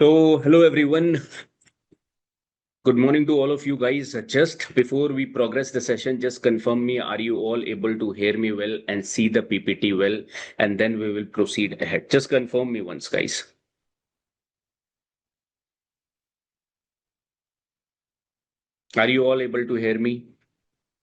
So, hello everyone. Good morning to all of you guys. Just before we progress the session, just confirm me, are you all able to hear me well and see the PPT well? And then we will proceed ahead. Just confirm me once, guys. Are you all able to hear me?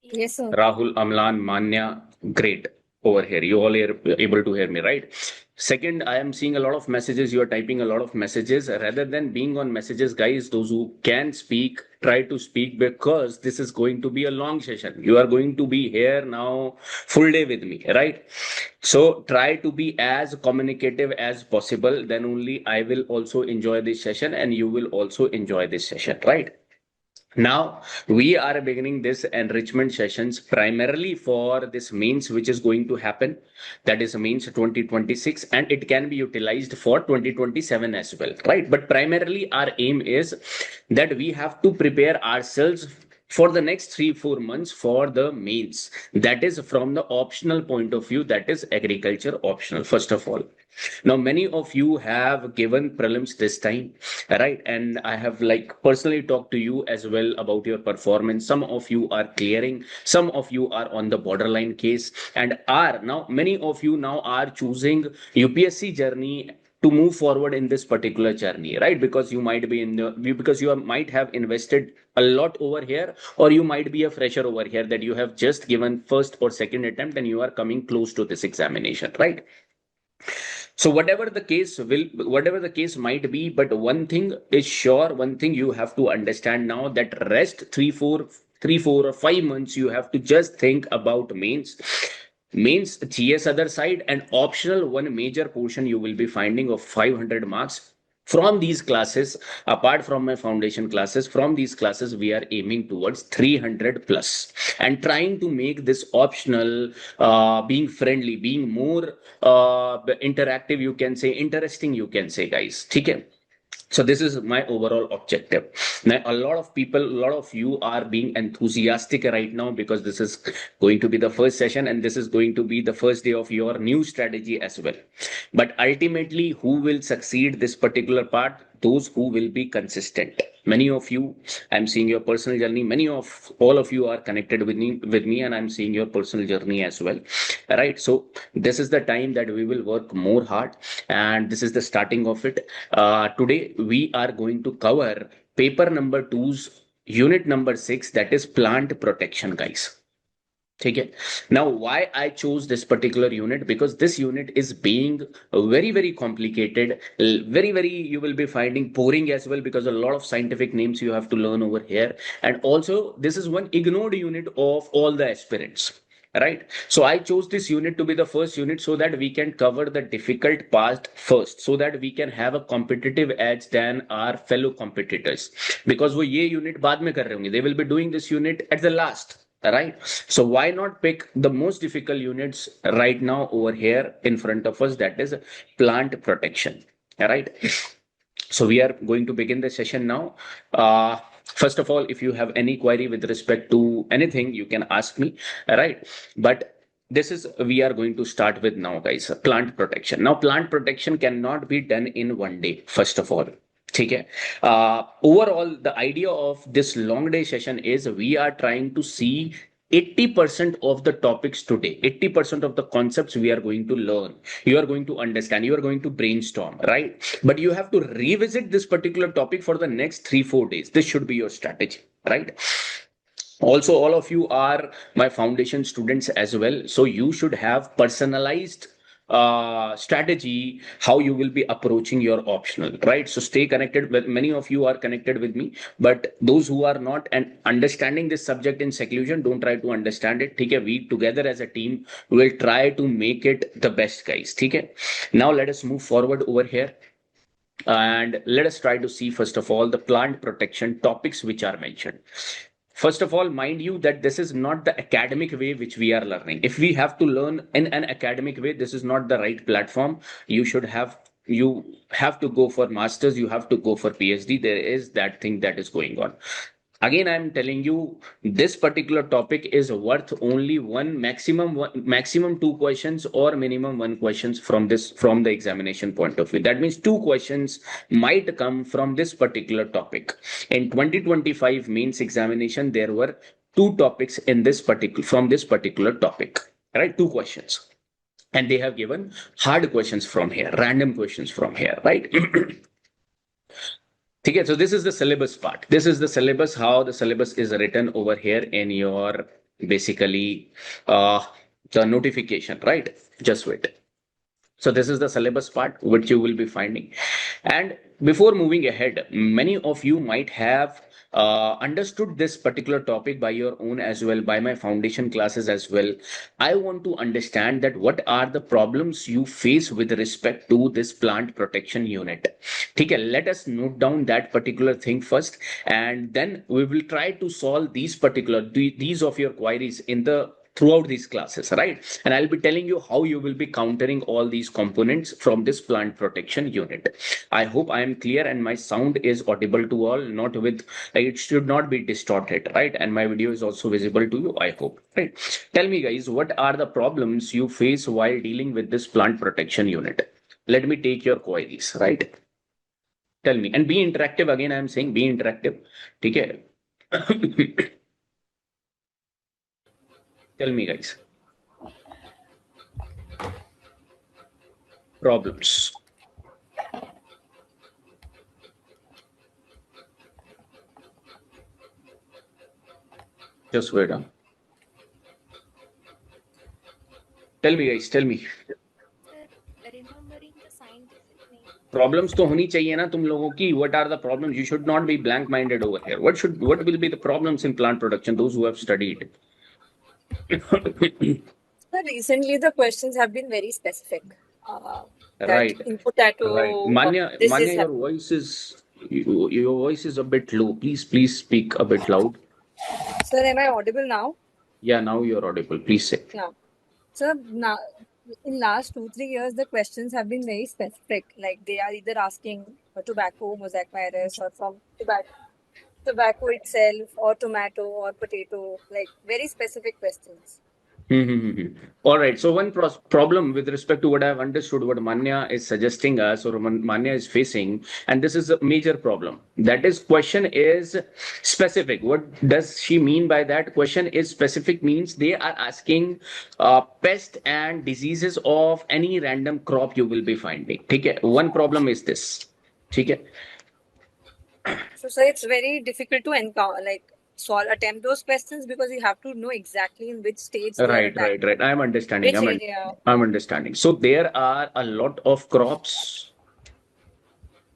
Yes, sir. Rahul, Amlan, Manya, great over here. You all are able to hear me, right? Second, I am seeing a lot of messages. You are typing a lot of messages. Rather than being on messages, guys, those who can speak, try to speak because this is going to be a long session. You are going to be here now full day with me, right? So try to be as communicative as possible. Then only I will also enjoy this session and you will also enjoy this session, right? Now, we are beginning this enrichment sessions primarily for this mains, which is going to happen. That is mains 2026, and it can be utilized for 2027 as well, right? But primarily, our aim is that we have to prepare ourselves for the next 3 4 months for the mains. That is from the optional point of view, that is agriculture optional, first of all. Now, many of you have given prelims this time, right? And I have like personally talked to you as well about your performance. Some of you are clearing, some of you are on the borderline case, and are now many of you now are choosing UPSC journey to move forward in this particular journey, right? Because you might be in the because you might have invested a lot over here, or you might be a fresher over here that you have just given first or second attempt and you are coming close to this examination, right? So whatever the case might be, but one thing is sure, one thing you have to understand now, that rest 3 4 or 5 months you have to just think about mains GS other side, and optional one major portion you will be finding of 500 marks from these classes. Apart from my foundation classes, from these classes we are aiming towards 300 plus and trying to make this optional, being friendly, being more interactive, you can say, interesting, you can say, guys. Okay. So this is my overall objective. Now a lot of people, a lot of you are being enthusiastic right now because this is going to be the first session and this is going to be the first day of your new strategy as well. But ultimately, who will succeed this particular part? Those who will be consistent. Many of you, I'm seeing your personal journey. Many of all of you are connected with me, and I'm seeing your personal journey as well, right? So this is the time that we will work more hard, and this is the starting of it. Today we are going to cover paper number two's unit number 6, that is plant protection, guys. Okay. Now, why I chose this particular unit? Because this unit is being very, very complicated, very, very, you will be finding boring as well, because a lot of scientific names you have to learn over here. And also, this is one ignored unit of all the aspirants. Right. So I chose this unit to be the first unit so that we can cover the difficult part first, so that we can have a competitive edge than our fellow competitors. Because वो ये unit बाद में कर रहे होंगे, they will be doing this unit at the last. Right. So why not pick the most difficult units right now over here in front of us? That is plant protection. All right. So we are going to begin the session now. First of all, if you have any query with respect to anything, you can ask me. All right. But this is we are going to start with now, guys. Plant protection. Now, plant protection cannot be done in one day. First of all. Okay. Overall, the idea of this long day session is we are trying to see 80% of the topics today, 80% of the concepts we are going to learn, you are going to understand, you are going to brainstorm, right? But you have to revisit this particular topic for the next 3 4 days. This should be your strategy, right? Also, all of you are my foundation students as well, so you should have personalized strategy how you will be approaching your optional, right? So stay connected with, many of you are connected with me, but those who are not and understanding this subject in seclusion, don't try to understand it. Okay, we together as a team will try to make it the best, guys. Okay. Now let us move forward over here and let us try to see first of all the plant protection topics which are mentioned. First of all, mind you that this is not the academic way which we are learning. If we have to learn in an academic way, this is not the right platform. You have to go for masters, you have to go for PhD. There is that thing that is going on. Again, I'm telling you, this particular topic is worth only maximum two questions or minimum one questions from the examination point of view. That means two questions might come from this particular topic. In 2025 mains examination, there were two topics in this particular from this particular topic, right? Two questions, and they have given hard questions from here, random questions from here, right? Okay, so this is the syllabus part. This is the syllabus, how the syllabus is written over here in your basically uh, the notification, right? Just wait. So this is the syllabus part which you will be finding. And before moving ahead, many of you might have understood this particular topic by your own as well, by my foundation classes as well. I want to understand that what are the problems you face with respect to this plant protection unit. Okay, let us note down that particular thing first, and then we will try to solve these of your queries in the throughout these classes, right? And I'll be telling you how you will be countering all these components from this plant protection unit. I hope I am clear and my sound is audible to all, not with, it should not be distorted, right? And my video is also visible to you, I hope, right? Tell me, guys, what are the problems you face while dealing with this plant protection unit? Let me take your queries, right? Tell me, and be interactive. Again, I am saying be interactive. Okay. Tell me, guys. Problems. Just wait. Tell me, guys. Tell me. Remembering the scientific name. Problems तो होनी चाहिए ना तुम लोगों की. What are the problems? You should not be blank minded over here. What will be the problems in plant production? Those who have studied. So recently, the questions have been very specific. That Right. in Right. potato, Manya, your voice is a bit low. Please speak a bit loud. Sir, am I audible now? Yeah, now you're audible. Please say. Yeah. So now, in last 2-3 years, the questions have been very specific. Like they are either asking for tobacco, mosaic virus, or from tobacco itself, or tomato, or potato. Like very specific questions. All right. So one problem with respect to what I've understood, what Manya is suggesting us or Manya is facing, and this is a major problem. That is, question is specific. What does she mean by that? Question is specific means they are asking pest and diseases of any random crop you will be finding. Okay. One problem is this. Okay. So, sir, it's very difficult to encounter, attempt those questions because you have to know exactly in which stage they are attacking. Right. I'm understanding. Which area? I'm understanding. So there are a lot of crops,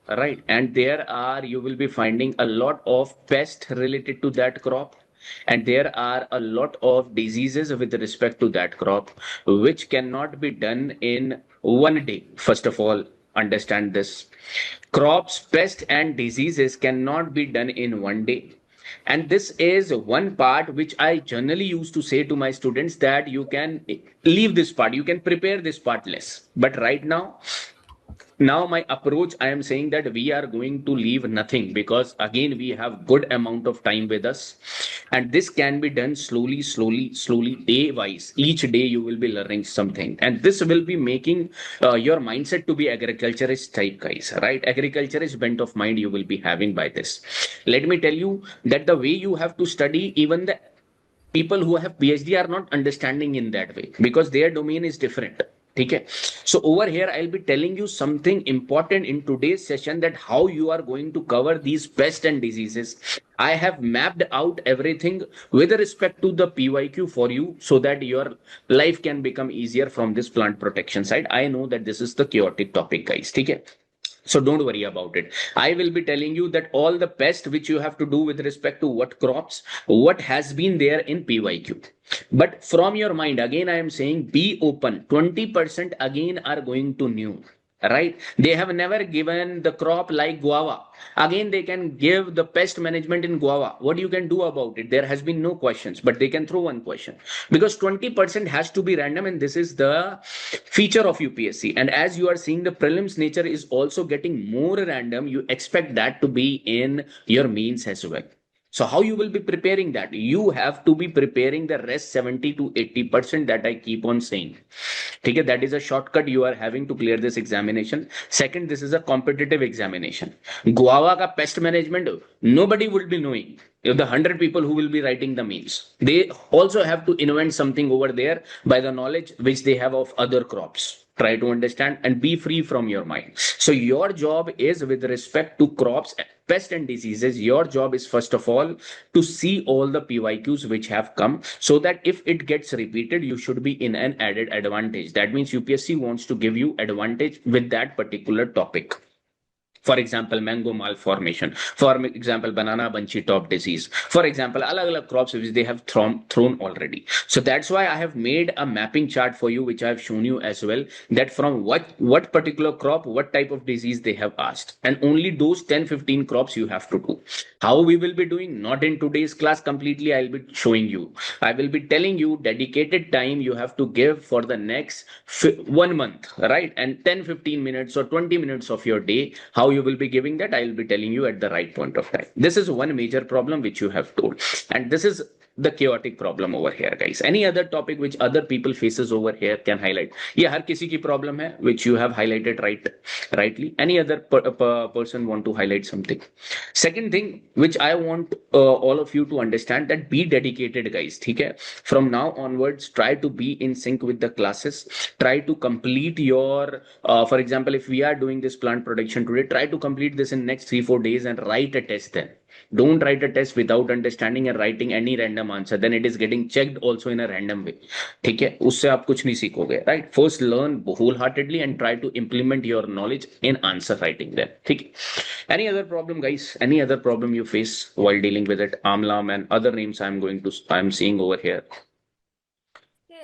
right? And you will be finding a lot of pests related to that crop. And there are a lot of diseases with respect to that crop, which cannot be done in one day. First of all, understand this. Crops, pests, and diseases cannot be done in one day. And this is one part which I generally used to say to my students that you can leave this part, you can prepare this part less. But right now my approach, I am saying that we are going to leave nothing, because again we have good amount of time with us, and this can be done slowly day wise. Each day you will be learning something, and this will be making your mindset to be agriculturist type, guys, right? Agriculturist bent of mind you will be having by this. Let me tell you that the way you have to study, even the people who have PhD are not understanding in that way, because their domain is different. Okay. So over here, I'll be telling you something important in today's session, that how you are going to cover these pests and diseases. I have mapped out everything with respect to the PYQ for you, so that your life can become easier from this plant protection side. I know that this is the chaotic topic, guys. Okay. So don't worry about it. I will be telling you that all the pest which you have to do with respect to what crops, what has been there in PYQ. But from your mind, again, I am saying be open. 20% again are going to new, right? They have never given the crop like guava. Again, they can give the pest management in guava. What you can do about it? There has been no questions, but they can throw one question, because 20% has to be random, and this is the feature of UPSC. And as you are seeing, the prelims nature is also getting more random. You expect that to be in your means as well. So how you will be preparing that? You have to be preparing the rest 70 to 80% that I keep on saying. Okay, that is a shortcut you are having to clear this examination. Second, this is a competitive examination. Guava ka pest management, nobody will be knowing. If the 100 people who will be writing the means, they also have to invent something over there by the knowledge which they have of other crops. Try to understand and be free from your mind. So your job is with respect to crops, pest and diseases. Your job is first of all to see all the PYQs which have come, so that if it gets repeated, you should be in an added advantage. That means UPSC wants to give you advantage with that particular topic. For example, mango malformation. For example, banana bunchy top disease. For example, alag alag crops which they have thrown already. So that's why I have made a mapping chart for you, which I have shown you as well, that from what particular crop, what type of disease they have asked, and only those 10-15 crops you have to do. How we will be doing, not in today's class completely, I'll be showing you. I will be telling you dedicated time you have to give for the next 1 month, right? And 10-15 minutes or 20 minutes of your day, how you will be giving that, I will be telling you at the right point of time. This is one major problem which you have told, and this is the chaotic problem over here, guys. Any other topic which other people faces over here can highlight. Yeah, हर किसी की problem है which you have highlighted rightly. Any other person want to highlight something? Second thing which I want all of you to understand, that be dedicated, guys. ठीक है? From now onwards, try to be in sync with the classes. Try to complete your, for example, if we are doing this plant production today, try to complete this in next 3-4 days and write a test then. Don't write a test without understanding and writing any random answer. Then it is getting checked also in a random way. ठीक है? उससे आप कुछ नहीं सीखोगे, right? First learn wholeheartedly and try to implement your knowledge in answer writing then. ठीक है? Any other problem, guys? Any other problem you face while dealing with it? Amlam and other names I'm seeing over here.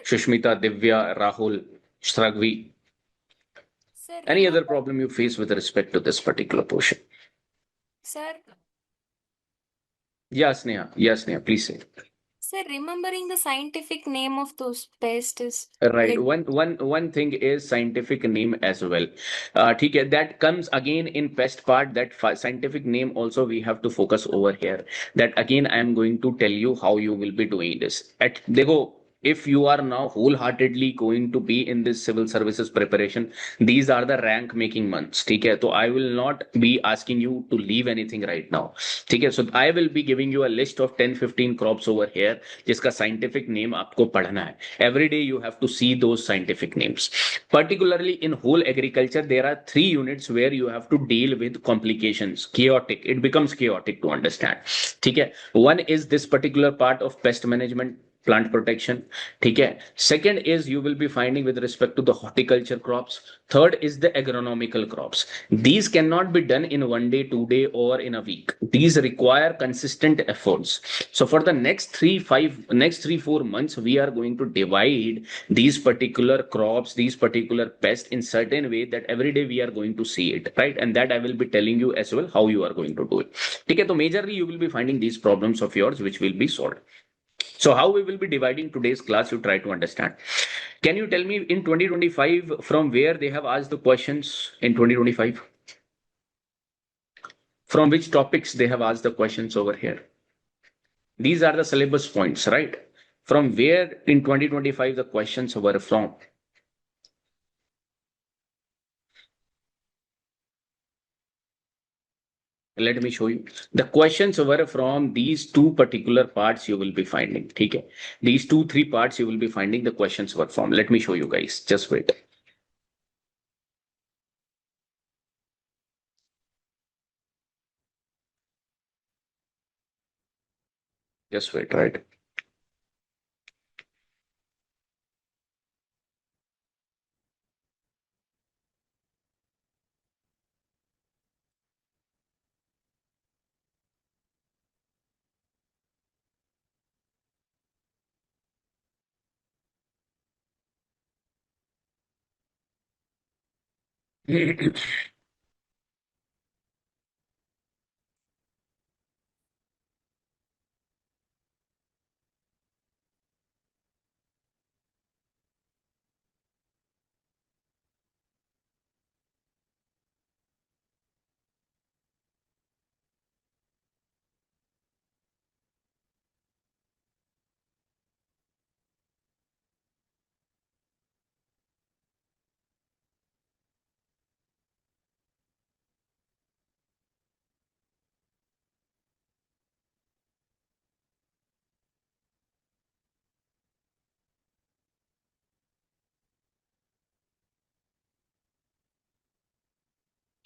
Sir, Shushmita, Divya, Rahul, Shragvi. sir, Any other remember, problem you face with respect to this particular portion? sir, Yes, Neha. Yes, Neha. Please say. sir, remembering the scientific name of those pests is Right. like, One thing is scientific name as well. ठीक है. That comes again in pest part. That scientific name also we have to focus over here. That again I am going to tell you how you will be doing this. At देखो, if you are now wholeheartedly going to be in this civil services preparation, these are the rank making months. ठीक है. तो I will not be asking you to leave anything right now. ठीक है. So I will be giving you a list of 10-15 crops over here जिसका scientific name आपको पढ़ना है. Every day you have to see those scientific names. Particularly in whole agriculture, there are 3 units where you have to deal with complications. Chaotic. It becomes chaotic to understand. ठीक है. One is this particular part of pest management, plant protection. ठीक है. Second is you will be finding with respect to the horticulture crops. Third is the agronomical crops. These cannot be done in 1 day, 2 day, or in a week. These require consistent efforts. So for the next 3-4 months, we are going to divide these particular crops, these particular pests in certain way that every day we are going to see it, right? And that I will be telling you as well how you are going to do it. Okay, so majorly you will be finding these problems of yours which will be solved. So how we will be dividing today's class, you try to understand. Can you tell me in 2025 from where they have asked the questions in 2025? From which topics they have asked the questions over here? These are the syllabus points, right? From where in 2025 the questions were from? Let me show you. The questions were from these two particular parts you will be finding. Okay. These 2-3 parts you will be finding the questions were from. Let me show you guys. Just wait. Just wait, right?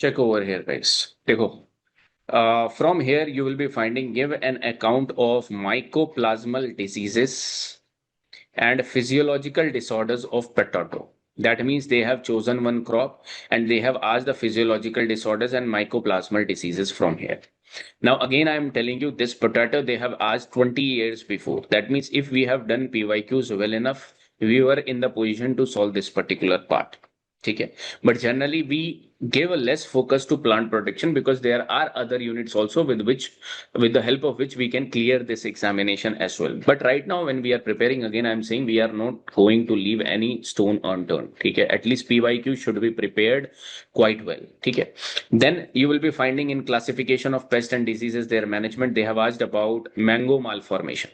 check over here, guys. Dekho. From here, you will be finding give an account of mycoplasmal diseases and physiological disorders of potato. That means they have chosen one crop and they have asked the physiological disorders and mycoplasmal diseases from here. Now, again, I am telling you this potato they have asked 20 years before. That means if we have done PYQs well enough, we were in the position to solve this particular part. Okay. But generally, we give a less focus to plant protection because there are other units also with the help of which we can clear this examination as well. But right now, when we are preparing, again, I'm saying we are not going to leave any stone unturned. Okay. At least PYQ should be prepared quite well. Okay. Then you will be finding in classification of pest and diseases, their management, they have asked about mango malformation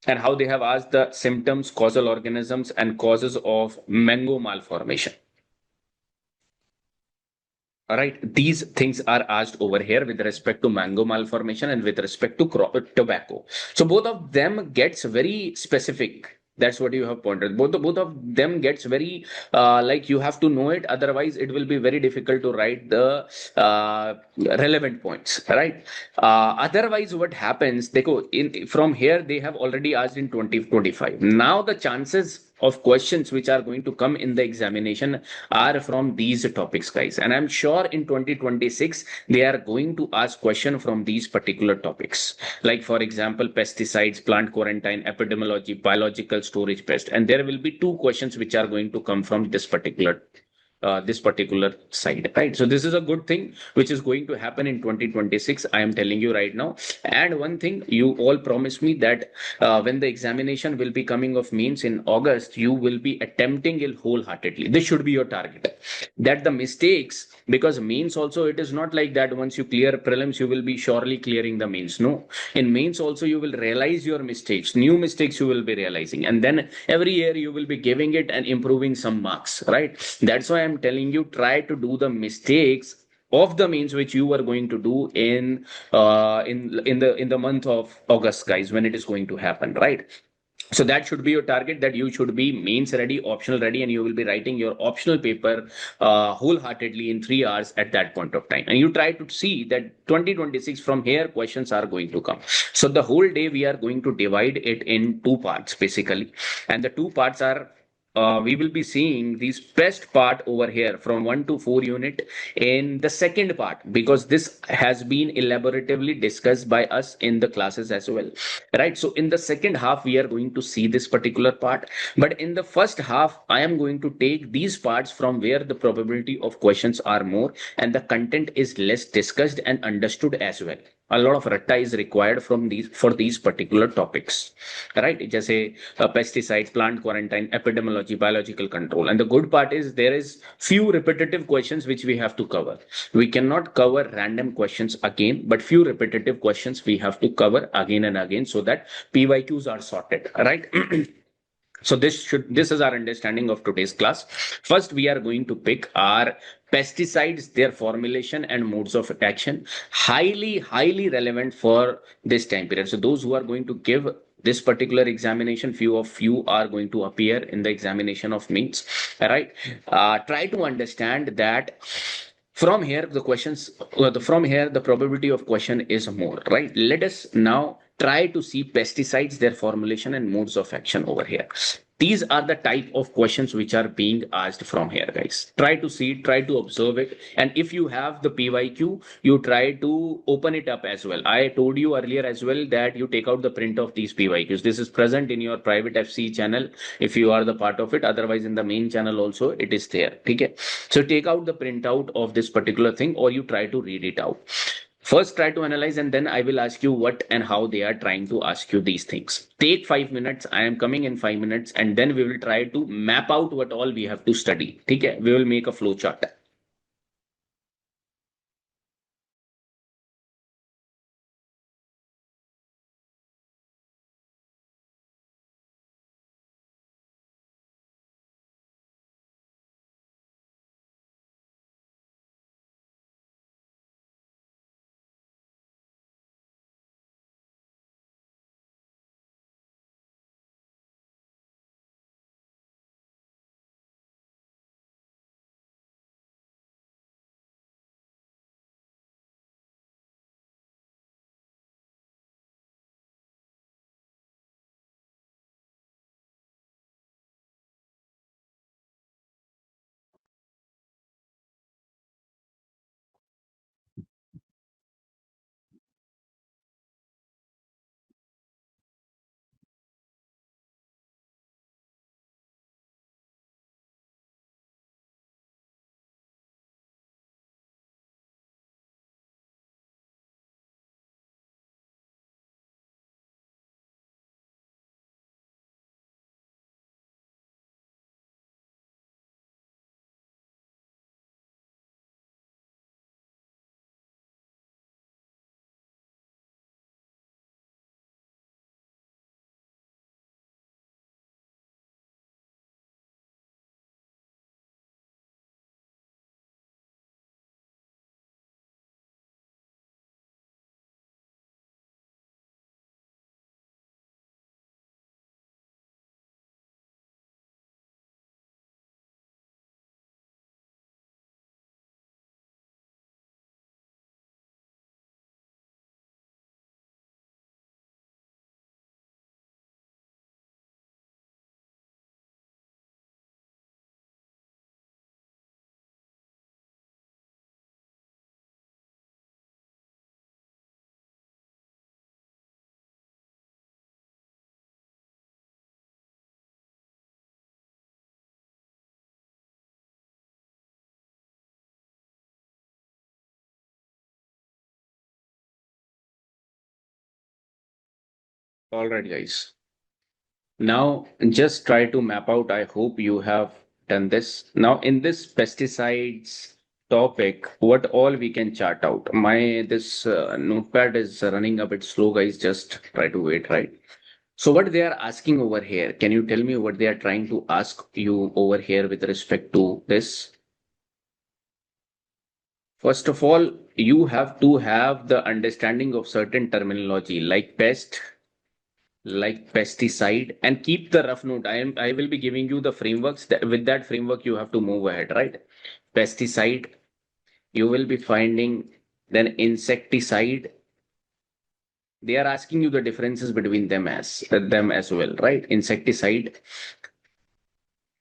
and how they have asked the symptoms, causal organisms, and causes of mango malformation. All right, these things are asked over here with respect to mango malformation and with respect to tobacco. So both of them gets very specific. That's what you have pointed. Both of them gets very like you have to know it. Otherwise, it will be very difficult to write the relevant points. Right. Otherwise, what happens? They go in from here. They have already asked in 2025. Now the chances of questions which are going to come in the examination are from these topics, guys, and I'm sure in 2026 they are going to ask question from these particular topics, like for example pesticides, plant quarantine, epidemiology, biological storage pest, and there will be two questions which are going to come from this particular side, right? So this is a good thing which is going to happen in 2026. I am telling you right now. And one thing you all promised me that when the examination will be coming of means in August, you will be attempting it wholeheartedly. This should be your target. That the mistakes, because mains also it is not like that once you clear prelims you will be surely clearing the mains. No, in mains also you will realize your mistakes, new mistakes you will be realizing, and then every year you will be giving it and improving some marks, right? That's why I'm telling you, try to do the mistakes of the means which you are going to do in the month of August, guys, when it is going to happen, right? So that should be your target, that you should be mains ready, optional ready, and you will be writing your optional paper wholeheartedly in 3 hours at that point of time. And you try to see that 2026 from here questions are going to come. So the whole day we are going to divide it in two parts basically, and the two parts are we will be seeing this best part over here from 1 to 4 unit in the second part, because this has been elaboratively discussed by us in the classes as well, right? So in the second half we are going to see this particular part, but in the first half I am going to take these parts from where the probability of questions are more and the content is less discussed and understood as well. A lot of ratta is required from these for these particular topics, right? Just say pesticides, plant quarantine, epidemiology, biological control. And the good part is there is few repetitive questions which we have to cover. We cannot cover random questions again, but few repetitive questions we have to cover again and again so that PYQs are sorted, right? So this is our understanding of today's class. First, we are going to pick our pesticides, their formulation and modes of action, highly relevant for this time period. So those who are going to give this particular examination, few of you are going to appear in the examination of means, right? Try to understand that from here the questions from here the probability of question is more, right? Let us now try to see pesticides, their formulation and modes of action over here. These are the type of questions which are being asked from here, guys. Try to see, try to observe it, and if you have the PYQ, you try to open it up as well. I told you earlier as well that you take out the print of these PYQs. This is present in your private FC channel if you are the part of it. Otherwise, in the main channel also it is there. Okay, so take out the printout of this particular thing, or you try to read it out. First, try to analyze, and then I will ask you what and how they are trying to ask you these things. Take 5 minutes. I am coming in 5 minutes, and then we will try to map out what all we have to study. Okay, we will make a flow chart. All right, guys. Now, just try to map out. I hope you have done this. Now, in this pesticides topic, what all we can chart out. My this notepad is running a bit slow, guys. Just try to wait, right? So, what they are asking over here? Can you tell me what they are trying to ask you over here with respect to this? First of all, you have to have the understanding of certain terminology like pest, like pesticide, and keep the rough note. I will be giving you the frameworks that with that framework you have to move ahead, right? Pesticide, you will be finding, then insecticide. They are asking you the differences between them as well, right? Insecticide.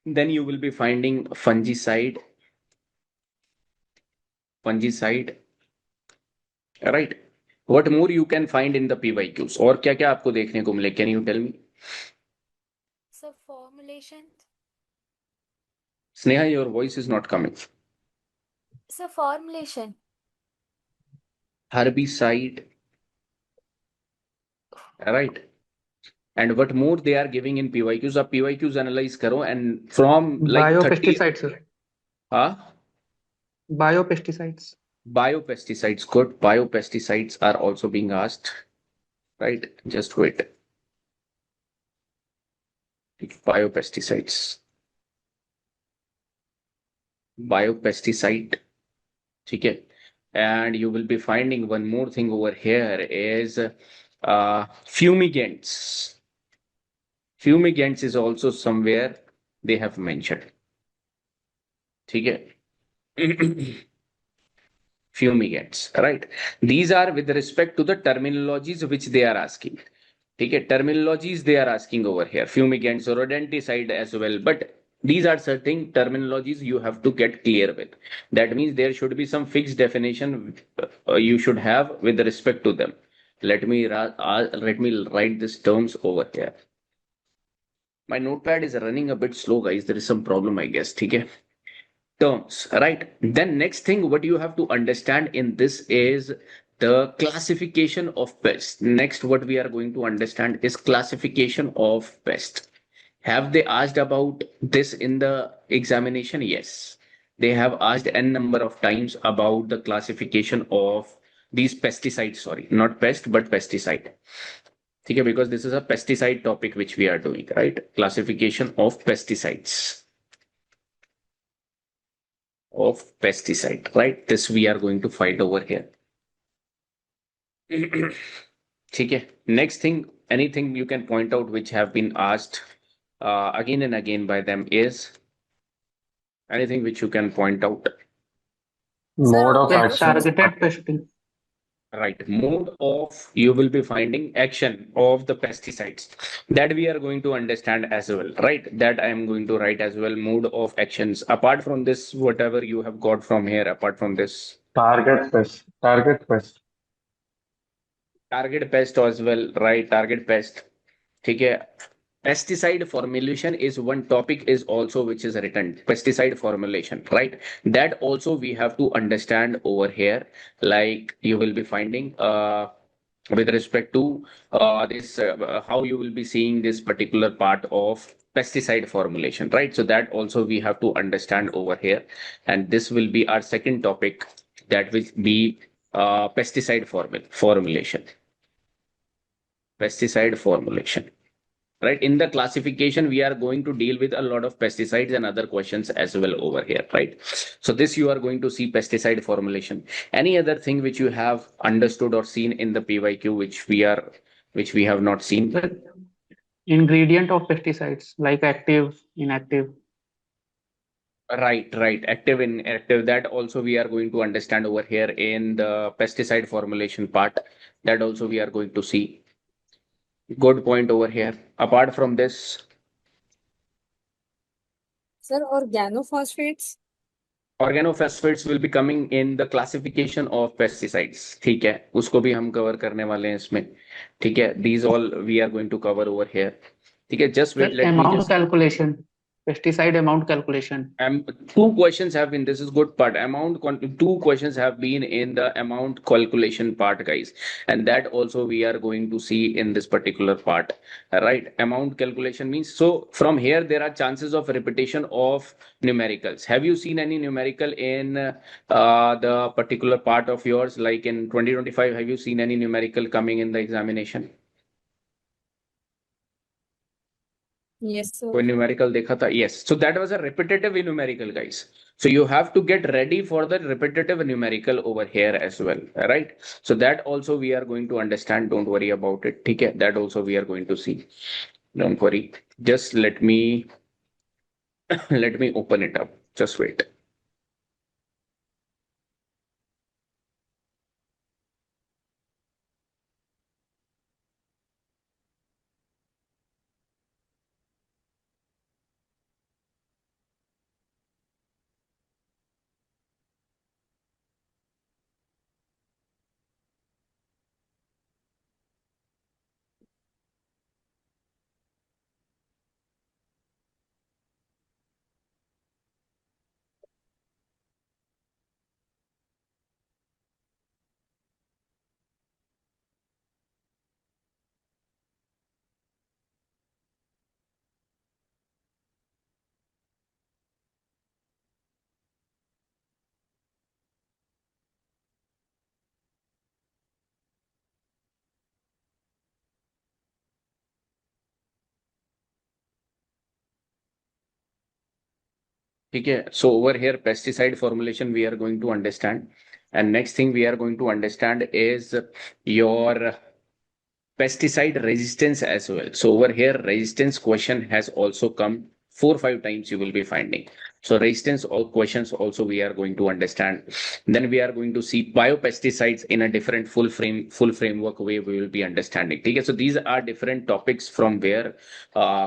Then you will be finding fungicide, right? What more you can find in the PYQs? और क्या क्या आपको देखने को मिले? Can you tell me? So formulation. Sneha, your voice is not coming. So formulation. Herbicide, right? And what more they are giving in PYQs? आप PYQs analyze करो and from like 30, Biopesticides, sir. huh? Biopesticides. Biopesticides, good. Biopesticides are also being asked, right? Just wait. Biopesticides. Biopesticide, ठीक है? And you will be finding one more thing over here is fumigants. Fumigants is also somewhere they have mentioned. ठीक है? Fumigants, right? These are with respect to the terminologies which they are asking. ठीक है? Terminologies they are asking over here. Fumigants or rodenticide as well. But these are certain terminologies you have to get clear with. That means there should be some fixed definition you should have with respect to them. Let me write these terms over here. My notepad is running a bit slow, guys. There is some problem, I guess. ठीक है? Terms, right? Then next thing what you have to understand in this is the classification of pest. Next, what we are going to understand is classification of pest. Have they asked about this in the examination? Yes. They have asked n number of times about the classification of these pesticides. Sorry, not pest, but pesticide. Okay, because this is a pesticide topic which we are doing, right? Classification of pesticides. Of pesticide, right? This we are going to find over here. ठीक है. Next thing, anything you can point out which have been asked again and again by them is anything which you can point out. Mode of Sir, action. Targeted pesting. Right. Mode of you will be finding action of the pesticides that we are going to understand as well, right? That I am going to write as well. Mode of actions. Apart from this, whatever you have got from here, apart from this, Target pest. Target pest. target pest as well, right? Target pest. ठीक है. Pesticide formulation is one topic is also which is written. Pesticide formulation, right? That also we have to understand over here. Like you will be finding with respect to this how you will be seeing this particular part of pesticide formulation, right? So that also we have to understand over here, and this will be our second topic, that will be pesticide formulation. Pesticide formulation. Right, in the classification we are going to deal with a lot of pesticides and other questions as well over here, right? So this you are going to see pesticide formulation. Any other thing which you have understood or seen in the PYQ which we have not seen? The ingredient of pesticides like active, inactive. Right, active, inactive, that also we are going to understand over here in the pesticide formulation part. That also we are going to see. Good point over here. Apart from this, sir, organophosphates. Organophosphates will be coming in the classification of pesticides. ठीक है, उसको भी हम cover करने वाले हैं इसमें. ठीक है, these all we are going to cover over here. ठीक है, just wait, let me Amount just calculation. Pesticide amount calculation. Two questions have been, this is good part. Two questions have been in the amount calculation part, guys. And that also we are going to see in this particular part, right? Amount calculation means, so from here, there are chances of repetition of numericals. Have you seen any numerical in the particular part of yours? Like in 2025, have you seen any numerical coming in the examination? Yes, sir. कोई numerical देखा था? Yes. So that was a repetitive numerical, guys. So you have to get ready for the repetitive numerical over here as well, right? So that also we are going to understand. Don't worry about it. ठीक है? That also we are going to see. Don't worry. Just let me let me open it up. Just wait. ठीक है? So over here, pesticide formulation we are going to understand. And next thing we are going to understand is your pesticide resistance as well. So over here, resistance question has also come 4 or 5 times you will be finding. So resistance all questions also we are going to understand. Then we are going to see biopesticides in a different full framework way we will be understanding. Okay, so these are different topics from where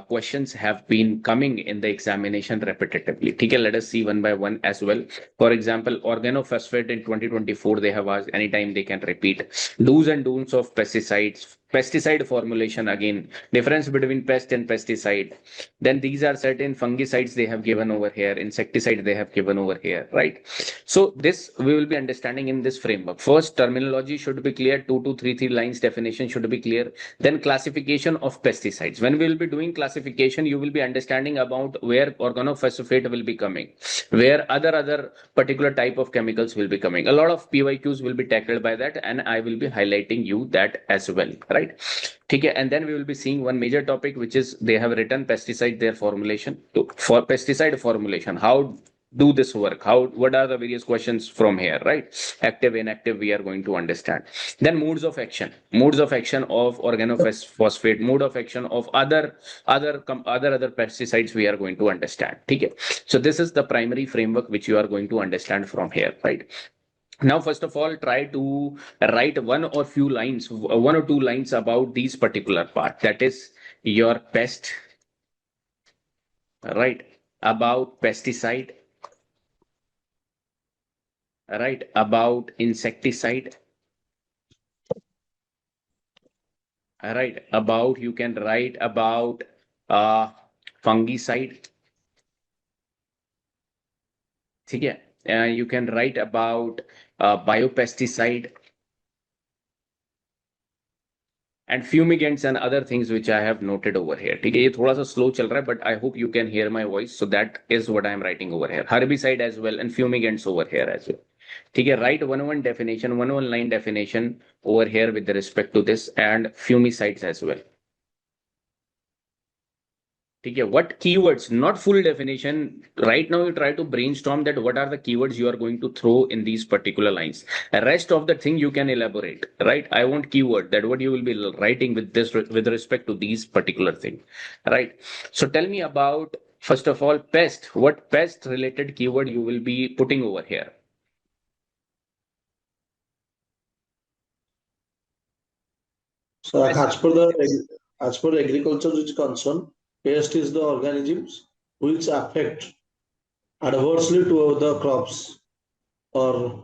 questions have been coming in the examination repetitively. Okay, let us see one by one as well. For example, organophosphate in 2024 they have asked, anytime they can repeat. Do's and don'ts of pesticides. Pesticide formulation, again, difference between pest and pesticide. Then these are certain fungicides they have given over here, insecticide they have given over here, right? So this we will be understanding in this framework. First, terminology should be clear, 2 to 3 lines definition should be clear. Then classification of pesticides. When we will be doing classification, you will be understanding about where organophosphate will be coming, where other particular type of chemicals will be coming. A lot of PYQs will be tackled by that, and I will be highlighting you that as well, right? Okay, and then we will be seeing one major topic, which is they have written pesticide, their formulation. For pesticide formulation, how do this work? What are the various questions from here, right? Active, inactive, we are going to understand. Then modes of action of organophosphate, mode of action of other pesticides we are going to understand. Okay, so this is the primary framework which you are going to understand from here, right? Now, first of all, try to write one or two lines about these particular part. That is your pest, right? About pesticide, right? About insecticide, right? About, you can write about fungicide. ठीक है? You can write about biopesticide and fumigants and other things which I have noted over here. ठीक है? ये थोड़ा सा slow चल रहा है, but I hope you can hear my voice. So that is what I am writing over here. Herbicide as well and fumigants over here as well. ठीक है? Write one line definition over here with respect to this and fumicides as well. ठीक है? What keywords, not full definition. Right now, you try to brainstorm that what are the keywords you are going to throw in these particular lines. The rest of the thing you can elaborate, right? I want keyword, that what you will be writing with this with respect to these particular thing, right? So tell me about, first of all, pest. What pest related keyword you will be putting over here? So as per the agriculture which concern, pest is the organisms which affect adversely to the crops or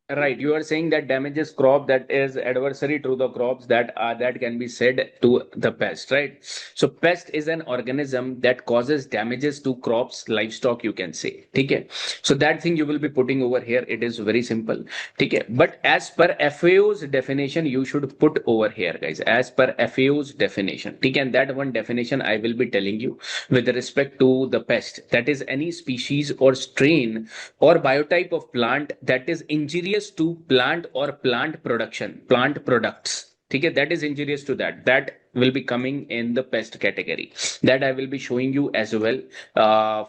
Right, you are saying that damages crop that is adversary to the crops that can be said to the pest, right? So pest is an organism that causes damages to crops, livestock, you can say. Okay, so that thing you will be putting over here. It is very simple. Okay, but as per FAO's definition, you should put over here, guys. As per FAO's definition, okay, and that one definition I will be telling you with respect to the pest. That is any species or strain or biotype of plant that is injurious to plant or plant products. Okay, that is injurious to that will be coming in the pest category. That I will be showing you as well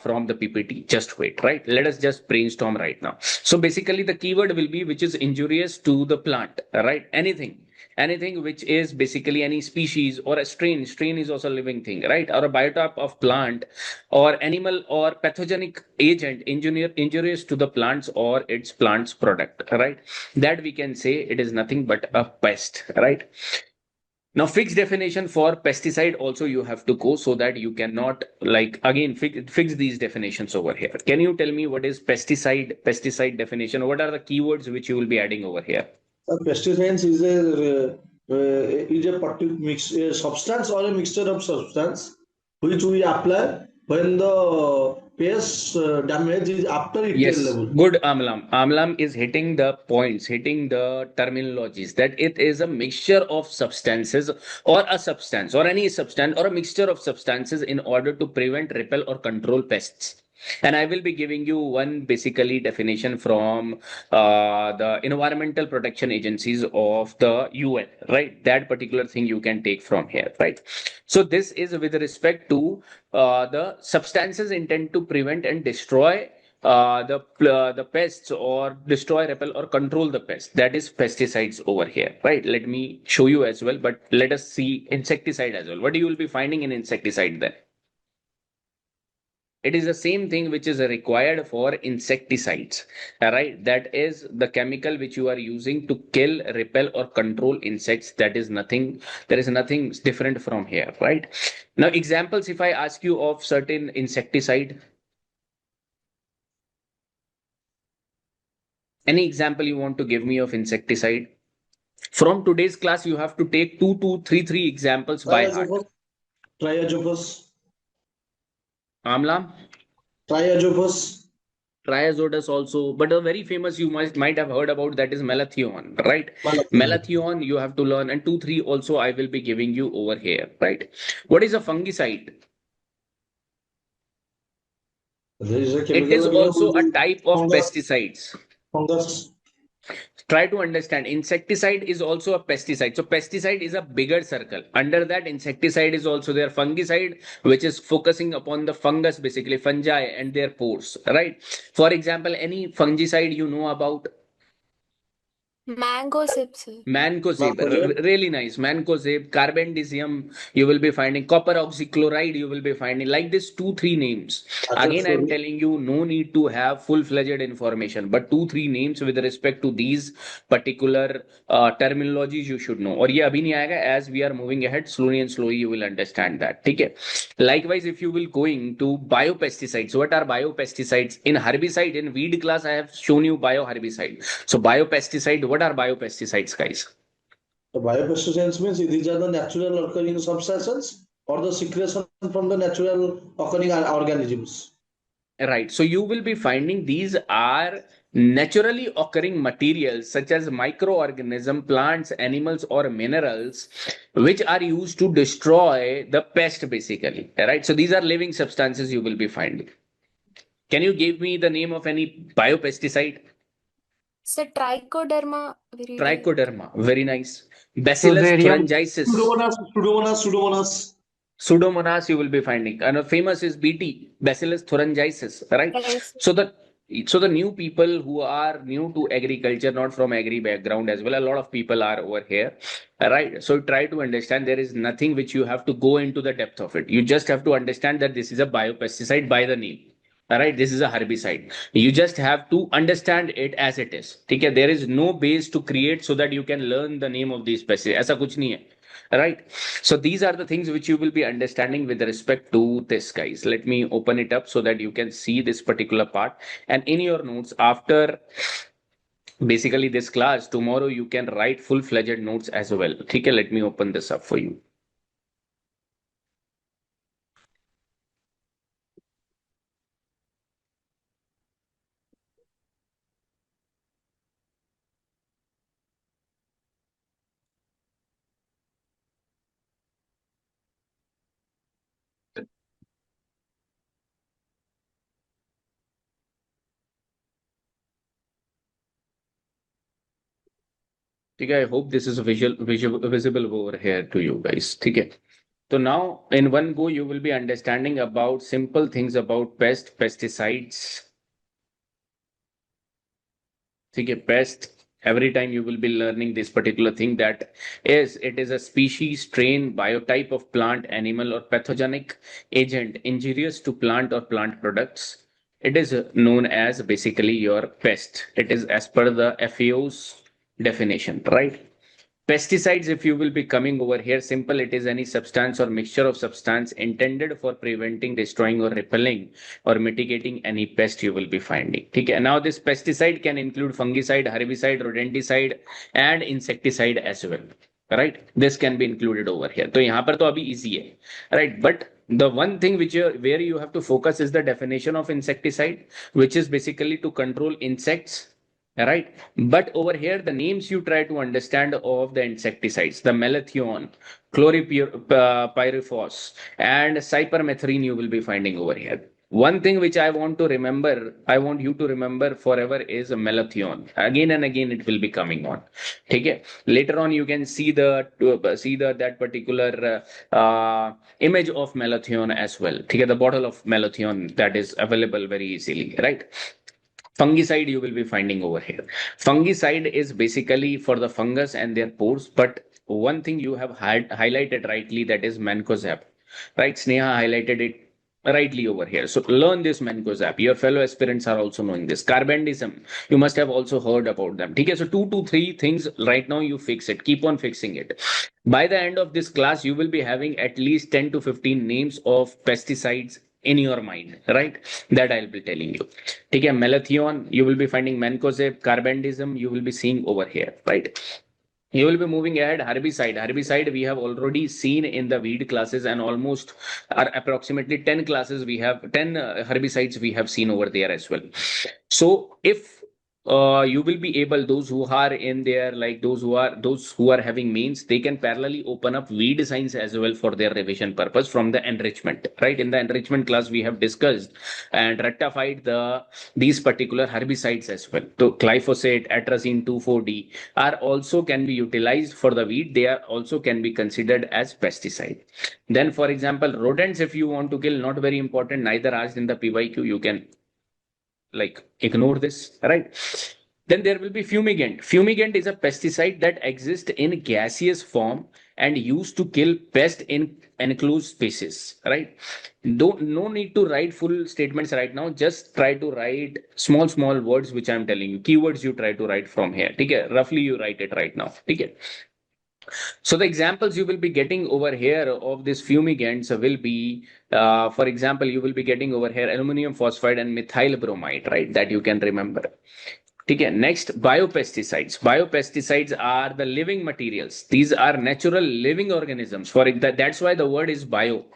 from the PPT. Just wait, right? Let us just brainstorm right now. So basically the keyword will be which is injurious to the plant, right? Anything which is basically any species or a strain is also a living thing, right? Or a biotype of plant or animal or pathogenic agent injurious to the plants or its plant's product, right? That we can say it is nothing but a pest, right? Now fixed definition for pesticide also you have to go, so that you cannot like again fix these definitions over here. Can you tell me what is pesticide definition? What are the keywords which you will be adding over here? Pesticides is a particular mix, a substance or a mixture of substance which we apply when the pest damage is after retail Yes, level. good, Amlam. Amlam is hitting the points, hitting the terminologies that it is a mixture of substances or a substance or any substance or a mixture of substances in order to prevent, repel, or control pests. And I will be giving you one basically definition from the environmental protection agencies of the UN, right? That particular thing you can take from here, right? So this is with respect to the substances intend to prevent and destroy the pests or destroy, repel, or control the pests. That is pesticides over here, right? Let me show you as well, but let us see insecticide as well. What you will be finding in insecticide then? It is the same thing which is required for insecticides, right? That is the chemical which you are using to kill, repel, or control insects. That is nothing, there is nothing different from here, right? Now, examples, if I ask you of certain insecticide, any example you want to give me of insecticide? From today's class, you have to take three examples by heart. Triazophus, Amla, Triazophus, Triazodus also, but a very famous you might have heard about, that is Malathion, right? Malathion. Malathion you have to learn, and 2, 3 also I will be giving you over here, right? What is a fungicide? There is a It is chemical also a type of fungus. pesticides. Fungus. Try to understand, insecticide is also a pesticide. So pesticide is a bigger circle. Under that, insecticide is also there. Fungicide, which is focusing upon the fungus, basically fungi and their pores, right? For example, any fungicide you know about? Mango sips. Mancozeb, Mancozeb. really nice. Mancozeb, carbendicium, you will be finding copper oxychloride, you will be finding like this 2, 3 names. Again, I am telling you, no need to have full-fledged information, but 2, 3 names with respect to these particular terminologies you should know. और ये अभी नहीं आएगा, as we are moving ahead, slowly you will understand that. ठीक है? Likewise, if you will going to biopesticides, what are biopesticides? In herbicide, in weed class, I have shown you bioherbicide. So biopesticide, what are biopesticides, guys? The biopesticides means these are the natural occurring substances or the secretion from the natural occurring organisms. Right. So you will be finding these are naturally occurring materials such as microorganism, plants, animals, or minerals, which are used to destroy the pest, basically. Right. So these are living substances you will be finding. Can you give me the name of any biopesticide? So trichoderma viridis. Trichoderma. Very nice. Bacillus Fusarium. thuringiensis. Pseudomonas. Pseudomonas you will be finding. And famous is BT, Bacillus thuringiensis, right? Yes. So the new people who are new to agriculture, not from agri background as well, a lot of people are over here, right? So try to understand there is nothing which you have to go into the depth of it. You just have to understand that this is a biopesticide by the name. All right, this is a herbicide. You just have to understand it as it is. Okay, there is no base to create so that you can learn the name of these pesticides. ऐसा कुछ नहीं है. Right. So these are the things which you will be understanding with respect to this, guys. Let me open it up so that you can see this particular part. And in your notes, after basically this class, tomorrow you can write full-fledged notes as well. Okay, let me open this up for you. Okay, I hope this is visible over here to you guys. Okay. So now in one go, you will be understanding about simple things about pesticides. Okay, pest. Every time you will be learning this particular thing that it is a species, strain, biotype of plant, animal, or pathogenic agent injurious to plant or plant products. It is known as basically your pest. It is as per the FAO's definition, right? Pesticides, if you will be coming over here, simple, it is any substance or mixture of substance intended for preventing, destroying, or repelling or mitigating any pest you will be finding. Okay. Now, this pesticide can include fungicide, herbicide, rodenticide, and insecticide as well. Right? This can be included over here. So, यहाँ पर तो अभी easy है. Right? But the one thing where you have to focus is the definition of insecticide, which is basically to control insects, right? But over here, the names you try to understand of the insecticides, the malathion, chlorpyrifos, and cypermethrin you will be finding over here. One thing which I want to remember, I want you to remember forever is malathion. Again and again, it will be coming on. Okay. Later on, you can see that particular image of malathion as well. Okay. The bottle of malathion that is available very easily, right? Fungicide you will be finding over here. Fungicide is basically for the fungus and their pores, but one thing you have highlighted rightly, that is mancozeb, right? Sneha highlighted it rightly over here. So learn this mancozeb. Your fellow aspirants are also knowing this. Carbendism, you must have also heard about them. Okay, so 2 to 3 things right now, you fix it. Keep on fixing it. By the end of this class, you will be having at least 10 to 15 names of pesticides in your mind, right? That I'll be telling you. Okay, malathion, you will be finding mancozeb, carbendism, you will be seeing over here, right? You will be moving ahead. Herbicide we have already seen in the weed classes, and almost are approximately 10 classes we have 10 herbicides we have seen over there as well. So if you will be able, those who are in there, like those who are having means, they can parallelly open up weed science as well for their revision purpose from the enrichment, right? In the enrichment class we have discussed and rectified these particular herbicides as well. So glyphosate, atrazine 2,4-D are also can be utilized for the weed. They are also can be considered as pesticide. Then for example, rodents, if you want to kill, not very important, neither asked in the PYQ, you can like ignore this, right? Then there will be fumigant. Fumigant is a pesticide that exists in gaseous form and used to kill pest in enclosed spaces, right? Don't no need to write full statements right now. Just try to write small words which I'm telling you. Keywords you try to write from here. Okay, roughly you write it right now. Okay. So the examples you will be getting over here of these fumigants will be, for example, you will be getting over here aluminum phosphide and methyl bromide, right? That you can remember. Okay, next, biopesticides. Biopesticides are the living materials. These are natural living organisms. That's why the word is bio,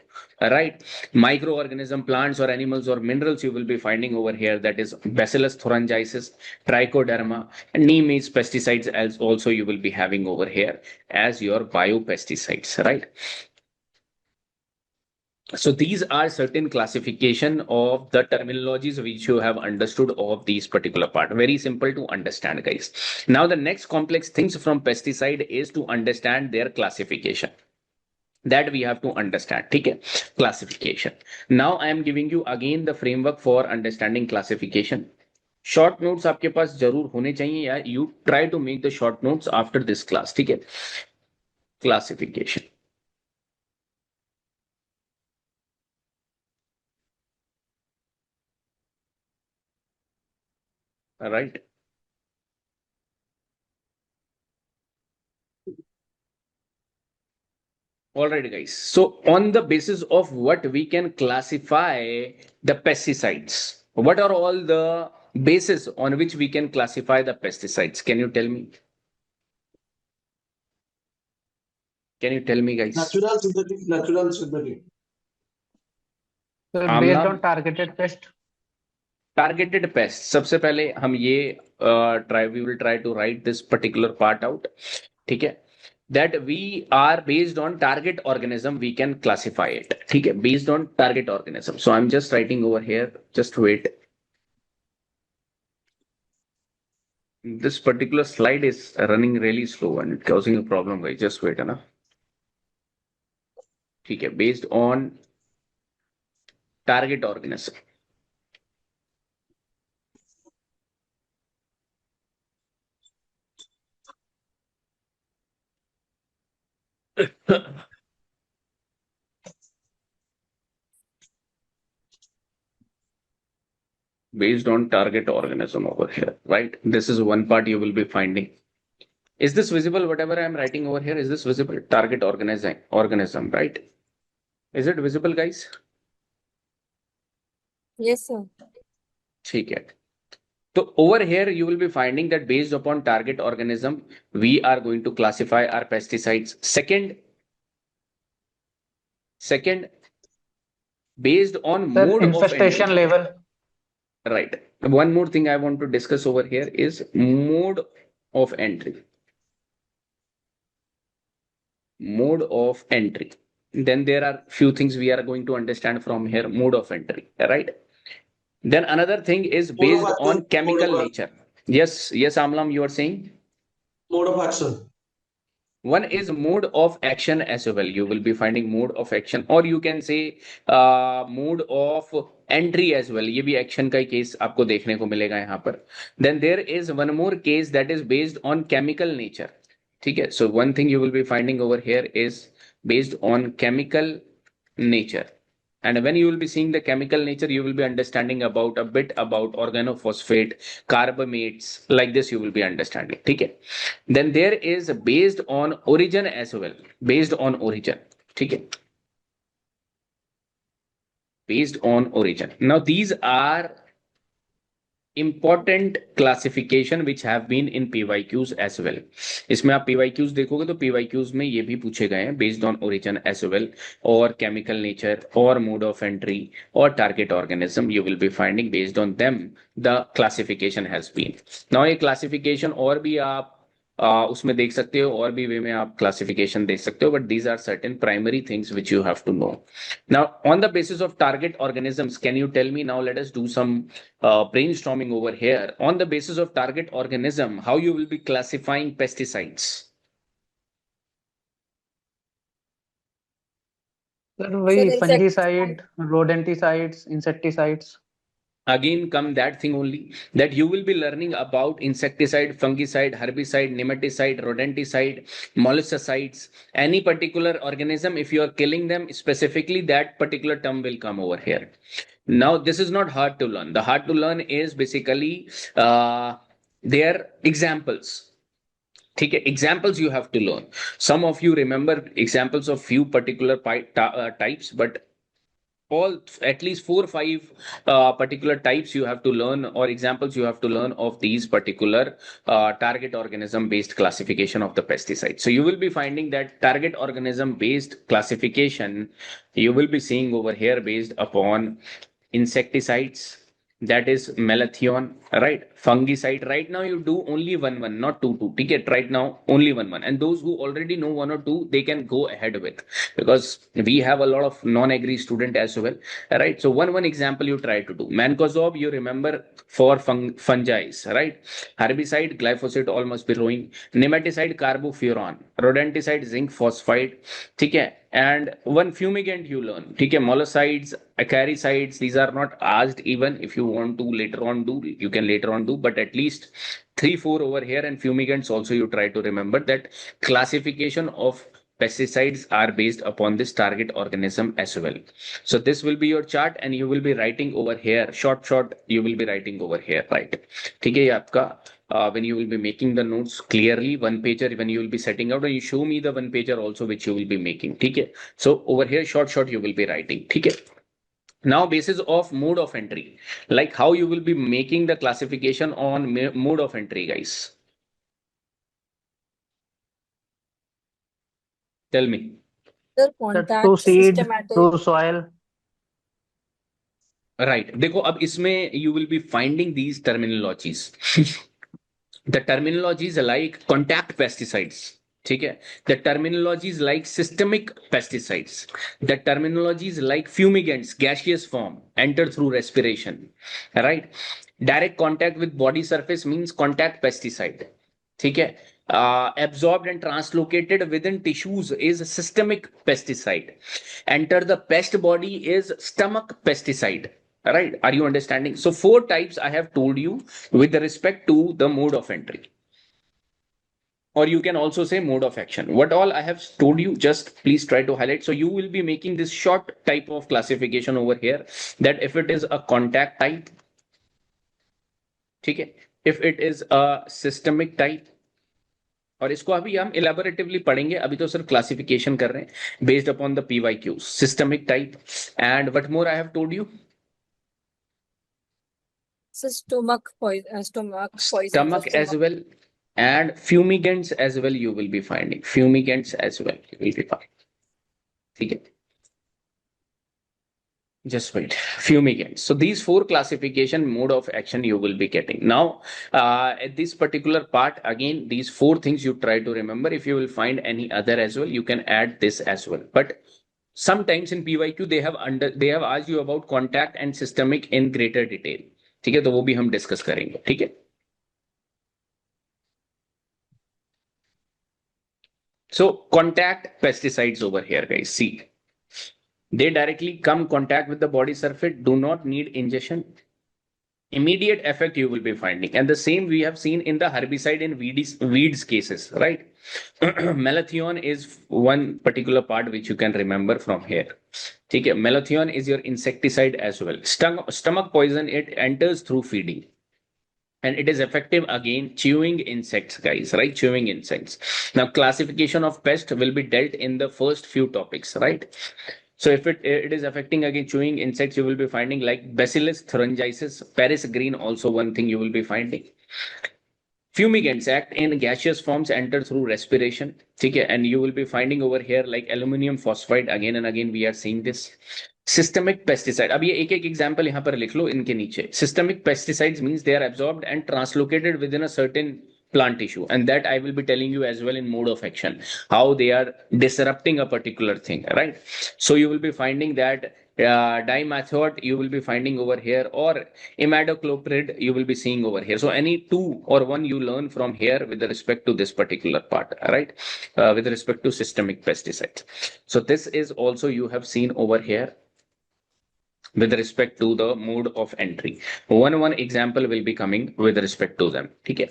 right? Microorganism, plants or animals or minerals you will be finding over here. That is Bacillus thuringiensis, Trichoderma, and neem is pesticides as also you will be having over here as your biopesticides, right? So these are certain classification of the terminologies which you have understood of these particular part. Very simple to understand, guys. Now the next complex things from pesticide is to understand their classification. That we have to understand. Okay, classification. Now I am giving you again the framework for understanding classification. Short notes आपके पास जरूर होने चाहिए या you try to make the short notes after this class. ठीक है, classification. Right. All right, guys. So, on the basis of what we can classify the pesticides, what are all the basis on which we can classify the pesticides. Can you tell me? Can you tell me, guys? Natural, synthetic, natural, synthetic. So based Amla, on targeted pest. targeted pests. सबसे पहले हम ये we will try to write this particular part out. ठीक है? That we are based on target organism, we can classify it. ठीक है? Based on target organism. So I'm just writing over here. Just wait. This particular slide is running really slow and causing a problem, guys. Just wait, है ना? ठीक है? Based on target organism. Based on target organism over here, right? This is one part you will be finding. Is this visible? Whatever I am writing over here, is this visible? Target organism, right? Is it visible, guys? Yes, sir. ठीक है. So over here, you will be finding that based upon target organism, we are going to classify our pesticides. Second, based on Sir, mode of infestation entry. level. Right. One more thing I want to discuss over here is mode of entry. Mode of entry. Then there are few things we are going to understand from here. Mode of entry, right? Then another thing is based on chemical nature. Yes, Amlam, you are saying? Mode of action. One is mode of action as well. You will be finding mode of action, or you can say mode of entry as well. ये भी action का ही case आपको देखने को मिलेगा यहाँ पर. Then there is one more case that is based on chemical nature. ठीक है? So one thing you will be finding over here is based on chemical nature. And when you will be seeing the chemical nature, you will be understanding about a bit about organophosphate, carbamates, like this you will be understanding. ठीक है? Then there is based on origin as well. Based on origin. ठीक है? Based on origin. Now these are important classification which have been in PYQs as well. इसमें आप PYQs देखोगे तो PYQs में ये भी पूछे गए हैं based on origin as well, और chemical nature, or mode of entry, or target organism. You will be finding based on them the classification has been. Now ये classification और भी आप उसमें देख सकते हो, और भी वे में आप क्लासिफिकेशन देख सकते हो, but these are certain primary things which you have to know. Now on the basis of target organisms, can you tell me, now let us do some brainstorming over here. On the basis of target organism, how you will be classifying pesticides? Sir, वही Sir, fungicide, rodenticides, insecticides. Again come that thing only, that you will be learning about insecticide, fungicide, herbicide, nematicide, rodenticide, molluscides, any particular organism. If you are killing them specifically, that particular term will come over here. Now this is not hard to learn. The hard to learn is basically their examples. ठीक है? Examples you have to learn. Some of you remember examples of few particular types, but all at least 4 or 5 particular types you have to learn, or examples you have to learn of these particular target organism based classification of the pesticide. So you will be finding that target organism based classification you will be seeing over here based upon insecticides, that is malathion, right? Fungicide, right now you do only one, not two. Ticket right now only one, and those who already know one or two, they can go ahead with, because we have a lot of non-agri student as well, right? So one example you try to do. Mancozeb, you remember, for fungi, right? Herbicide glyphosate, almost be rowing. Nematicide carbofuran, rodenticide zinc phosphide, ठीक है? And one fumigant you learn, ठीक है? Molluscides, acaricides, these are not asked. Even if you want to later on do, you can later on do, but at least 3-4 over here. And fumigants also you try to remember that classification of pesticides are based upon this target organism as well. So this will be your chart, and you will be writing over here, short you will be writing over here, right? ठीक है? ये आपका when you will be making the notes clearly, one pager, when you will be setting out, and you show me the one pager also which you will be making. ठीक है? So over here short you will be writing. ठीक है? Now, basis of mode of entry, like how you will be making the classification on mode of entry, guys. Tell me. Sir, Through contact, seed, systematic. through soil. Right. देखो अब इसमें you will be finding these terminologies. The terminologies like contact pesticides. ठीक है. The terminologies like systemic pesticides. The terminologies like fumigants, gaseous form, enter through respiration. Right. Direct contact with body surface means contact pesticide. ठीक है. Absorbed and translocated within tissues is systemic pesticide. Enter the pest body is stomach pesticide. Right? Are you understanding? So four types I have told you with respect to the mode of entry, or you can also say mode of action. What all I have told you, just please try to highlight. So you will be making this short type of classification over here, that if it is a contact type, ठीक है, if it is a systemic type, और इसको अभी हम इलेबोरेटिवली पढ़ेंगे, अभी तो सिर्फ क्लासिफिकेशन कर रहे हैं based upon the PYQ, systemic type, and what more I have told you, So stomach poison, stomach as well, and fumigants as well you will be finding, fumigants as well you will be finding. ठीक है, just wait, fumigants. So these four classification mode of action you will be getting. Now at this particular part, again these four things you try to remember. If you will find any other as well, you can add this as well. But sometimes in PYQ they have asked you about contact and systemic in greater detail. ठीक है, तो वो भी हम discuss करेंगे. ठीक है. So contact pesticides over here, guys. See, they directly come contact with the body surface, do not need ingestion. Immediate effect you will be finding. And the same we have seen in the herbicide in weeds cases, right? Malathion is one particular part which you can remember from here. Okay, malathion is your insecticide as well. Stomach poison, it enters through feeding. And it is effective again chewing insects, guys, right? Chewing insects. Now, classification of pest will be dealt in the first few topics, right? So if it is affecting again chewing insects, you will be finding like Bacillus thuringiensis, Paris green, also one thing you will be finding. Fumigants act in gaseous forms, enter through respiration. Okay, and you will be finding over here like aluminum phosphide, again and again we are seeing this. Systemic pesticide. अब ये एक example यहाँ पर लिख लो इनके नीचे. Systemic pesticides means they are absorbed and translocated within a certain plant tissue, and that I will be telling you as well in mode of action, how they are disrupting a particular thing, right? So you will be finding that dimethoate you will be finding over here, or imidacloprid you will be seeing over here. So any two or one you learn from here with respect to this particular part, right? With respect to systemic pesticides. So this is also you have seen over here with respect to the mode of entry. One example will be coming with respect to them. Okay.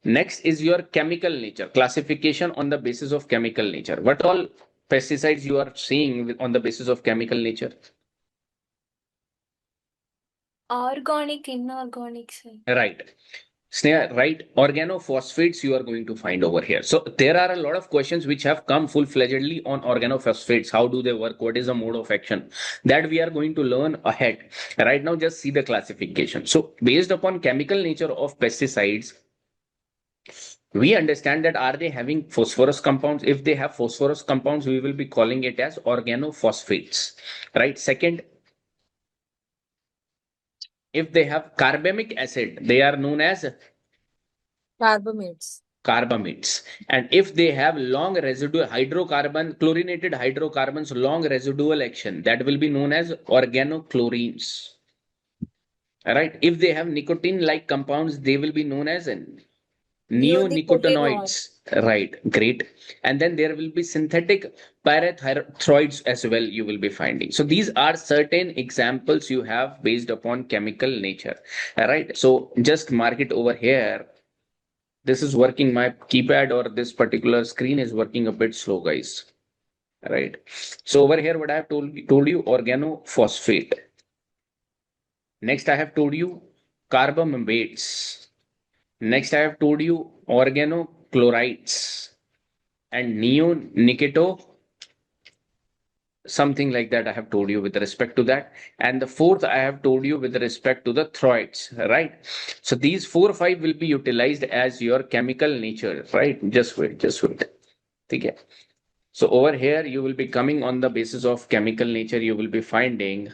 Next is your chemical nature, classification on the basis of chemical nature. What all pesticides you are seeing on the basis of chemical nature? Organic, inorganic, sir. Right. Sneha, right? Organophosphates you are going to find over here. So there are a lot of questions which have come full-fledgedly on organophosphates. How do they work? What is the mode of action? That we are going to learn ahead. Right now, just see the classification. So based upon chemical nature of pesticides, we understand that are they having phosphorus compounds? If they have phosphorus compounds, we will be calling it as organophosphates. Right? Second, if they have carbamic acid, they are known as Carbamates. carbamates. And if they have long residual hydrocarbon, chlorinated hydrocarbons, long residual action, that will be known as organochlorines. Right? If they have nicotine-like compounds, they will be known as neonicotinoids. Right, great. And then there will be synthetic parathyroids as well you will be finding. So these are certain examples you have based upon chemical nature. All right, so just mark it over here. This is working, my keypad or this particular screen is working a bit slow, guys. All right, so over here what I have told you, organophosphate. Next I have told you carbamates. Next, I have told you organochlorides and neonicotinoids. Something like that I have told you with respect to that. And the fourth I have told you with respect to the throids, right? So these 4 or 5 will be utilized as your chemical nature, right? Just wait. Okay. So over here you will be coming on the basis of chemical nature, you will be finding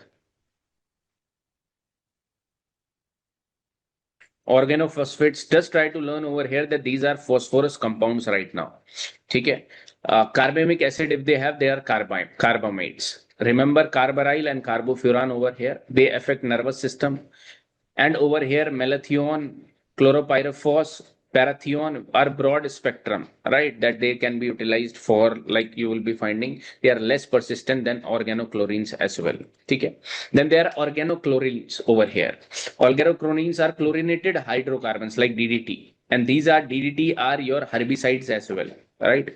organophosphates. Just try to learn over here that these are phosphorus compounds right now. Okay. Carbamic acid, if they have, they are carbamides. Remember carbaryl and carbofuran over here, they affect nervous system. And over here, malathion, chloropyrifos, parathion are broad spectrum, right? That they can be utilized for, like you will be finding, they are less persistent than organochlorines as well. Okay. Then there are organochlorines over here. Organochlorines are chlorinated hydrocarbons like DDT. And these are DDT are your herbicides as well, right?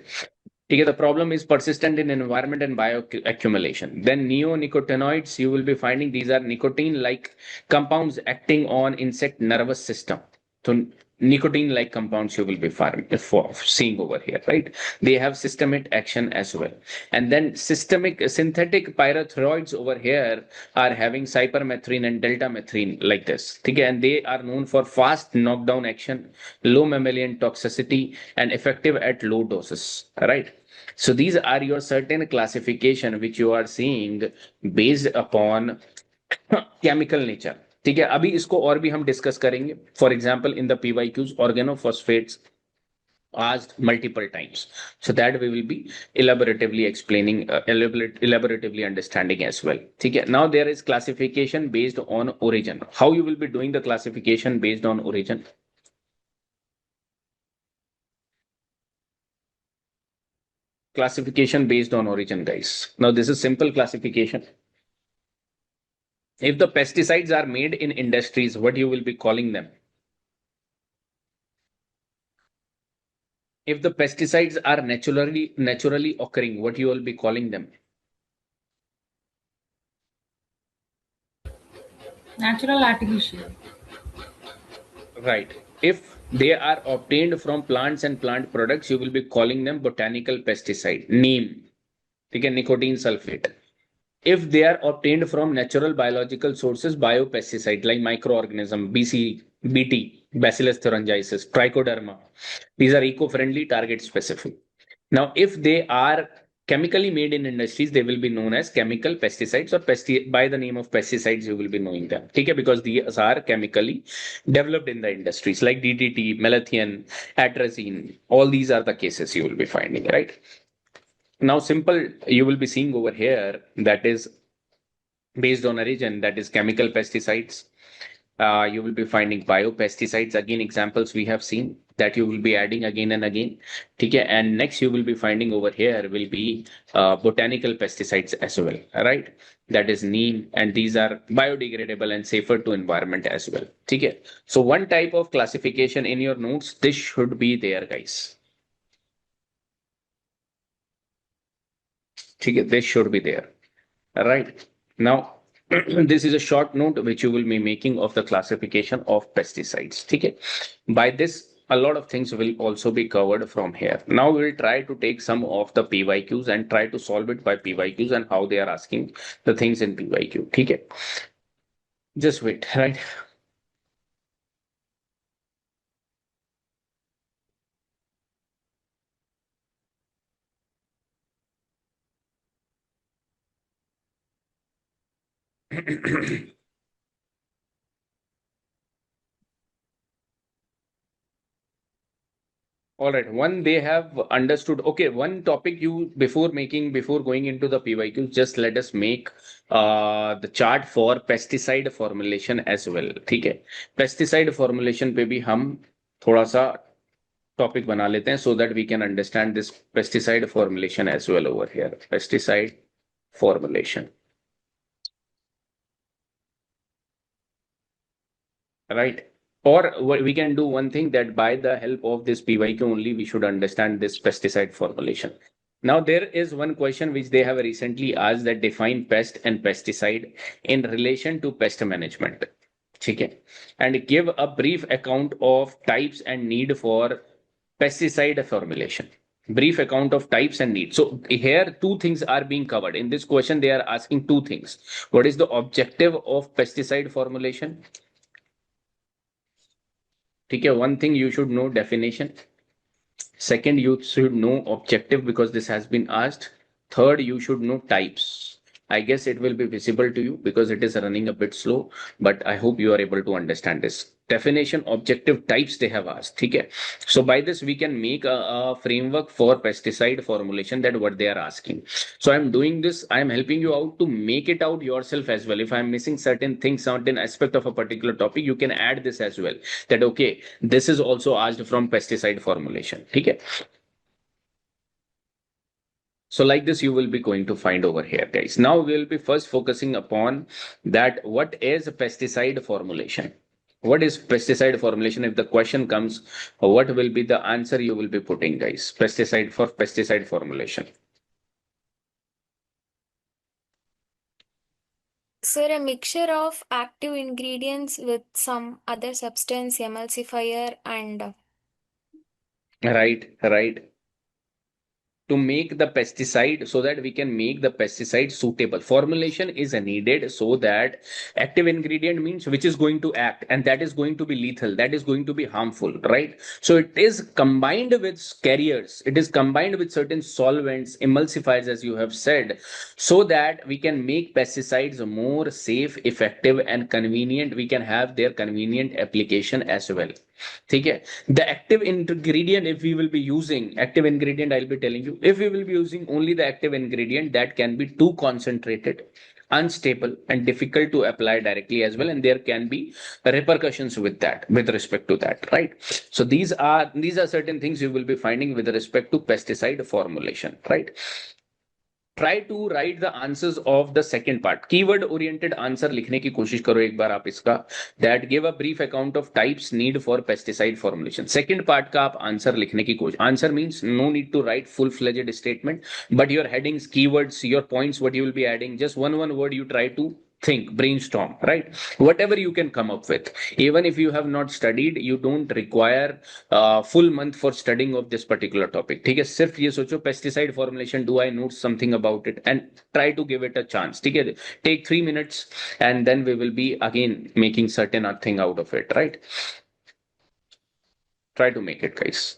Okay, the problem is persistent in environment and bioaccumulation. Then neonicotinoids, you will be finding these are nicotine-like compounds acting on insect nervous system. So nicotine-like compounds you will be seeing over here, right? They have systemic action as well. And then synthetic pyrethroids over here are having cypermethrin and deltamethrin like this. Okay, and they are known for fast knockdown action, low mammalian toxicity, and effective at low doses, right? So these are your certain classification which you are seeing based upon chemical nature. ठीक है, अभी इसको और भी हम discuss करेंगे. For example in the PYQs organophosphates asked multiple times, so that we will be elaboratively explaining, elaboratively understanding as well. ठीक है, now there is classification based on origin. How you will be doing the classification based on origin? Classification based on origin, guys. Now this is simple classification. If the pesticides are made in industries, what you will be calling them? If the pesticides are naturally occurring, what you will be calling them? Natural, artificial. Right. If they are obtained from plants and plant products, you will be calling them botanical pesticide. Neem. Okay, nicotine sulfate. If they are obtained from natural biological sources, biopesticide like microorganism, BT, Bacillus thuringiensis, Trichoderma. These are eco-friendly, target-specific. Now, if they are chemically made in industries, they will be known as chemical pesticides, or by the name of pesticides, you will be knowing them. Okay, because these are chemically developed in the industries like DDT, malathion, atrazine. All these are the cases you will be finding, right? Now, simple, you will be seeing over here that is based on origin, that is chemical pesticides. You will be finding biopesticides. Again, examples we have seen that you will be adding again and again. Okay, and next you will be finding over here will be botanical pesticides as well, right? That is neem, and these are biodegradable and safer to environment as well. Okay, so one type of classification in your notes, this should be there, guys. Okay, this should be there. All right. Now, this is a short note which you will be making of the classification of pesticides. Okay. By this, a lot of things will also be covered from here. Now we will try to take some of the PYQs and try to solve it by PYQs and how they are asking the things in PYQ. Okay. Just wait, right? All right. One, they have understood. Okay, one topic you before going into the PYQ, just let us make the chart for pesticide formulation as well. ठीक है. Pesticide formulation पे भी हम थोड़ा सा topic बना लेते हैं so that we can understand this pesticide formulation as well over here. Pesticide formulation. Right. Or we can do one thing, that by the help of this PYQ only, we should understand this pesticide formulation. Now, there is one question which they have recently asked, that define pest and pesticide in relation to pest management. Okay. And give a brief account of types and need for pesticide formulation. Brief account of types and needs. So here two things are being covered. In this question, they are asking two things. What is the objective of pesticide formulation? Okay, one thing you should know definition. Second, you should know objective because this has been asked. Third, you should know types. I guess it will be visible to you because it is running a bit slow, but I hope you are able to understand this. Definition, objective, types they have asked. Okay. So by this, we can make a framework for pesticide formulation that what they are asking. So I'm doing this, I'm helping you out to make it out yourself as well. If I'm missing certain things, certain aspect of a particular topic, you can add this as well. That okay, this is also asked from pesticide formulation. Okay. So like this, you will be going to find over here, guys. Now we will be first focusing upon that what is a pesticide formulation? What is pesticide formulation? If the question comes, what will be the answer you will be putting, guys? Pesticide formulation. Sir, a mixture of active ingredients with some other substance, emulsifier, and Right. To make the pesticide so that we can make the pesticide suitable. Formulation is needed so that active ingredient means which is going to act and that is going to be lethal, that is going to be harmful, right? So it is combined with carriers, it is combined with certain solvents, emulsifiers, as you have said, so that we can make pesticides more safe, effective, and convenient. We can have their convenient application as well. Okay. The active ingredient, if we will be using active ingredient, I'll be telling you, if we will be using only the active ingredient, that can be too concentrated, unstable, and difficult to apply directly as well. And there can be repercussions with that, with respect to that, right? So these are certain things you will be finding with respect to pesticide formulation, right? Try to write the answers of the second part. Keyword oriented answer लिखने की कोशिश करो एक बार आप इसका. That give a brief account of types need for pesticide formulation. Second part का आप answer लिखने की कोशिश. Answer means no need to write full fledged statement, but your headings, keywords, your points, what you will be adding, just one word you try to think, brainstorm, right? Whatever you can come up with. Even if you have not studied, you don't require full month for studying of this particular topic. ठीक है, सिर्फ ये सोचो pesticide formulation, do I know something about it, and try to give it a chance. ठीक है, take 3 minutes and then we will be again making certain thing out of it, right? Try to make it, guys.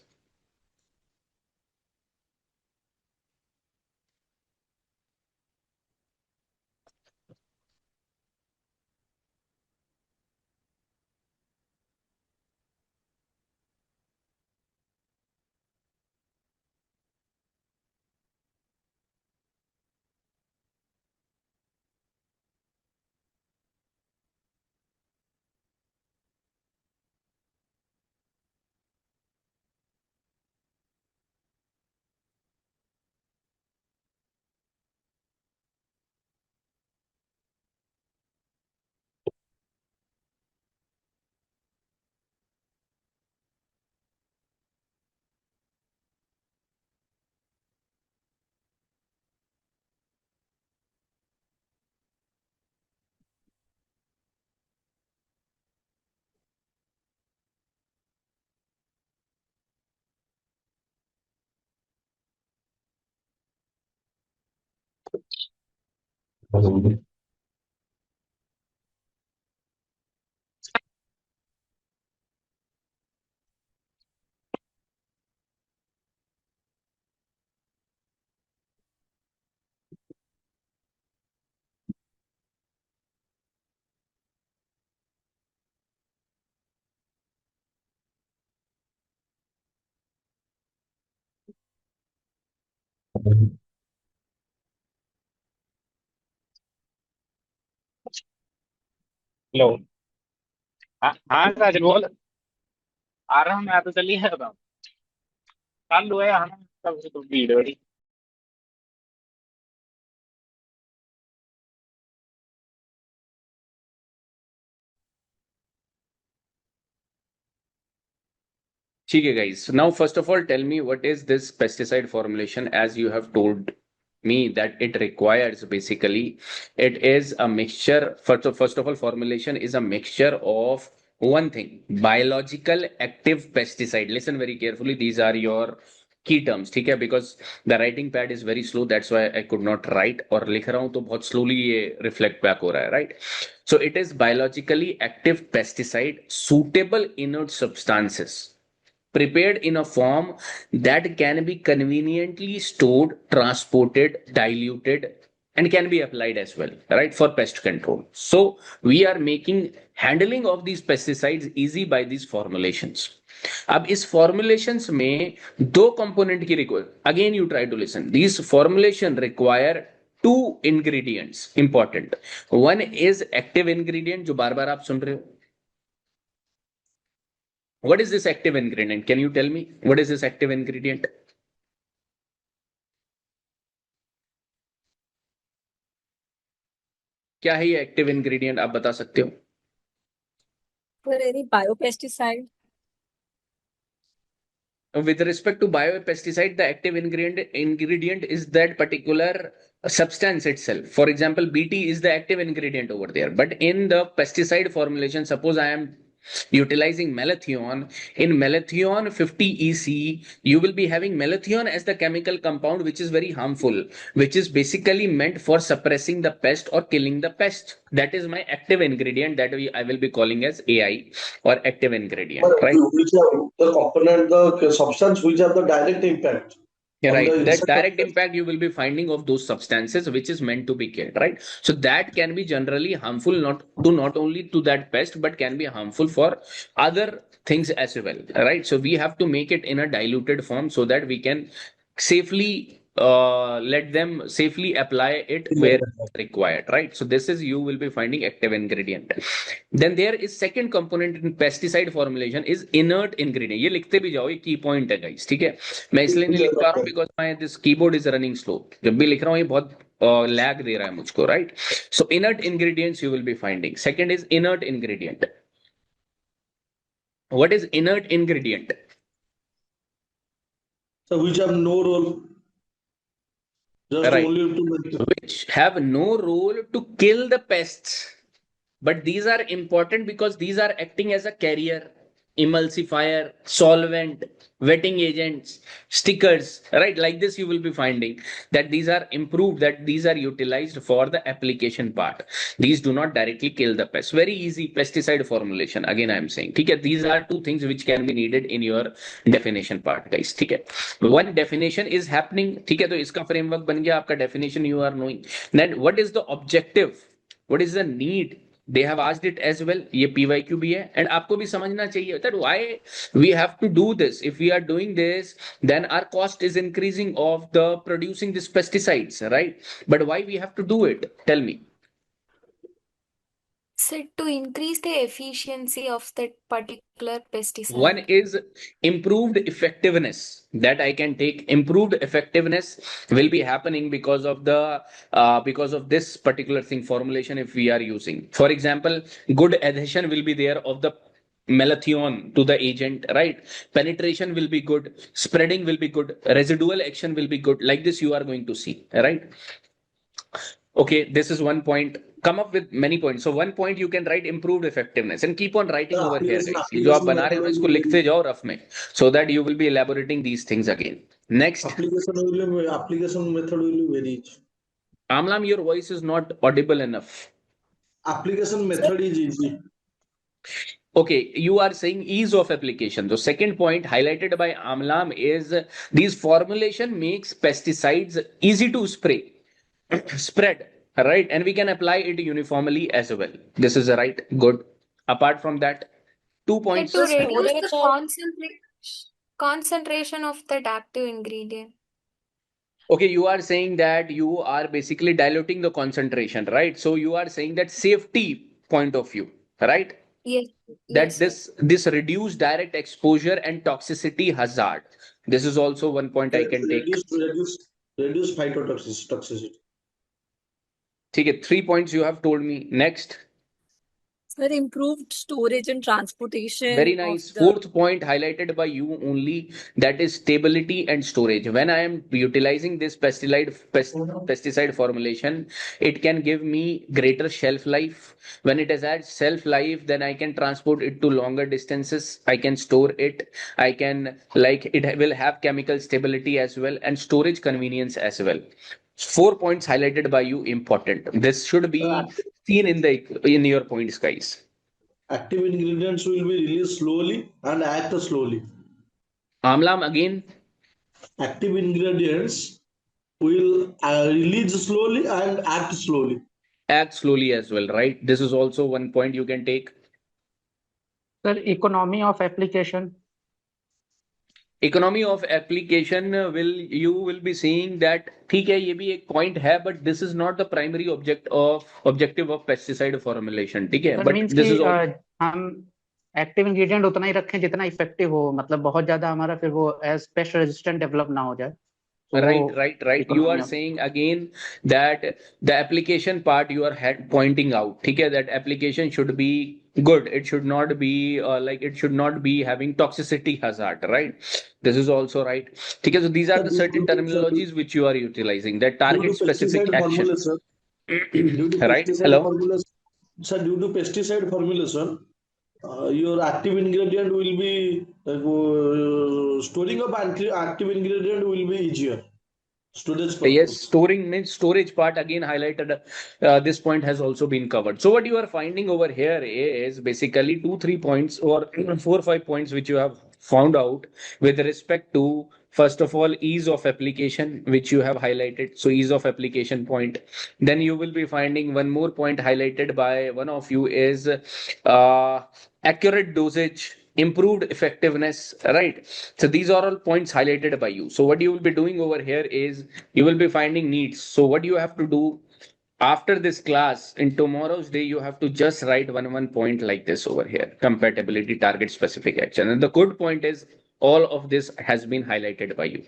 Hello. हाँ हाँ काजल बोल. आ रहा हूँ मैं तो चली है अब. चालू है हाँ. तब से तो भीड़ बड़ी. ठीक है, guys. Now, first of all, tell me what is this pesticide formulation, as you have told me that it requires basically, it is a mixture. First of all, formulation is a mixture of one thing, biological active pesticide. Listen very carefully. These are your की terms, ठीक है, because the writing pad is very slow, that's why I could not right, और लिख रहा हूं तो बहुत slowly ये रिफ्लेक्ट बैक हो रहा है, right. So it is biologically active pesticide suitable inert substances prepared in a form that can be conveniently stored, transported, diluted, and can be applied as well, right, for pest control. So we are making handling of these pesticides easy by these formulations. अब इस formulations में दो component की require, again you try to listen, these formulation require two ingredients important. One is active ingredient जो बार बार आप सुन रहे हो. What is this active ingredient? Can you tell me what is this active ingredient? क्या है ये active ingredient, आप बता सकते हो? For any biopesticide, With respect to biopesticide, the active ingredient is that particular substance itself. For example, BT is the active ingredient over there. But in the pesticide formulation, suppose I am utilizing malathion. In malathion 50 EC, you will be having malathion as the chemical compound which is very harmful, which is basically meant for suppressing the pest or killing the pest. That is my active ingredient that I will be calling as AI or active ingredient, right? Which are the component, the substance which have the direct impact Yeah, on right. the That insect. direct impact you will be finding of those substances which is meant to be killed, right? So that can be generally harmful not only to that pest, but can be harmful for other things as well, right? So we have to make it in a diluted form so that we can safely let them safely apply it where required, right? So this is, you will be finding active ingredient. Then there is second component in pesticide formulation is inert ingredient. ये लिखते भी जाओ, ये की point है guys, ठीक है. मैं इसलिए नहीं लिख पा रहा हूँ because my this keyboard is running slow. जब भी लिख रहा हूँ ये बहुत लैग दे रहा है मुझको, right. So inert ingredients you will be finding. Second is inert ingredient. What is inert ingredient? So which have no role, just Right. only to make Which have no role to kill the pests, but these are important because these are acting as a carrier, emulsifier, solvent, wetting agents, stickers, right? Like this, you will be finding that these are improved, that these are utilized for the application part. These do not directly kill the pest. Very easy pesticide formulation. Again, I am saying, okay, these are two things which can be needed in your definition part, guys. Okay, one definition is happening. Okay, तो इसका framework बन गया आपका definition. You are knowing. Then what is the objective? What is the need? They have asked it as well. ये PYQ भी है, and आपको भी समझना चाहिए that why we have to do this. If we are doing this, then our cost is increasing of the producing these pesticides, right? But why we have to do it? Tell me. So to increase the efficiency of that particular pesticide. One is improved effectiveness that I can take. Improved effectiveness will be happening because of the because of this particular thing formulation if we are using. For example, good adhesion will be there of the malathion to the agent, right? Penetration will be good, spreading will be good, residual action will be good. Like this, you are going to see, right? Okay, this is one point. Come up with many points. So one point you can write improved effectiveness and keep on writing over here, guys. जो आप बना रहे हो इसको लिखते जाओ rough में, so that you will be elaborating these things again. Next, application method will vary. Amlam, your voice is not audible enough. Application method is easy. Okay, you are saying ease of application. The second point highlighted by Amlam is these formulation makes pesticides easy to spray, spread, right? And we can apply it uniformly as well. This is right, good. Apart from that, 2 points. To reduce the concentration of that active ingredient. Okay, you are saying that you are basically diluting the concentration, right? So you are saying that safety point of view, right? Yes. That this reduce direct exposure and toxicity hazard. This is also one point I can take. Reduce phytotoxicity. Okay, 3 points you have told me. Next. Sir, improved storage and transportation Very of nice. the Fourth point highlighted by you only, that is stability and storage. When I am utilizing this pesticide formulation, it can give me greater shelf life. When it is at shelf life, then I can transport it to longer distances. I can store it. I can, like, it will have chemical stability as well and storage convenience as well. 4 points highlighted by you important. This should be seen in your points, guys. active ingredients will be released slowly and act slowly. Amlam again. Active ingredients will release slowly and act slowly. Act slowly as well, right? This is also one point you can take. Sir, economy of application. Economy of application will you will be seeing that ठीक है ये भी एक point है but this is not the primary objective of pesticide formulation ठीक है sir but means this कि is all हम एक्टिव इंग्रेडिएंट उतना ही रखें जितना इफेक्टिव हो, मतलब बहुत ज्यादा हमारा फिर वो एज पेस्ट रेजिस्टेंट डेवलप ना हो जाए, तो वो right you economy are of. saying again that the application part you are pointing out ठीक है that application should be good, it should not be like it should not be having toxicity hazard, right? This is also right ठीक है. So these are Sir, the certain terminologies which you are utilizing, that due to target specific pesticide action. formulation, due to Right, pesticide hello. formulation, sir, due to pesticide formulation, your active ingredient will be storing of active ingredient will be easier. Storage Yes, purpose. storing means storage part again highlighted. This point has also been covered. So what you are finding over here is basically 2 3 points or 4 5 points which you have found out with respect to, first of all, ease of application, which you have highlighted. So ease of application point. Then you will be finding one more point highlighted by one of you is accurate dosage, improved effectiveness, right? So these are all points highlighted by you. So what you will be doing over here is you will be finding needs. So what you have to do after this class in tomorrow's day, you have to just write one point like this over here: compatibility, target specific action. And the good point is all of this has been highlighted by you.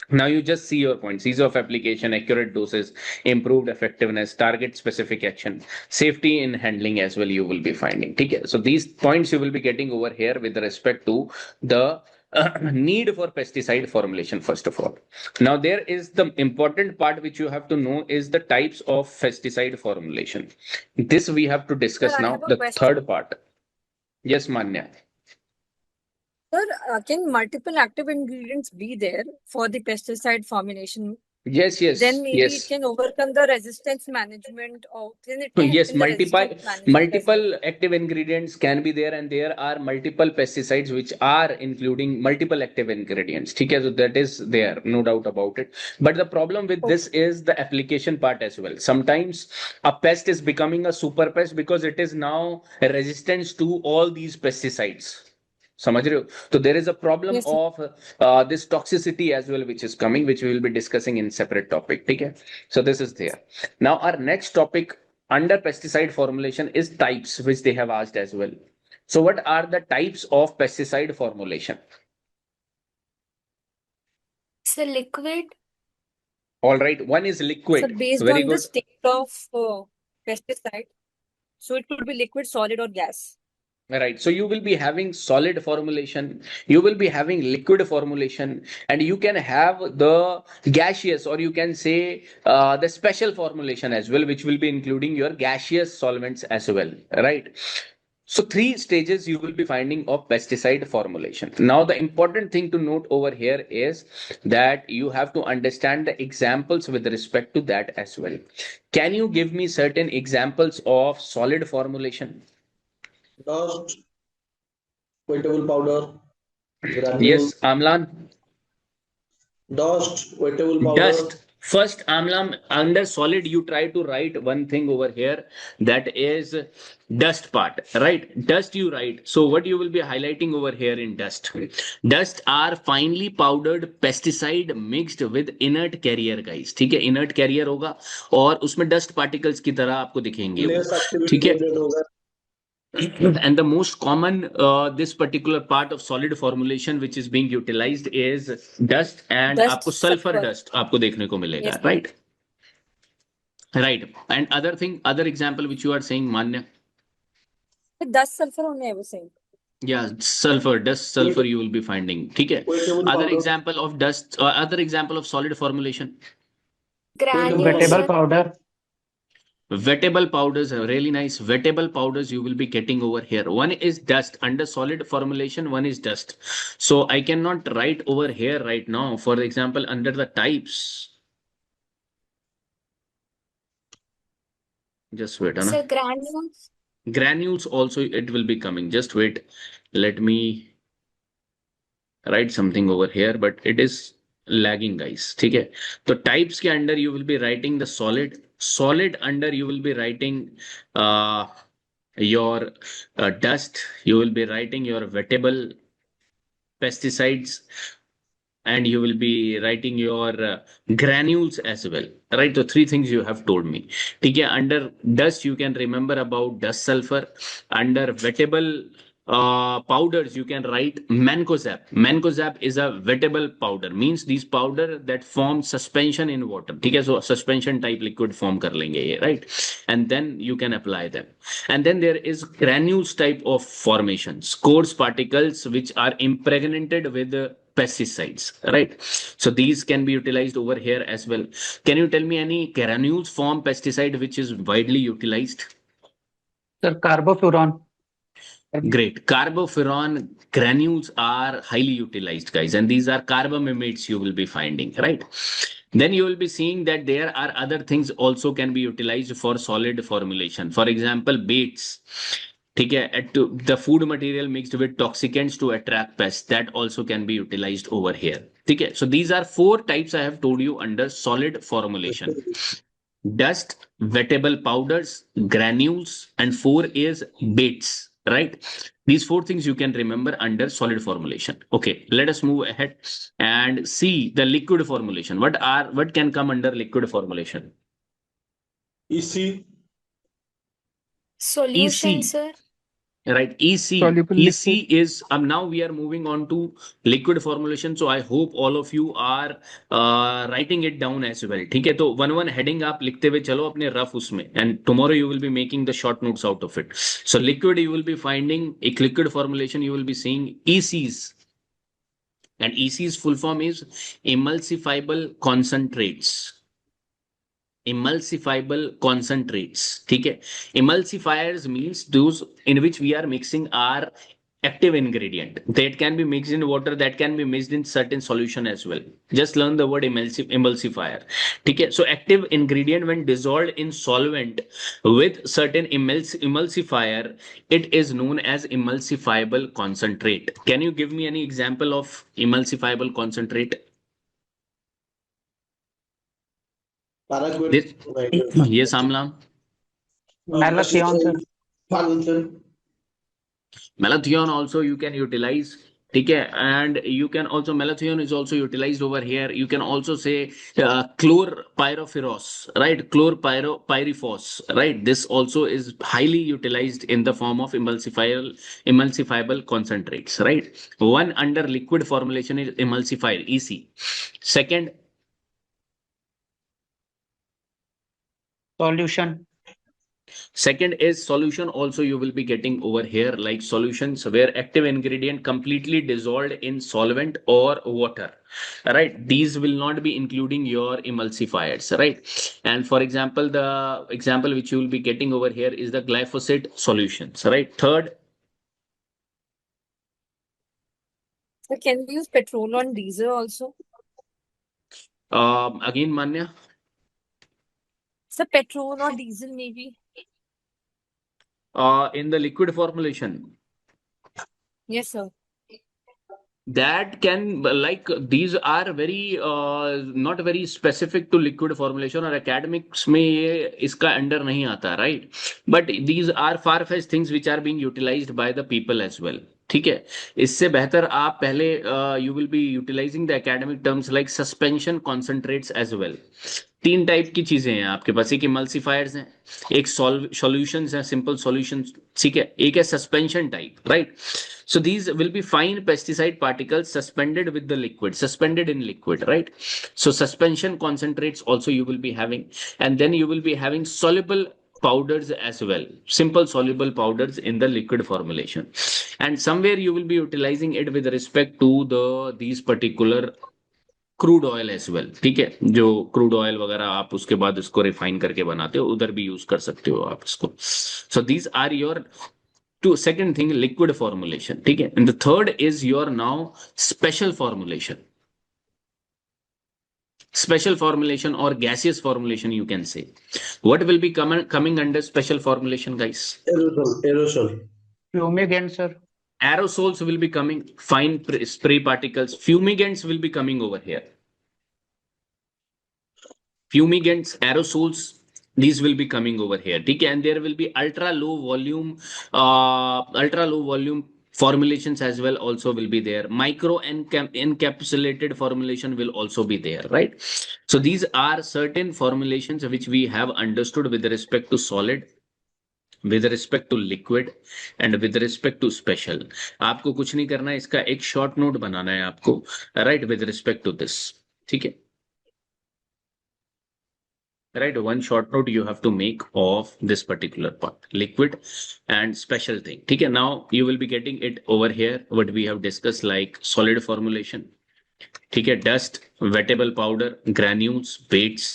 Now you just see your points: ease of application, accurate doses, improved effectiveness, target specific action, safety in handling as well you will be finding. Okay? So these points you will be getting over here with respect to the need for pesticide formulation, first of all. Now there is the important part which you have to know is the types of pesticide formulation. This we have to Sir, discuss I now, have a the question. third part. Yes, Manya. Sir, can multiple active ingredients be there for the pesticide formulation? Yes, Then maybe it yes. can overcome the resistance management, or then it So can help yes, in the resistance management as well. multiple active ingredients can be there, and there are multiple pesticides which are including multiple active ingredients. Okay, so that is there, no doubt about it. But the problem with Okay. this is the application part as well. Sometimes a pest is becoming a super pest because it is now resistant to all these pesticides. समझ रहे हो? So there is a problem Yes, sir. of this toxicity as well, which is coming, which we will be discussing in separate topic. ठीक है? So this is there. Now our next topic under pesticide formulation is types, which they have asked as well. So what are the types of pesticide formulation? So liquid, All right, one is So liquid. based Very on the good. state of pesticide, so it could be liquid, solid, or gas. Right. So you will be having solid formulation, you will be having liquid formulation, and you can have the gaseous, or you can say the special formulation as well, which will be including your gaseous solvents as well. Right. So three stages you will be finding of pesticide formulation. Now the important thing to note over here is that you have to understand the examples with respect to that as well. Can you give me certain examples of solid formulation? Dust, vegetable powder, Yes, granules, Amlan. dust, vegetable powder, Dust. First, Amlam, under solid, you try to write one thing over here, that is dust part, right? Dust you write. So what you will be highlighting over here in dust? Dust are finely powdered pesticide mixed with inert carrier, guys. ठीक है, inert carrier होगा और उसमें dust particles की तरह आपको दिखेंगे वो. less active ठीक है. ingredient होगा. And the most common this particular part of solid formulation which is being utilized is dust, and Dust, आपको sulfur sulfur. dust आपको देखने को मिलेगा, Yes. right? Right. And other thing, other example which you are saying, Manya. But dust sulfur only I was saying. Yeah, sulfur, dust sulfur you will be finding. Okay. Vegetable Other powder. example of dust, other example of solid formulation. Vegetable Granules, Vegetable powder. sir. powder. Vegetable powders are really nice. Vegetable powders you will be getting over here. One is dust under solid formulation, one is dust. So I cannot write over here right now. For example, under the types. Just wait, Anna. Sir, granules. Granules also it will be coming. Just wait. Let me write something over here, but it is lagging, guys. ठीक है. तो types के अंदर you will be writing the solid under you will be writing uh, your dust, you will be writing your vegetable pesticides, and you will be writing your granules as well, right? So three things you have told me. Okay, under dust you can remember about dust sulfur. Under vegetable powders you can write mancozeb. Mancozeb is a vegetable powder, means these powder that form suspension in water. Okay, so suspension type liquid form kar lenge ye, right? And then you can apply them. And then there is granules type of formations, coarse particles which are impregnated with pesticides, right? So these can be utilized over here as well. Can you tell me any granules form pesticide which is widely utilized? Sir, carbofuran. Great. Carbofuran granules are highly utilized, guys, and these are carbamimides you will be finding, right? Then you will be seeing that there are other things also can be utilized for solid formulation. For example, baits. ठीक है, the food material mixed with toxicants to attract pests, that also can be utilized over here. ठीक है, so these are four types I have told you under solid formulation: dust, vegetable powders, granules, and four is baits, right? These four things you can remember under solid formulation. Okay, let us move ahead and see the liquid formulation. What can come under liquid formulation? EC. Solution, EC. sir. Right, EC. Soluble EC liquid. is now we are moving on to liquid formulation. So I hope all of you are writing it down as well. ठीक है, तो one heading आप लिखते हुए चलो अपने rough उसमें, and tomorrow you will be making the short notes out of it. So liquid you will be finding a liquid formulation, you will be seeing ECs, and EC's full form is emulsifiable concentrates. Emulsifiable concentrates. ठीक है, emulsifiers means those in which we are mixing our active ingredient that can be mixed in water, that can be mixed in certain solution as well. Just learn the word emulsifier. ठीक है, so active ingredient when dissolved in solvent with certain emulsifier, it is known as emulsifiable concentrate. Can you give me any example of emulsifiable concentrate? Paraquat. This, yes, Amla. Malathion, sir. Malathion. Malathion also you can utilize. Okay, and you can also, malathion is also utilized over here. You can also say chlorpyrifos, right? Chlorpyrifos, right? This also is highly utilized in the form of emulsifiable concentrates, right? One under liquid formulation is emulsifier, EC. Second, Solution. second is solution. Also, you will be getting over here like solutions where active ingredient completely dissolved in solvent or water. Right? These will not be including your emulsifiers. Right? And for example, the example which you will be getting over here is the glyphosate solutions. Right? Third, So can we use petrol on diesel also? again, Manya. So petrol or diesel maybe? In the liquid formulation. Yes, sir. That can, like, these are very not very specific to liquid formulation, or academics में ये इसका under नहीं आता, right? But these are far-fetched things which are being utilized by the people as well. ठीक है, इससे बेहतर आप पहले you will be utilizing the academic terms like suspension concentrates as well. तीन टाइप की चीजें हैं आपके पास, एक इमल्सिफायर्स हैं, एक सॉल्यूशंस हैं, सिंपल सॉल्यूशंस, ठीक है, एक है suspension type, right? So these will be fine pesticide particles suspended with the liquid, suspended in liquid, right? So suspension concentrates also you will be having, and then you will be having soluble powders as well, simple soluble powders in the liquid formulation, and somewhere you will be utilizing it with respect to these particular crude oil as well. ठीक है, जो crude oil वगैरह आप उसके बाद इसको refine करके बनाते हो उधर भी यूज कर सकते हो आप इसको. So these are your two second thing liquid formulation. ठीक है, and the third is your now special formulation. Special formulation or gaseous formulation, you can say. What will be coming under special formulation, guys? Aerosol. Fumigant, sir. Aerosols will be coming, fine spray particles. Fumigants will be coming over here. Fumigants, aerosols, these will be coming over here. Okay? And there will be ultra low volume formulations as well also will be there. Micro and encapsulated formulation will also be there, right? So these are certain formulations which we have understood with respect to solid, with respect to liquid and with respect to special. आपको कुछ नहीं करना है, इसका एक short note बनाना है आपको, right, with respect to this. ठीक है, right, one short note you have to make of this particular part, liquid and special thing. Okay, now you will be getting it over here what we have discussed, like solid formulation. Okay, dust, wettable powder, granules, baits.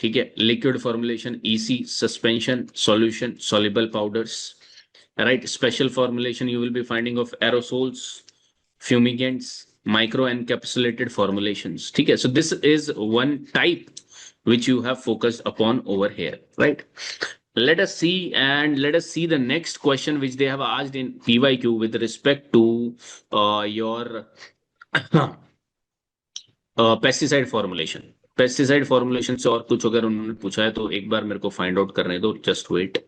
Okay, liquid formulation, EC, suspension, solution, soluble powders. Right, special formulation you will be finding of aerosols, fumigants, micro encapsulated formulations. Okay, so this is one type which you have focused upon over here, right? Let us see the next question which they have asked in PYQ with respect to your pesticide formulation. Pesticide formulation से और कुछ अगर उन्होंने पूछा है तो एक बार मेरे को फाइंड आउट करने दो, just wait.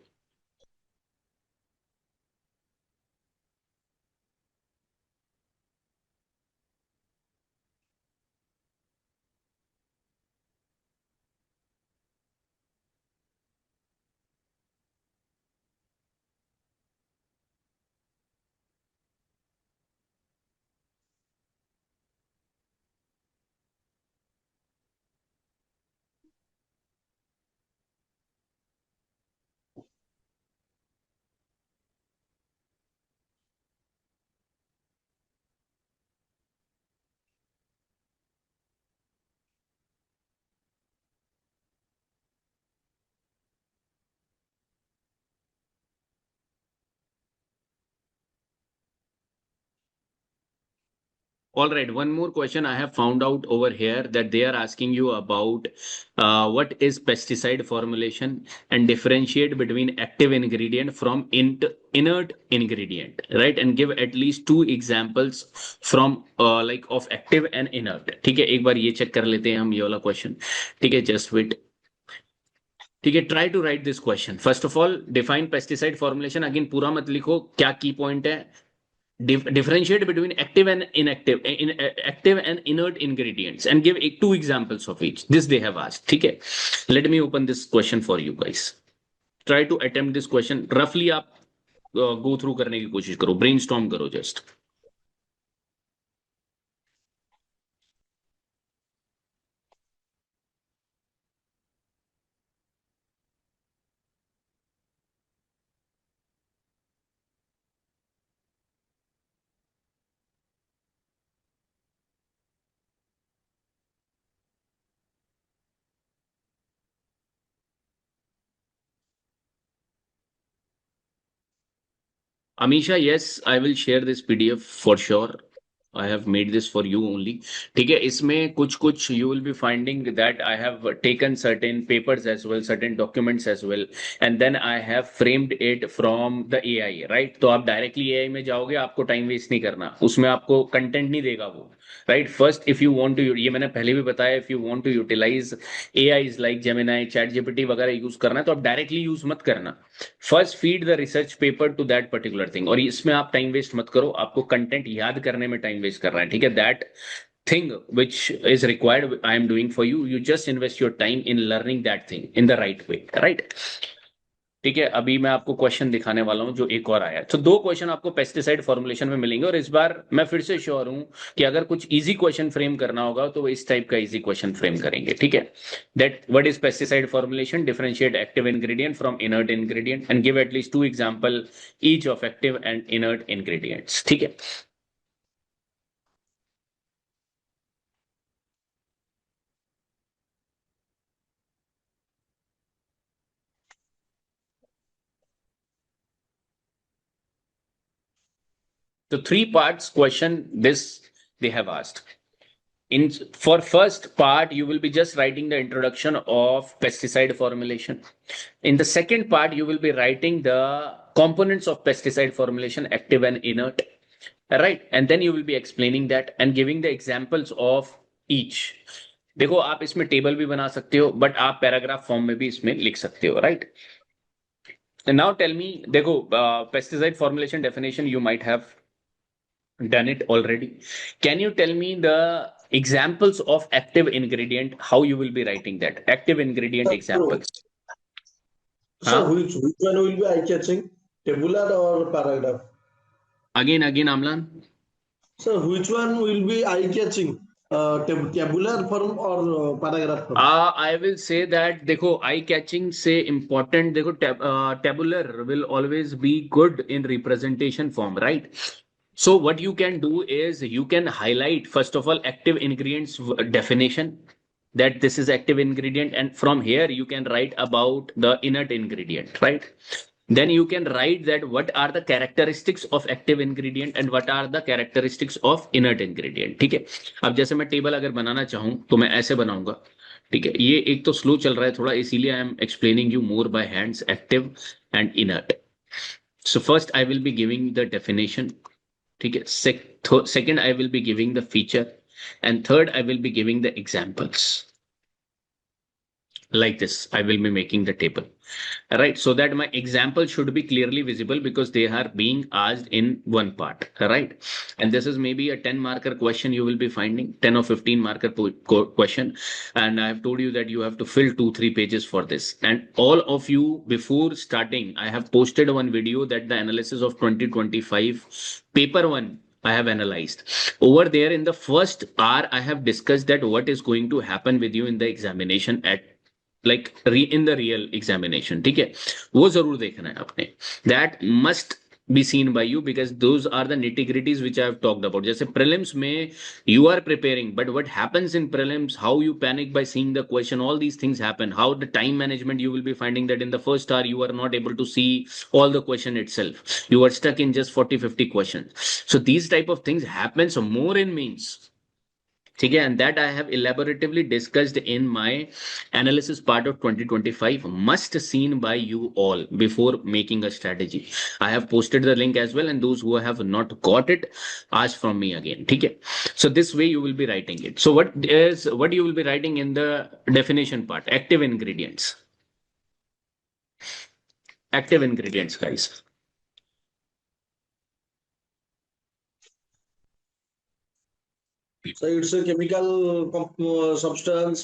All right, one more question I have found out over here that they are asking you about what is pesticide formulation and differentiate between active ingredient from inert ingredient, right? And give at least two examples from like of active and inert. ठीक है, एक बार ये check कर लेते हैं हम ये वाला क्वेश्चन. ठीक है, just wait. ठीक है, try to write this question. First of all define pesticide formulation. Again पूरा मत लिखो, क्या की पॉइंट है. Differentiate between active and inactive, active and inert ingredients, and give two examples of each. This they have asked. ठीक है, let me open this question for you guys. Try to attempt this question. Roughly आप go through करने की कोशिश करो, brainstorm करो just. Amisha, yes, I will share this PDF for sure. I have made this for you only. ठीक है, इसमें कुछ you will be finding that I have taken certain papers as well, certain documents as well, and then I have framed it from the AI, right? तो आप directly AI में जाओगे, आपको time waste नहीं करना, उसमें आपको content नहीं देगा वो, right? First, if you want to, ये मैंने पहले भी बताया, if you want to utilize AIs like Gemini, ChatGPT वगैरह यूज करना है तो आप डायरेक्टली यूज मत करना. First feed the research paper two that particular thing, और इसमें आप टाइम वेस्ट मत करो, आपको कंटेंट याद करने में टाइम वेस्ट कर रहा है. ठीक है, that thing which is required I am doing for you, you just invest your time in learning that thing in the right way, right? ठीक है, अभी मैं आपको क्वेश्चन दिखाने वाला हूं जो एक और आया है। तो दो क्वेश्चन आपको पेस्टिसाइड फॉर्मुलेशन में मिलेंगे, और इस बार मैं फिर से श्योर हूं कि अगर कुछ इजी क्वेश्चन फ्रेम करना होगा तो वो इस टाइप का इजी क्वेश्चन फ्रेम करेंगे। ठीक है, that what is pesticide formulation, differentiate active ingredient from inert ingredient and give at least 2 example each of active and inert ingredients. ठीक है, so 3 parts question this they have asked. In for first part you will be just writing the introduction of pesticide formulation. In the second part you will be writing the components of pesticide formulation, active and inert, right? And then you will be explaining that and giving the examples of each. देखो आप इसमें table भी बना सकते हो, but आप paragraph form में भी इसमें लिख सकते हो, राइट? नाउ टेल मी, देखो pesticide formulation definition you might have done it already. Can you tell me the examples of active ingredient, how you will be writing that? Active ingredient Sir, examples. sir, Huh? which one will be eye-catching, tabular or paragraph? Again, Amlan. Sir, which one will be eye-catching, tabular form or paragraph form? I will say that देखो eye catching से important, देखो tabular will always be good in representation form, right? So what you can do is you can highlight first of all active ingredients definition, that this is active ingredient, and from here you can write about the inert ingredient, right? Then you can write that what are the characteristics of active ingredient and what are the characteristics of inert ingredient. ठीक है, अब जैसे मैं table अगर बनाना चाहूं तो मैं ऐसे बनाऊंगा। ठीक है, ये एक तो स्लो चल रहा है थोड़ा, इसीलिए I am explaining you more by hands, active and inert. So first I will be giving the definition. ठीक है, second I will be giving the feature, and third I will be giving the examples. Like this I will be making the table, right? So that my example should be clearly visible because they are being asked in one part, right? And this is maybe a 10 marker question you will be finding, 10 or 15 marker question, and I have told you that you have to fill 2-3 pages for this. And all of you, before starting, I have posted one video that the analysis of 2025 paper 1 I have analyzed. Over there in the first hour I have discussed that what is going to happen with you in the examination at like in the real examination. ठीक है, वो जरूर देखना है आपने. That must be seen by you because those are the nitty gritties which I have talked about. जैसे prelims में you are preparing, but what happens in prelims, how you panic by seeing the question, all these things happen. How the time management, you will be finding that in the first hour you are not able to see all the question itself. You are stuck in just 40-50 questions. So these type of things happen. So more in means. ठीक है, and that I have elaboratively discussed in my analysis part of 2025, must seen by you all before making a strategy. I have posted the link as well, and those who have not got it, ask from me again. ठीक है, so this way you will be writing it. So what you will be writing in the definition part? Active ingredients. Active ingredients, guys. So it's a chemical substance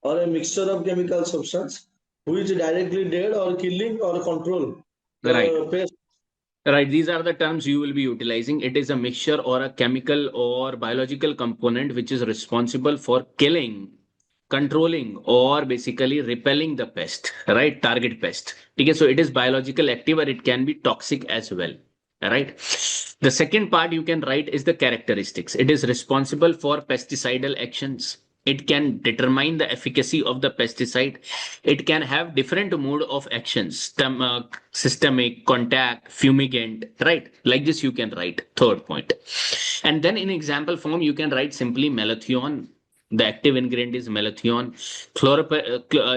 or a mixture of chemical substance which directly dead or killing or control the Right. pest. Right, these are the terms you will be utilizing. It is a mixture or a chemical or biological component which is responsible for killing, controlling, or basically repelling the pest, right? Target pest. Okay, so it is biological active or it can be toxic as well. Right. The second part you can write is the characteristics. It is responsible for pesticidal actions. It can determine the efficacy of the pesticide. It can have different mode of actions, stomach, systemic, contact, fumigant, right? Like this you can write. Third point. And then in example form, you can write simply malathion. The active ingredient is malathion.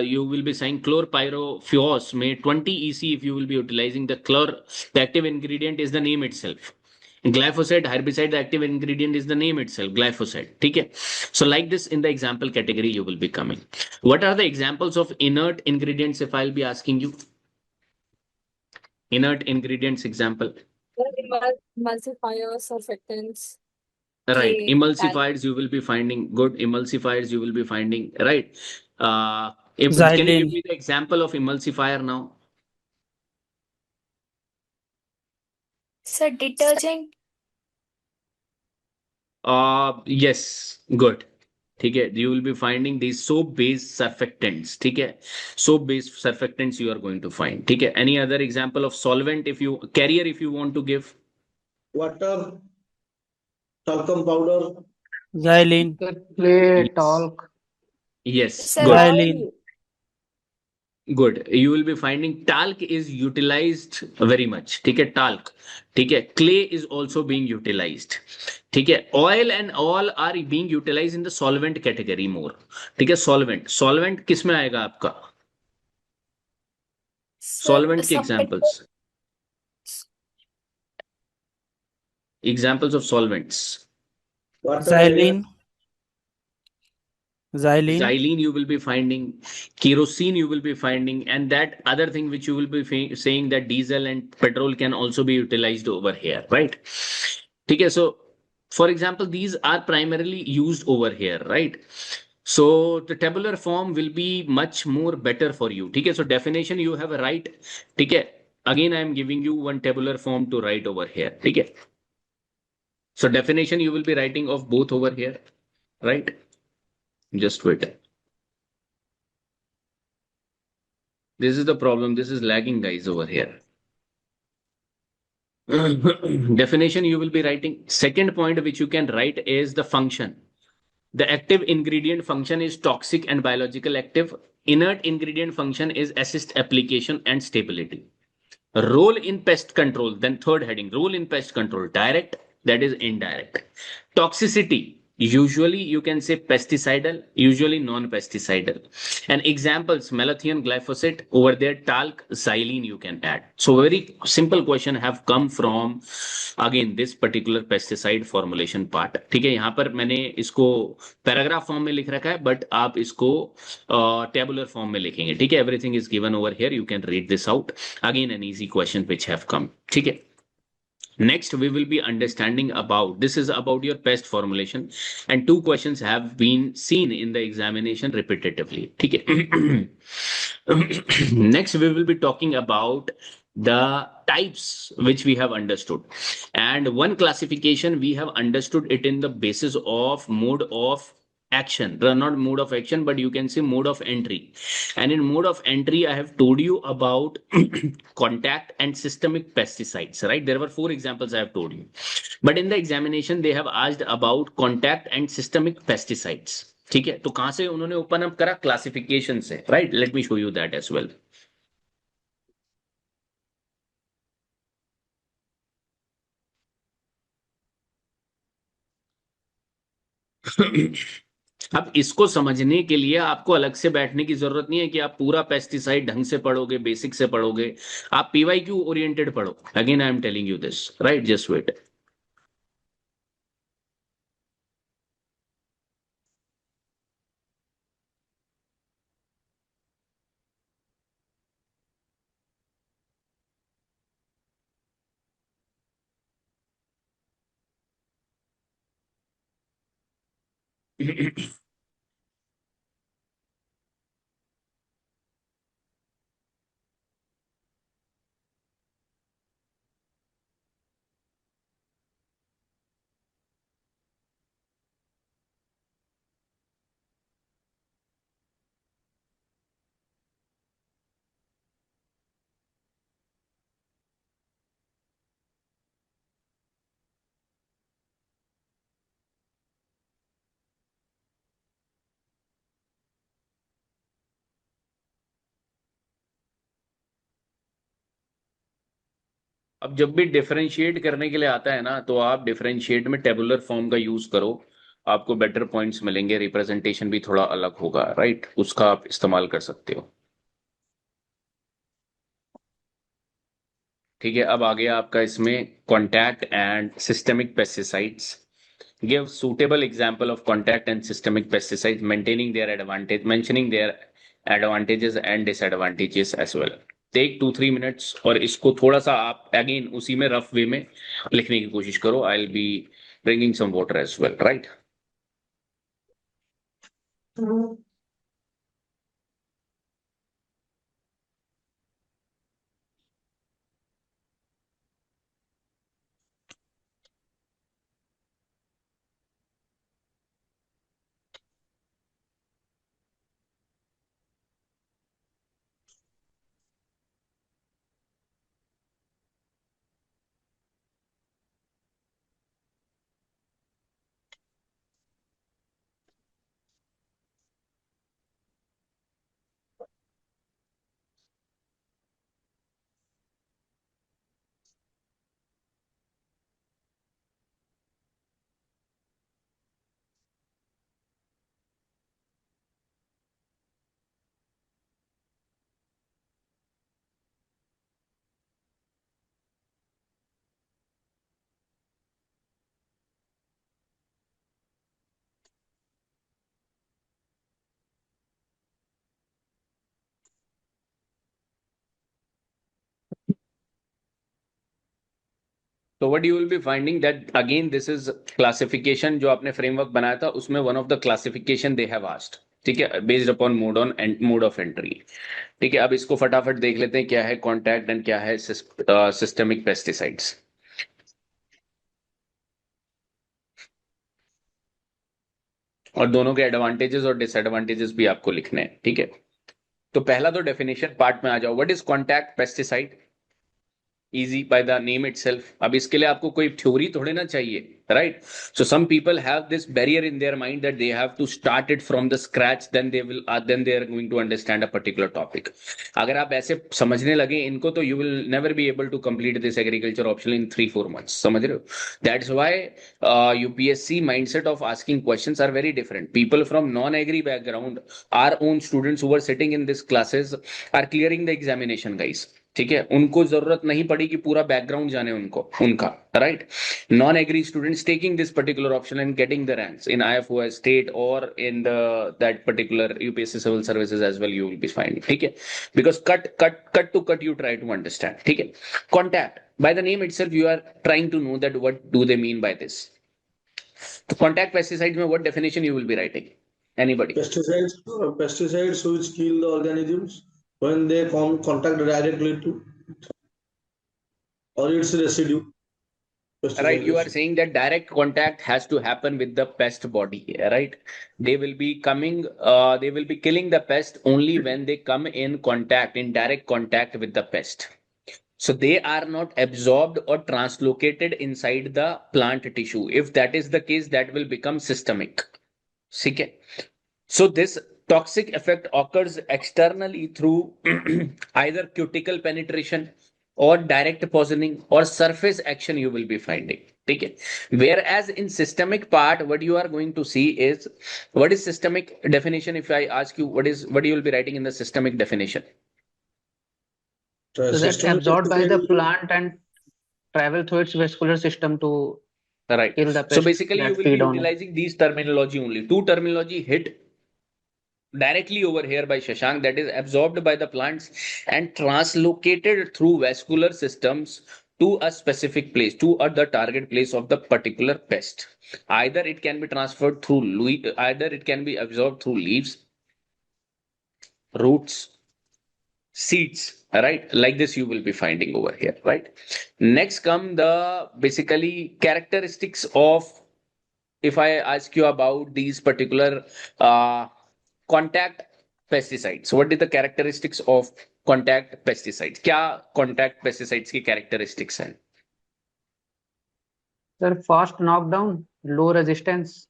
You will be saying chlorpyrifos may 20 EC if you will be utilizing the active ingredient is the name itself. Glyphosate herbicide, the active ingredient is the name itself, glyphosate. Okay, so like this in the example category you will be coming. What are the examples of inert ingredients if I'll be asking you? Inert ingredients example. Emulsifiers, surfactants, Right, clay, emulsifiers you will be finding. Good, emulsifiers you will be finding, right? Can you give Xylene. me the example of emulsifier now? Sir, detergent. Yes, good. ठीक है, you will be finding these soap based surfactants. ठीक है, soap based surfactants you are going to find. ठीक है, any other example of solvent if you carrier if you want to give? Water, talcum powder, Xylene, Clay, Yes, talc. yes, Sir, good. xylene, oil. Good. You will be finding talc is utilized very much. ठीक है, talc. ठीक है, clay is also being utilized. ठीक है, oil and all are being utilized in the solvent category more. ठीक है, solvent किस में आएगा आपका? Sir, Solvent के some petrol. examples of solvents. water xylene, again. xylene, Xylene you will be finding, kerosene you will be finding, and that other thing which you will be saying that diesel and petrol can also be utilized over here, right? Okay, so for example, these are primarily used over here, right? So the tabular form will be much more better for you. Okay, so definition you have a right. Okay, again I am giving you one tabular form to write over here. Okay, so definition you will be writing of both over here, right? Just wait. This is the problem. This is lagging, guys, over here. Definition you will be writing. Second point which you can write is the function. The active ingredient function is toxic and biological active. Inert ingredient function is assist application and stability. Role in pest control, then third heading, role in pest control, direct, that is indirect. Toxicity, usually you can say pesticidal, usually non-pesticidal. And examples, malathion, glyphosate, over there, talc, xylene you can add. So very simple question have come from, again, this particular pesticide formulation part. ठीक है, यहाँ पर मैंने इसको paragraph form में लिख रखा है, बट आप इसको टेबुलर फॉर्म में लिखेंगे. ठीक है, everything is given over here, you can read this out. Again an easy question which have come. ठीक है, next we will be understanding about, this is about your pest formulation, and two questions have been seen in the examination repetitively. ठीक है. Next we will be talking about the types which we have understood, and one classification we have understood it in the basis of mode of action, not mode of action, but you can say mode of entry. And in mode of entry I have told you about contact and systemic pesticides, right? There were four examples I have told you, but in the examination they have asked about contact and systemic pesticides. ठीक है, तो कहां से उन्होंने open up करा? Classification से, right? Let me show you that as well. अब इसको समझने के लिए आपको अलग से बैठने की जरूरत नहीं है कि आप पूरा पेस्टिसाइड ढंग से पढ़ोगे, बेसिक से पढ़ोगे. आप पीवाईक्यू ओरिएंटेड पढ़ो. Again I am telling you this, right? Just wait. अब जब भी डिफरेंशिएट करने के लिए आता है ना, तो आप डिफरेंशिएट में टेबुलर फॉर्म का यूज करो. आपको बेटर पॉइंट्स मिलेंगे, रिप्रेजेंटेशन भी थोड़ा अलग होगा, राइट? उसका आप इस्तेमाल कर सकते हो. ठीक है, अब आ गया आपका इसमें contact and systemic pesticides. Give suitable example of contact and systemic pesticides, maintaining their advantage, mentioning their advantages and disadvantages as well. Take 2-3 minutes और इसको थोड़ा सा आप अगेन उसी में रफ वे में लिखने की कोशिश करो. I will be bringing some water as well, right? So what you will be finding that again this is classification जो आपने framework बनाया था उसमें one of the classification they have asked, ठीक है, based upon mode of entry. ठीक है, अब इसको फटाफट देख लेते हैं क्या है contact and क्या है systemic pesticides. और दोनों के एडवांटेजेस और डिसएडवांटेजेस भी आपको लिखने हैं, ठीक है. तो पहला तो डेफिनेशन पार्ट में आ जाओ. What is contact pesticide? Easy by the name itself. अब इसके लिए आपको कोई थ्योरी थोड़े ना चाहिए, right? So some people have this barrier in their mind that they have to start it from the scratch, then they are going to understand a particular topic. अगर आप ऐसे समझने लगे इनको तो you will never be able to complete this agriculture option in 3-4 months. समझ रहे हो? That's why UPSC mindset of asking questions are very different. People from non-agri background, our own students who were sitting in these classes are clearing the examination, guys. ठीक है, उनको जरूरत नहीं पड़ी कि पूरा बैकग्राउंड जाने उनका, right? Non agri students taking this particular option and getting the ranks in IFOS state और in that particular UPSC civil services as well, you will be finding, ठीक है, because cut to cut you try to understand, ठीक है. Contact by the name itself you are trying to know that what do they mean by this. तो contact pesticides में what definition you will be writing? Anybody? Pesticides which kill the organisms when they contact directly to or its residue. Right, you are saying that direct contact has to happen with the pest body, right? They will be killing the pest only when they come in direct contact with the pest. So they are not absorbed or translocated inside the plant tissue. If that is the case, that will become systemic. Okay. So this toxic effect occurs externally through either cuticle penetration or direct poisoning or surface action you will be finding. Okay. Whereas in systemic part, what you are going to see is, what is systemic definition? If I ask you what you will be writing in the systemic definition? So that's absorbed by the plant and travel through its vascular system to right. kill the pest. So basically you will be utilizing these terminology only. Two terminology hit directly over here by Shashank, that is absorbed by the plants and translocated through vascular systems to a specific place, to the target place of the particular pest. Either it can be transferred through either it can be absorbed through leaves, roots, seeds, right? Like this you will be finding over here, right? Next come the basically characteristics of, if I ask you about these particular contact pesticides. So what are the characteristics of contact pesticides? क्या contact pesticides की characteristics हैं? Sir, fast knockdown, low resistance.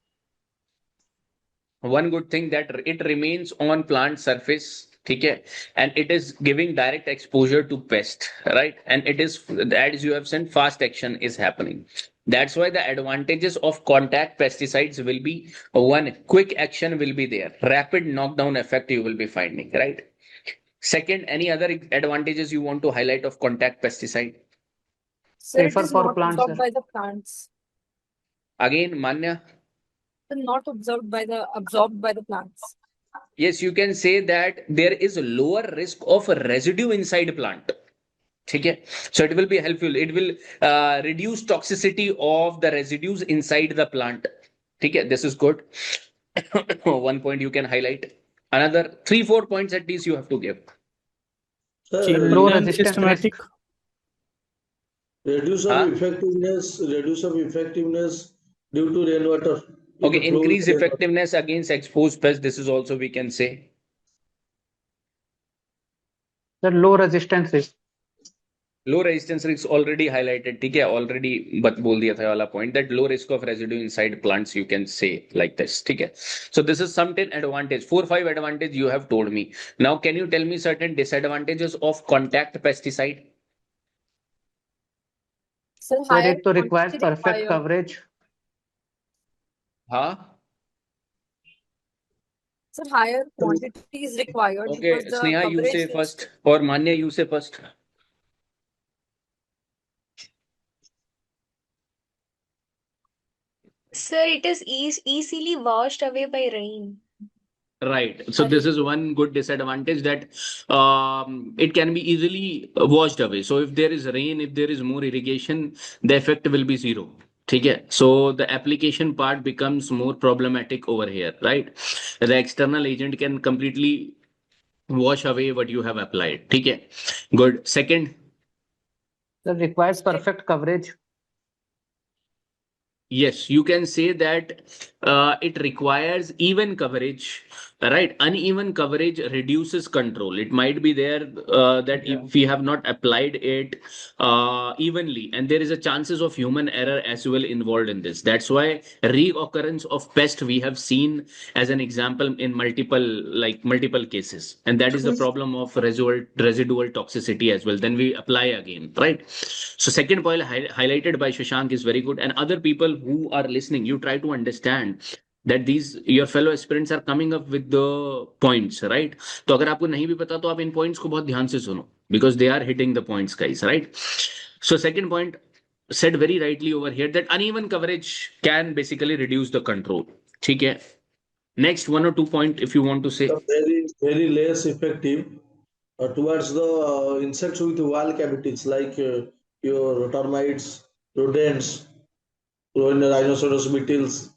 One good thing that it remains on plant surface, ठीक है, and it is giving direct exposure to pest, right? And it is, as you have said, fast action is happening. That's why the advantages of contact pesticides will be, one, quick action will be there, rapid knockdown effect you will be finding, right? Second, any other advantages you want to highlight of contact pesticide? Sir, it Safer is for not plants, absorbed sir. by the plants. Again, Manya? Not absorbed by the plants. Yes, you can say that there is a lower risk of residue inside plant. Okay, so it will be helpful. It will reduce toxicity of the residues inside the plant. Okay, this is good. One point you can highlight. Another 3-4 points at least you have to give. Low resistance systematic. Reduce of effectiveness due to rainwater. Okay, increase effectiveness against exposed pests. This is also we can say. Sir, low resistance risk. Low resistance risk already highlighted. ठीक है, already बोल दिया था वाला point that low risk of residue inside plants you can say like this. ठीक है. So this is some 10 advantage. 4-5 advantage you have told me. Now can you tell me certain disadvantages of contact pesticide? So Sir, it to requires perfect coverage. Huh? So higher quantity is required. Okay, because the Sneha, you coverage say is- first, or Manya, you say first. Sir, it is easily washed away by rain. Right. So this is one good disadvantage that it can be easily washed away. So if there is rain, if there is more irrigation, the effect will be zero. Okay. So the application part becomes more problematic over here, right? The external agent can completely wash away what you have applied. Okay. Good. Second, That requires perfect coverage. yes, you can say that it requires even coverage, right? Uneven coverage reduces control. It might be there that if we have not applied it evenly, and there is a chances of human error as well involved in this. That's why reoccurrence of pest we have seen as an example in multiple cases, and that is the problem of residual toxicity as well. Then we apply again, right? So second point highlighted by Shashank is very good, and other people who are listening, you try to understand that these your fellow aspirants are coming up with the points, right? तो अगर आपको नहीं भी पता तो आप इन points को बहुत ध्यान से सुनो because they are hitting the points, guys, right? So second point said very rightly over here that uneven coverage can basically reduce the control. ठीक है? Next one or two point if you want to say. Very, very less effective towards the insects with wall cavities like your termites, rodents, rhinoceros beetles.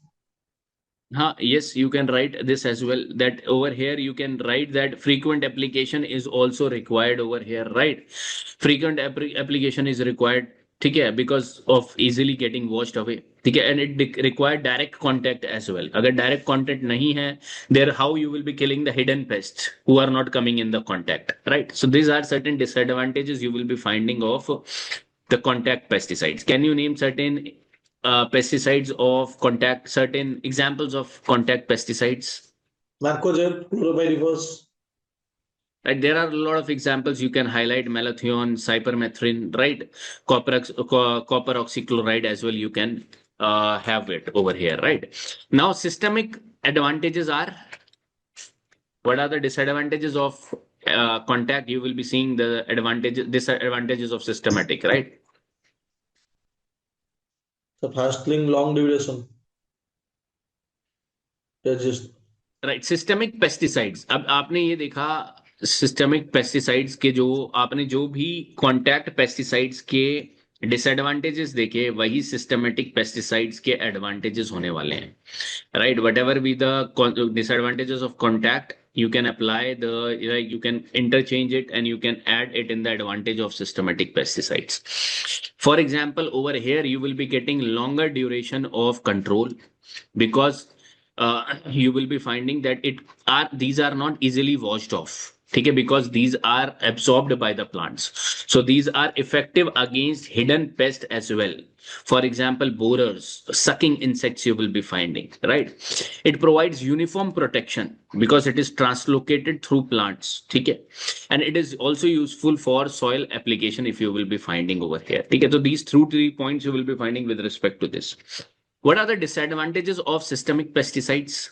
Yes, you can write this as well. That over here, you can write that frequent application is also required over here, right? Frequent application is required, ठीक है, because of easily getting washed away. ठीक है, and it required direct contact as well. अगर direct contact नहीं है, there how you will be killing the hidden pests who are not coming in the contact, right? So these are certain disadvantages you will be finding of the contact pesticides. Can you name certain pesticides of contact, certain examples of contact pesticides? Mancozeb, chlorpyrifos. Right, there are a lot of examples you can highlight: malathion, cypermethrin, right? Copper oxychloride as well. You can have it over here, right? Now, systemic advantages are, what are the disadvantages of contact? You will be seeing the disadvantages of systematic, right? The fastling, long duration. Just right, systemic pesticides, अब आपने ये देखा systemic pesticides के जो आपने जो भी contact pesticides के डिसएडवांटेजेस देखे, वही सिस्टेमेटिक पेस्टिसाइड्स के एडवांटेजेस होने वाले हैं, right? What ever be the disadvantages of contact, you can apply you can interchange it and you can add it in the advantage of systematic pesticides. For example, over here you will be getting longer duration of control because you will be finding that these are not easily washed off. Okay, because these are absorbed by the plants, so these are effective against hidden pests as well. For example, borers, sucking insects you will be finding, right? It provides uniform protection because it is translocated through plants. Okay, and it is also useful for soil application if you will be finding over here. Okay, so these three points you will be finding with respect to this. What are the disadvantages of systemic pesticides?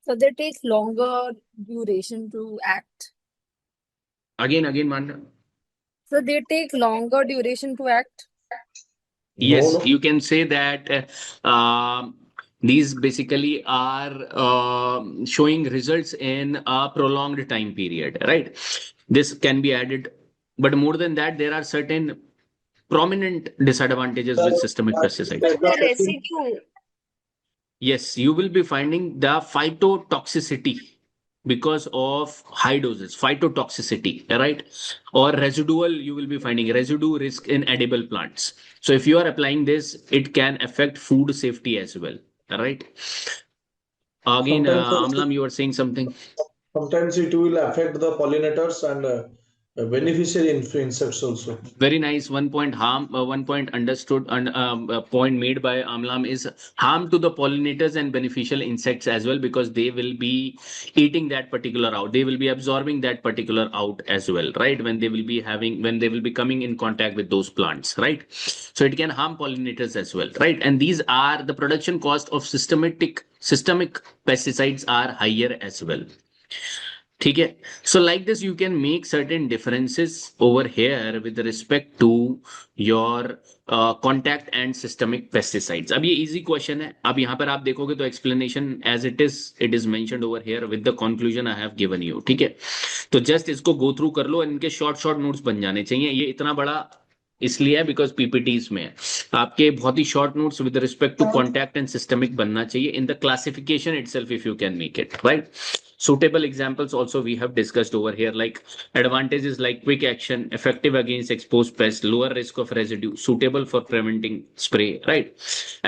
So they take longer duration to act. Again, Manda. So they take longer duration to act. Yes, No. you can say that these basically are showing results in a prolonged time period, right? This can be added, but more than that, there are certain prominent disadvantages with systemic pesticides. The residue. Yes, you will be finding the phytotoxicity because of high doses, phytotoxicity, right? Or residual, you will be finding residue risk in edible plants. So if you are applying this, it can affect food safety as well, right? Again, Amlam, you are saying something. Sometimes it will affect the pollinators and beneficiary insects also. Very nice. One point understood, and point made by Amlam is harm to the pollinators and beneficial insects as well, because they will be eating that particular out. They will be absorbing that particular out as well, right? When they will be coming in contact with those plants, right? So it can harm pollinators as well, right? And these are the production cost of systemic pesticides are higher as well. ठीक है. So like this you can make certain differences over here with respect to your contact and systemic pesticides. अब ये easy question है. अब यहाँ पर आप देखोगे तो explanation as it is mentioned over here with the conclusion I have given you. ठीक है. तो जस्ट इसको गो थ्रू कर लो, इनके शॉर्ट शॉर्ट नोट्स बन जाने चाहिए. ये इतना बड़ा इसलिए है बिकॉज पीपीटीज में है. आपके बहुत ही short notes with respect to contact and systemic बनना चाहिए in the classification itself if you can make it right. Suitable examples also we have discussed over here, like advantages like quick action, effective against exposed pests, lower risk of residue, suitable for preventing spray, right?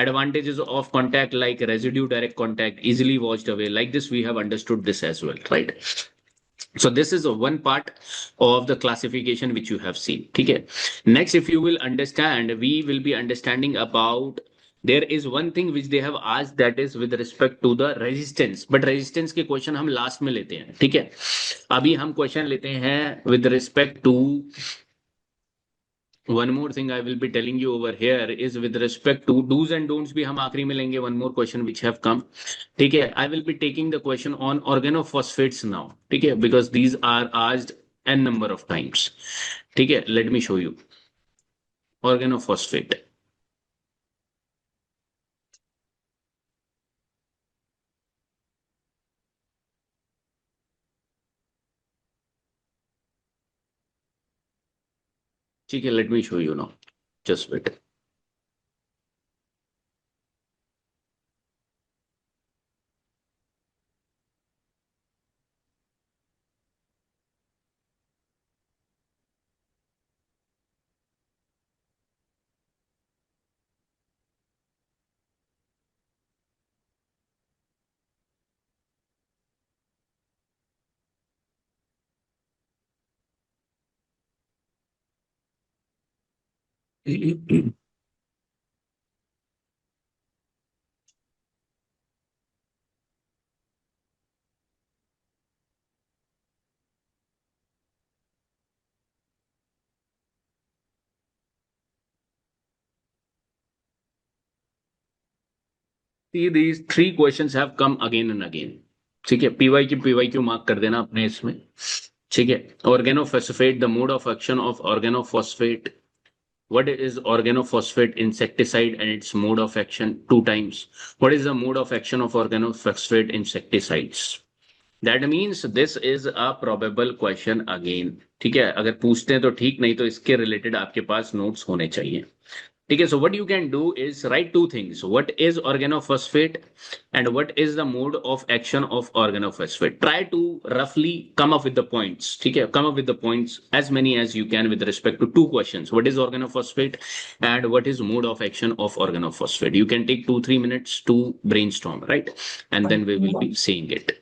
Advantages of contact like residue direct contact, easily washed away. Like this, we have understood this as well, right? So this is a one part of the classification which you have seen. Okay. Next, if you will understand, we will be understanding about there is one thing which they have asked, that is with respect to the resistance. But resistance के question हम last में लेते हैं. ठीक है. अभी हम question लेते हैं with respect to one more thing I will be telling you over here is with respect to do's and don'ts भी हम आखिरी में लेंगे. One more question which have come. ठीक है. I will be taking the question on organophosphates now. ठीक है. Because these are asked n number of times. ठीक है. Let me show you. Organophosphate. ठीक है. Let me show you now. Just wait. See, these three questions have come again and again. ठीक है. PY Q mark कर देना अपने इसमें. ठीक है. Organophosphate, the mode of action of organophosphate. What is organophosphate insecticide and its mode of action? Two times. What is the mode of action of organophosphate insecticides? That means this is a probable question again. ठीक है. अगर पूछते हैं तो ठीक, नहीं तो इसके रिलेटेड आपके पास नोट्स होने चाहिए. Okay, so what you can do is write two things. What is organophosphate and what is the mode of action of organophosphate? Try to roughly come up with the points. Okay, come up with the points as many as you can with respect to two questions. What is organophosphate and what is mode of action of organophosphate? You can take 2-3 minutes to brainstorm, right? And then we will be seeing it.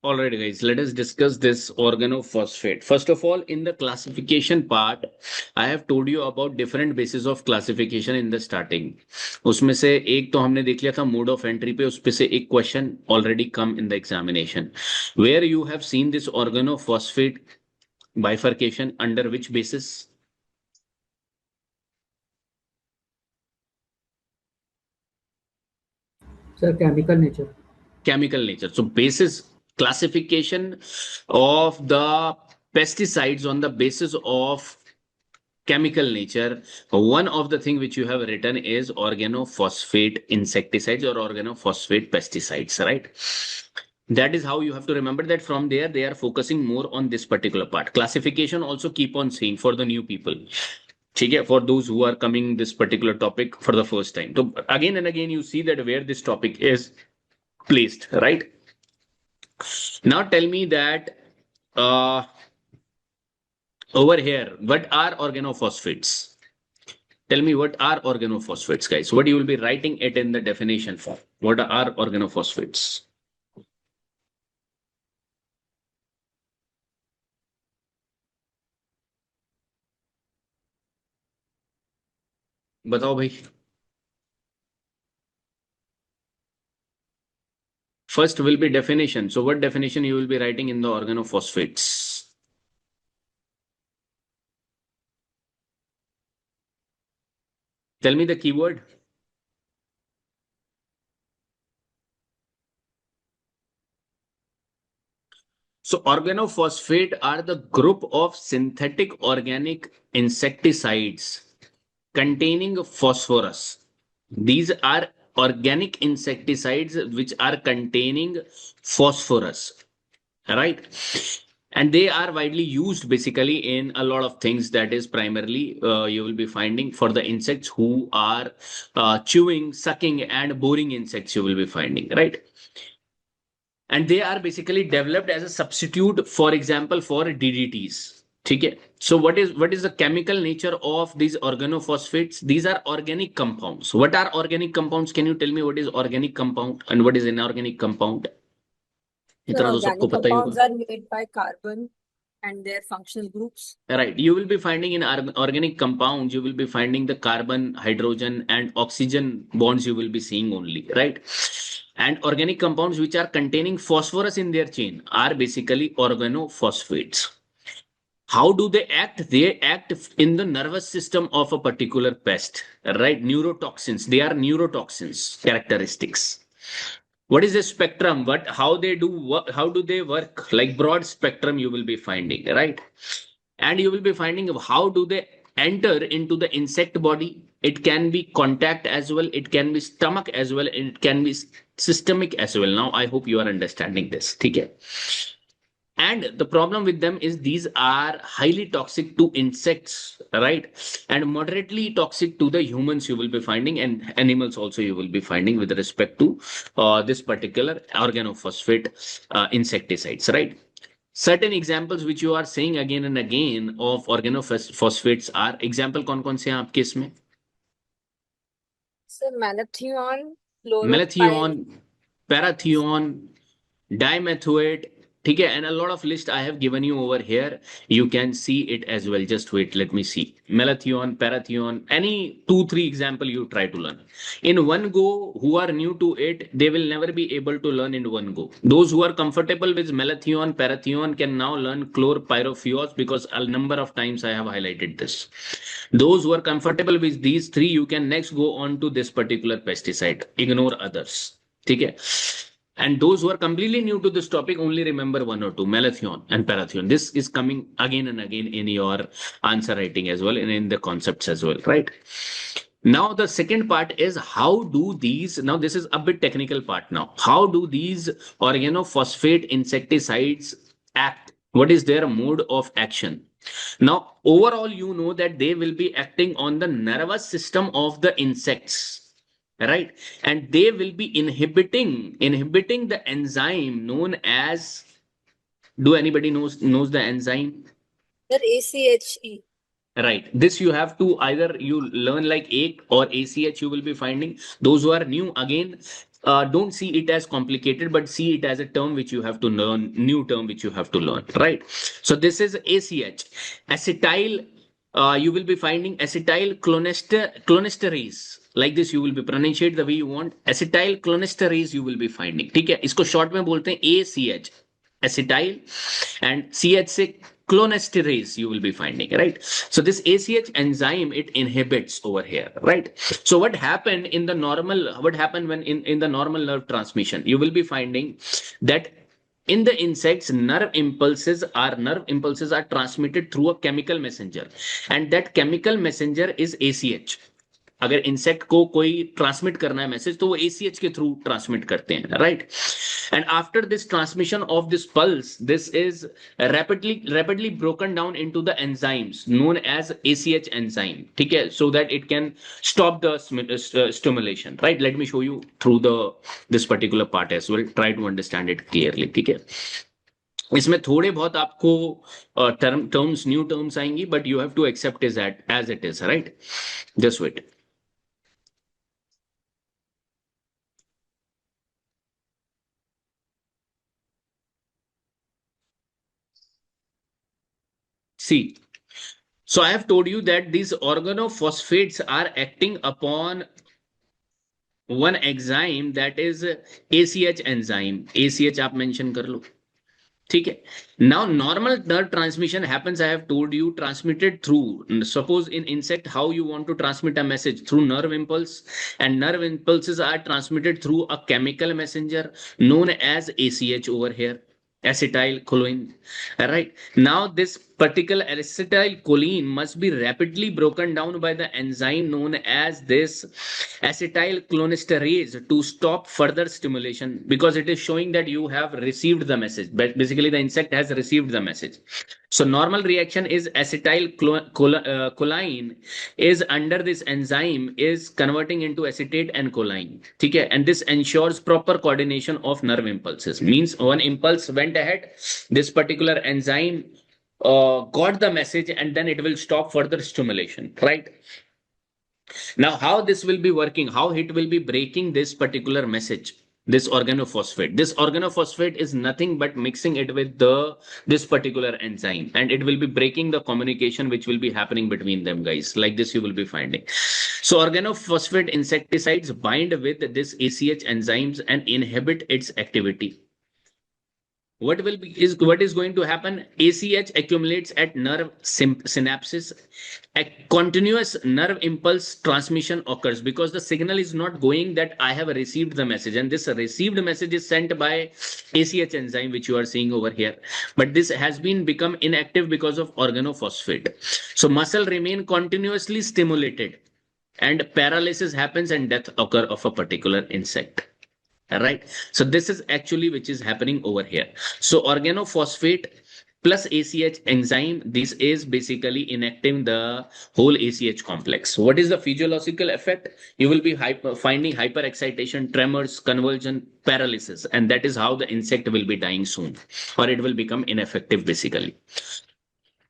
All right, guys, let us discuss this organophosphate. First of all, in the classification part, I have told you about different bases of classification in the starting. उसमें से एक तो हमने देख लिया था mode of entry पे, उस पे से एक question already come in the examination, where you have seen this organophosphate bifurcation under which basis? Sir, chemical nature. Chemical nature. So basis classification of the pesticides on the basis of chemical nature. One of the thing which you have written is organophosphate insecticides or organophosphate pesticides, right? That is how you have to remember that. From there they are focusing more on this particular part. Classification also keep on saying for the new people, for those who are coming this particular topic for the first time. So again and again you see that where this topic is placed, right? Now tell me that over here, what are organophosphates? Tell me what are organophosphates, guys. What you will be writing it in the definition form. What are organophosphates? बताओ भाई. First will be definition. So what definition you will be writing in the organophosphates? Tell me the keyword. So organophosphate are the group of synthetic organic insecticides containing phosphorus. These are organic insecticides which are containing phosphorus, right? And they are widely used basically in a lot of things. That is primarily you will be finding for the insects who are chewing, sucking, and boring insects you will be finding, right? And they are basically developed as a substitute, for example, for DDTs. Okay. So what is the chemical nature of these organophosphates? These are organic compounds. What are organic compounds? Can you tell me what is organic compound and what is inorganic compound? So इतना तो सबको organic पता ही compounds होगा. are made by carbon and their functional groups. Right. You will be finding in organic compounds, you will be finding the carbon, hydrogen, and oxygen bonds you will be seeing only, right? And organic compounds which are containing phosphorus in their chain are basically organophosphates. How do they act? They act in the nervous system of a particular pest, right? Neurotoxins. They are neurotoxins characteristics. What is the spectrum? How do they work? Like broad spectrum you will be finding, right? And you will be finding how do they enter into the insect body. It can be contact as well, it can be stomach as well, and it can be systemic as well. Now I hope you are understanding this. Okay. And the problem with them is these are highly toxic to insects, right? And moderately toxic to the humans you will be finding, and animals also you will be finding with respect to this particular organophosphate insecticides, right? Certain examples which you are saying again and again of organophosphates are example कौन-कौन से हैं आपके इसमें? So malathion, chlorophyll, Malathion, parathion, dimethoate, ठीक है, and a lot of list I have given you over here. You can see it as well. Just wait, let me see. Malathion, parathion, any 2-3 example you try to learn. In one go, who are new to it, they will never be able to learn in one go. Those who are comfortable with malathion, parathion can now learn chlorpyrifos because a number of times I have highlighted this. Those who are comfortable with these three, you can next go on to this particular pesticide. Ignore others. ठीक है. And those who are completely new to this topic, only remember one or two, malathion and parathion. This is coming again and again in your answer writing as well and in the concepts as well, right? Now, the second part is how do these, now this is a bit technical part now. How do these organophosphate insecticides act? What is their mode of action? Now, overall, you know that they will be acting on the nervous system of the insects, right? And they will be inhibiting the enzyme known as, do anybody knows the enzyme? the ACHE. Right. This you have to either you learn like ACE or ACH you will be finding. Those who are new again, don't see it as complicated, but see it as a term which you have to learn, new term which you have to learn, right? So this is ACH, acetyl. You will be finding acetyl cholinesterase. Like this, you will be pronunciate the way you want. Acetyl cholinesterase you will be finding. ठीक है? इसको short में बोलते हैं ACH, acetyl, and CH से cholinesterase you will be finding, right? So this ACH enzyme, it inhibits over here, right? So what happened in the normal, what happened when in the normal nerve transmission, you will be finding that in the insects, nerve impulses are transmitted through a chemical messenger, and that chemical messenger is ACH. अगर insect को कोई transmit करना है message तो वो ACH के through transmit करते हैं, right? And after this transmission of this pulse, this is rapidly broken down into the enzymes known as ACH enzyme, ठीक है? So that it can stop the stimulation, right? Let me show you through this particular part as well. Try to understand it clearly, ठीक है? इसमें थोड़े बहुत आपको terms, new terms आएंगी, but you have to accept is as it is, right? Just wait. See, so I have told you that these organophosphates are acting upon one enzyme, that is ACH enzyme. ACH आप mention कर लो, ठीक है? Now normal nerve transmission happens, I have told you, transmitted through, suppose in insect how you want to transmit a message through nerve impulse, and nerve impulses are transmitted through a chemical messenger known as ACH over here, acetylcholine. All right. Now this particular acetylcholine must be rapidly broken down by the enzyme known as this acetylcholinesterase to stop further stimulation, because it is showing that you have received the message. But basically, the insect has received the message. So normal reaction is acetylcholine is under this enzyme is converting into acetate and choline. Okay? And this ensures proper coordination of nerve impulses. Means one impulse went ahead, this particular enzyme got the message, and then it will stop further stimulation, right? Now, how this will be working, how it will be breaking this particular message, this organophosphate. This organophosphate is nothing but mixing it with this particular enzyme, and it will be breaking the communication which will be happening between them, guys. Like this, you will be finding. So organophosphate insecticides bind with this ACH enzymes and inhibit its activity. What is going to happen? ACH accumulates at nerve synapses. A continuous nerve impulse transmission occurs because the signal is not going that I have received the message, and this received message is sent by ACH enzyme, which you are seeing over here. But this has become inactive because of organophosphate. So muscle remain continuously stimulated, and paralysis happens and death occur of a particular insect. All right. So this is actually which is happening over here. So organophosphate plus ACH enzyme, this is basically inacting the whole ACH complex. What is the physiological effect? You will be finding hyperexcitation, tremors, convulsion, paralysis, and that is how the insect will be dying soon, or it will become ineffective basically.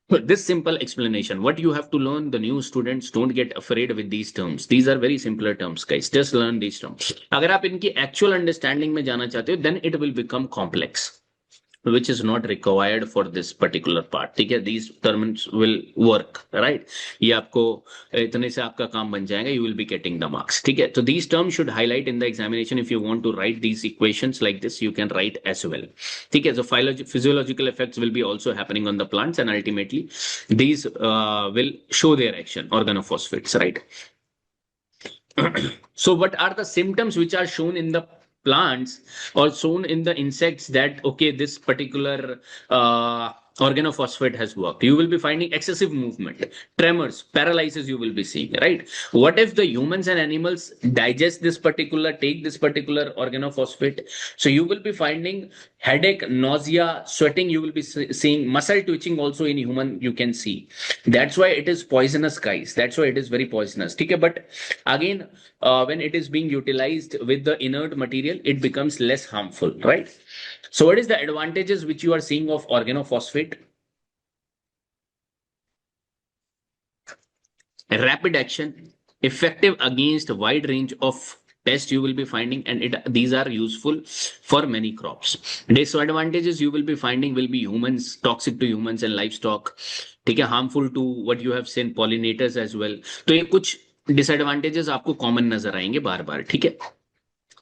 This simple explanation, what you have to learn, the new students, don't get afraid with these terms. These are very simpler terms, guys. Just learn these terms. अगर आप इनकी actual understanding में जाना चाहते हो, then it will become complex, which is not required for this particular part. ठीक है? These terms will work, right? ये आपको इतने से आपका काम बन जाएगा. You will be getting the marks. ठीक है? So these terms should highlight in the examination. If you want to write these equations like this, you can write as well. ठीक है? So physiological effects will be also happening on the plants, and ultimately these will show their action. Organophosphates, right? So what are the symptoms which are shown in the plants or shown in the insects that, okay, this particular organophosphate has worked? You will be finding excessive movement, tremors, paralysis you will be seeing, right? What if the humans and animals take this particular organophosphate? So you will be finding headache, nausea, sweating, you will be seeing muscle twitching also in human, you can see. That's why it is poisonous, guys. That's why it is very poisonous. Okay, but again, when it is being utilized with the inert material, it becomes less harmful, right? So what is the advantages which you are seeing of organophosphate? Rapid action, effective against a wide range of pest you will be finding, and these are useful for many crops. Disadvantages you will be finding will be humans, toxic to humans and livestock. ठीक है, harmful to what you have seen pollinators as well. तो ये कुछ disadvantages आपको common नजर आएंगे बार बार. ठीक है,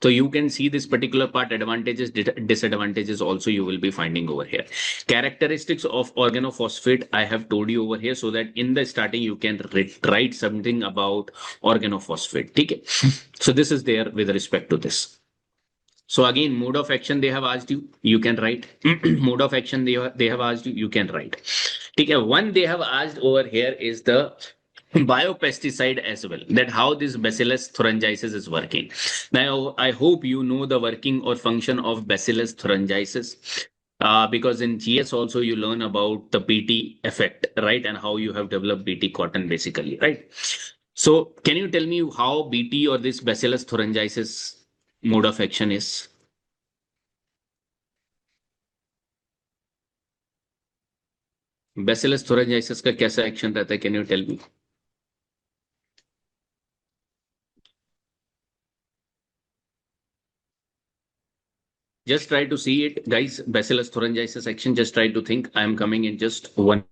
so you can see this particular part, advantages, disadvantages also you will be finding over here. Characteristics of organophosphate I have told you over here, so that in the starting you can write something about organophosphate. Okay. So this is there with respect to this. So again, mode of action they have asked you, you can write. Mode of action they have asked you, you can write. Okay. One they have asked over here is the biopesticide as well, that how this bacillus thuringiensis is working. Now I hope you know the working or function of bacillus thuringiensis, because in GS also you learn about the BT effect, right, and how you have developed BT cotton basically, right? So can you tell me how BT or this bacillus thuringiensis mode of action is? Bacillus thuringiensis का कैसा action रहता है, can you tell me? Just try to see it, guys. Bacillus thuringiensis action. Just try to think. I am coming in just one.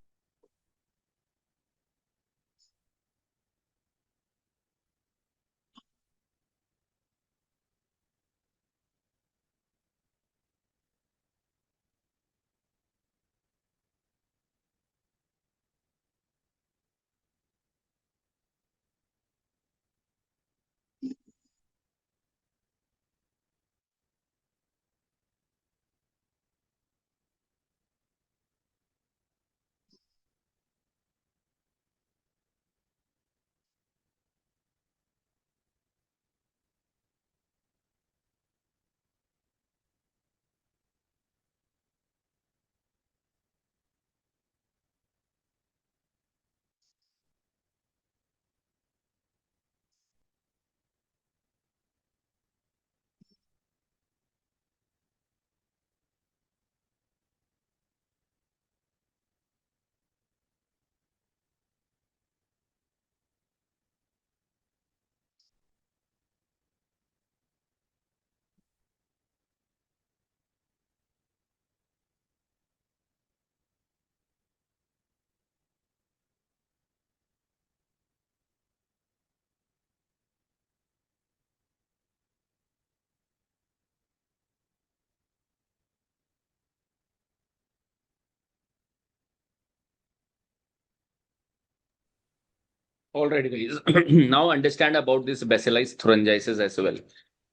Alright, guys. Now understand about this bacillus thuringiensis as well.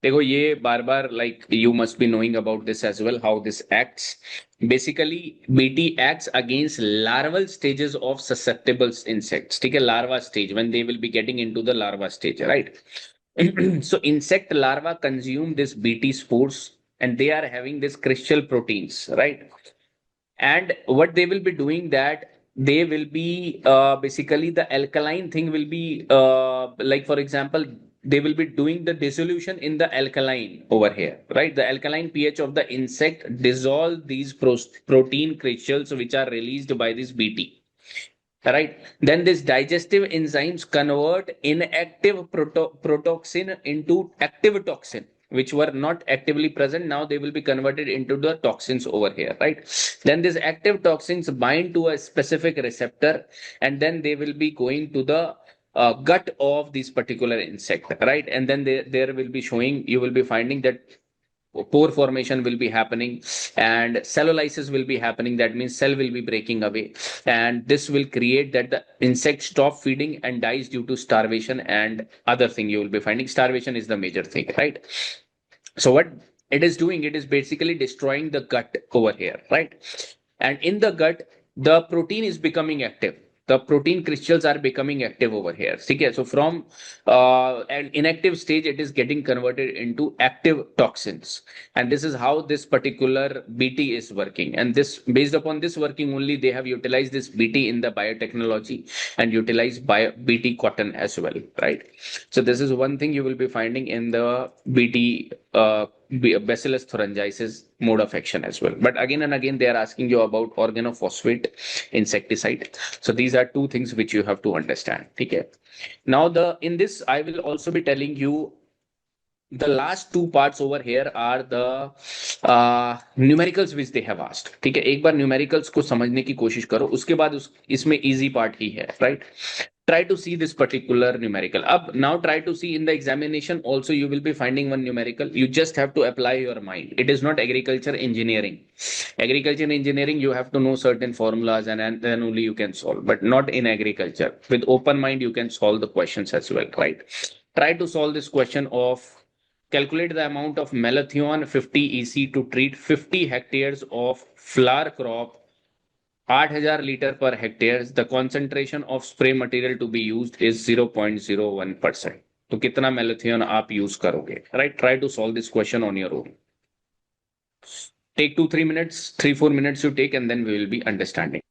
देखो ये बार बार like you must be knowing about this as well, how this acts. Basically, BT acts against larval stages of susceptible insects. ठीक है, larva stage, when they will be getting into the larva stage, right? So insect larva consume this BT spores, and they are having this crystal proteins, right? And what they will be doing, that they will be basically the alkaline thing will be like for example, they will be doing the dissolution in the alkaline over here, right? The alkaline pH of the insect dissolve these protein crystals which are released by this BT, right? Then this digestive enzymes convert inactive protoxin into active toxin, which were not actively present. Now they will be converted into the toxins over here, right? Then these active toxins bind to a specific receptor, and then they will be going to the gut of this particular insect, right? And then there will be showing, you will be finding that pore formation will be happening and cellulitis will be happening. That means cell will be breaking away, and this will create that the insect stop feeding and dies due to starvation and other thing you will be finding. Starvation is the major thing, right? So what it is doing, it is basically destroying the gut over here, right? And in the gut, the protein is becoming active. The protein crystals are becoming active over here. Okay, so from an inactive stage, it is getting converted into active toxins, and this is how this particular BT is working. And this, based upon this working only, they have utilized this BT in the biotechnology and utilized BT cotton as well, right? So this is one thing you will be finding in the BT bacillus thuringiensis mode of action as well. But again and again, they are asking you about organophosphate insecticide. So these are two things which you have to understand. Okay. Now in this, I will also be telling you The last two parts over here are the numericals which they have asked. ठीक है, एक बार numericals को समझने की कोशिश करो, उसके बाद इसमें easy part ही है, right? Try to see this particular numerical. Now try to see in the examination also you will be finding one numerical. You just have to apply your mind. It is not agriculture engineering. Agriculture engineering you have to know certain formulas and then only you can solve, but not in agriculture. With open mind you can solve the questions as well, right? Try to solve this question of calculate the amount of malathion 50 EC to treat 50 hectares of flower crop 8000 liter per hectare. The concentration of spray material to be used is 0.01%. तो कितना malathion आप use करोगे, right? Try to solve this question on your own. Take 2-3 minutes, 3-4 minutes you take, and then we will be understanding.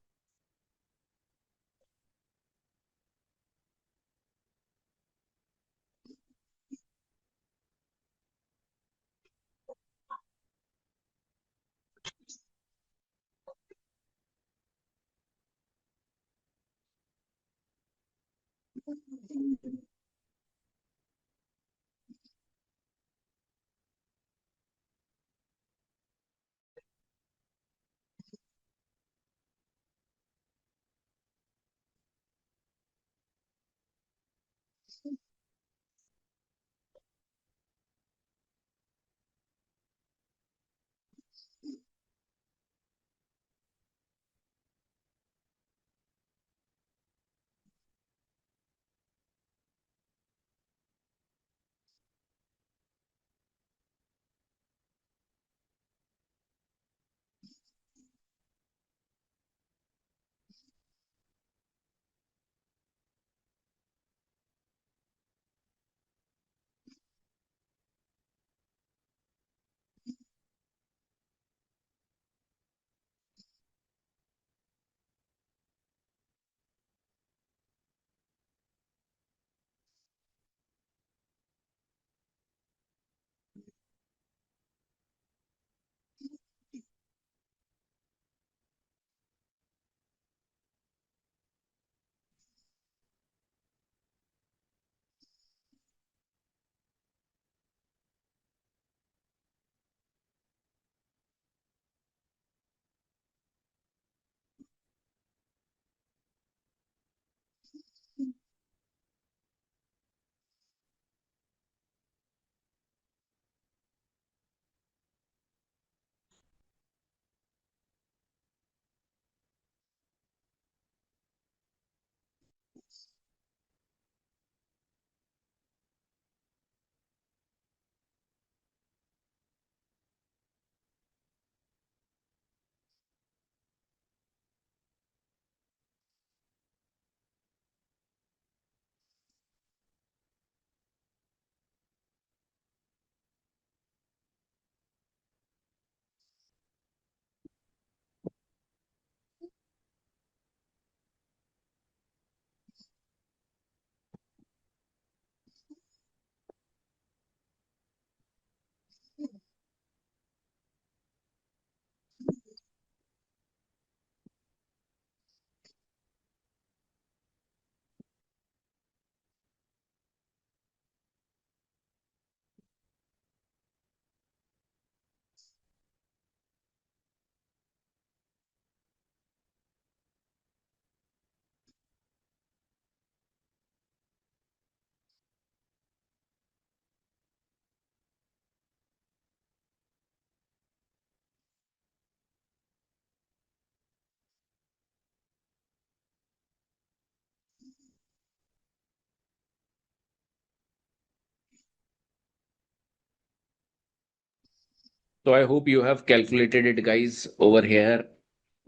So I hope you have calculated it, guys, over here.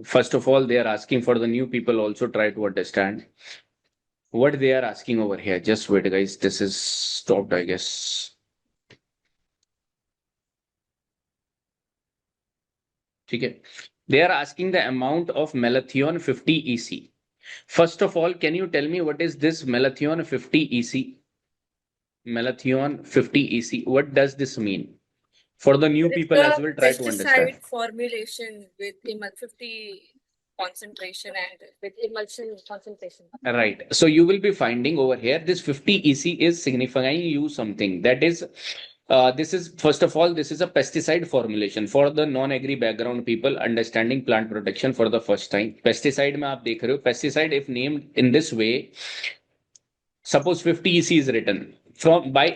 First of all, they are asking for the new people also try to understand what they are asking over here. Just wait, guys. This is stopped, I guess. Okay. They are asking the amount of malathion 50 EC. First of all, can you tell me what is this malathion 50 EC? Malathion 50 EC. What does this mean? For the new people as well, try to understand. Pesticide formulation with 50 concentration and with emulsion concentration. Right. So you will be finding over here this 50 EC is signifying you something that is this is, first of all, this is a pesticide formulation for the non-agri background people understanding plant protection for the first time. Pesticide में आप देख रहे हो, pesticide if named in this way, suppose 50 EC is written. From by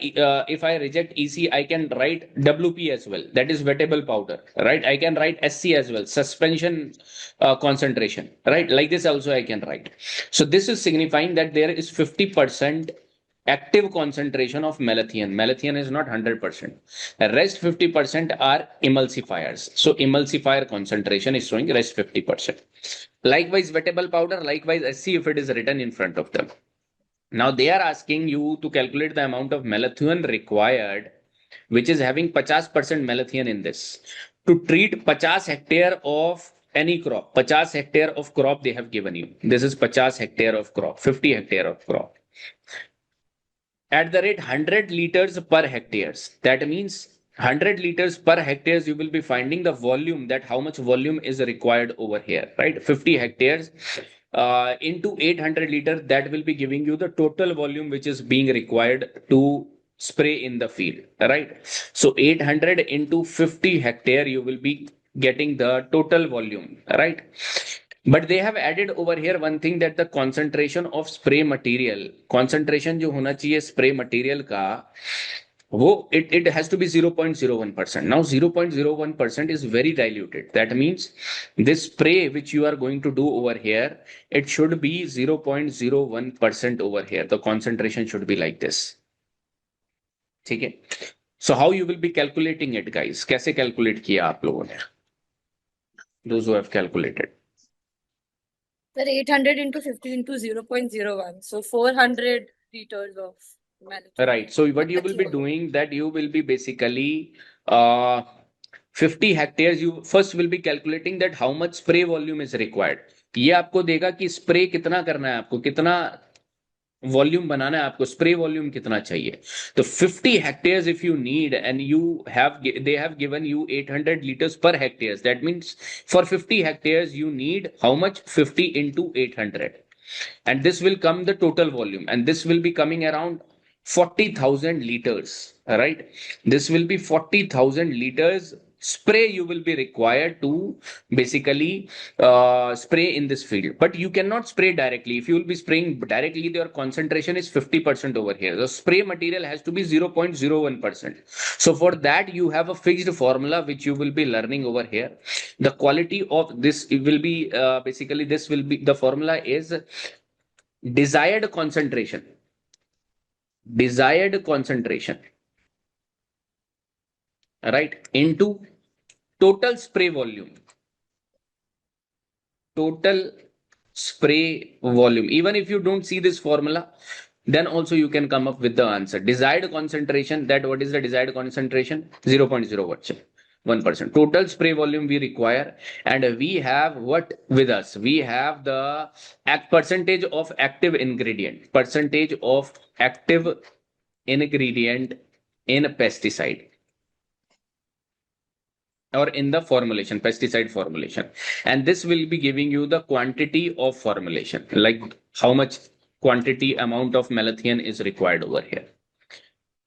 if I reject EC, I can write WP as well. That is wettable powder, right? I can write SC as well, suspension concentration, right? Like this also I can write. So this is signifying that there is 50% active concentration of malathion. Malathion is not 100%. The rest 50% are emulsifiers. So emulsifier concentration is showing rest 50%. Likewise, wettable powder, likewise SC if it is written in front of them. Now they are asking you to calculate the amount of malathion required, which is having 50% malathion in this, to treat 50 hectare of any crop. 50 hectare of crop they have given you. This is 50 hectare of crop, 50 hectare of crop. At the rate 100 liters per hectares. That means 100 liters per hectares, you will be finding the volume, that how much volume is required over here, right? 50 hectares into 800 liters, that will be giving you the total volume which is being required to spray in the field, right? So 800 into 50 hectare, you will be getting the total volume, right? But they have added over here one thing, that the concentration of spray material, concentration जो होना चाहिए spray material का, वो it has to be 0.01%. Now 0.01% is very diluted. That means this spray which you are going to do over here, it should be 0.01% over here. The concentration should be like this. ठीक है? So how you will be calculating it, guys? कैसे calculate किया आप लोगों ने? Those who have calculated. Sir, 800 into 50 into 0.01. So 400 liters of malathion. Right. So what you will be doing, that you will be basically 50 hectares, you first will be calculating that how much spray volume is required. ये आपको देगा कि spray कितना करना है आपको, कितना volume बनाना है आपको, स्प्रे वॉल्यूम कितना चाहिए. तो 50 hectares if you need, and they have given you 800 liters per hectares. That means for 50 hectares you need how much? 50 into 800, and this will come the total volume, and this will be coming around 40,000 liters, right? This will be 40,000 liters spray you will be required to basically spray in this field. But you cannot spray directly. If you will be spraying directly, your concentration is 50% over here. The spray material has to be 0.01%. So for that, you have a fixed formula which you will be learning over here. The quality of this, it will be basically, this will be, the formula is desired concentration. Desired concentration, right, into total spray volume. Total spray volume. Even if you don't see this formula, then also you can come up with the answer. Desired concentration, that what is the desired concentration? 0.01%. Total spray volume we require, and we have what with us? We have the percentage of active ingredient. Percentage of active ingredient in a pesticide, or in the formulation, pesticide formulation. And this will be giving you the quantity of formulation, like how much quantity amount of malathion is required over here.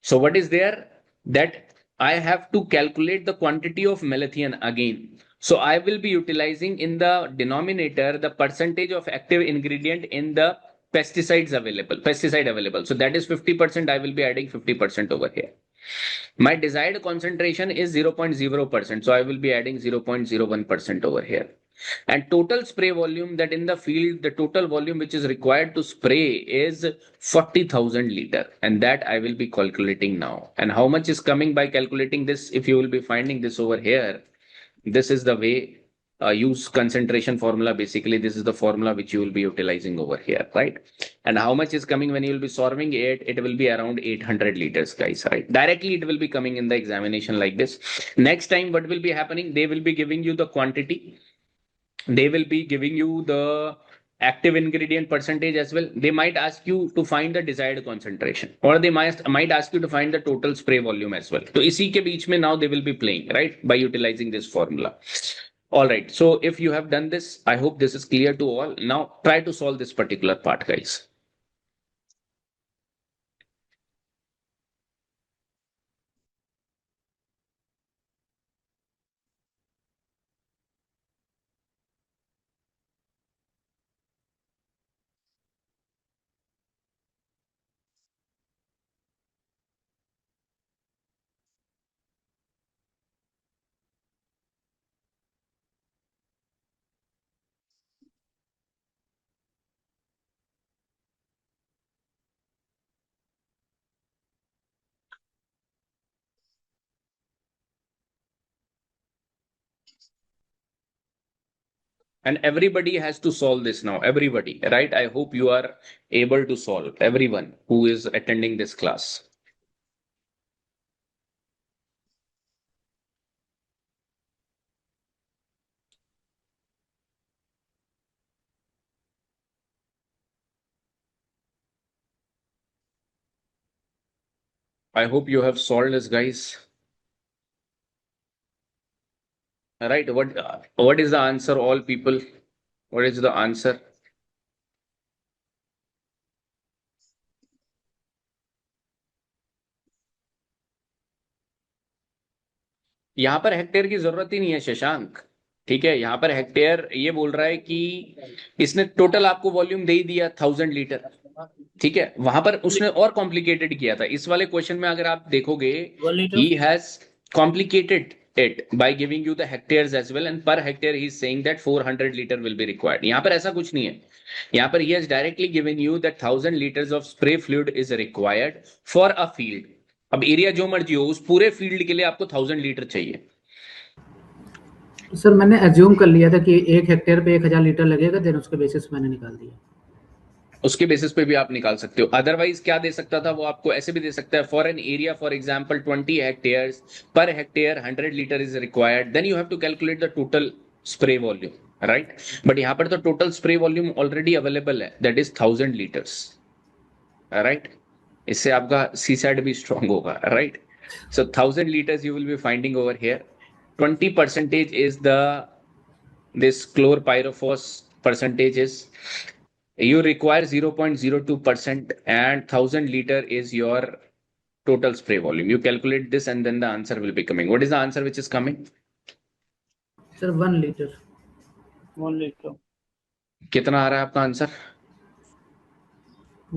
So what is there? That I have to calculate the quantity of malathion again. So I will be utilizing in the denominator the percentage of active ingredient in the pesticide available. So that is 50%. I will be adding 50% over here. My desired concentration is 0.0%. So I will be adding 0.01% over here. And total spray volume, that in the field, the total volume which is required to spray is 40,000 liter. And that I will be calculating now. And how much is coming by calculating this? If you will be finding this over here, this is the way use concentration formula. Basically, this is the formula which you will be utilizing over here, right? And how much is coming when you will be solving it? It will be around 800 liters, guys, right? Directly, it will be coming in the examination like this. Next time, what will be happening? They will be giving you the quantity. They will be giving you the active ingredient percentage as well. They might ask you to find the desired concentration, or they might ask you to find the total spray volume as well. So इसी के बीच में now they will be playing, right, by utilizing this formula. All right. So if you have done this, I hope this is clear to all. Now try to solve this particular part, guys. And everybody has to solve this now. Everybody, right? I hope you are able to solve. Everyone who is attending this class. I hope you have solved this, guys. Right? What is the answer, all people? What is the answer? यहाँ per hectare की जरूरत ही नहीं है शशांक। ठीक है, यहाँ per hectare ये बोल रहा है कि इसने टोटल आपको वॉल्यूम दे ही दिया 1000 लीटर। ठीक है, वहां पर उसने और कॉम्प्लिकेटेड किया था। इस वाले क्वेश्चन में अगर आप देखोगे, he has complicated it by giving you the hectares as well, and per hectare he is saying that 400 liter will be required. यहाँ पर ऐसा कुछ नहीं है। यहाँ पर he has directly given you that 1000 liters of spray fluid is required for a field. अब area जो मर्जी हो, उस पूरे फील्ड के लिए आपको 1000 लीटर चाहिए। सर मैंने एज्यूम कर लिया था कि 1 हेक्टेयर पे 1000 लीटर लगेगा, देन उसके बेसिस मैंने निकाल दिया। उसके बेसिस पे भी आप निकाल सकते हो। अदरवाइज क्या दे सकता था वो, आपको ऐसे भी दे सकता है, for an area for example 20 hectares, per hectare 100 litre is required, then you have to calculate the total spray volume, right? But यहाँ पर तो total spray volume already available है, दैट इज 1000 लीटर्स, राइट? इससे आपका C side भी strong होगा, right? So 1000 liters you will be finding over here. 20% is this chlorpyrifos percentage is, you require 0.02%, and 1000 liter is your total spray volume. You calculate this and then the answer will be coming. What is the answer which is coming? Sir 1 litre. 1 litre कितना आ रहा है आपका answer?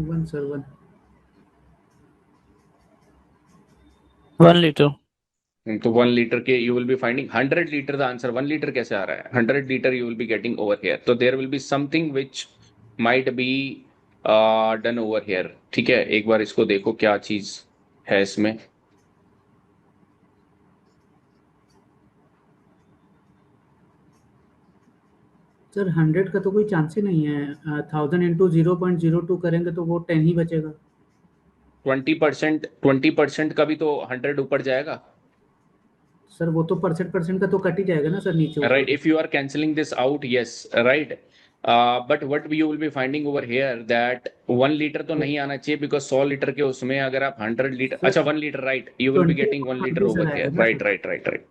1 sir 1। 1 litre. तो 1 litre के you will be finding 100 liter the answer. 1 liter कैसे आ रहा है? 100 liter you will be getting over here. So there will be something which might be done over here. ठीक है, एक बार इसको देखो क्या चीज है इसमें। सर 100 का तो कोई चांस ही नहीं है। 1000 इंटू 0.02 करेंगे तो वो 10 ही बचेगा। 20% का भी तो 100 ऊपर जाएगा। सर वो तो परसेंट का तो कट ही जाएगा ना सर नीचे। Right, if you are cancelling this out, yes, right. But what you will be finding over here that 1 liter तो नहीं आना चाहिए, because 100 लीटर के उसमें अगर आप 100 लीटर, अच्छा 1 liter, right, you will be getting 1 liter over here, right, right, right, right.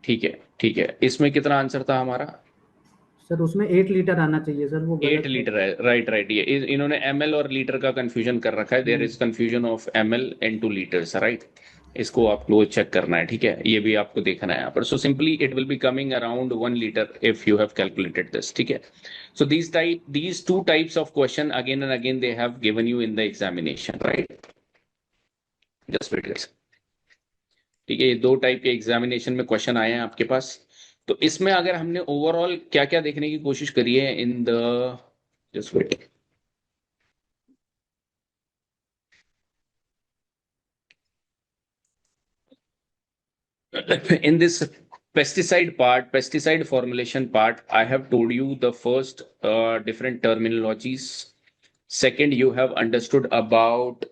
ठीक है, ठीक है। इसमें कितना आंसर था हमारा? सर उसमें 8 लीटर आना चाहिए सर, वो 8 लीटर है, राइट राइट। ये इन्होंने ml और लीटर का कंफ्यूजन कर रखा है। There is confusion of ml into litres, right? इसको आपको चेक करना है, ठीक है? ये भी आपको देखना है यहाँ पर। So simply it will be coming around 1 litre if you have calculated this, ठीक है? सो these two types of question again and again they have given you in the examination, right? Just wait guys. ठीक है, ये 2 type के examination में question आए हैं आपके पास। तो इसमें अगर हमने ओवरऑल क्या क्या देखने की कोशिश करी है in the, just wait, in this pesticide formulation part, I have told you the first different terminologies. Second, you have understood about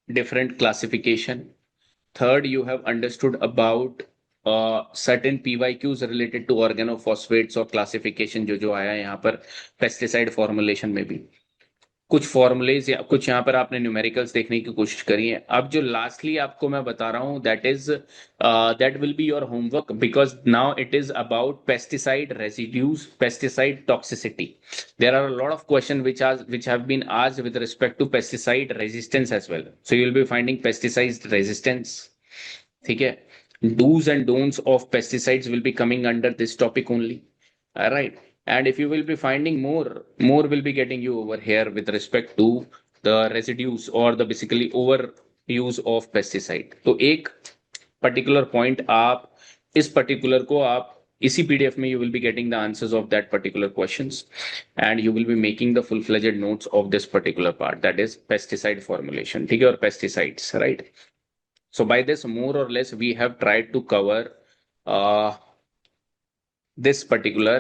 different classification. Third, you have understood about certain PYQs related to organophosphates और classification जो आया है यहाँ पर pesticide formulation में भी। कुछ formulas या कुछ यहाँ पर आपने न्यूमेरिकल्स देखने की कोशिश करी है। अब जो लास्टली आपको मैं बता रहा हूँ that will be your homework, because now it is about pesticide residues, pesticide toxicity. There are a lot of question which have been asked with respect to pesticide resistance as well. So you will be finding pesticide resistance, ठीक है? Do's and don'ts of pesticides will be coming under this topic only. All right. And if you will be finding more will be getting you over here with respect to the residues or the basically overuse of pesticide. तो एक particular point आप इस particular को आप इसी PDF में you will be getting the answers of that particular questions, and you will be making the full-fledged notes of this particular part, that is pesticide formulation, ठीक है? और pesticides, right? So by this more or less we have tried to cover this particular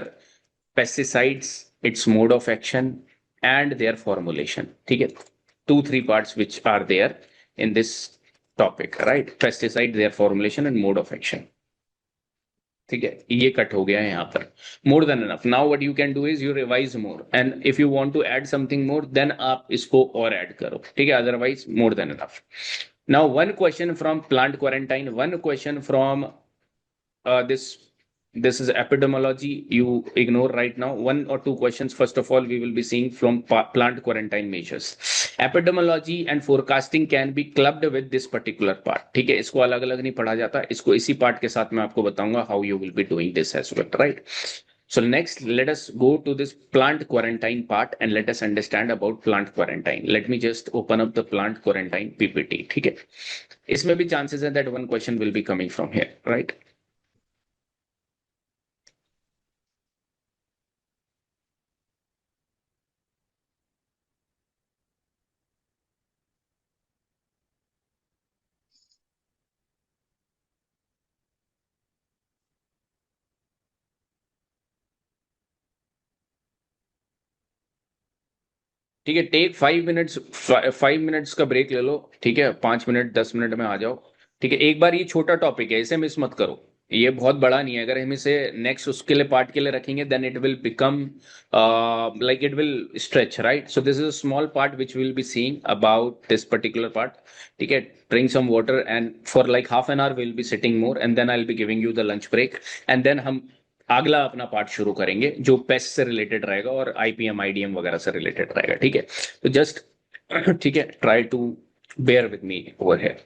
pesticides, its mode of action, and their formulation. ठीक है, 2-3 parts which are there in this topic, right? Pesticide, their formulation, and mode of action. ठीक है, ये cut हो गया है यहाँ पर. More than enough. Now what you can do is you revise more, and if you want to add something more then आप इसको और ऐड करो. ठीक है, otherwise more than enough. Now one question from plant quarantine, one question from this is epidemiology. You ignore right now. One or two questions. First of all, we will be seeing from plant quarantine measures. Epidemiology and forecasting can be clubbed with this particular part. ठीक है, इसको अलग अलग नहीं पढ़ा जाता, इसको इसी पार्ट के साथ मैं आपको बताऊंगा how you will be doing this as well, right? So next, let us go to this plant quarantine part and let us understand about plant quarantine. Let me just open up the plant quarantine PPT. ठीक है, इसमें भी chances है that one question will be coming from here, right? ठीक है, take 5 minutes, 5 minutes का break ले लो. ठीक है, 5 मिनट 10 मिनट में आ जाओ. ठीक है, एक बार ये छोटा टॉपिक है, इसे मिस मत करो. ये बहुत बड़ा नहीं है. अगर हम इसे नेक्स्ट उसके लिए पार्ट के लिए रखेंगे then it will become like it will stretch, right? So this is a small part which will be seeing about this particular part. ठीक है, drink some water and for like half an hour will be sitting more and then I will be giving you the lunch break and then हम अगला अपना part शुरू करेंगे जो paste से related रहेगा और आईपीएम आईडीएम वगैरह से रिलेटेड रहेगा. ठीक है, तो जस्ट ठीक है, try to bear with me over here.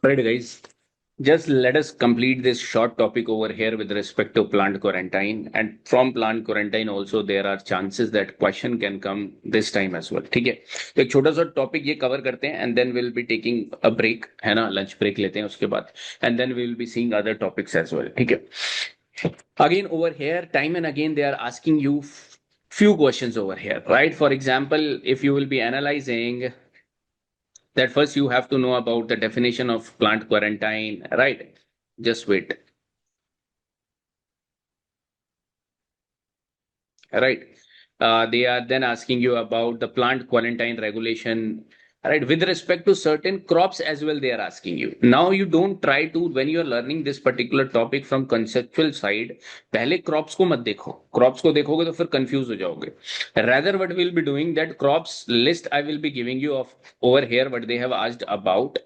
Right, guys. Just let us complete this short topic over here with respect to plant quarantine. And from plant quarantine also there are chances that question can come this time as well. ठीक है? तो एक छोटा सा topic ये cover करते हैं and then we'll be taking a break, है ना? Lunch break लेते हैं उसके बाद and then we will be seeing other topics as well. ठीक है? Again over here, time and again they are asking you few questions over here, right? For example, if you will be analyzing that, first you have to know about the definition of plant quarantine, right? Just wait. Right. They are then asking you about the plant quarantine regulation, right? With respect to certain crops as well, they are asking you. Now you don't try to, when you are learning this particular topic from conceptual side, पहले crops को मत देखो. Crops को देखोगे तो फिर confuse हो जाओगे. Rather, what we'll be doing, that crops list I will be giving you of over here what they have asked about,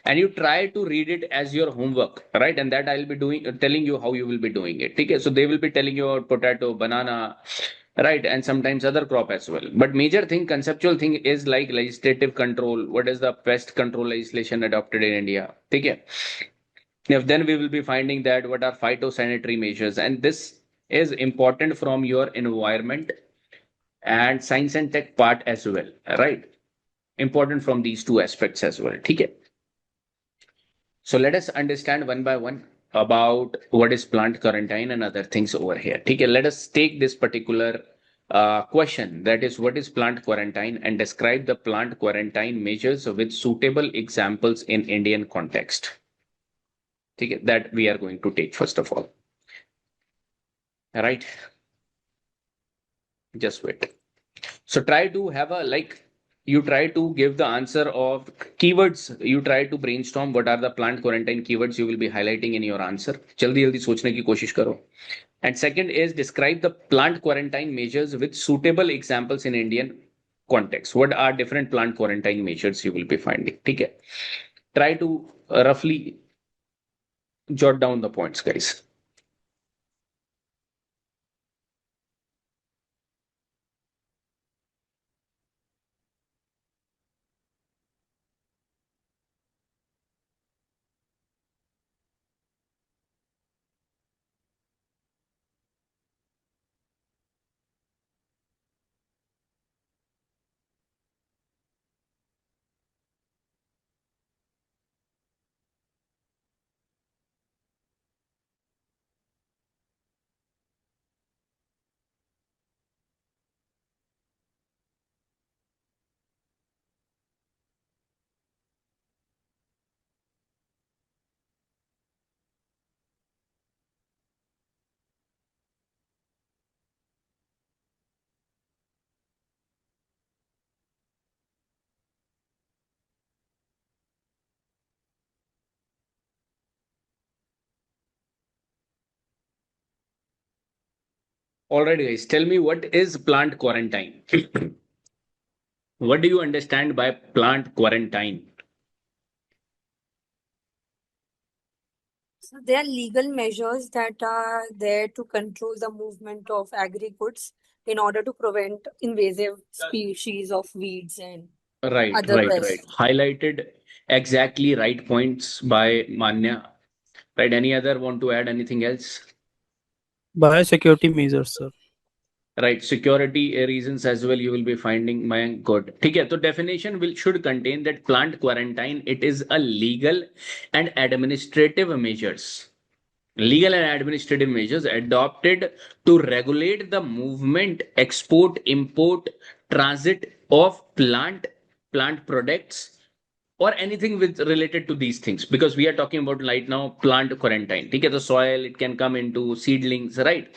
and you try to read it as your homework, right? And that I'll be doing, telling you how you will be doing it. Okay, so they will be telling you about potato, banana, right, and sometimes other crop as well. But major thing, conceptual thing is like legislative control. What is the pest control legislation adopted in India? Okay. If then we will be finding that what are phytosanitary measures, and this is important from your environment and science and tech part as well, right? Important from these two aspects as well. Okay. So let us understand one by one about what is plant quarantine and other things over here. Okay, let us take this particular question, that is, what is plant quarantine, and describe the plant quarantine measures with suitable examples in Indian context. Okay, that we are going to take first of all. All right. Just wait. So try to have a you try to give the answer of keywords. You try to brainstorm what are the plant quarantine keywords you will be highlighting in your answer. जल्दी जल्दी सोचने की कोशिश करो. And second is describe the plant quarantine measures with suitable examples in Indian context. What are different plant quarantine measures you will be finding? ठीक है. Try to roughly jot down the points, guys. All right, guys, tell me what is plant quarantine? What do you understand by plant quarantine? So there are legal measures that are there to control the movement of agri-goods in order to prevent invasive species of weeds and Right, other right, right. pests. Highlighted exactly right points by Manya. Right. Any other want to add anything else? Biosecurity measures, sir. Right. Security reasons as well you will be finding. My good. ठीक है. So definition will should contain that plant quarantine. It is a legal and administrative measures. Legal and administrative measures adopted to regulate the movement, export, import, transit of plant products, or anything with related to these things, because we are talking about right now plant quarantine. Okay, the soil, it can come into seedlings, right?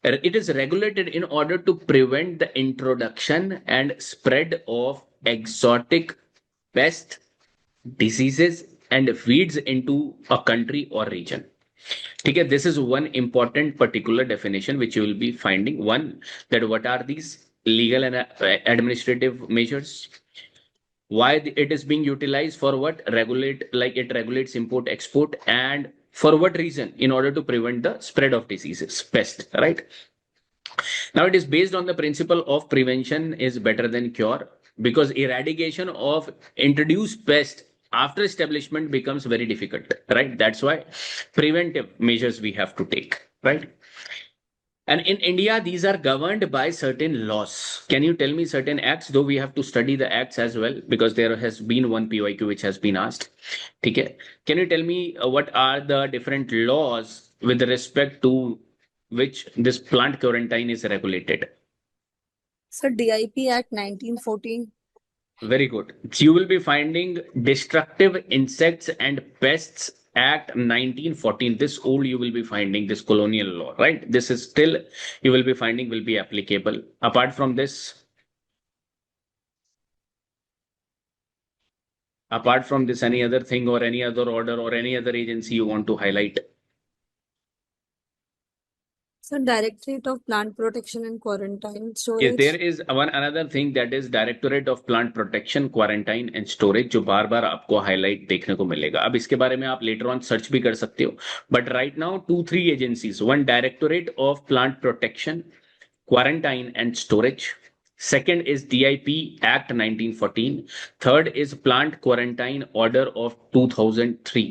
It is regulated in order to prevent the introduction and spread of exotic pests, diseases, and weeds into a country or region. Okay, this is one important particular definition which you will be finding. One, that what are these legal and administrative measures? Why it is being utilized, for what, regulate, like it regulates import export, and for what reason, in order to prevent the spread of diseases, pest, right? Now it is based on the principle of prevention is better than cure, because eradication of introduced pest after establishment becomes very difficult, right? That's why preventive measures we have to take, right? And in India, these are governed by certain laws. Can you tell me certain acts? Though we have to study the acts as well, because there has been one PYQ which has been asked. Okay. Can you tell me what are the different laws with respect to which this plant quarantine is regulated? So DIP Act 1914. Very good. You will be finding Destructive Insects and Pests Act 1914. This old you will be finding this colonial law, right? This is still you will be finding will be applicable. Apart from this, any other thing or any other order or any other agency you want to highlight? So Directorate of Plant Protection and Quarantine Yes, Storage. there is one another thing that is Directorate of Plant Protection, Quarantine and Storage, जो बार बार आपको highlight देखने को मिलेगा. अब इसके बारे में आप लेटर ऑन सर्च भी कर सकते हो. But right now 2-3 agencies. One directorate of plant protection, quarantine and storage. Second is DIP Act 1914. Third is Plant Quarantine Order of 2003.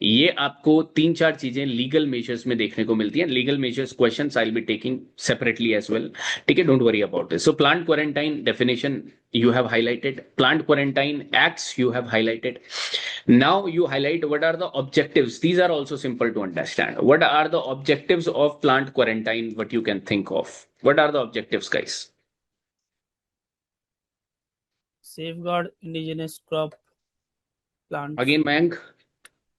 ये आपको 3-4 चीजें लीगल मेजर्स में देखने को मिलती हैं. Legal measures questions I will be taking separately as well. ठीक है, don't worry about this. So plant quarantine definition you have highlighted, plant quarantine acts you have highlighted. Now you highlight what are the objectives. These are also simple to understand. What are the objectives of plant quarantine? What you can think of? What are the objectives, guys? Safeguard indigenous crop plants. Again, Mayank.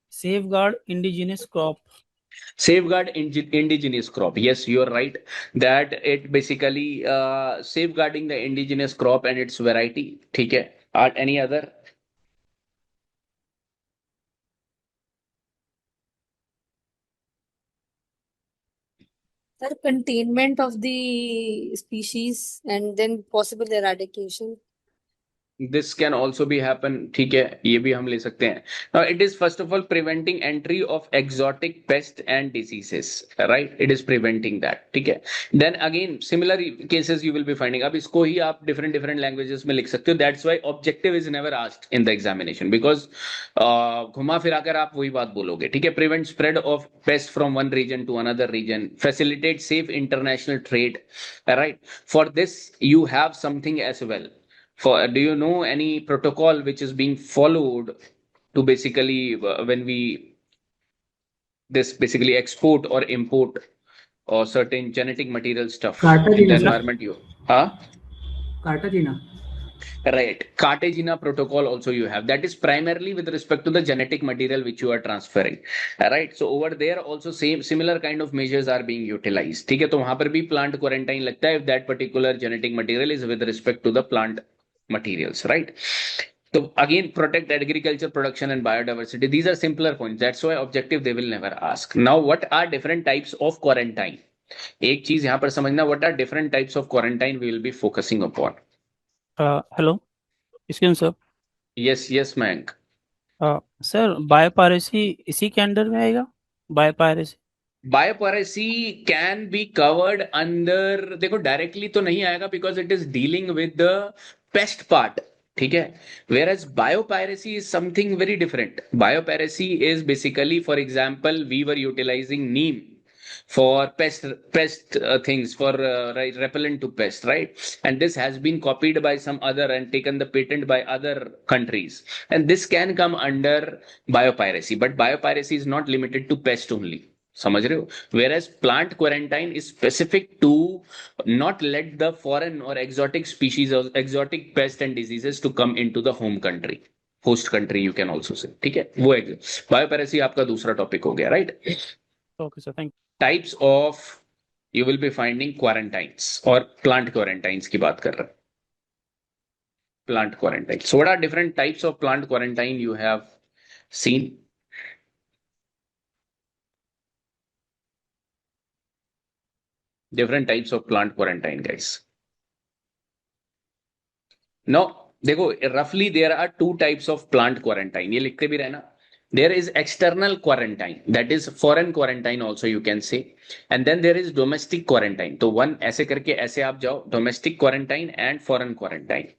Safeguard indigenous crop. Safeguard indigenous crop. Yes, you are right that it basically safeguarding the indigenous crop and its variety. ठीक है. Any other? Sir, containment of the species and then possible eradication. This can also be happen. ठीक है, ये भी हम ले सकते हैं. Now it is first of all preventing entry of exotic pests and diseases, right? It is preventing that. ठीक है. Then again similar cases you will be finding. अब इसको ही आप different languages में लिख सकते हो. That's why objective is never asked in the examination, because घुमा फिरा कर आप वही बात बोलोगे. ठीक है. Prevent spread of pests from one region to another region. Facilitate safe international trade. Right. For this you have something as well. Do you know any protocol which is being followed to basically when we basically export or import or certain genetic material stuff in the environment? Cartagena. Right. Cartagena protocol also you have. That is primarily with respect to the genetic material which you are transferring. Right. So over there also similar kind of measures are being utilized. ठीक है, तो वहां पर भी plant quarantine लगता है if that particular genetic material is with respect to the plant materials, right? So again, protect agriculture production and biodiversity. These are simpler points. That's why objective they will never ask. Now, what are different types of quarantine? एक चीज यहाँ पर समझना, what are different types of quarantine we will be focusing upon. Hello, excuse me, sir. Yes, Mayank. Sir, biopiracy इसी के under में आएगा? Biopiracy. Biopiracy can be covered under, देखो directly तो नहीं आएगा because it is dealing with the pest part. ठीक है. Whereas biopiracy is something very different. Biopiracy is basically, for example, we were utilizing neem for pest things, for repellent to pest, right? And this has been copied by some other and taken the patent by other countries, and this can come under biopiracy. But biopiracy is not limited to pest only. समझ रहे हो? Whereas plant quarantine is specific to not let the foreign or exotic species or exotic pests and diseases to come into the home country, host country you can also say. ठीक है, वो biopiracy आपका दूसरा topic हो गया, right? Okay, sir. Thank you. Types of you will be finding quarantines or plant quarantines की बात कर रहे हैं. Plant quarantine. So what are different types of plant quarantine you have seen? Different types of plant quarantine, guys. Now, देखो, roughly there are 2 types of plant quarantine. ये लिखते भी रहना. There is external quarantine, that is foreign quarantine also you can say, and then there is domestic quarantine. तो one ऐसे करके ऐसे आप जाओ, domestic quarantine and foreign quarantine.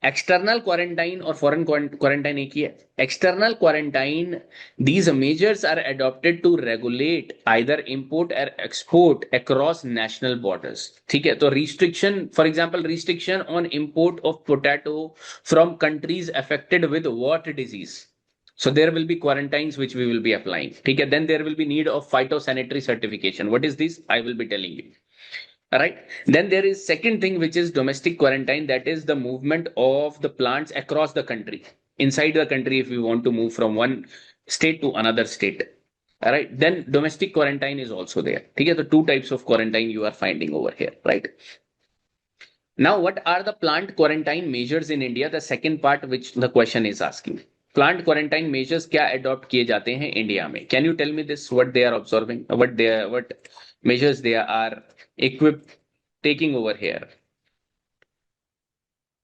External quarantine और फॉरेन क्वारंटाइन एक ही है. External quarantine, these measures are adopted to regulate either import or export across national borders. ठीक है, तो restriction, for example, restriction on import of potato from countries affected with what disease. So there will be quarantines which we will be applying. ठीक है, then there will be need of phytosanitary certification. What is this? I will be telling you. All right. Then there is second thing which is domestic quarantine. That is the movement of the plants across the country. Inside the country, if we want to move from one state to another state. All right. Then domestic quarantine is also there. Okay, the two types of quarantine you are finding over here. Right. Now, what are the plant quarantine measures in India? The second part which the question is asking. Plant quarantine measures क्या adopt किए जाते हैं India में? Can you tell me this? What they are observing? What measures they are equipped taking over here?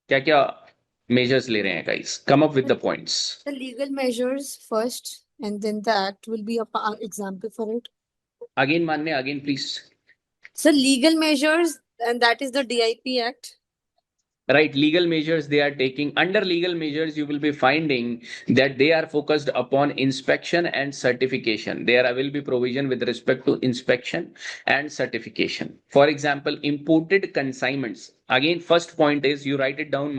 क्या क्या measures ले रहे हैं guys? Come up with the points. The legal measures first, and then the act will be a example for it. Again, Manya, again, please. So legal measures, and that is the DIP Act. Right, legal measures they are taking. Under legal measures, you will be finding that they are focused upon inspection and certification. There will be provision with respect to inspection and certification. For example, imported consignments. Again, first point is you write it down.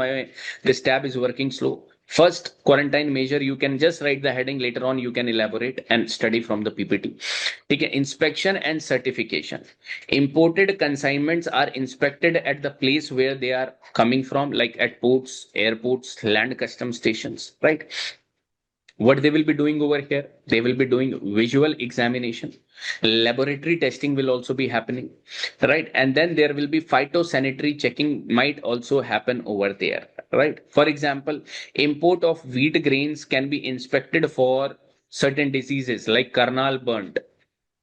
This tab is working slow. First quarantine measure, you can just write the heading. Later on, you can elaborate and study from the PPT. Okay, inspection and certification. Imported consignments are inspected at the place where they are coming from, like at ports, airports, land custom stations, right? What they will be doing over here? They will be doing visual examination. Laboratory testing will also be happening, right? And then there will be phytosanitary checking might also happen over there, right? For example, import of wheat grains can be inspected for certain diseases like kernel burnt.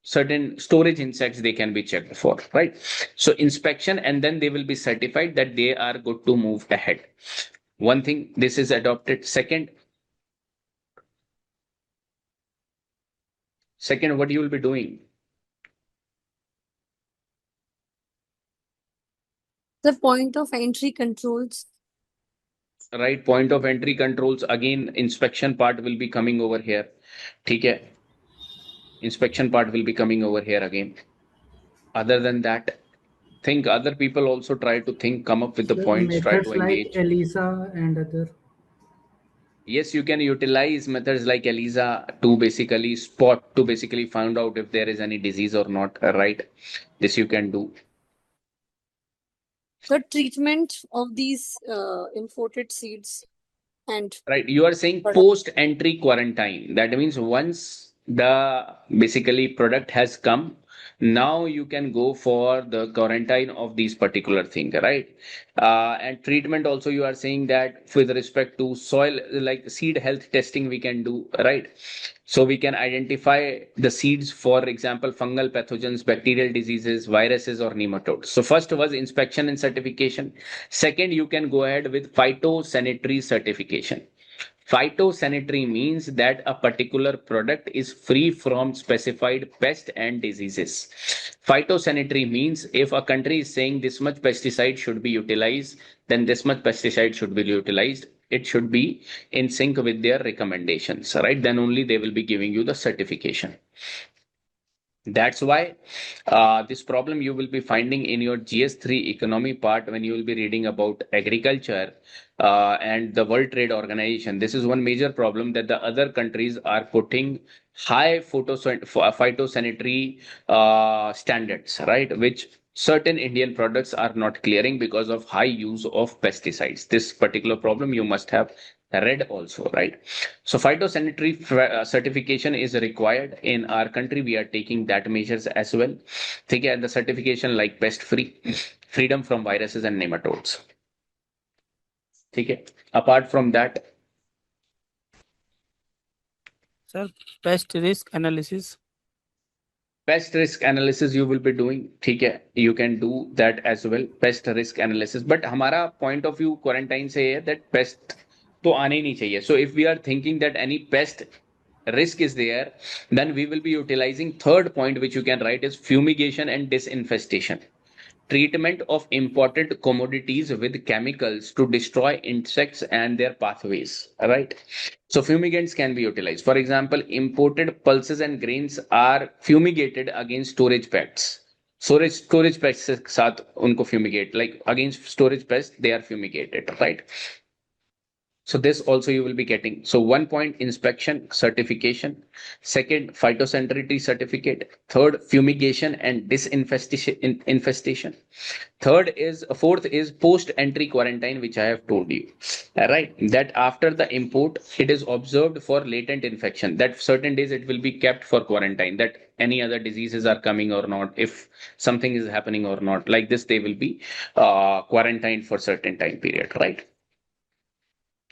Certain storage insects they can be checked for, right? So inspection, and then they will be certified that they are good to move ahead. One thing, this is adopted. Second, what you will be doing? The point of entry controls. Right, point of entry controls. Again, inspection part will be coming over here. Okay, inspection part will be coming over here again. Other than that, think other people also try to think, come up with the points, try methods to like engage. ELISA and other. Yes, you can utilize methods like ELISA to basically find out if there is any disease or not, right? This you can do. The treatment of these imported seeds and Right, you are saying post entry quarantine. That means once the basically product has come, now you can go for the quarantine of these particular thing, right? And treatment also, you are saying that with respect to soil, like seed health testing we can do, right? So we can identify the seeds, for example, fungal pathogens, bacterial diseases, viruses, or nematodes. So first was inspection and certification. Second, you can go ahead with phytosanitary certification. Phytosanitary means that a particular product is free from specified pests and diseases. Phytosanitary means if a country is saying this much pesticide should be utilized, then this much pesticide should be utilized. It should be in sync with their recommendations, right? Then only they will be giving you the certification. That's why this problem you will be finding in your GS3 economy part when you will be reading about agriculture and the World Trade Organization. This is one major problem that the other countries are putting high phytosanitary standards, right? Which certain Indian products are not clearing because of high use of pesticides. This particular problem you must have read also, right? So phytosanitary certification is required in our country. We are taking that measures as well. Take and the certification like pest free, freedom from viruses and nematodes. Okay. Apart from that, sir, pest risk analysis. Pest risk analysis you will be doing. Okay, you can do that as well. Pest risk analysis. But हमारा point of view quarantine से है that pest तो आने ही नहीं चाहिए. So if we are thinking that any pest risk is there, then we will be utilizing third point which you can write is fumigation and disinfestation. treatment of imported commodities with chemicals to destroy insects and their pathways. Right. So fumigants can be utilized. For example, imported pulses and grains are fumigated against storage pests. Storage pests के साथ उनको fumigate, like against storage pests they are fumigated, right? So this also you will be getting. So 1 point inspection certification, second phytosanitary certificate, third fumigation and infestation. Fourth is post entry quarantine, which I have told you. Right, that after the import it is observed for latent infection. That certain days it will be kept for quarantine. That any other diseases are coming or not, if something is happening or not, like this they will be quarantined for certain time period. Right.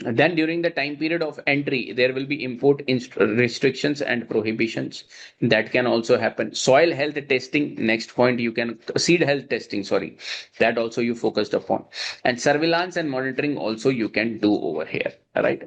Then during the time period of entry, there will be restrictions and prohibitions that can also happen. Soil health testing, next point you can, seed health testing, sorry, that also you focused upon. And surveillance and monitoring also you can do over here, right?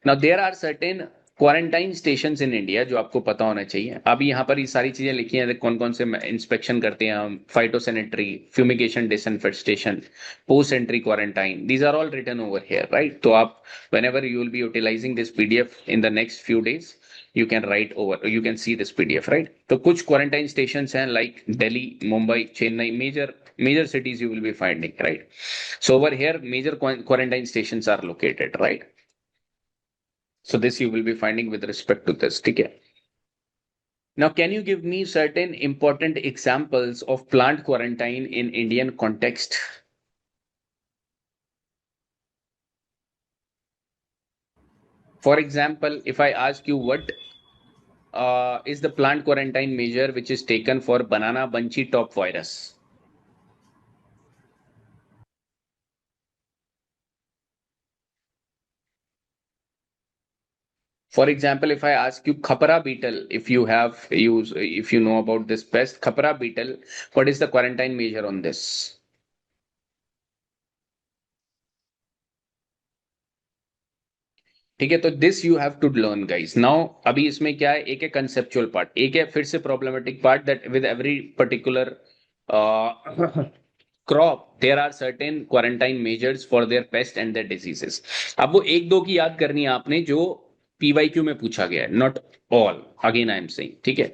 Now there are certain quarantine station in India जो आपको पता होना चाहिए. अभी यहाँ पर ये सारी चीजें लिखी हैं, कौन कौन से इंस्पेक्शन करते हैं हम. Phytosanitary, fumigation, disinfestation, post entry quarantine, these are all written over here, right? तो आप whenever you will be utilizing this PDF in the next few days, you can write over, you can see this PDF, right? तो कुछ quarantine stations हैं like Delhi, Mumbai, Chennai, major cities you will be finding, right? So over here major quarantine stations are located, right? So this you will be finding with respect to this. ठीक है? Now, can you give me certain important examples of plant quarantine in Indian context? For example, if I ask you what is the plant quarantine measure which is taken for banana bunchy top virus? For example, if I ask you khapra beetle, if you know about this pest, khapra beetle, what is the quarantine measure on this? ठीक है, तो this you have to learn guys. Now अभी इसमें क्या है, एक है conceptual part, एक है फिर से problematic part, that with every particular crop there are certain quarantine measures for their pest and their diseases. अब वो एक दो की याद करनी है आपने जो पीवाईक्यू में पूछा गया है, not all, again I am saying. ठीक है.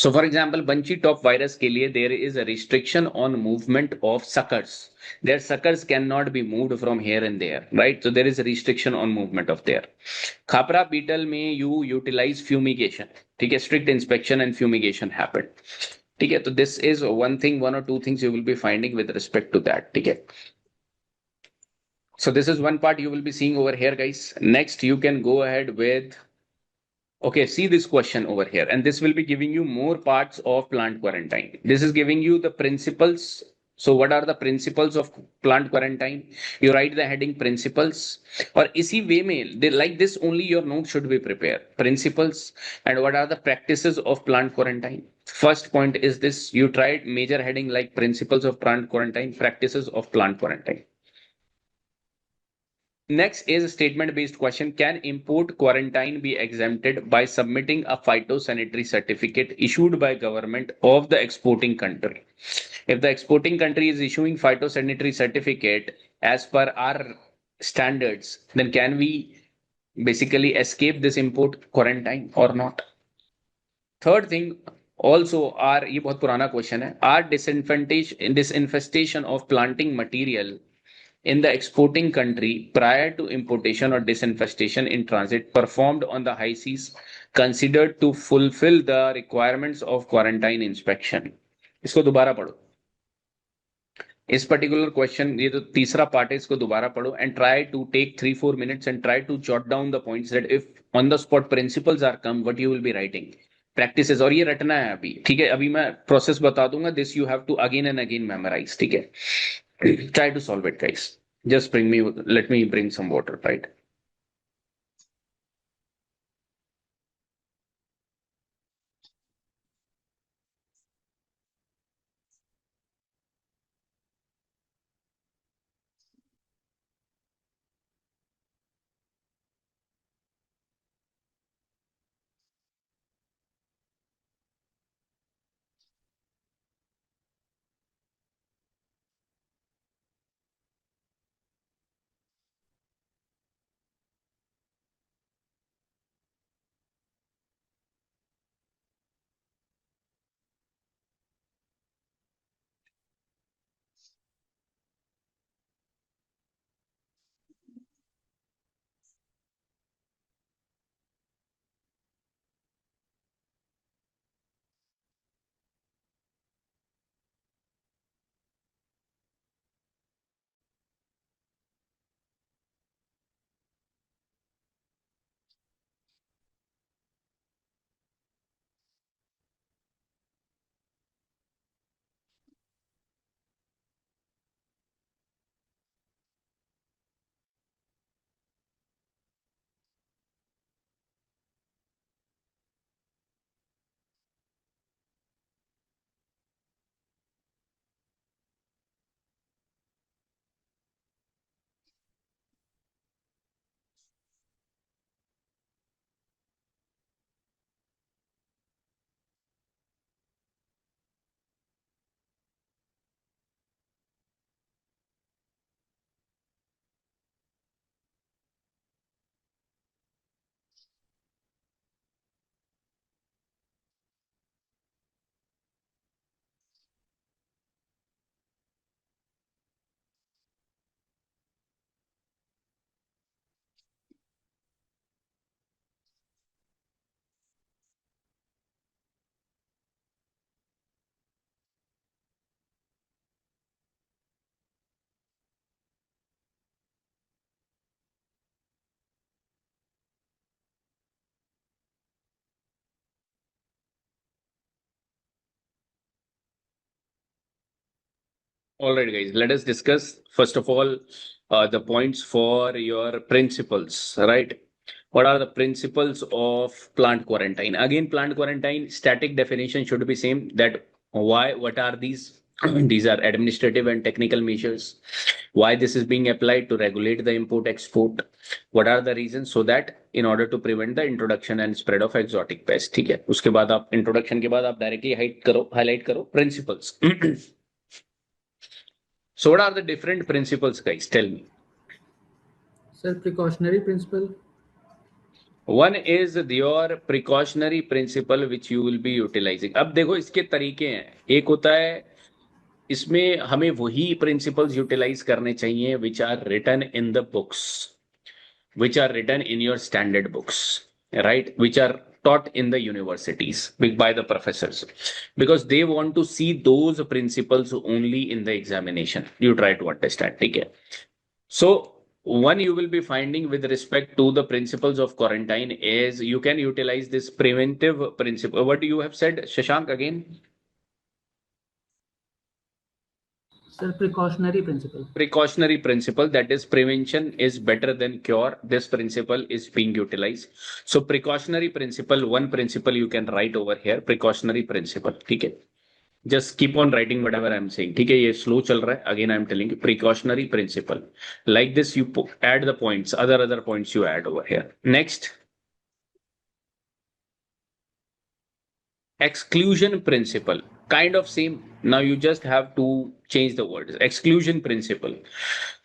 So, for example, bunchy top virus के लिए there is a restriction on movement of suckers. Their suckers cannot be moved from here and there, right? So there is a restriction on movement of there. Khapra beetle में you utilize fumigation. ठीक है, strict inspection and fumigation happen. ठीक है, तो this is one thing, one or two things you will be finding with respect to that. ठीक है. So this is one part you will be seeing over here, guys. Next, you can go ahead with. Okay, see this question over here, and this will be giving you more parts of plant quarantine. This is giving you the principles. So what are the principles of plant quarantine? You write the heading principles, or इसी way में they like this only your note should be prepared. Principles and what are the practices of plant quarantine? First point is this. You tried major heading like principles of plant quarantine, practices of plant quarantine. Next is a statement-based question. Can import quarantine be exempted by submitting a phytosanitary certificate issued by government of the exporting country? If the exporting country is issuing phytosanitary certificate as per our standards, then can we basically escape this import quarantine or not? Third thing, also, ये बहुत पुराना question है. Are disinfestation of planting material in the exporting country prior to importation or disinfestation in transit performed on the high seas considered to fulfill the requirements of quarantine inspection? इसको दोबारा पढ़ो. इस particular question, ये तो तीसरा part है, इसको दोबारा पढ़ो and try to take 3-4 minutes and try to jot down the points that if on the spot principles are come, what you will be writing. Practices, और ये रटना है अभी. ठीक है, अभी मैं प्रोसेस बता दूंगा. This you have to again and again memorise. ठीक है. Try to solve it, guys. Just let me bring some water, right? All right, guys, let us discuss first of all the points for your principles, right? What are the principles of plant quarantine? Again, plant quarantine static definition should be same. That why? What are these? These are administrative and technical measures. Why this is being applied to regulate the import export? What are the reasons? So that in order to prevent the introduction and spread of exotic pests. ठीक है? उसके बाद आप introduction के बाद आप directly highlight करो principles. So what are the different principles, guys? Tell me. Sir, precautionary principle. One is your precautionary principle which you will be utilizing. अब देखो इसके तरीके हैं. एक होता है इसमें हमें वही principles utilize करने चाहिए which are written in the books, which are written in your standard books, right? Which are taught in the universities by the professors, because they want to see those principles only in the examination. You try to understand. Okay. So one you will be finding with respect to the principles of quarantine is you can utilize this preventive principle. What you have said, Shashank, again? Sir, precautionary principle. Precautionary principle, that is prevention is better than cure. This principle is being utilized. So precautionary principle, one principle you can write over here, precautionary principle. Okay. Just keep on writing whatever I'm saying. ठीक है, ये slow चल रहा है. Again, I'm telling you precautionary principle. Like this, you add the points, other points you add over here. Next, exclusion principle. Kind of same. Now you just have to change the words. Exclusion principle.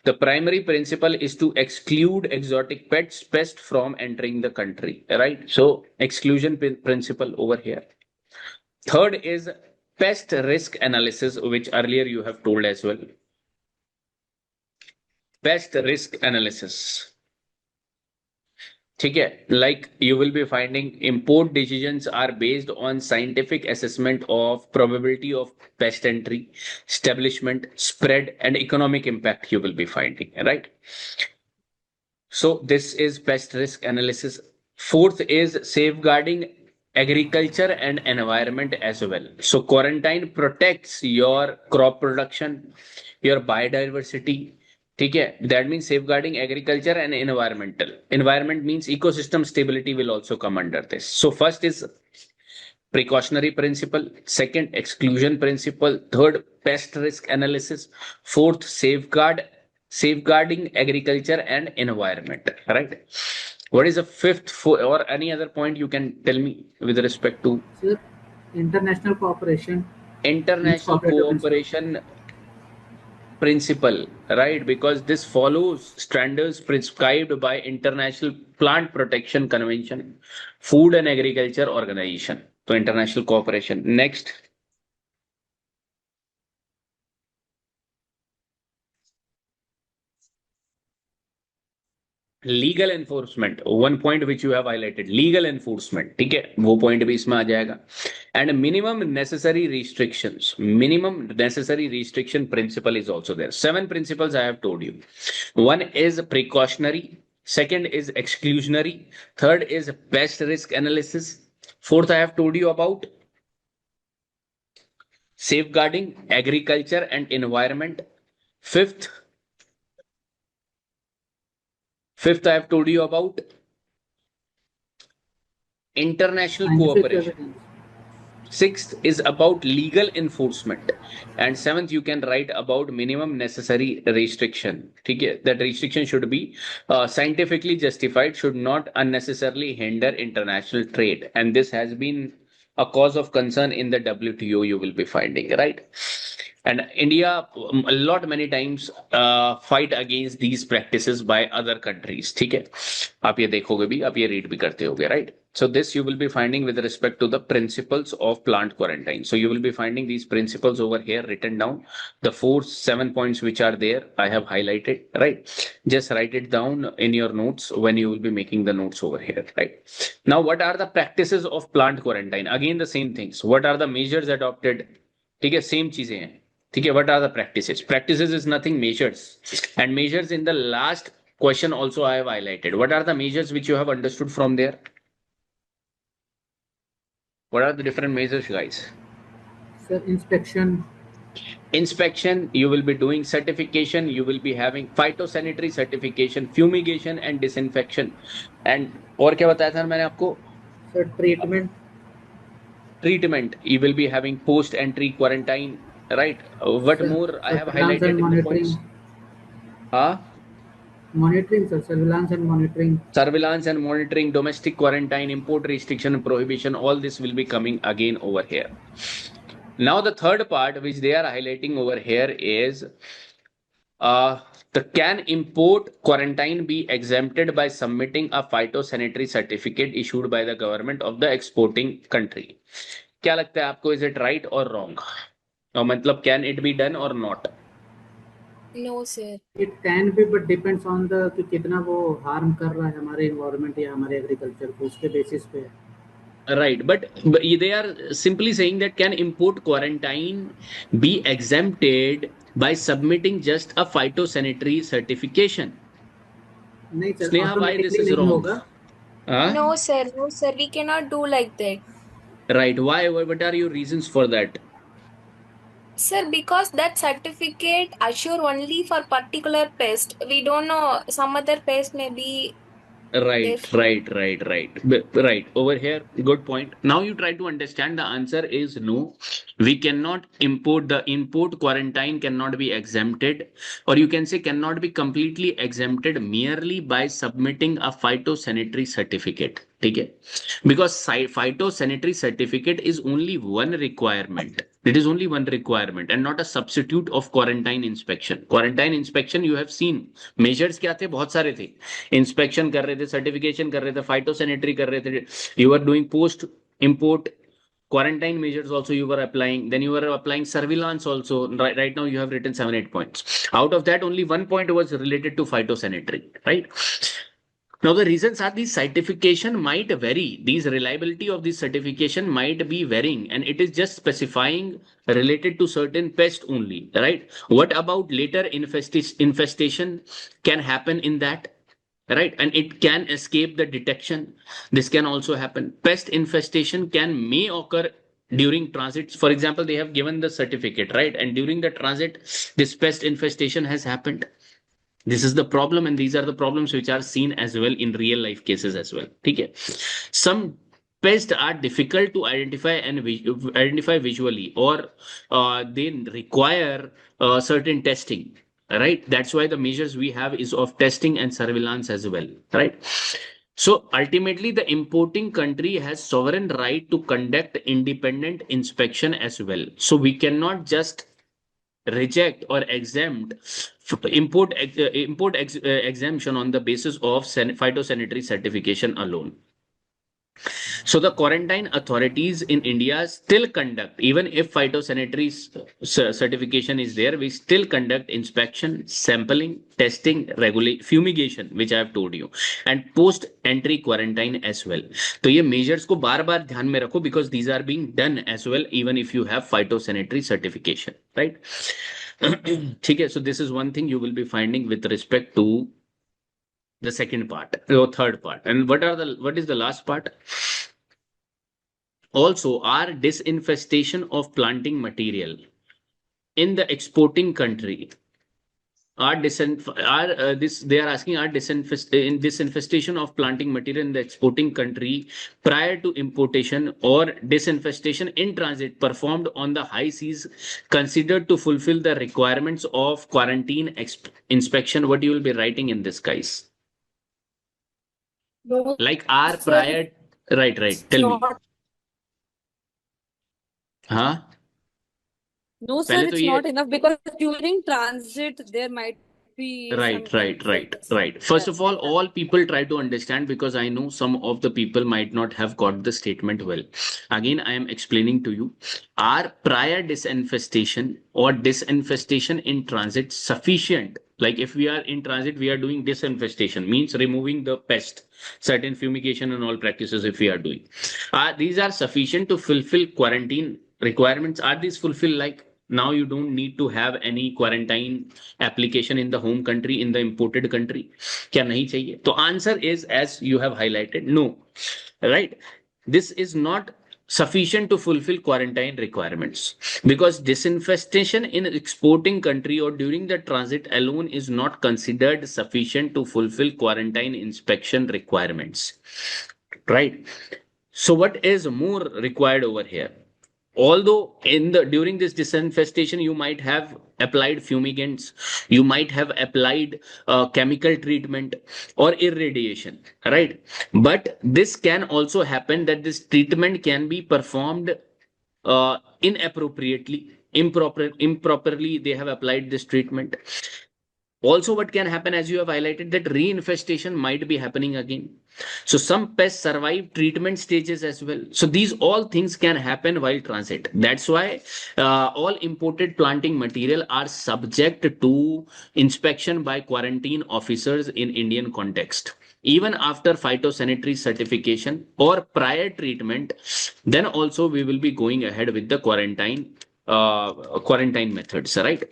The primary principle is to exclude exotic pests from entering the country. Right? So exclusion principle over here. Third is pest risk analysis, which earlier you have told as well. Pest risk analysis. ठीक है, like you will be finding import decisions are based on scientific assessment of probability of pest entry, establishment, spread, and economic impact you will be finding, right? So this is pest risk analysis. Fourth is safeguarding agriculture and environment as well. So quarantine protects your crop production, your biodiversity. ठीक है, that means safeguarding agriculture and environmental. Environment means ecosystem stability will also come under this. So first is precautionary principle, second exclusion principle, third pest risk analysis, fourth safeguarding agriculture and environment, right? What is the fifth or any other point you can tell me with respect to? Sir, international cooperation. International cooperation principle, right? Because this follows standards prescribed by International Plant Protection Convention, Food and Agriculture Organization. So international cooperation. Next. Legal enforcement, one point which you have highlighted, legal enforcement. ठीक है, वो point भी इसमें आ जाएगा. And minimum necessary restrictions, minimum necessary restriction principle is also there. 7 principles I have told you. One is precautionary, second is exclusionary, third is pest risk analysis, fourth I have told you about safeguarding agriculture and environment, fifth I have told you about international cooperation. Sixth is about legal enforcement, and seventh you can write about minimum necessary restriction. ठीक है, that restriction should be scientifically justified, should not unnecessarily hinder international trade, and this has been a cause of concern in the WTO you will be finding, right? And India many times fight against these practices by other countries. ठीक है, आप ये देखोगे भी, आप ये read भी करते होगे, right? So this you will be finding with respect to the principles of plant quarantine. So you will be finding these principles over here written down. The 7 points which are there, I have highlighted, right? Just write it down in your notes when you will be making the notes over here, right? Now, what are the practices of plant quarantine? Again, the same things. What are the measures adopted? ठीक है, same चीजें हैं. ठीक है, what are the practices? Practices is nothing, measures. And measures in the last question also I have highlighted. What are the measures which you have understood from there? What are the different measures, guys? Sir, inspection. inspection, you will be doing certification, you will be having phytosanitary certification, fumigation and disinfection. And और क्या बताया था मैंने आपको? Sir treatment, Treatment, you will be having post entry quarantine, right? What more I have surveillance and highlighted in the monitoring, points? Huh? Monitoring sir, surveillance and monitoring. Surveillance and monitoring, domestic quarantine, import restriction and prohibition, all this will be coming again over here. Now the third part which they are highlighting over here is the can import quarantine be exempted by submitting a phytosanitary certificate issued by the government of the exporting country. क्या लगता है आपको, is it right or wrong? और मतलब can it be done or not? No, sir. It can be but depends on the कि कितना वो harm कर रहा है हमारे इन्वायरमेंट या हमारे एग्रीकल्चर को, उसके बेसिस पे है. Right, but they are simply saying that can import quarantine be exempted by submitting just a phytosanitary certification? नहीं sir, Sneha, why this automatically is नहीं wrong? होगा. Huh? No, sir. No, sir. We cannot do like that. Right, why? What are your reasons for that? Sir, because that certificate assure only for particular pest. We don't know some other pest may be there. Right. Over here, good point. Now you try to understand, the answer is no. We cannot import, the import quarantine cannot be exempted, or you can say cannot be completely exempted merely by submitting a phytosanitary certificate. Okay? Because phytosanitary certificate is only one requirement. It is only one requirement and not a substitute of quarantine inspection. Quarantine inspection, you have seen measures क्या थे, बहुत सारे थे. Inspection कर रहे थे, certification कर रहे थे, फाइटोसैनिटरी कर रहे थे, you were doing post import quarantine measures also you were applying, then you were applying surveillance also. Right now you have written 7-8 points. Out of that, only one point was related to phytosanitary, right? Now the reasons are these certification might vary, these reliability of this certification might be varying, and it is just specifying related to certain pest only, right? What about later infestation can happen in that, right? And it can escape the detection. This can also happen. Pest infestation may occur during transits. For example, they have given the certificate, right? And during the transit, this pest infestation has happened. This is the problem, and these are the problems which are seen as well in real life cases as well. Okay. Some pests are difficult to identify and identify visually, or they require certain testing, right? That's why the measures we have is of testing and surveillance as well, right? So ultimately, the importing country has sovereign right to conduct independent inspection as well. So we cannot just reject or exempt exemption on the basis of phytosanitary certification alone. So the quarantine authorities in India still conduct, even if phytosanitary certification is there, we still conduct inspection, sampling, testing, fumigation, which I have told you, and post entry quarantine as well. तो ये measures को बार बार ध्यान में रखो, because these are being done as well even if you have phytosanitary certification, right? ठीक है, so this is one thing you will be finding with respect to the second part or third part. And what is the last part? Also, our disinfestation of planting material in the exporting country, they are asking, our disinfestation of planting material in the exporting country prior to importation or disinfestation in transit performed on the high seas considered to fulfill the requirements of quarantine inspection. What you will be writing in this, guys? No, Like our sir, prior, right, tell me. not. हाँ, No, sir, पहले तो it's ये not enough because during transit there might be some right. First of all people try to understand, because I know some of the people might not have got the statement well. Again, I am explaining to you. Are prior disinfestation or disinfestation in transit sufficient? Like if we are in transit, we are doing disinfestation, means removing the pest, certain fumigation and all practices if we are doing. These are sufficient to fulfill quarantine requirements? Are these fulfilled? Like now you don't need to have any quarantine application in the home country, in the imported country. क्या नहीं चाहिए? तो answer is, as you have highlighted, no, right? This is not sufficient to fulfill quarantine requirements, because disinfestation in exporting country or during the transit alone is not considered sufficient to fulfill quarantine inspection requirements, right? So what is more required over here? Although in the during this disinfestation you might have applied fumigants, you might have applied chemical treatment or irradiation, right? But this can also happen that this treatment can be performed inappropriately, improperly they have applied this treatment. Also, what can happen, as you have highlighted, that reinfestation might be happening again. So some pests survive treatment stages as well. So these all things can happen while transit. That's why all imported planting material are subject to inspection by quarantine officers in Indian context. Even after phytosanitary certification or prior treatment, then also we will be going ahead with the quarantine methods, right?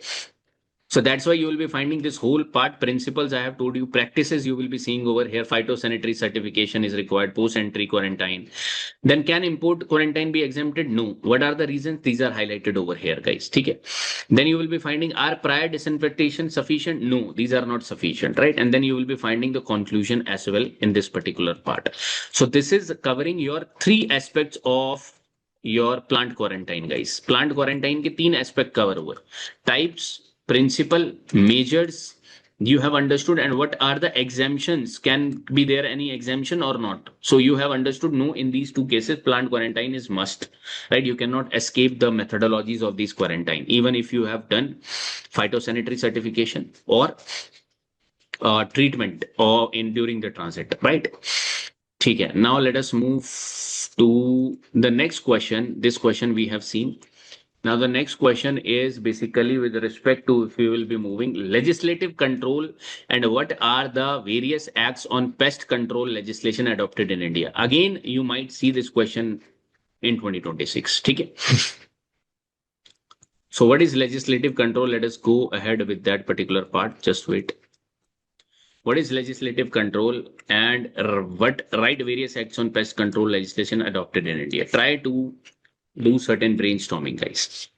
So that's why you will be finding this whole part principles I have told you, practices you will be seeing over here. Phytosanitary certification is required, post entry quarantine. Then can import quarantine be exempted? No. What are the reasons? These are highlighted over here, guys. Okay. Then you will be finding, are prior disinfectation sufficient? No, these are not sufficient, right? And then you will be finding the conclusion as well in this particular part. So this is covering your three aspects of your plant quarantine, guys. Plant quarantine के तीन aspect cover over. Types, principle, measures, you have understood, and what are the exemptions? Can be there any exemption or not? So you have understood, no, in these two cases plant quarantine is must, right? You cannot escape the methodologies of these quarantine, even if you have done phytosanitary certification or treatment or in during the transit, right? Okay, now let us move to the next question. This question we have seen. Now, the next question is basically with respect to, if we will be moving legislative control, and what are the various acts on pest control legislation adopted in India. Again, you might see this question in 2026. Okay. So what is legislative control? Let us go ahead with that particular part. Just wait. What is legislative control, and what right various acts on pest control legislation adopted in India? Try to do certain brainstorming, guys.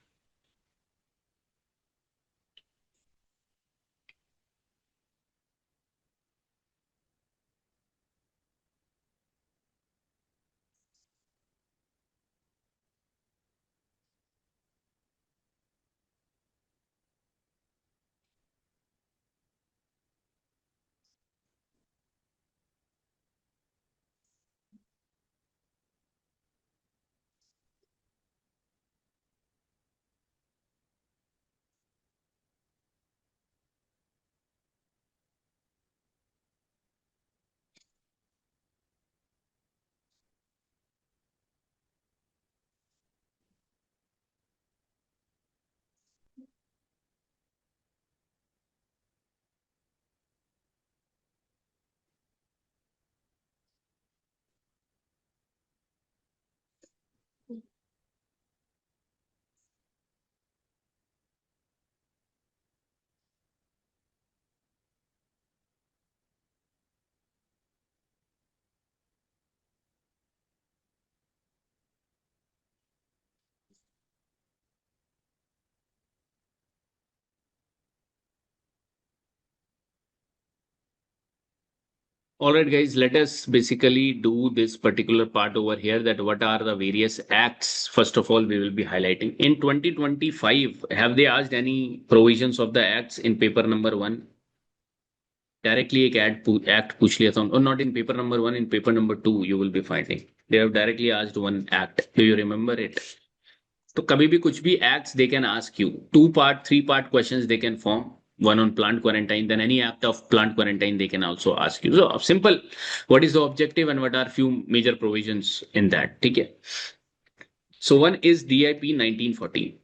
All right, guys, let us basically do this particular part over here, that what are the various acts. First of all, we will be highlighting. In 2025, have they asked any provisions of the acts in paper number 1? Directly एक act पूछ लिया था, or not in paper number 1, in paper number 2 you will be finding. They have directly asked one act. Do you remember it? तो कभी भी कुछ भी acts they can ask you. 2-part, 3-part questions they can form. One on plant quarantine, then any act of plant quarantine they can also ask you. So simple. What is the objective and what are few major provisions in that? ठीक है. So one is DIP 1914.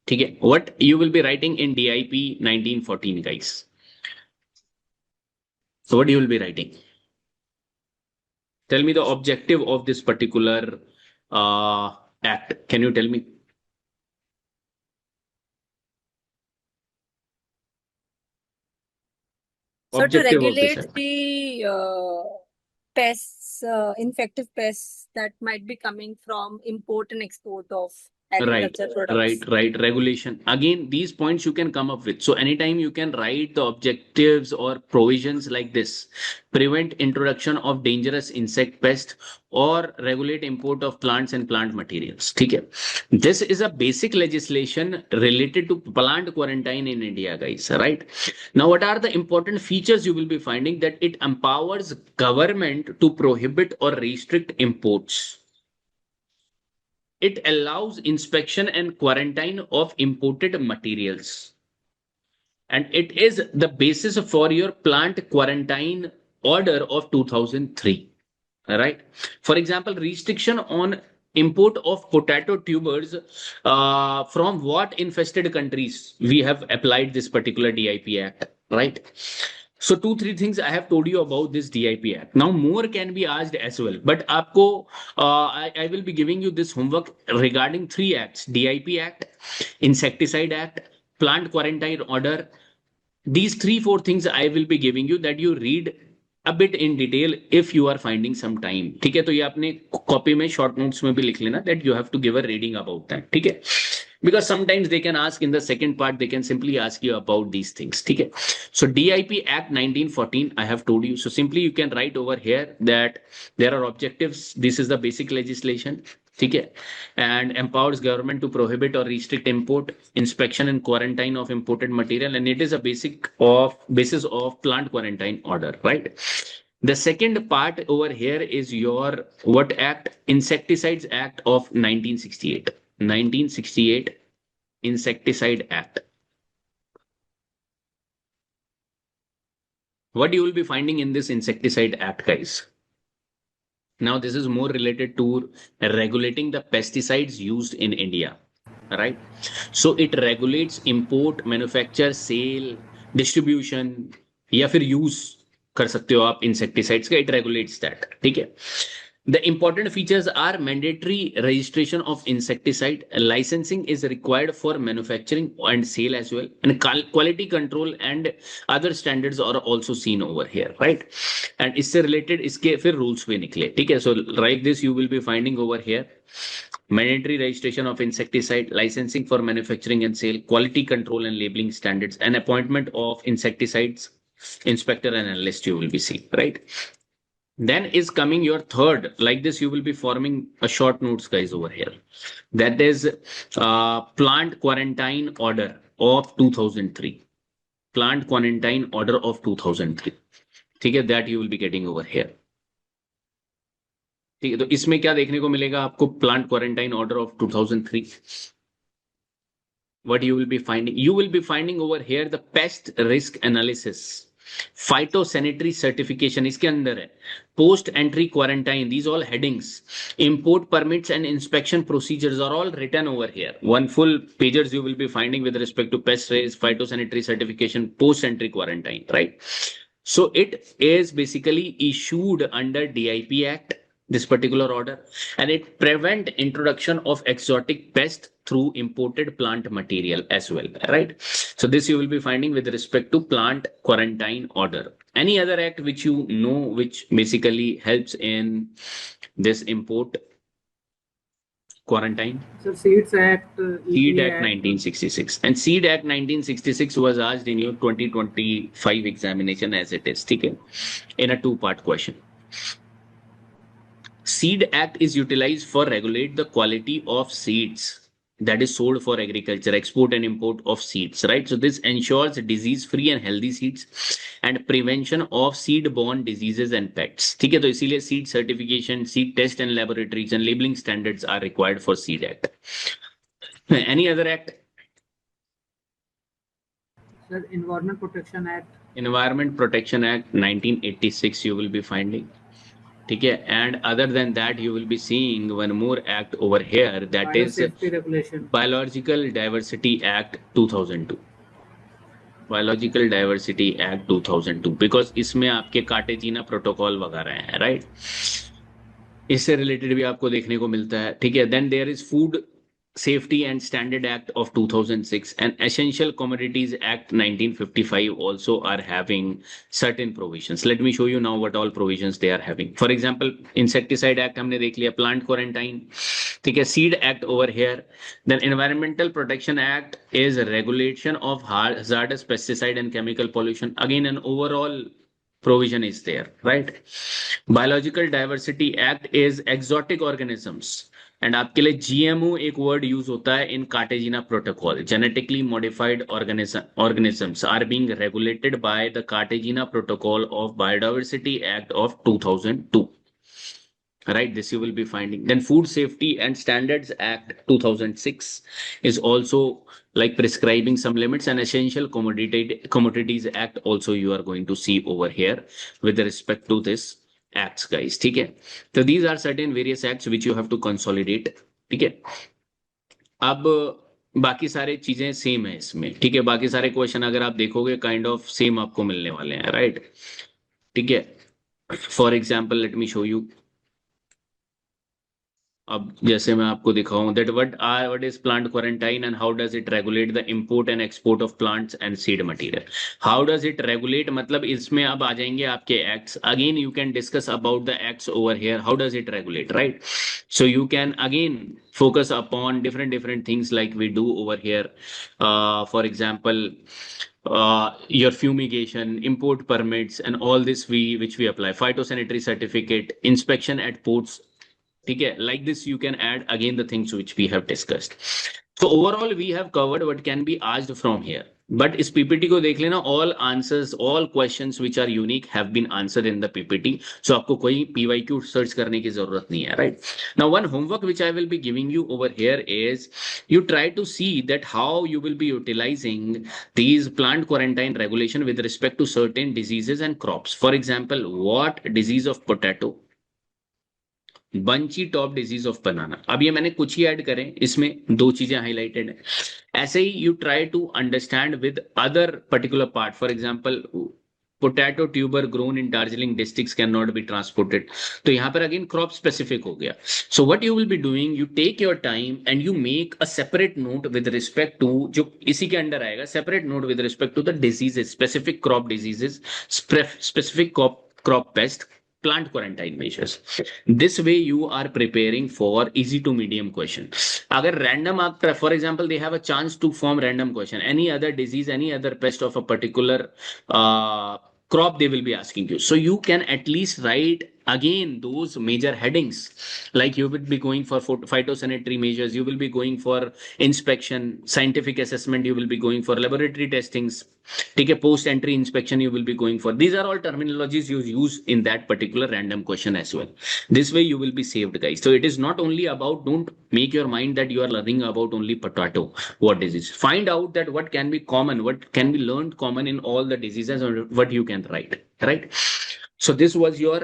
ठीक है. What you will be writing in DIP 1914, guys? So what you will be writing? Tell me the objective of this particular act. Can you tell me? So to Objective of this regulate act. the pests, infective pests that might be coming from import and export of Right, agriculture products. right. Regulation. Again, these points you can come up with. So anytime you can write the objectives or provisions like this: prevent introduction of dangerous insect pest or regulate import of plants and plant materials. ठीक है? This is a basic legislation related to plant quarantine in India, guys. Right? Now, what are the important features you will be finding? That it empowers government to prohibit or restrict imports. It allows inspection and quarantine of imported materials. And it is the basis for your plant quarantine order of 2003. Right? For example, restriction on import of potato tubers from what infested countries we have applied this particular DIP Act. Right? So 2-3 things I have told you about this DIP Act. Now more can be asked as well. But I will be giving you this homework regarding 3 acts: DIP Act, Insecticide Act, Plant Quarantine Order. These 3-4 things I will be giving you, that you read a bit in detail if you are finding some time. ठीक है? तो ये आपने copy में short notes में भी लिख लेना, that you have to give a reading about that. ठीक है? Because sometimes they can ask in the second part, they can simply ask you about these things. ठीक है? So DIP Act 1914, I have told you. So simply you can write over here that there are objectives. This is the basic legislation. ठीक है? And empowers government to prohibit or restrict import, inspection and quarantine of imported material, and it is a basis of plant quarantine order. Right? The second part over here is your what act? Insecticides Act of 1968. 1968 Insecticide Act. What you will be finding in this Insecticide Act, guys? Now, this is more related to regulating the pesticides used in India, right? So it regulates import, manufacture, sale, distribution, या फिर use कर सकते हो आप insecticides का. It regulates that. ठीक है? The important features are mandatory registration of insecticide. Licensing is required for manufacturing and sale as well. And quality control and other standards are also seen over here, right? And इससे related इसके फिर rules भी निकले. ठीक है? So like this you will be finding over here. Mandatory registration of insecticide, licensing for manufacturing and sale, quality control and labeling standards, and appointment of insecticides inspector and analyst you will be seeing, right? Then is coming your third. Like this, you will be forming a short notes, guys, over here. That is Plant Quarantine Order of 2003. Plant Quarantine Order of 2003. ठीक है? That you will be getting over here. ठीक है? तो इसमें क्या देखने को मिलेगा आपको? Plant Quarantine Order of 2003. What you will be finding? You will be finding over here the pest risk analysis. Phytosanitary certification इसके अंदर है. Post entry quarantine, these all headings. Import permits and inspection procedures are all written over here. One full pages you will be finding with respect to pest raise, phytosanitary certification, post entry quarantine, right? So it is basically issued under DIP Act, this particular order, and it prevent introduction of exotic pest through imported plant material as well, right? So this you will be finding with respect to plant quarantine order. Any other act which you know which basically helps in this import quarantine? Sir, Seeds Act, Seed EPA Act 1966. And Seed Act 1966 was asked in your 2025 examination as it is, okay? In a 2-part question. Seed Act is utilized for regulate the quality of seeds that is sold for agriculture, export and import of seeds, right? So this ensures disease-free and healthy seeds and prevention of seed-borne diseases and pests. ठीक है? तो इसीलिए seed certification, seed test and laboratories and labeling standards are required for Seed Act. Any other act? Sir, Environment Protection Act. Environment Protection Act 1986 you will be finding. Okay, and other than that you will be seeing one more act over here, that is Regulation. Biological Diversity Act 2002. Biological Diversity Act 2002, because इसमें आपके काटेजीना protocol वगैरह हैं, right? इससे related भी आपको देखने को मिलता है. ठीक है? Then there is food Safety and Standard Act of 2006 and Essential Commodities Act 1955 also are having certain provisions. Let me show you now what all provisions they are having. For example, Insecticide Act हमने देख लिया, Plant Quarantine, ठीक है, Seed Act over here. Then Environmental Protection Act is a regulation of hazardous pesticide and chemical pollution. Again, an overall provision is there, right? Biological Diversity Act is exotic organisms. And आपके लिए GMO एक word use होता है in Cartagena protocol. Genetically modified organisms are being regulated by the Cartagena Protocol of Biodiversity Act of 2002. Right, this you will be finding. Then Food Safety and Standards Act 2006 is also like prescribing some limits, and Essential Commodities Act also you are going to see over here with respect to this acts, guys. ठीक है, तो these are certain various acts which you have to consolidate. ठीक है, अब बाकी सारे चीजें same है इसमें. ठीक है, बाकी सारे क्वेश्चन अगर आप देखोगे काइंड ऑफ सेम आपको मिलने वाले हैं, राइट? ठीक है, for example let me show you. अब जैसे मैं आपको दिखाऊं that what is plant quarantine and how does it regulate the import and export of plants and seed material. How does it regulate मतलब इसमें अब आ जाएंगे आपके acts. Again you can discuss about the acts over here. How does it regulate, right? So you can again focus upon different things like we do over here. For example, your fumigation, import permits, and all this which we apply. Phytosanitary certificate, inspection at ports. ठीक है, like this you can add again the things which we have discussed. So overall we have covered what can be asked from here. But इस PPT को देख लेना, all answers, all questions which are unique have been answered in the PPT. So आपको कोई PYQ search करने की जरूरत नहीं है, right? Now one homework which I will be giving you over here is you try to see that how you will be utilizing these plant quarantine regulation with respect to certain diseases and crops. For example, what disease of potato, bunchy top disease of बनाना. अब ये मैंने कुछ ही add करें, इसमें दो चीजें highlighted है. ऐसे ही you try to understand with other particular part. For example potato tuber grown in Darjeeling districts can not be transported. तो यहां पर अगेन क्रॉप स्पेसिफिक हो गया. So what you will be doing, you take your time and you make a separate note with respect to, जो इसी के under आएगा, separate note with respect to the diseases, specific crop diseases, specific crop paste, plant quarantine measures. This way you are preparing for easy to medium question. Agar random for example they have a chance to form random question, any other disease, any other pest of a particular crop they will be asking you. So you can at least write again those major headings, like you will be going for phytosanitary measures, you will be going for inspection, scientific assessment, you will be going for laboratory testings. ठीक है, post entry inspection you will be going for. These are all terminologies you use in that particular random question as well. This way you will be saved, guys. So it is not only about, don't make your mind that you are learning about only potato, what disease. Find out that what can be common, what can be learned common in all the diseases, or what you can write, right? So this was your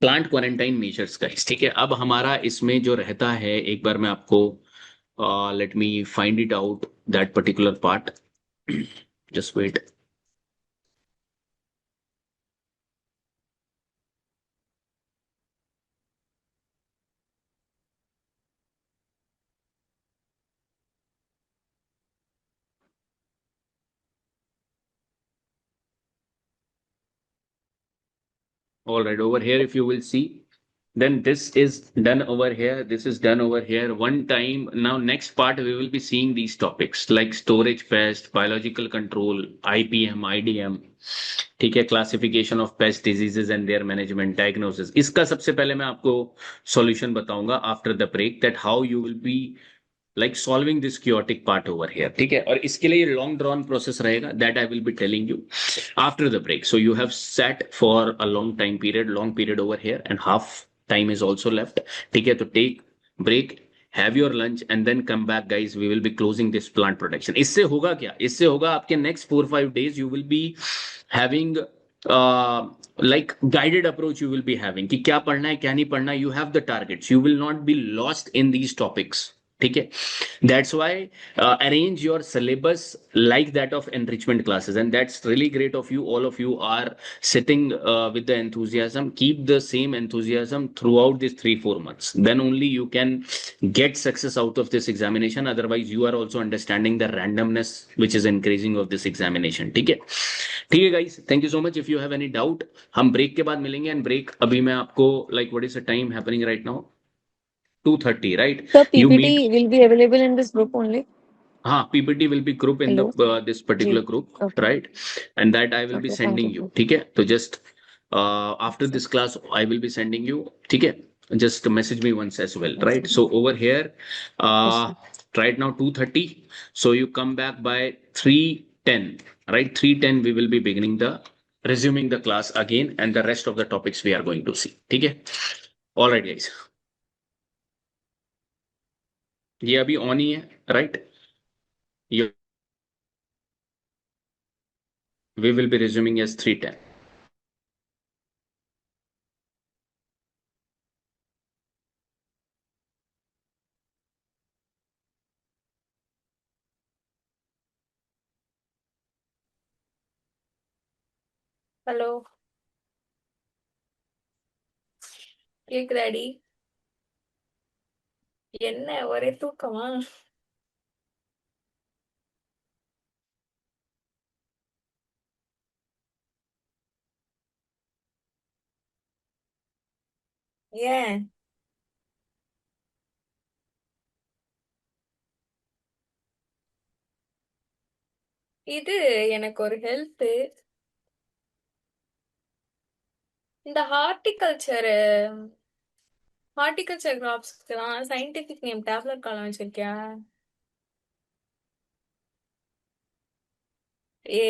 plant quarantine measures guys. ठीक है, अब हमारा इसमें जो रहता है, एक बार मैं आपको let me find it out that particular part, just wait. All right, over here if you will see, then this is done over here, this is done over here one time. Now next part we will be seeing these topics like storage pest, biological control, IPM, IDM. ठीक है, classification of pest diseases and their management, diagnosis. इसका सबसे पहले मैं आपको solution बताऊंगा after the break, that how you will be like solving this chaotic part over here. ठीक है, और इसके लिए long drawn process रहेगा, that I will be telling you after the break. So you have sat for a long period over here, and half time is also left. ठीक है, तो take break, have your lunch, and then come back, guys. We will be closing this plant protection. इससे होगा क्या, इससे होगा आपके next 4-5 days you will be having like guided approach you will be having कि क्या पढ़ना है क्या नहीं पढ़ना. You have the targets, you will not be lost in these topics. ठीक है. That's why arrange your syllabus like that of enrichment classes, and that's really great of you. All of you are sitting with the enthusiasm. Keep the same enthusiasm throughout these 3-4 months. Then only you can get success out of this examination. Otherwise, you are also understanding the randomness which is increasing of this examination. ठीक है. ठीक है guys, thank you so much. If you have any doubt, हम break के बाद मिलेंगे. And break अभी मैं आपको like what is the time happening right now? 2:30, right? The You meet. PPT will be available in this group only. PPT will be group in the Hello. this particular ji. group, Okay. right? And that I will be Okay. Thank sending you, you. sir. ठीक है. तो just after Yes, sir. this class I will be sending you. ठीक है. Just message me once as well, Yes, right? sir. So over here, Yes, uh, sir. right now 2:30. So you come back by 3:10, right? 3:10 we will be beginning the resuming the class again, and the rest of the topics we are going to see. ठीक है. All right, guys. ये अभी on ही है, right? You, we will be resuming as 3:10. Hello, கேக்குதாடி? என்ன ஒரே தூக்கமா? ஏன்? இது எனக்கு ஒரு ஹெல்ப். இந்த ஹார்டிகல்ச்சர் கிராப்ஸ்க்குலாம் சயின்டிபிக் நேம் டேப்லெட் காலம் வச்சிருக்கியா? ஏ,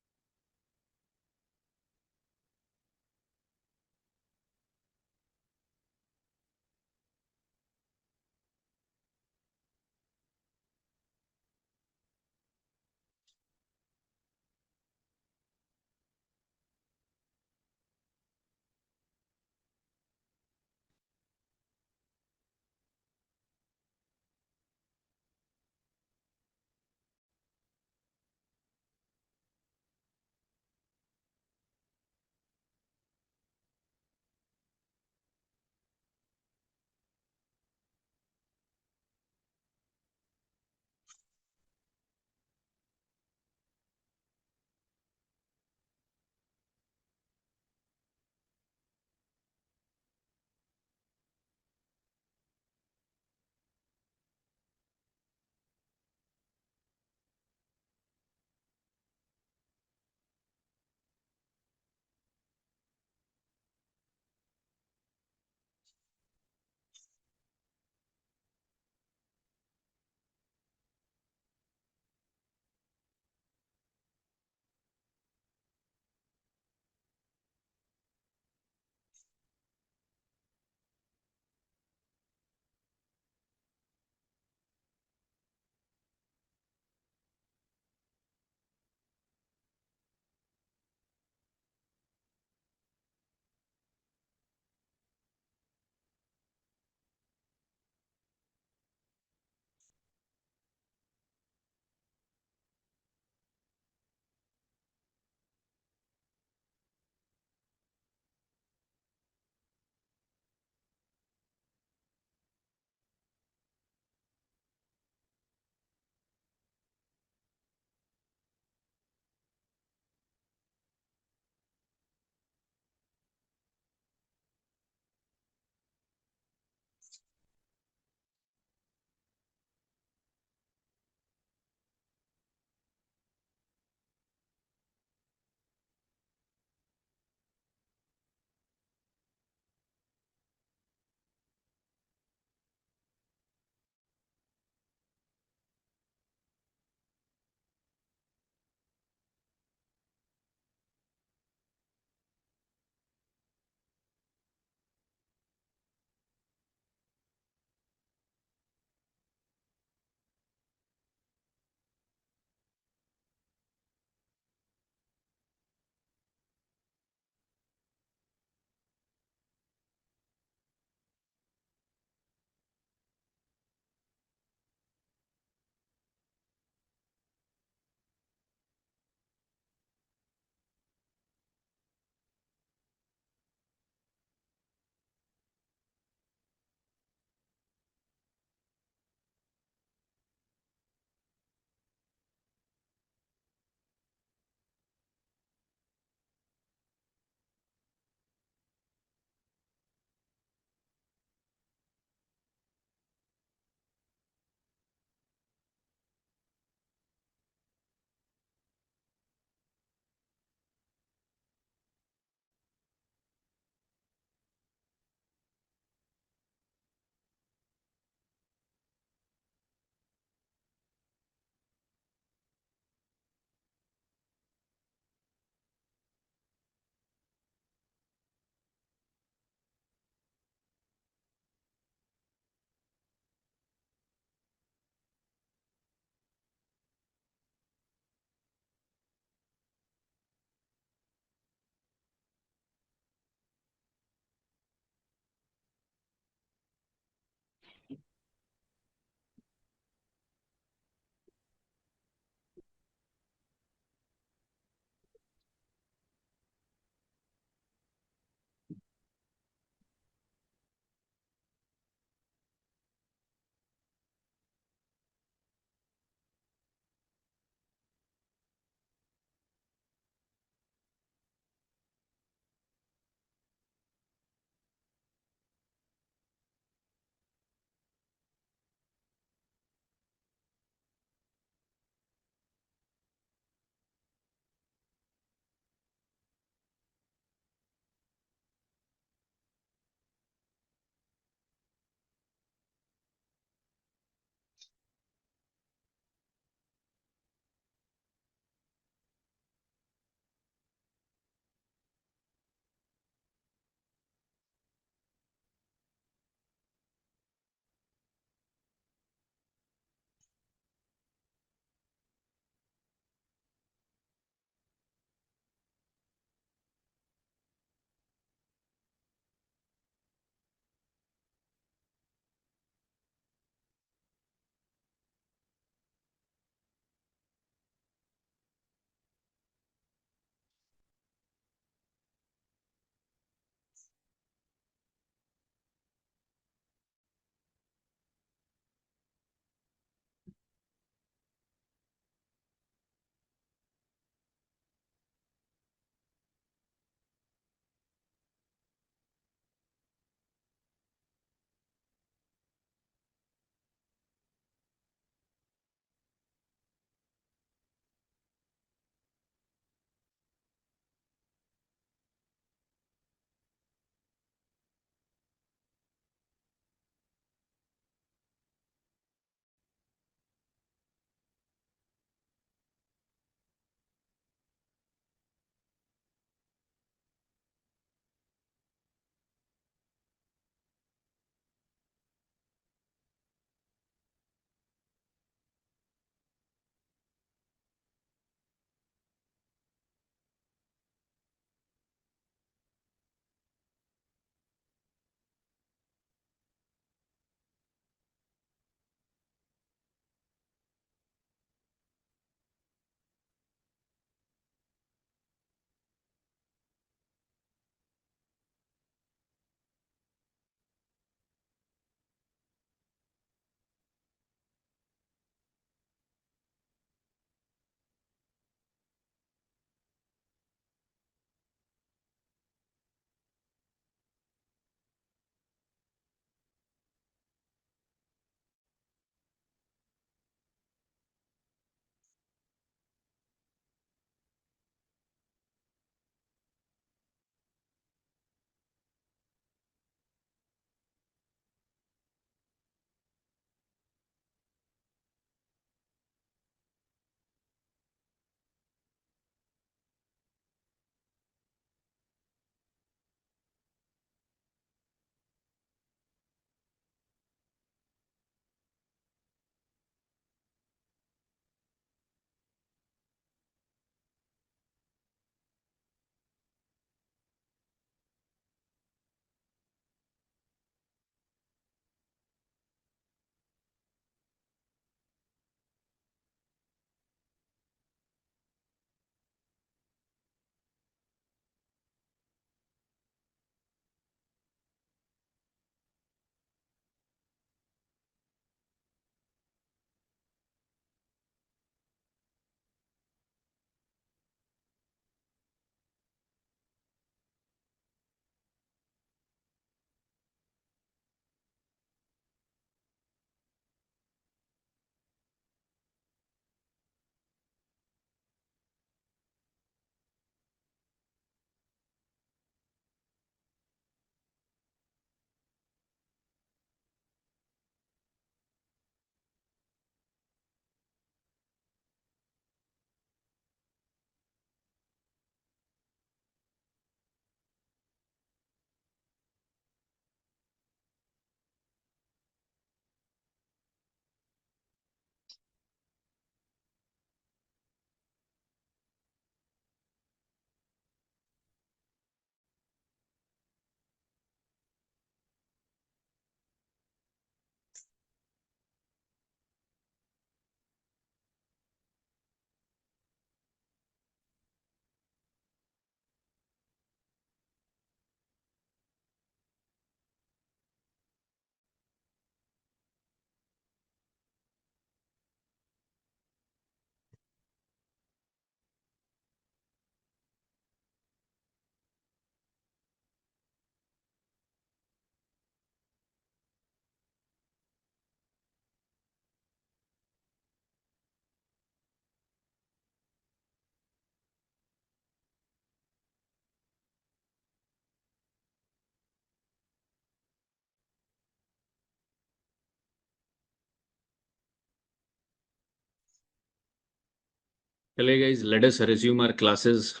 Hello guys, let us resume our classes.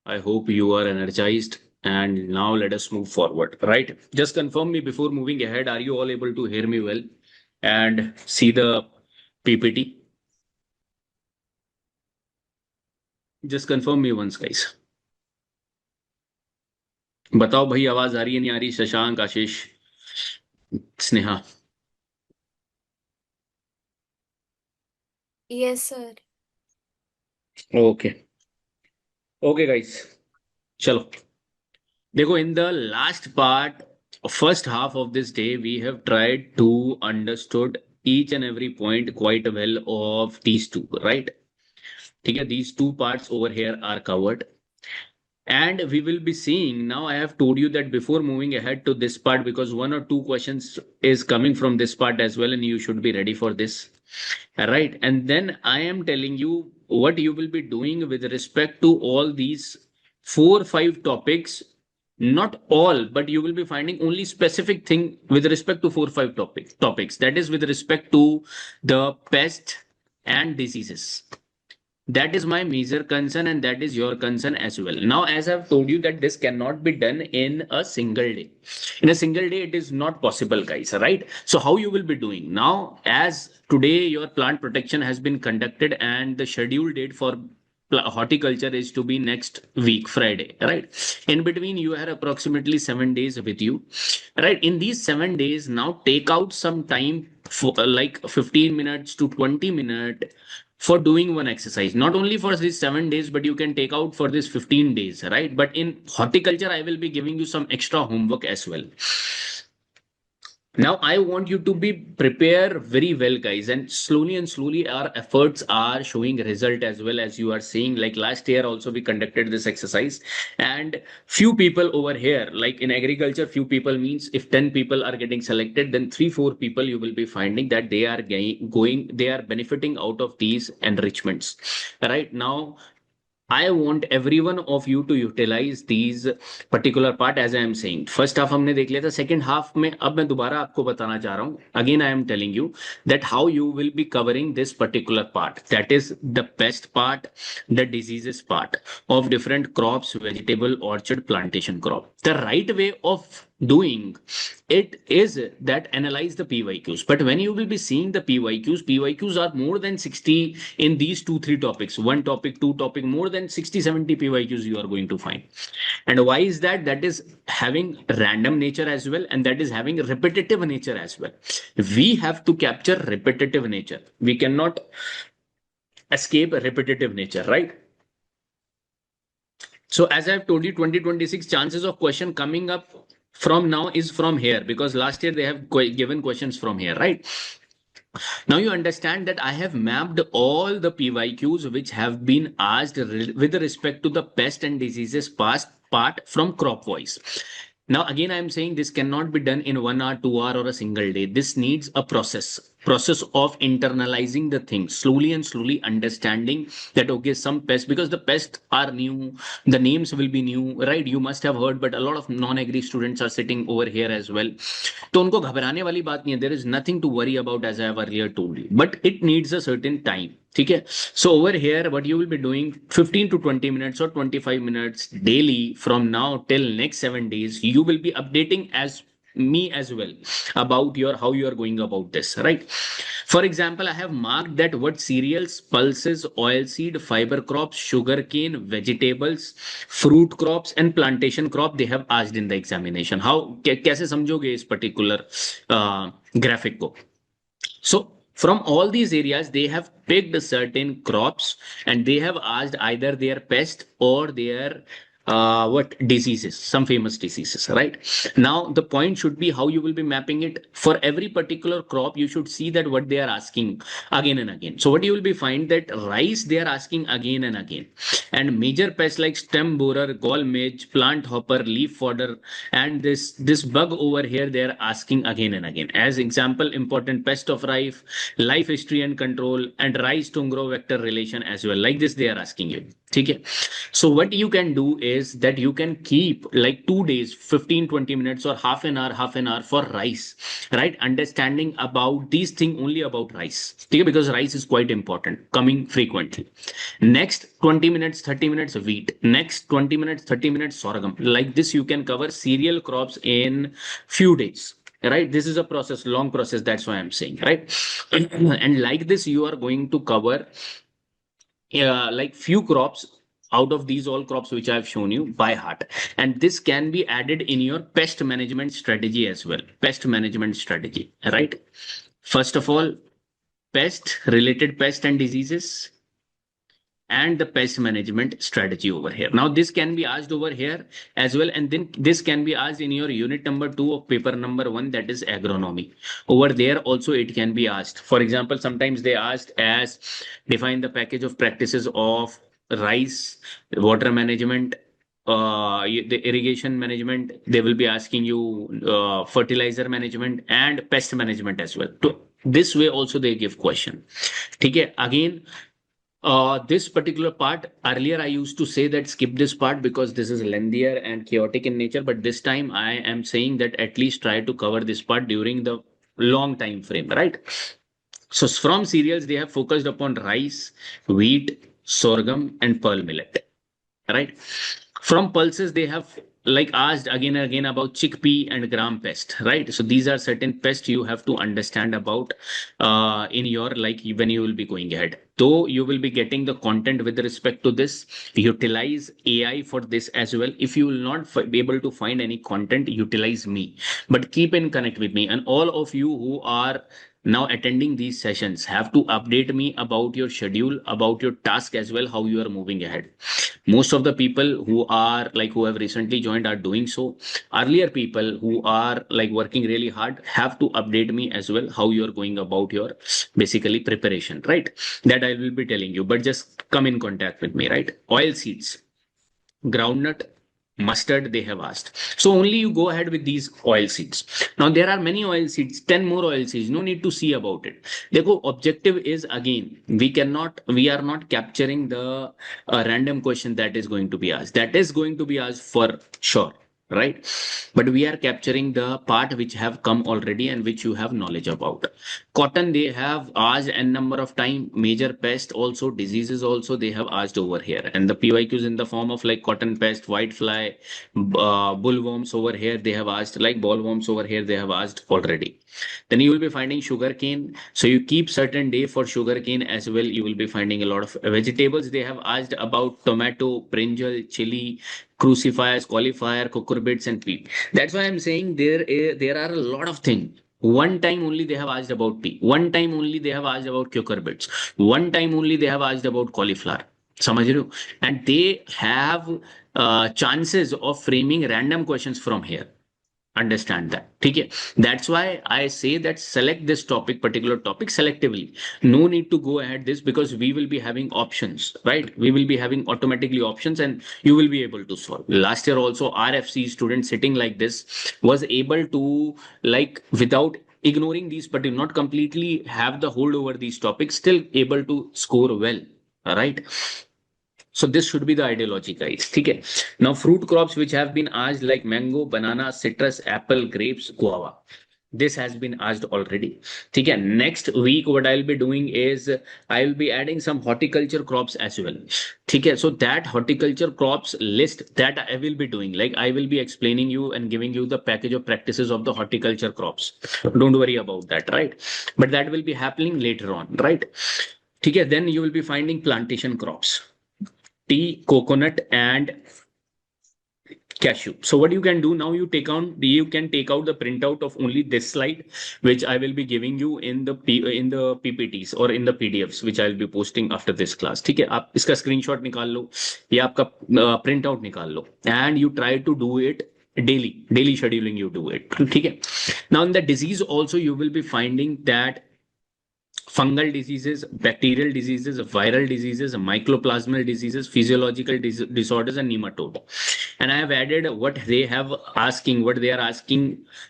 I hope you are energized and now let us move forward, right? Just confirm me before moving ahead. Are you all able to hear me well and see the PPT? Just confirm me once, guys. बताओ भाई आवाज आ रही है नहीं आ रही? शशांक, आशीष, Sneha. Yes, sir. Okay. Okay, guys. चलो. देखो, in the last part, first half of this day, we have tried to understood each and every point quite well of these two, right? ठीक है, these two parts over here are covered. And we will be seeing now. I have told you that before moving ahead to this part, because one or two questions is coming from this part as well, and you should be ready for this. Right. And then I am telling you what you will be doing with respect to all these 4 5 topics. Not all, but you will be finding only specific thing with respect to 4 5 topics. That is with respect to the pest and diseases. That is my major concern, and that is your concern as well. Now, as I've told you that this cannot be done in a single day. In a single day, it is not possible, guys, right? So how you will be doing now? As today your plant protection has been conducted and the scheduled date for horticulture is to be next week Friday, right? In between you have approximately 7 days with you, right? In these 7 days, now take out some time for like 15 minutes to 20 minutes for doing one exercise. Not only for these 7 days, but you can take out for this 15 days, right? But in horticulture, I will be giving you some extra homework as well. Now I want you to be prepare very well, guys, and slowly our efforts are showing result as well. As you are seeing, like last year also we conducted this exercise, and few people over here, like in agriculture, few people means if 10 people are getting selected, then 3 4 people you will be finding that they are they are benefiting out of these enrichments. Right now I want every one of you to utilize these particular part. As I am saying, first half हमने देख लिया था, second half में अब मैं दोबारा आपको बताना चाह रहा हूँ. Again I am telling you that how you will be covering this particular part, that is the pest part, the diseases part of different crops, vegetable, orchard, plantation crop. The right way of doing it is that analyze the PYQs. But when you will be seeing the PYQs are more than 60 in these 2 3 topics. One topic, two topic, more than 60 70 PYQs you are going to find. And why is that? That is having random nature as well, and that is having repetitive nature as well. We have to capture repetitive nature. We cannot escape repetitive nature, right? So as I've told you, 2026 chances of question coming up from now is from here, because last year they have given questions from here, right? Now you understand that I have mapped all the PYQs which have been asked with respect to the pest and diseases past part from crop wise. Now again I am saying this cannot be done in 1 hour, 2 hour, or a single day. This needs a process of internalizing the thing slowly and slowly, understanding that okay, some pests, because the pests are new, the names will be new, right? You must have heard, but a lot of non-agri students are sitting over here as well. तो उनको घबराने वाली बात नहीं है. There is nothing to worry about, as I have earlier told you, but it needs a certain time. ठीक है? So over here, what you will be doing 15 to 20 minutes or 25 minutes daily from now till next 7 days, you will be updating as me as well about your how you are going about this, right? For example, I have marked that what cereals, pulses, oilseed, fiber crops, sugarcane, vegetables, fruit crops, and plantation crop they have asked in the examination. How कैसे समझोगे इस particular graphic को? So from all these areas, they have picked certain crops and they have asked either their pest or their what diseases, some famous diseases, right? Now the point should be how you will be mapping it for every particular crop. You should see that what they are asking again and again. So what you will be find that rice they are asking again and again, and major pests like stem borer, gall midge, plant hopper, leaf fodder, and this bug over here they are asking again and again. As example, important pest of rice, life history and control, and rice to grow vector relation as well. Like this they are asking you. ठीक है. So what you can do is that you can keep like 2 days 15-20 minutes or half an hour for rice, right? Understanding about these thing only about rice, okay? Because rice is quite important coming frequently. Next 20 minutes 30 minutes wheat, next 20 minutes 30 minutes sorghum. Like this you can cover cereal crops in few days, right? This is a process, long process, that's why I'm saying, right? And like this you are going to cover like few crops out of these all crops which I've shown you by heart. And this can be added in your pest management strategy as well. Pest management strategy, right? First of all, related pest and diseases, and the pest management strategy over here. Now, this can be asked over here as well. And then this can be asked in your unit number 2 of paper number 1, that is agronomy. Over there also it can be asked. For example, sometimes they asked as define the package of practices of rice, water management, the irrigation management. They will be asking you fertilizer management and pest management as well. So this way also they give question. Okay, again, this particular part, earlier I used to say that skip this part because this is lengthier and chaotic in nature, but this time I am saying that at least try to cover this part during the long time frame, right? So from cereals, they have focused upon rice, wheat, sorghum, and pearl millet, right? From pulses, they have like asked again and again about chickpea and gram pest, right? So these are certain pests you have to understand about in your like when you will be going ahead. Though you will be getting the content with respect to this, utilize AI for this as well. If you will not be able to find any content, utilize me, but keep in connect with me. And all of you who are now attending these sessions have to update me about your schedule, about your task as well, how you are moving ahead. Most of the people who are like who have recently joined are doing so. Earlier people who are like working really hard have to update me as well how you are going about your basically preparation, right? That I will be telling you, but just come in contact with me, right? Oil seeds, groundnut, mustard, they have asked. So only you go ahead with these oil seeds. Now there are many oil seeds, 10 more oil seeds, no need to see about it. Dekho, objective is again, we are not capturing the random question that is going to be asked. That is going to be asked for sure, right? But we are capturing the part which have come already and which you have knowledge about. Cotton, they have asked n number of time. Major pest also, diseases also, they have asked over here. And the PYQs in the form of like cotton pest, white fly, bullworms over here, they have asked, like bollworms over here, they have asked already. Then you will be finding sugarcane. So you keep certain day for sugarcane as well. You will be finding a lot of vegetables. They have asked about tomato, brinjal, chili, crucifers, cauliflower, cucurbits, and pea. That's why I'm saying there are a lot of things. One time only they have asked about pea. One time only they have asked about cucurbits. One time only they have asked about cauliflower. समझ रहे हो? And they have chances of framing random questions from here. Understand that. Okay. That's why I say that select this particular topic selectively. No need to go ahead this because we will be having options, right? We will be having automatically options and you will be able to solve. Last year also RFC student sitting like this was able to like without ignoring these but did not completely have the hold over these topics, still able to score well. All right. So this should be the ideology, guys. Okay. Now, fruit crops which have been asked like mango, banana, citrus, apple, grapes, guava. This has been asked already. Okay. Next week, what I'll be doing is I will be adding some horticulture crops as well. Okay. So that horticulture crops list that I will be doing, like I will be explaining you and giving you the package of practices of the horticulture crops. Don't worry about that, right? But that will be happening later on, right? Okay. Then you will be finding plantation crops, tea, coconut, and cashew. So what you can do now, you can take out the printout of only this slide, which I will be giving you in the PPTs or in the PDFs, which I will be posting after this class. ठीक है, आप इसका screenshot निकाल लो या आपका printout निकाल लो, and you try to do it daily scheduling. You do it. ठीक है. Now in the disease also you will be finding that fungal diseases, bacterial diseases, viral diseases, mycoplasmal diseases, physiological disorders, and nematode. And I have added what they are asking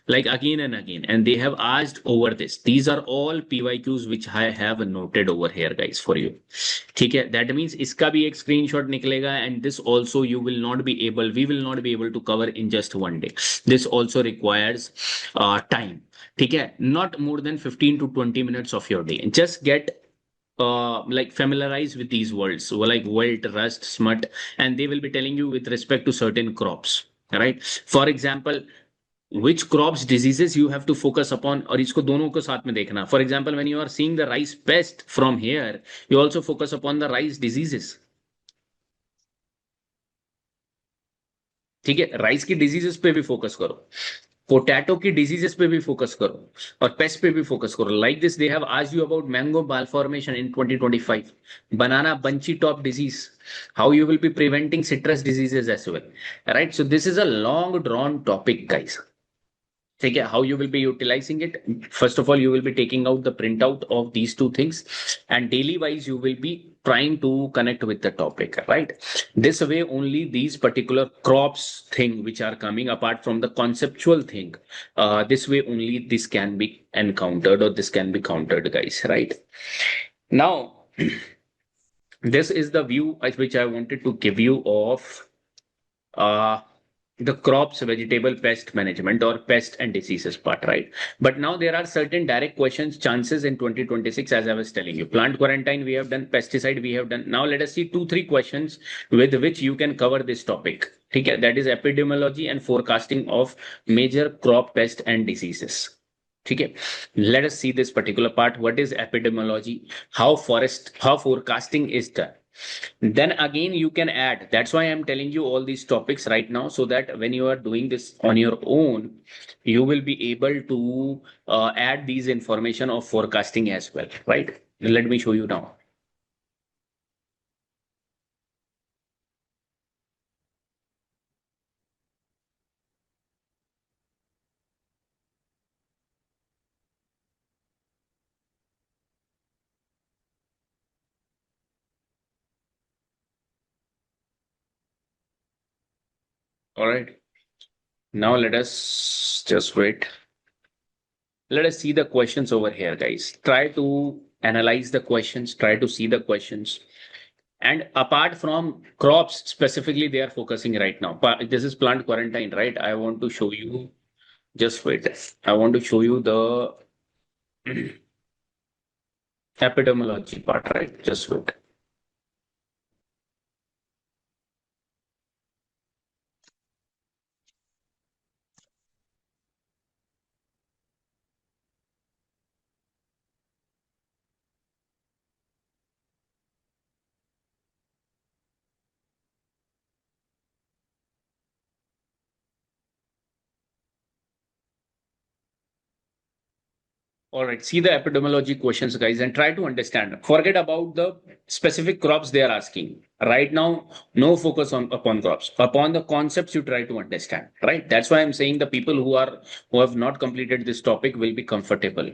like again and again, and they have asked over this. These are all PYQs which I have noted over here, guys, for you. ठीक है, that means इसका भी एक screenshot निकलेगा, and this also we will not be able to cover in just one day. This also requires time. ठीक है, not more than 15 to 20 minutes of your day. Just get like familiarize with these words, so like wilt, rust, smut, and they will be telling you with respect to certain crops, right? For example, which crops diseases you have to focus upon, और इसको दोनों को साथ में देखना. For example, when you are seeing the rice pest from here, you also focus upon the rice diseases. ठीक है, rice की डिजीजेस पे भी फोकस करो, पोटैटो की डिजीजेस पे भी फोकस करो, और पेस्ट पे भी फोकस करो. Like this they have asked you about mango malformation in 2025, banana bunchy top disease, how you will be preventing citrus diseases as well, right? So this is a long drawn topic, guys. ठीक है, how you will be utilizing it. First of all, you will be taking out the printout of these two things, and daily wise you will be trying to connect with the topic, right? This way only these particular crops thing which are coming apart from the conceptual thing, this way only this can be encountered, or this can be countered, guys, right? Now this is the view which I wanted to give you of uh, the crops vegetable pest management or pest and diseases part, right? But now there are certain direct questions chances in 2026, as I was telling you. Plant quarantine we have done, pesticide we have done. Now let us see 2-3 questions with which you can cover this topic. Okay, that is epidemiology and forecasting of major crop pest and diseases. Okay, let us see this particular part. What is epidemiology? How forecasting is done. Then again you can add. That's why I'm telling you all these topics right now, so that when you are doing this on your own, you will be able to add these information of forecasting as well, right? Let me show you now. All right, now let us just wait. Let us see the questions over here, guys. Try to analyze the questions, try to see the questions. And apart from crops specifically, they are focusing right now. This is plant quarantine, right? I want to show you, just wait. I want to show you the epidemiology part, right? Just wait. All right, see the epidemiology questions, guys, and try to understand. Forget about the specific crops they are asking. Right now, no focus on upon crops. Upon the concepts you try to understand, right? That's why I'm saying the people who have not completed this topic will be comfortable.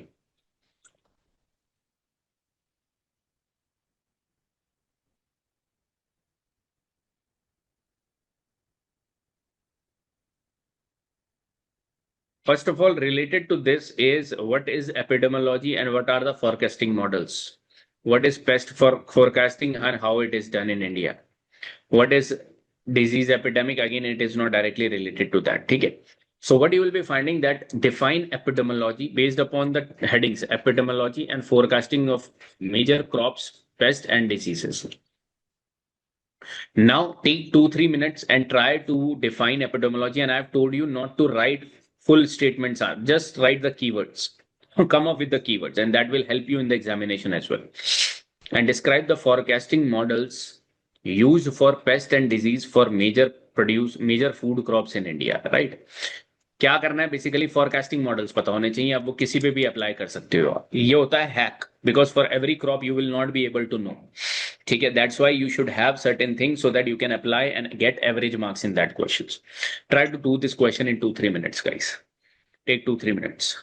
First of all, related to this is what is epidemiology and what are the forecasting models? What is pest for forecasting and how it is done in India? What is disease epidemic? Again, it is not directly related to that. Okay. So what you will be finding that define epidemiology based upon the headings epidemiology and forecasting of major crops, pests and diseases. Now take 2-3 minutes and try to define epidemiology. And I've told you not to write full statements, just write the keywords. Come up with the keywords, and that will help you in the examination as well. And describe the forecasting models used for pest and disease for major food crops in India, right? क्या करना है basically forecasting models पता होने चाहिए, आप वो किसी पे भी अप्लाई कर सकते हो. ये होता है hack, because for every crop you will not be able to know. ठीक है, that's why you should have certain things so that you can apply and get average marks in that questions. Try to do this question in 2-3 minutes, guys. Take 2-3 minutes.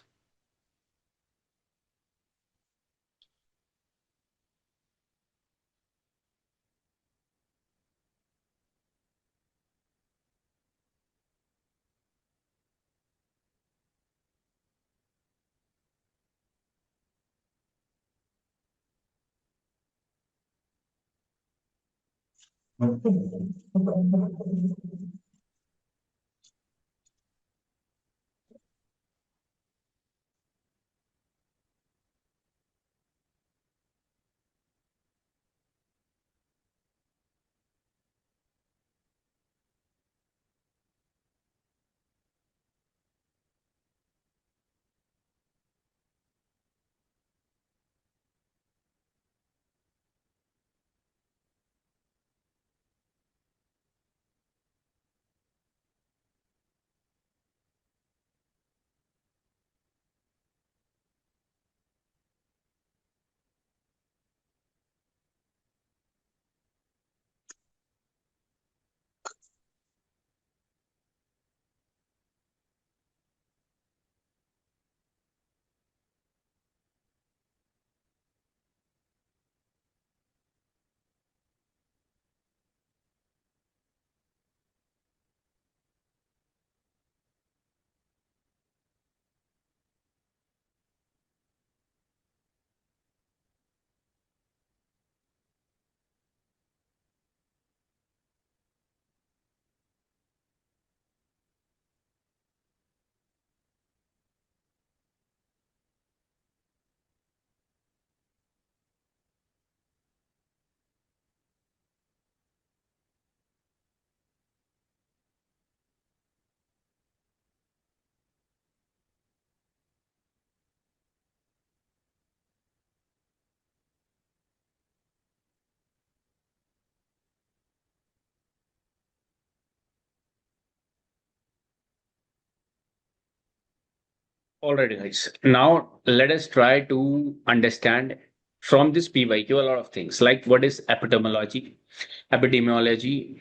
All right, guys. Now let us try to understand from this PYQ a lot of things like what is epidemiology,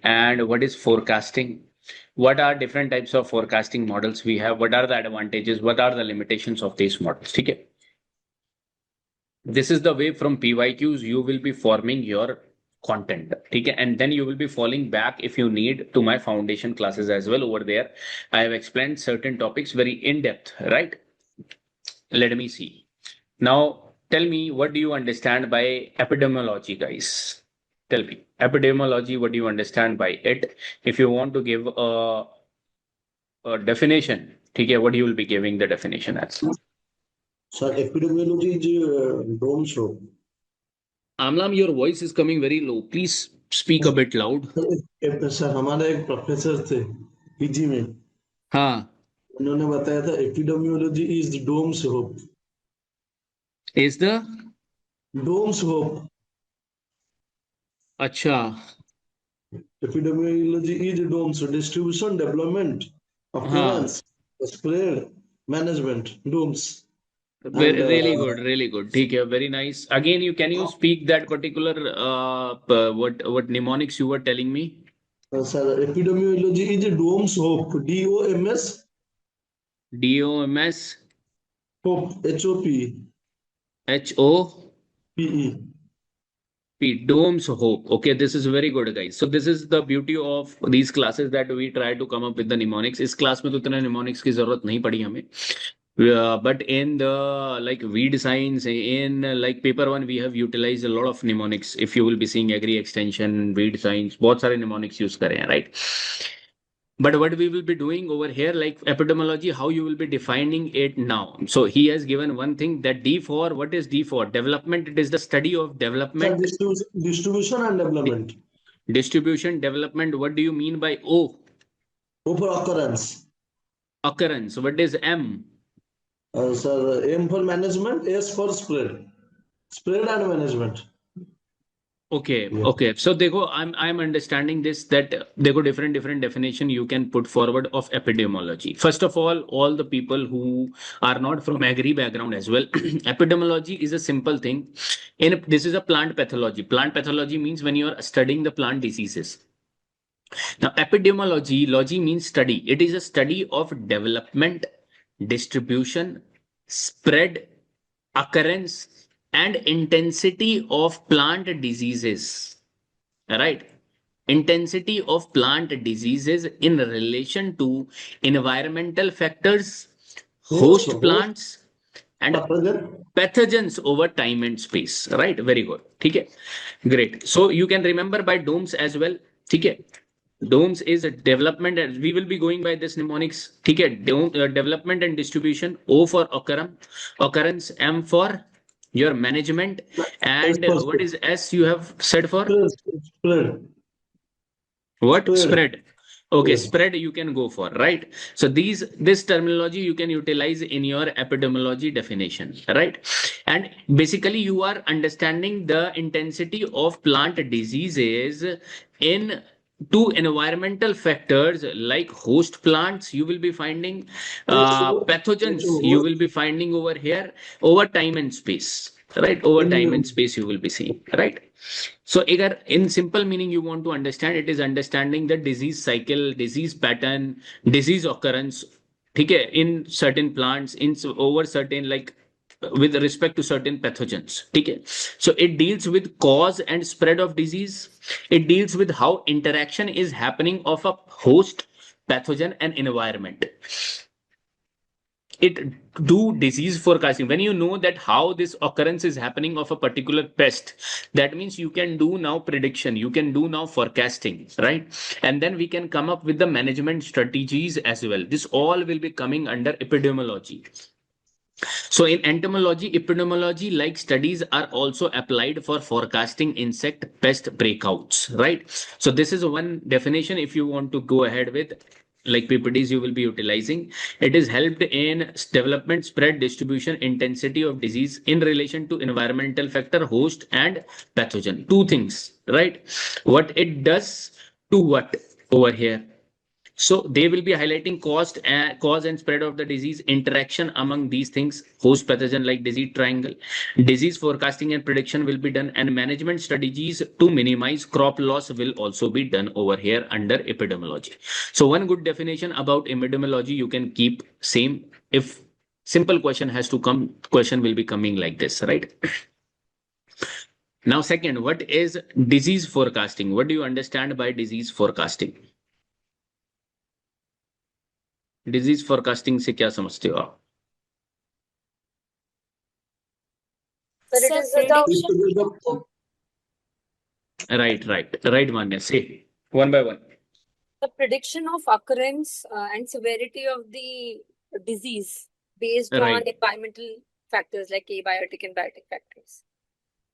and what is forecasting. What are different types of forecasting models we have? What are the advantages? What are the limitations of these models? Okay. This is the way from PYQs you will be forming your content. Okay. And then you will be falling back if you need to my foundation classes as well. Over there, I have explained certain topics very in depth, right? Let me see. Now, tell me, what do you understand by epidemiology, guys? Tell me, epidemiology, what do you understand by it? If you want to give a definition, okay, what you will be giving the definition as? Sir, epidemiology is dome show. Amlam, your voice is coming very low. Please speak a bit loud. Sir हमारे एक professor थे PG में, हाँ, उन्होंने बताया था epidemiology is डोम्स होप. is the डोम्स होप. अच्छा. Epidemiology is domes, distribution, development, हाँ, occurrence, spread, management, domes. And really good, really good. ठीक है, very nice. Again, can you speak that particular what mnemonics you were telling me? sir, epidemiology is domes hope, DOMS, DOMS hope, HOPE. HOPE. Domes hope. Okay, this is very good, guys. So this is the beauty of these classes that we try to come up with the mnemonics. इस class में तो इतने mnemonics की जरूरत नहीं पड़ी हमें. But in the like weed science, in like paper one, we have utilized a lot of mnemonics. If you will be seeing agri extension, weed science, बहुत सारे mnemonics use करे हैं, right? But what we will be doing over here, like epidemiology, how you will be defining it now. So he has given one thing, that D for, what is D for? Development. It is the study of Sir, development. distribution and development. Distribution, development. What do you mean by O? O for occurrence. Occurrence. What is M? Sir, M for management, S for spread. Spread and management. Okay, Yeah. okay. So देखो, I'm understanding this, that देखो different definition you can put forward of epidemiology. First of all the people who are not from agri background as well, epidemiology is a simple thing. This is a plant pathology. Plant pathology means when you are studying the plant diseases. Now, epidemiology means study. It is a study of development, distribution, spread, occurrence, and intensity of plant diseases. Right? Intensity of plant diseases in relation to environmental factors, host plants, and pathogen pathogens over time and space. Right? Very good. Okay. Great. So you can remember by DOMS as well. Okay. DOMS is a development, and we will be going by this mnemonics. Okay. Development and distribution. O for occurrence. M for your management. And what is S you have said for? spread. What? Spread. Spread. Okay, Yes. spread you can go for, right? So this terminology you can utilize in your epidemiology definition, right? And basically you are understanding the intensity of plant diseases in two environmental factors like host plants you will be finding, HO, pathogens you HO, will be finding over here, over time and space, right? Over time and space you will be seeing, right? So, agar in simple meaning you want to understand, it is understanding the disease cycle, disease pattern, disease occurrence, okay, in certain plants, over certain like with respect to certain pathogens. Okay. So it deals with cause and spread of disease. It deals with how interaction is happening of a host, pathogen, and environment. It do disease forecasting. When you know that how this occurrence is happening of a particular pest, that means you can do now prediction, you can do now forecasting, right? And then we can come up with the management strategies as well. This all will be coming under epidemiology. So in entomology, epidemiology like studies are also applied for forecasting insect pest breakouts, right? So this is one definition if you want to go ahead with like PPDs you will be utilizing. It is helped in development, spread, distribution, intensity of disease in relation to environmental factor, host and pathogen. Two things, right? What it does to what over here. So they will be highlighting cause and spread of the disease, interaction among these things, host pathogen like disease triangle, disease forecasting and prediction will be done, and management strategies to minimize crop loss will also be done over here under epidemiology. So one good definition about epidemiology you can keep same. If simple question has to come, question will be coming like this, right? Now, second, what is disease forecasting? What do you understand by disease forecasting? Disease forecasting से क्या समझते हो आप? But it Sir, is the Right, Manya. Say one by one. the prediction of occurrence and severity of the disease based on Right, environmental factors like abiotic and biotic factors.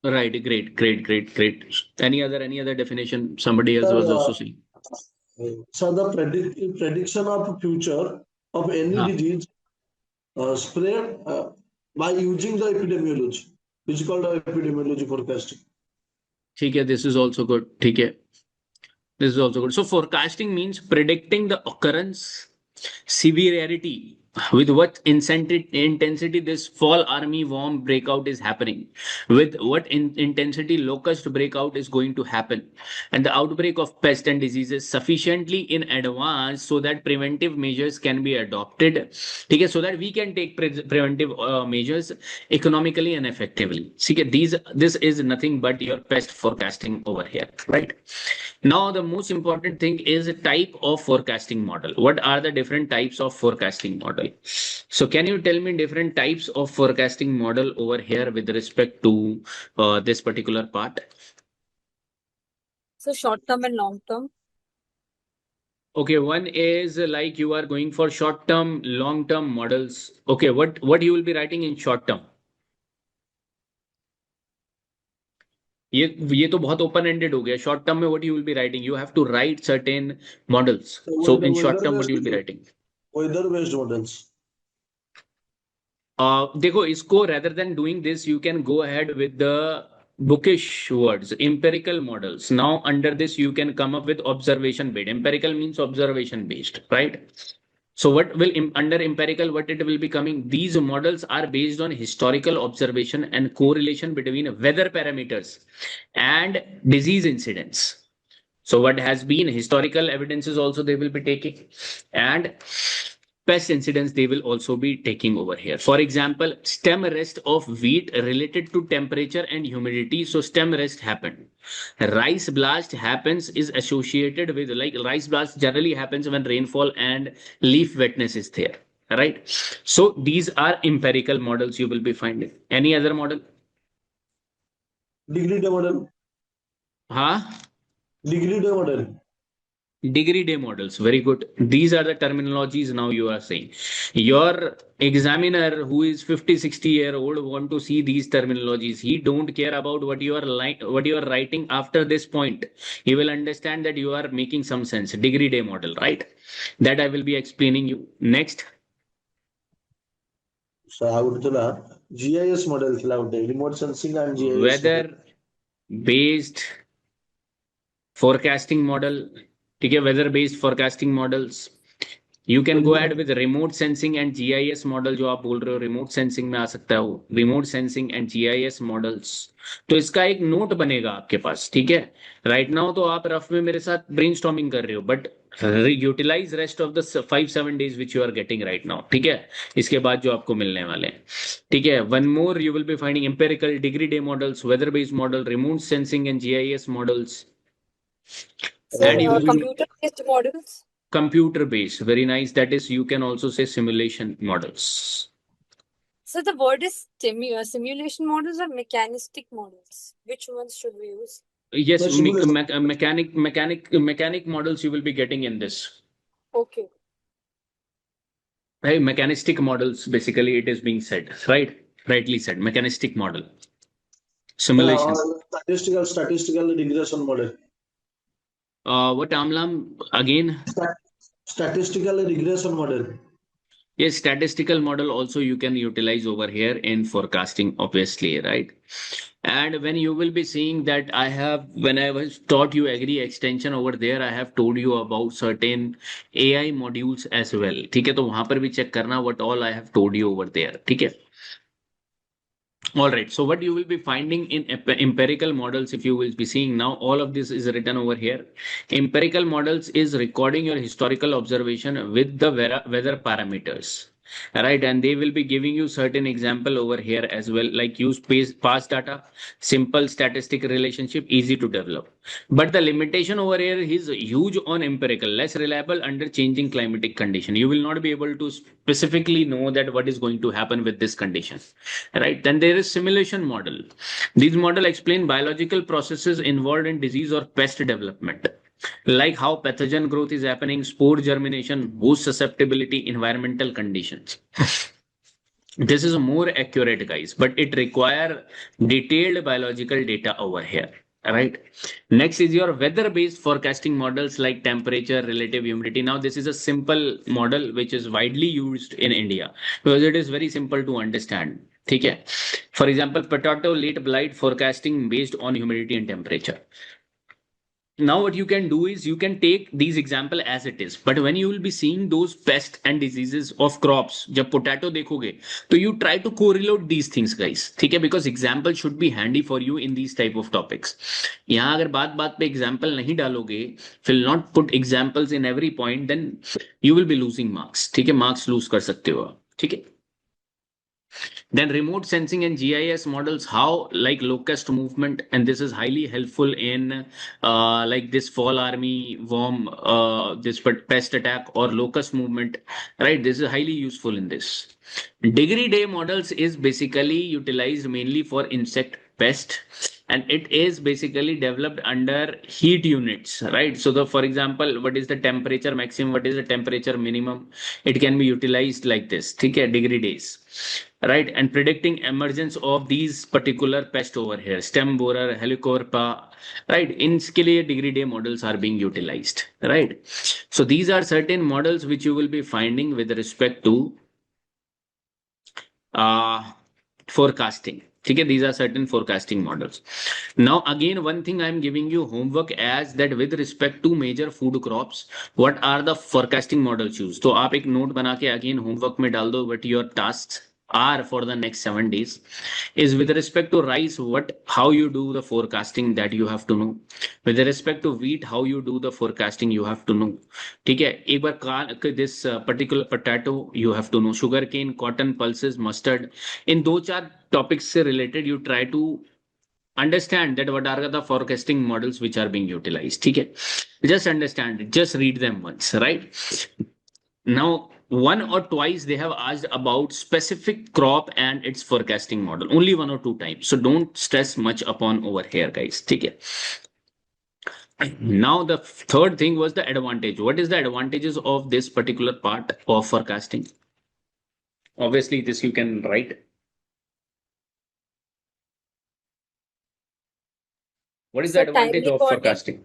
right. Great. Any other definition? Somebody else was also saying. So the prediction of future of any हाँ, disease spread by using the epidemiology, which is called epidemiology forecasting. ठीक है. This is also good. ठीक है. This is also good. So forecasting means predicting the occurrence, severity, with what intensity this fall army worm breakout is happening, with what intensity locust breakout is going to happen, and the outbreak of pest and diseases sufficiently in advance so that preventive measures can be adopted. Okay, so that we can take preventive measures economically and effectively. See, this is nothing but your pest forecasting over here, right? Now, the most important thing is a type of forecasting model. What are the different types of forecasting model? So, can you tell me different types of forecasting model over here with respect to this particular part? So short term and long term. Okay, one is like you are going for short term, long term models. Okay, what you will be writing in short term? ये तो बहुत open ended हो गया. Short term में what you will be writing? You have to write certain models. So in short term, what you will be writing? Weather based models. देखो इसको rather than doing this, you can go ahead with the bookish words, empirical models. Now under this, you can come up with observation based. Empirical means observation based, right? So what will under empirical, what it will be coming? These models are based on historical observation and correlation between weather parameters and disease incidents. So what has been historical evidences also they will be taking, and pest incidents they will also be taking over here. For example, stem rest of wheat related to temperature and humidity. So stem rest happened. Rice blast happens is associated with, like rice blast generally happens when rainfall and leaf wetness is there, right? So these are empirical models you will be finding. Any other model? Degree day model. Huh? Degree day model. Degree day models, very good. These are the terminologies now you are saying. Your examiner who is 50, 60-year old want to see these terminologies. He don't care about what you are what you are writing after this point. He will understand that you are making some sense. Degree day model, right? That I will be explaining you. Next. So I would tell GIS model ଥିଲା ଗୋଟେ remote sensing and GIS model. Weather based forecasting model. ठीक है, weather based forecasting models. You can go ahead with remote sensing and GIS model जो आप बोल रहे हो, remote sensing में आ सकता है वो, remote sensing and GIS models. तो इसका एक नोट बनेगा आपके पास, ठीक है। राइट नाउ तो आप रफ में मेरे साथ ब्रेनस्टॉर्मिंग कर रहे हो, but utilise rest of the 5-7 days which you are getting right now, ठीक है। इसके बाद जो आपको मिलने वाले हैं, ठीक है। One more you will be finding empirical degree day models, weather based model, remote sensing and GIS models, and you will be computer-based models. computer based, very nice. That is, you can also say simulation models. So the word is simulation models or mechanistic models. Which ones should we use? Yes, Simulation. mechanic models you will be getting in this. Okay. Right, mechanistic models, basically it is being said, right? Rightly said, mechanistic model. Simulation. Statistical regression model. What Amlam again? Statistical regression model. Yes, statistical model also you can utilize over here in forecasting, obviously, right? And when you will be seeing that when I was taught you agri extension over there, I have told you about certain AI modules as well. ठीक है, तो वहां पर भी check करना what all I have told you over there. ठीक है. All right. So what you will be finding in empirical models, if you will be seeing now, all of this is written over here. Empirical models is recording your historical observation with the weather parameters. Right, and they will be giving you certain example over here as well, like use past data, simple statistic relationship, easy to develop. But the limitation over here is huge on empirical, less reliable under changing climatic condition. You will not be able to specifically know that what is going to happen with this condition. Right, then there is simulation model. These model explain biological processes involved in disease or pest development, like how pathogen growth is happening, spore germination, boost susceptibility, environmental conditions. This is more accurate, guys, but it require detailed biological data over here. Right. Next is your weather-based forecasting models like temperature, relative humidity. Now, this is a simple model which is widely used in India because it is very simple to understand. ठीक है. For example, potato late blight forecasting based on humidity and temperature. Now what you can do is you can take these example as it is, but when you will be seeing those pests and diseases of crops, जब potato देखोगे, तो you try to correlate these things, guys. ठीक है, because example should be handy for you in these type of topics. यहाँ अगर बात बात पे example नहीं डालोगे, will not put examples in every point, then you will be losing marks. ठीक है, marks lose कर सकते हो आप. ठीक है. Then remote sensing and GIS models, how like locust movement, and this is highly helpful in like this fall army, worm, this pest attack or locust movement, right? This is highly useful in this. Degree day models is basically utilized mainly for insect pest, and it is basically developed under heat units, right? So the, for example, what is the temperature maximum, what is the temperature minimum, it can be utilized like this. Okay, degree days, right? And predicting emergence of these particular pest over here, stem borer, helicoverpa, right? In skill degree day models are being utilized, right? So these are certain models which you will be finding with respect to forecasting. Okay, these are certain forecasting models. Now again, one thing I am giving you homework as that with respect to major food crops, what are the forecasting models used? तो आप एक note बना के again homework में डाल दो what your tasks are for the next 7 days. Is with respect to rice, how you do the forecasting that you have to know. With respect to wheat, how you do the forecasting you have to know. ठीक है, एक बार this particular potato you have to know. Sugarcane, cotton, pulses, mustard. In दो चार topics से related you try to understand that what are the forecasting models which are being utilized. ठीक है, just understand it, just read them once, right? Now one or twice they have asked about specific crop and its forecasting model. Only one or two times. So don't stress much upon over here, guys. ठीक है. Now the third thing was the advantage. What is the advantages of this particular part of forecasting? Obviously, this you can write. What is the So advantage of forecasting?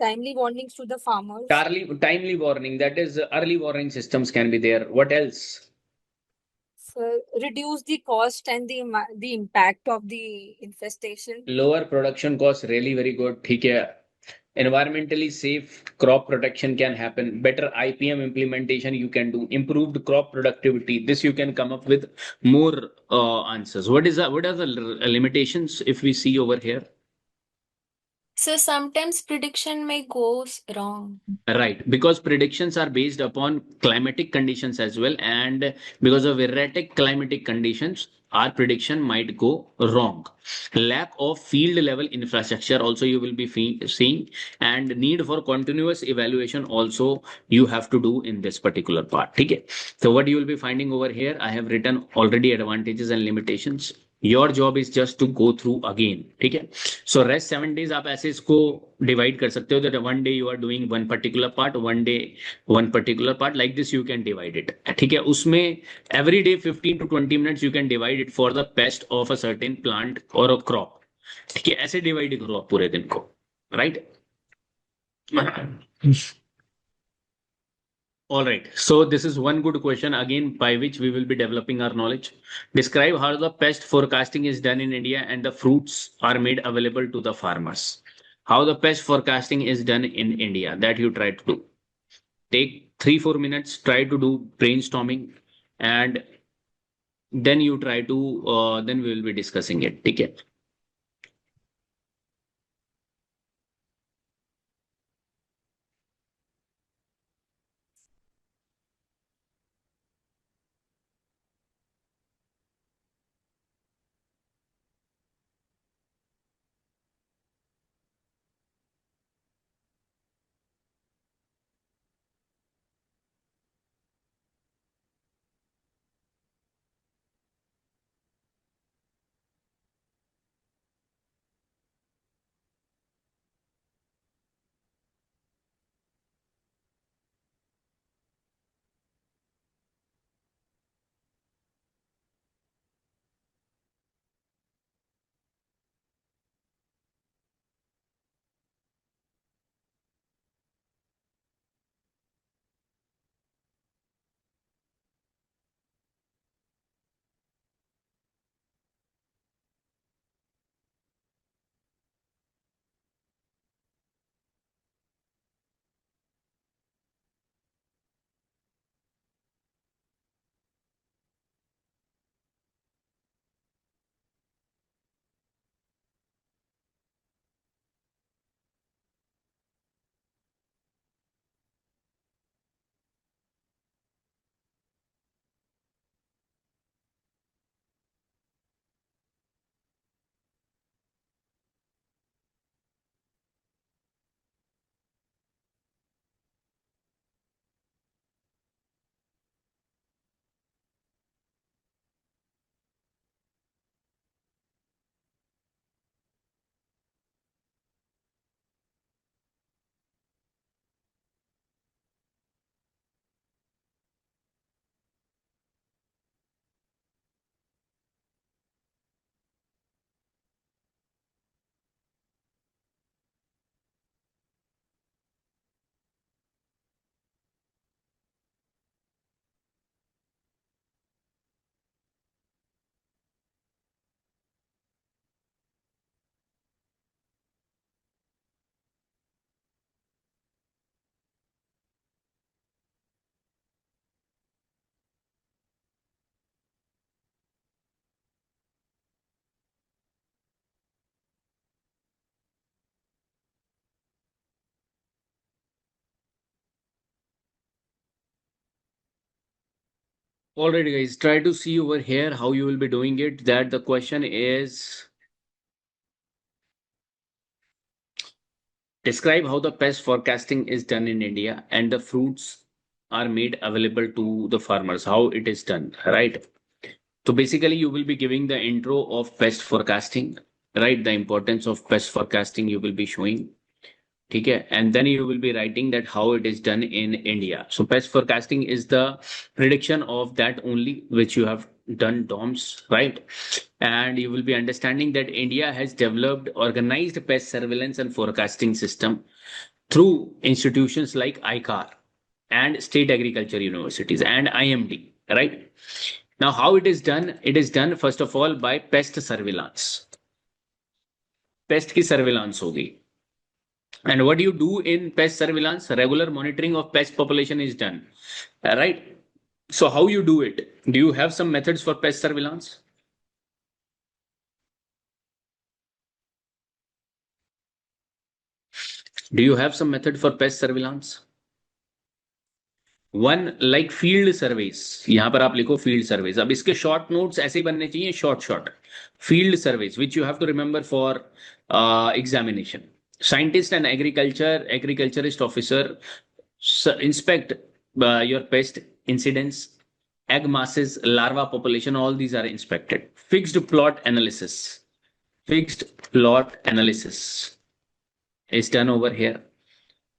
timely warnings to the farmers. Timely warning. That is, early warning systems can be there. What else? So reduce the cost and the impact of the infestation. Lower production costs. Really very good. ठीक है. Environmentally safe crop protection can happen. Better IPM implementation you can do. Improved crop productivity. This you can come up with more answers. What are the limitations if we see over here? So sometimes prediction may goes wrong. Right, because predictions are based upon climatic conditions as well, and because of erratic climatic conditions, our prediction might go wrong. Lack of field level infrastructure also you will be seeing, and need for continuous evaluation also you have to do in this particular part. Okay. So what you will be finding over here, I have written already advantages and limitations. Your job is just to go through again. ठीक है. So rest 7 days आप ऐसे इसको divide कर सकते हो that one day you are doing one particular part, one day one particular part, like this you can divide it. ठीक है. उसमें every day 15 to 20 minutes you can divide it for the pest of a certain plant और a crop. ठीक है. ऐसे divide करो आप पूरे दिन को. Right. All right. So this is one good question again by which we will be developing our knowledge. Describe how the pest forecasting is done in India and the fruits are made available to the farmers. How the pest forecasting is done in India, that you try to do. Take 3-4 minutes, try to do brainstorming, and then you try to then we will be discussing it. Okay. All right, guys, try to see over here how you will be doing it. That the question is, describe how the pest forecasting is done in India and the fruits are made available to the farmers, how it is done, right? So basically, you will be giving the intro of pest forecasting, right? The importance of pest forecasting you will be showing. Okay, and then you will be writing that how it is done in India. So pest forecasting is the prediction of that only which you have done DOMS, right? And you will be understanding that India has developed organized pest surveillance and forecasting system through institutions like ICAR and state agriculture universities and IMD, right? Now, how it is done? It is done first of all by pest surveillance. Pest की surveillance होगी. And what do you do in pest surveillance? Regular monitoring of pest population is done. Right? So how you do it? Do you have some methods for pest surveillance? Do you have some method for pest surveillance? One like field surveys, यहां पर आप लिखो field Sarves. अब इसके short notes ऐसे ही बनने चाहिए, short short. Field surveys which you have to remember for examination. Scientist and agriculturist officer inspect your pest incidents, egg masses, larva population, all these are inspected. Fixed plot analysis is done over here.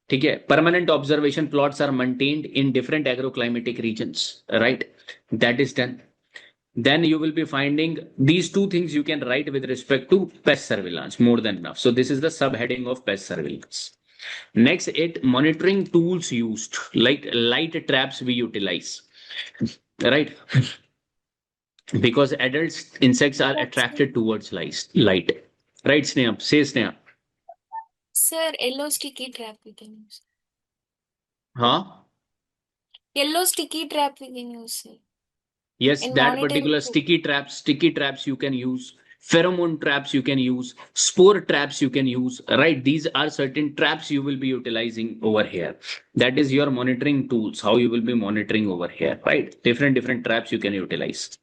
ठीक है. Permanent observation plots are maintained in different agroclimatic regions, right? That is done. Then you will be finding these two things you can write with respect to pest surveillance, more than enough. So this is the subheading of pest surveillance. Next, monitoring tools used, like light traps we utilize, right? Because adult insects are attracted towards light. Right, Sneha? Say, Sneha. Sir, yellow sticky trap we can use. Huh? Yellow sticky trap we can use, sir. Yes, In that monitoring particular tool. sticky traps you can use, pheromone traps you can use, spore traps you can use, right? These are certain traps you will be utilizing over here. That is your monitoring tools, how you will be monitoring over here, right? Different traps you can utilize.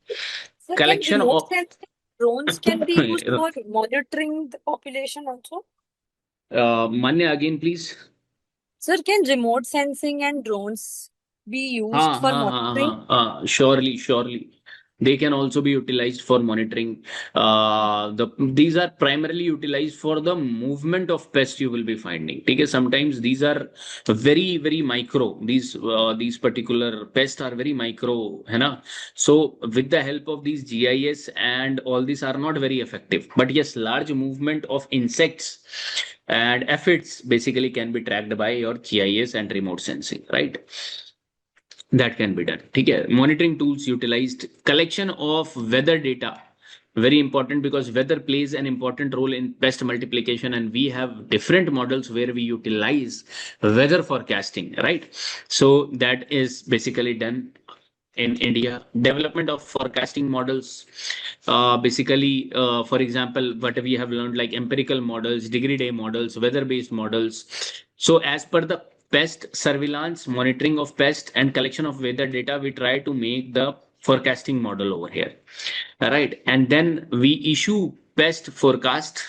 So can Collection remote of sensing drones can be used for monitoring the population also? Manya, again, please. Sir, can remote sensing and drones be used for monitoring? Surely. They can also be utilized for monitoring. These are primarily utilized for the movement of pests you will be finding. Okay, sometimes these are very micro. These particular pests are very micro, है ना? So with the help of these GIS and all these are not very effective. But yes, large movement of insects and aphids basically can be tracked by your GIS and remote sensing, right? That can be done. ठीक है. Monitoring tools utilized, collection of weather data, very important because weather plays an important role in pest multiplication, and we have different models where we utilize weather forecasting, right? So that is basically done in India. Development of forecasting models, for example, what we have learned like empirical models, degree day models, weather based models. So as per the pest surveillance, monitoring of pest and collection of weather data, we try to make the forecasting model over here, right? And then we issue pest forecast,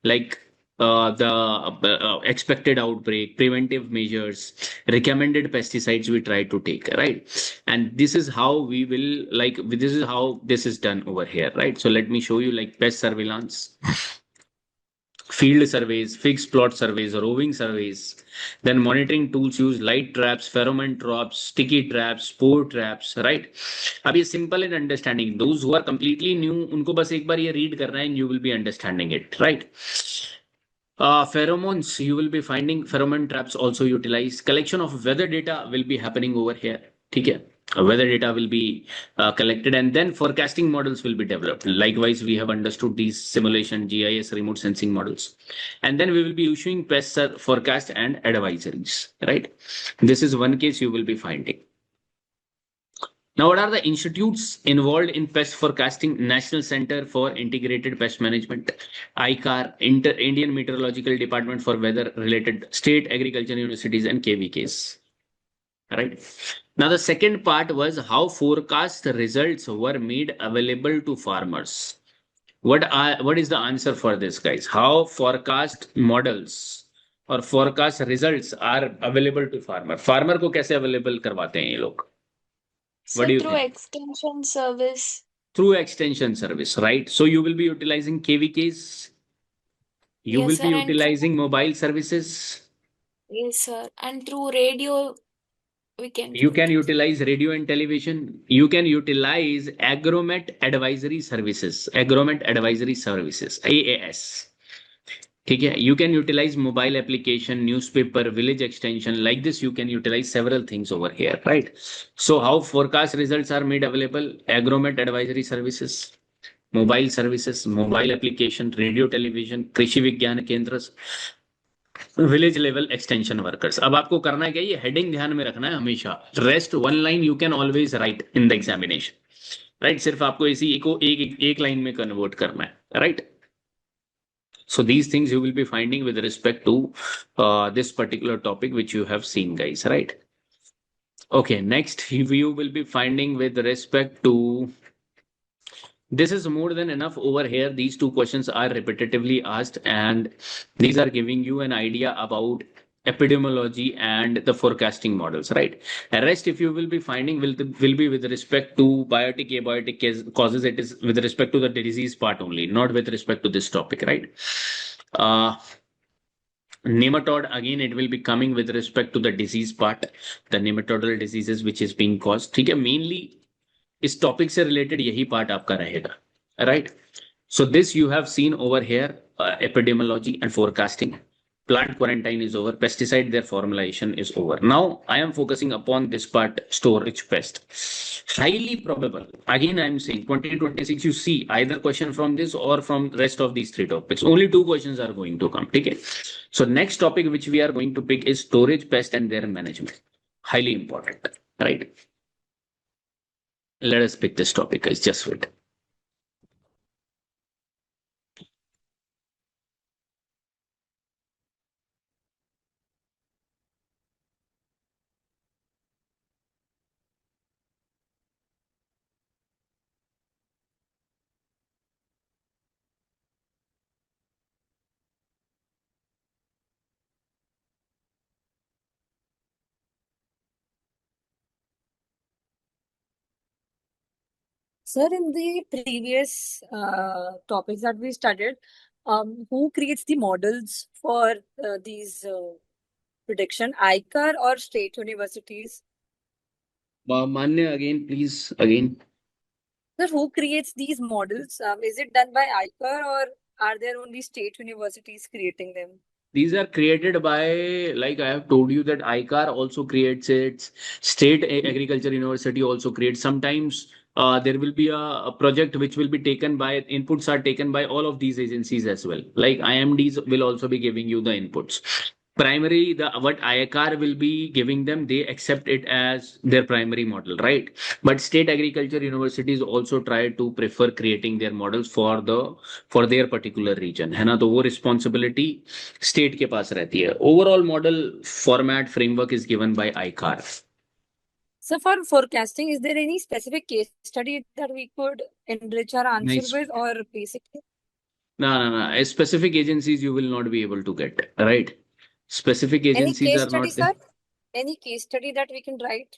like the expected outbreak, preventive measures, recommended pesticides we try to take, right? And this is how we will this is how this is done over here, right? So let me show you like pest surveillance, field surveys, fixed plot surveys, roving surveys. Then monitoring tools use light traps, pheromone traps, sticky traps, spore traps, right? अब ये simple in understanding. Those who are completely new, उनको बस एक बार ये read करना है and you will be understanding it, right? Pheromones, you will be finding pheromone traps also utilized. Collection of weather data will be happening over here. ठीक है? Weather data will be collected, and then forecasting models will be developed. Likewise, we have understood these simulation, GIS, remote sensing models. And then we will be issuing pest forecast and advisories, right? This is one case you will be finding. Now, what are the institutes involved in pest forecasting? National Center for Integrated Pest Management, ICAR, Indian Meteorological Department for Weather Related, State Agriculture Universities, and KVKs. Right. Now, the second part was how forecast results were made available to farmers. What is the answer for this, guys? How forecast models और forecast results are available to farmer. Farmer को कैसे available करवाते हैं ये लोग? What So do you through think? extension service. Through extension service, right? So you will be utilizing KVKs. You Yes, will sir. be And through, utilizing mobile services. yes, sir. And through radio, we can You can utilize. utilize radio and television. You can utilize agromet advisory services. Agromet advisory services, AAS. ठीक है, you can utilize mobile application, newspaper, village extension. Like this, you can utilize several things over here, right? So how forecast results are made available? Agromet advisory services, mobile services, mobile application, radio, television, कृषि विज्ञान केंद्र, village level extension workers. अब आपको करना है क्या, ये heading ध्यान में रखना है हमेशा. Rest one line you can always right in the examination, right? सिर्फ आपको इसी को एक लाइन में कन्वर्ट करना है, right? So these things you will be finding with respect to this particular topic which you have seen, guys, right? Okay, next you will be finding with respect to, this is more than enough over here. These two questions are repetitively asked, and these are giving you an idea about epidemiology and the forecasting models, right? And rest, if you will be finding, will be with respect to biotic, abiotic causes. It is with respect to the disease part only, not with respect to this topic, right? Nematode, again, it will be coming with respect to the disease part, the nematodal diseases which is being caused. ठीक है, mainly इस topic से related यही part आपका रहेगा, right? So this you have seen over here, epidemiology and forecasting. Plant quarantine is over, pesticide their formulation is over. Now I am focusing upon this part, storage pest. Highly probable, again I am saying 2026 you see either question from this or from rest of these three topics. Only two questions are going to come, okay? So next topic which we are going to pick is storage pest and their management. Highly important, right? Let us pick this topic, guys. Just wait. Sir, in the previous topics that we studied, who creates the models for these prediction, ICAR or state universities? Manya, again, please, again. Sir, who creates these models? Is it done by ICAR or are there only state universities creating them? These are created by, like I have told you, that ICAR also creates it. State Agriculture University also creates. Sometimes there will be a project which will be taken by, inputs are taken by all of these agencies as well. Like IMDs will also be giving you the inputs. Primary, the what ICAR will be giving them, they accept it as their primary model, right? But state agriculture universities also try to prefer creating their models for their particular region, है ना? तो वो responsibility state के पास रहती है. Overall model format framework is given by ICAR. So for forecasting, is there any specific case study that we could enrich our answer Nice. with, or basically? No. Specific agencies you will not be able to get, right? Specific Any agencies case are study, not. sir? Any case study that we can write?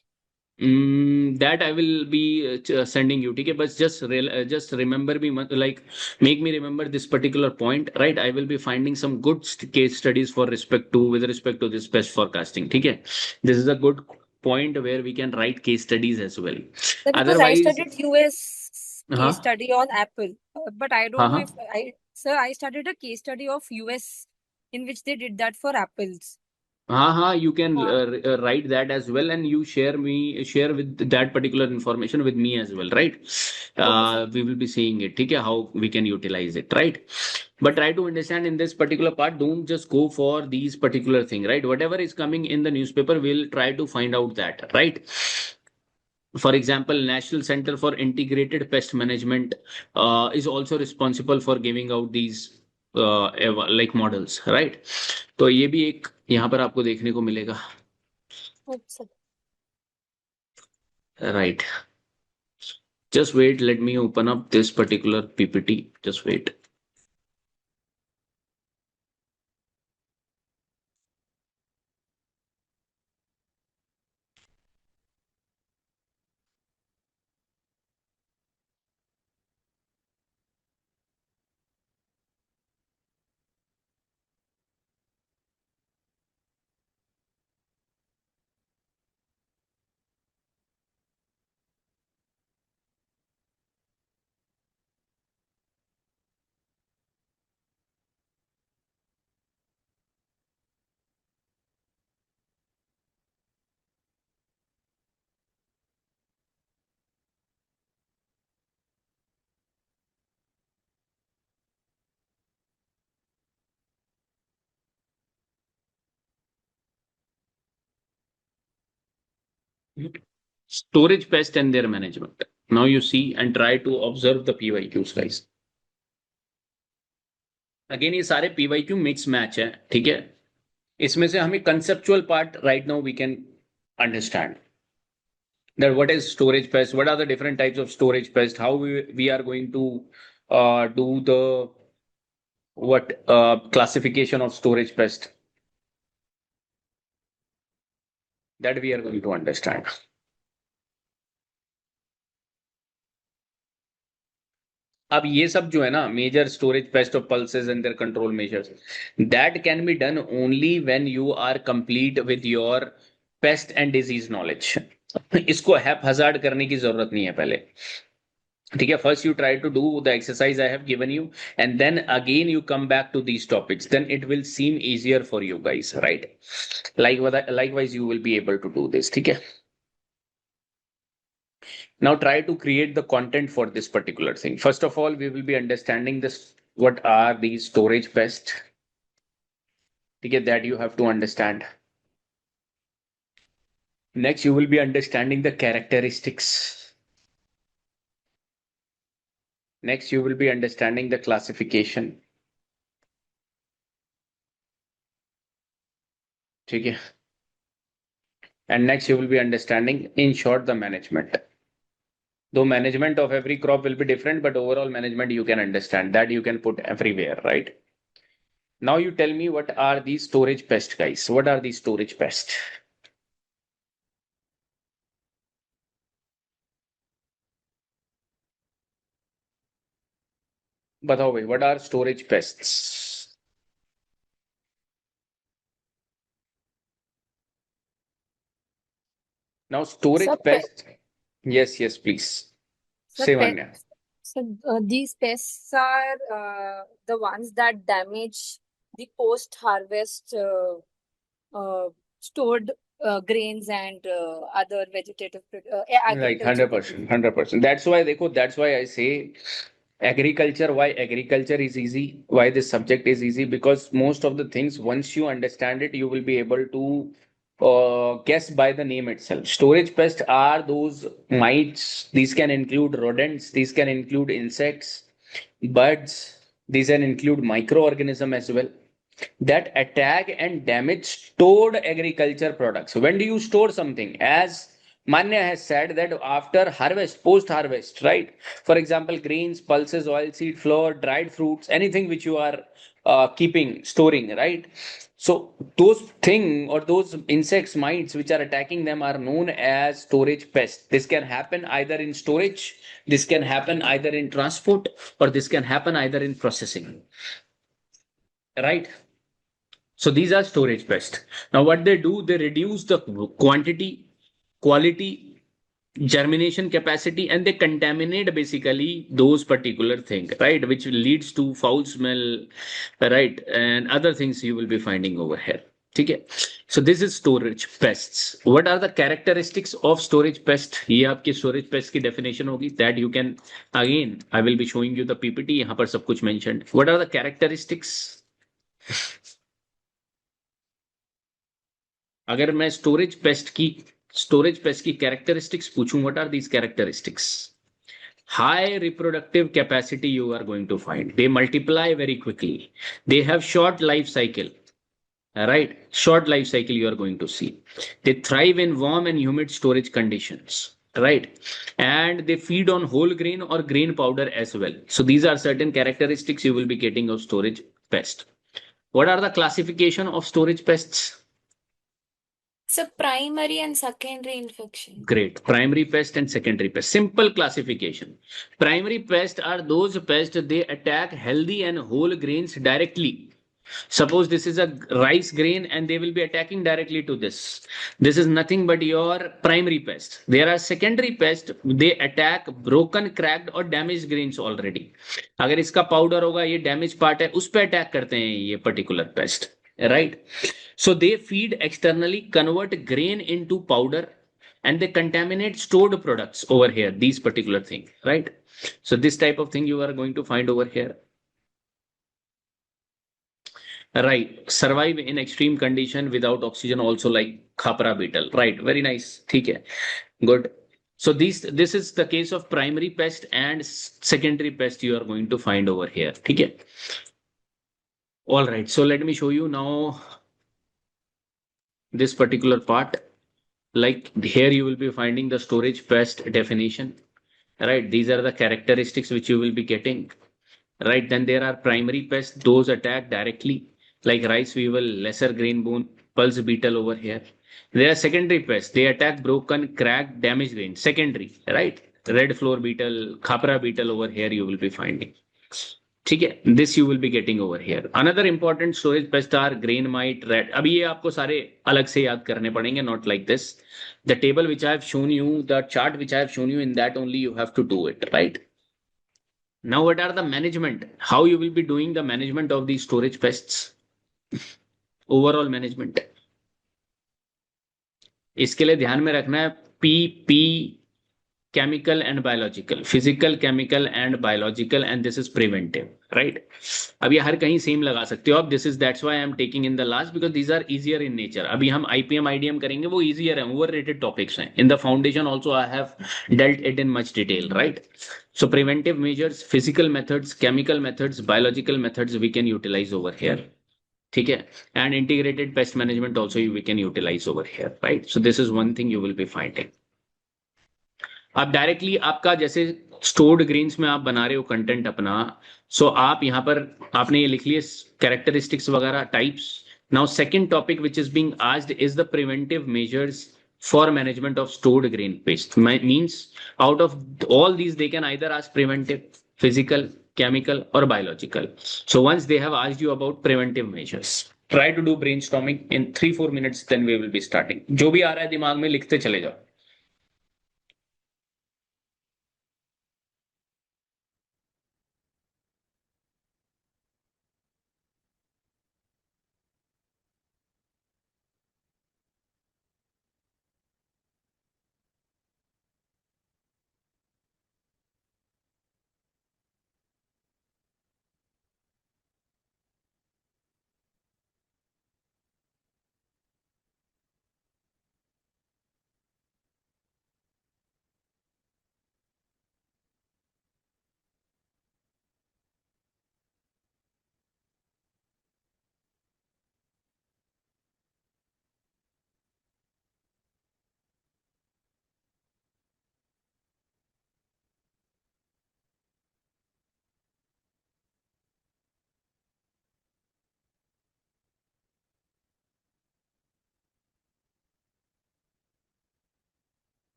That I will be sending you. Okay, but just remember me, like make me remember this particular point, right? I will be finding some good case studies with respect to this pest forecasting. Okay, this is a good point where we can write case studies as well. Sir, because I Otherwise, studied US huh? case study on Apple, but I don't know Uh-huh. if I studied a case study of US in which they did that for apples. You can हाँ, write that as well, and you share with that particular information with me as well, right? okay, sir. We will be seeing it, okay, how we can utilize it, right? But try to understand in this particular part, don't just go for these particular thing, right? Whatever is coming in the newspaper, we'll try to find out that, right? For example, National Center for Integrated Pest Management is also responsible for giving out these like models, right? तो ये भी एक यहाँ पर आपको देखने को मिलेगा, Oops, sir. right? Just wait, let me open up this particular PPT. Just wait. Storage pest and their management. Now you see and try to observe the PYQs, guys. Again ये सारे PYQ मिक्स मैच है, ठीक है. इसमें से हमें conceptual part right now we can understand that what is storage pest, what are the different types of storage pest, how we are going to do the what classification of storage pest, that we are going to understand. अब ये सब जो है ना major storage pest of pulses and their control measures, that can be done only when you are complete with your pest and disease knowledge. इसको हैप hazard करने की जरूरत नहीं है पहले, ठीक है. First you try to do the exercise I have given you and then again you come back to these topics, then it will seem easier for you guys, right. Likewise you will be able to do this, ठीक है. Now try to create the content for this particular thing. First of all, we will be understanding this. What are these storage pests? Okay, that you have to understand. Next, you will be understanding the characteristics. Next, you will be understanding the classification. Okay. And next, you will be understanding, in short, the management. Though management of every crop will be different, but overall management you can understand, that you can put everywhere, right? Now you tell me, what are these storage pests, guys? What are these storage pests? बताओ भाई, what are storage pests? Now storage pests. Yes, please. Say Vanya. So these pests are the ones that damage the post-harvest stored grains and other vegetative Right, 100%, 100%. That's why I say agriculture. Why agriculture is easy? Why this subject is easy? Because most of the things, once you understand it, you will be able to guess by the name itself. Storage pests are those mites. These can include rodents. These can include insects, birds. These can include microorganism as well, that attack and damage stored agriculture products. When do you store something? As Manya has said, that after harvest, post harvest, right? For example, grains, pulses, oilseed, flour, dried fruits, anything which you are keeping, storing, right? So those thing or those insects, mites which are attacking them are known as storage pests. This can happen either in storage, this can happen either in transport, or this can happen either in processing, right? So these are storage pests. Now what they do, they reduce the quantity, quality, germination capacity, and they contaminate basically those particular things, right? Which leads to foul smell, right? And other things you will be finding over here. Okay. So this is storage pests. What are the characteristics of storage pest? ये आपकी storage pest की definition होगी. That you can, again, I will be showing you the PPT. यहाँ पर सब कुछ mentioned. What are the characteristics? अगर मैं स्टोरेज पेस्ट की कैरेक्टरिस्टिक्स पूछूं, what are these characteristics? High reproductive capacity you are going to find. They multiply very quickly. They have short life cycle, right? Short life cycle you are going to see. They thrive in warm and humid storage conditions, right? And they feed on whole grain or grain powder as well. So these are certain characteristics you will be getting of storage pest. What are the classification of storage pests? So primary and secondary infection. Great. Primary pest and secondary pest. Simple classification. Primary pests are those pests, they attack healthy and whole grains directly. Suppose this is a rice grain and they will be attacking directly to this. This is nothing but your primary pest. There are secondary pests, they attack broken, cracked or damaged grains already. अगर इसका powder होगा, ये damaged part है, उस पे attack करते हैं ये particular pest, right? So they feed externally, convert grain into powder, and they contaminate stored products over here, these particular thing, right? So this type of thing you are going to find over here. Right. Survive in extreme condition without oxygen also like khapra beetle. Right. Very nice. ठीक है. Good. So this is the case of primary pest and secondary pest you are going to find over here. ठीक है. All right. So let me show you now this particular part. Like here you will be finding the storage pest definition. Right. These are the characteristics which you will be getting. Right. Then there are primary pests. Those attack directly like rice weevil, lesser grain bone, pulse beetle over here. There are secondary pests. They attack broken, cracked, damaged grain. Secondary, right? Red floor beetle, khapra beetle over here you will be finding. ठीक है, this you will be getting over here. Another important storage pest are grain mite, rat. अभी ये आपको सारे अलग से याद करने पड़ेंगे, not like this. The table which I have shown you, the chart which I have shown you, in that only you have to do it, right? Now, what are the management? How you will be doing the management of these storage pests? Overall management. इसके लिए ध्यान में रखना है P chemical and biological, physical, chemical and biological, and this is preventive, right? अब ये हर कहीं same लगा सकते हो आप. This is that's why I am taking in the last because these are easier in nature. अभी हम IPM IDM करेंगे वो easier है, overrated topics हैं. In the foundation also I have dealt it in much detail, right? So preventive measures, physical methods, chemical methods, biological methods we can utilize over here. ठीक है, and integrated pest management also we can utilize over here, right? So this is one thing you will be finding. आप directly आपका जैसे stored grains में आप बना रहे हो कंटेंट अपना, सो आप यहाँ पर आपने ये लिख लिए कैरेक्टरिस्टिक्स वगैरह types. Now second topic which is being asked is the preventive measures for management of stored grain pest. Means out of all these they can either ask preventive, physical, chemical or biological. So once they have asked you about preventive measures, try to do brainstorming in 3-4 minutes, then we will be starting. जो भी आ रहा है दिमाग में लिखते चले जाओ.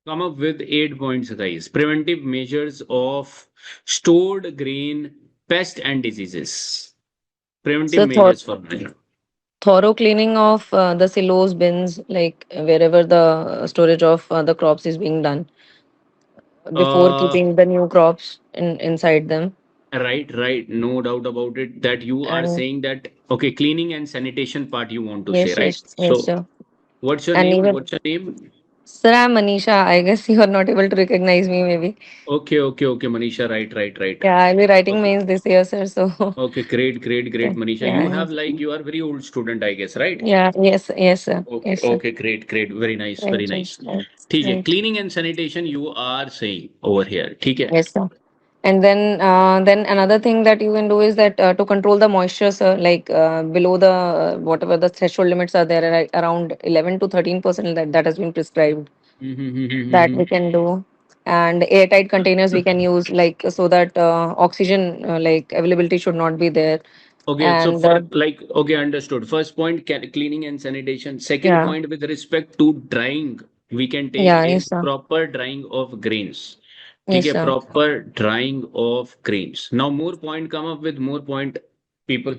Come up with 8 points, guys. Preventive measures of stored grain, pest and diseases. Preventive So measures for grain. thorough cleaning of the silos bins, like wherever the storage of the crops is being done before Uh, keeping the new crops inside them. right. No doubt about it. That you are And saying that okay, cleaning and sanitation part you want to say, yes, right? yes, So, sir. what's your And name? even, What's your name? sir, I'm Manisha. I guess you are not able to recognize me, maybe. Okay, Manisha. Right. Yeah, I'll be writing Okay. mains this year, sir. So, Okay, great, Manisha. yeah, You yeah, have like you are very old student, I guess, right? yeah, yes, sir. Okay, Yes, sir. great. Very nice, very Right, right, nice. right, ठीक है, right. cleaning and sanitation you are saying over here. ठीक है. Yes, sir. And then another thing that you can do is that to control the moisture, sir, like below the whatever the threshold limits are there, like around 11 to 13% that has been prescribed. That we can do, and airtight containers we can use, like so that oxygen like availability should not be there. Okay, so And for like, okay, understood. First point, cleaning and sanitation. Second yeah, point, with respect to drying, we can take yeah, is yes, sir. proper drying of grains. Yes, Okay, sir. proper drying of grains. Now, more point, come up with more point, people.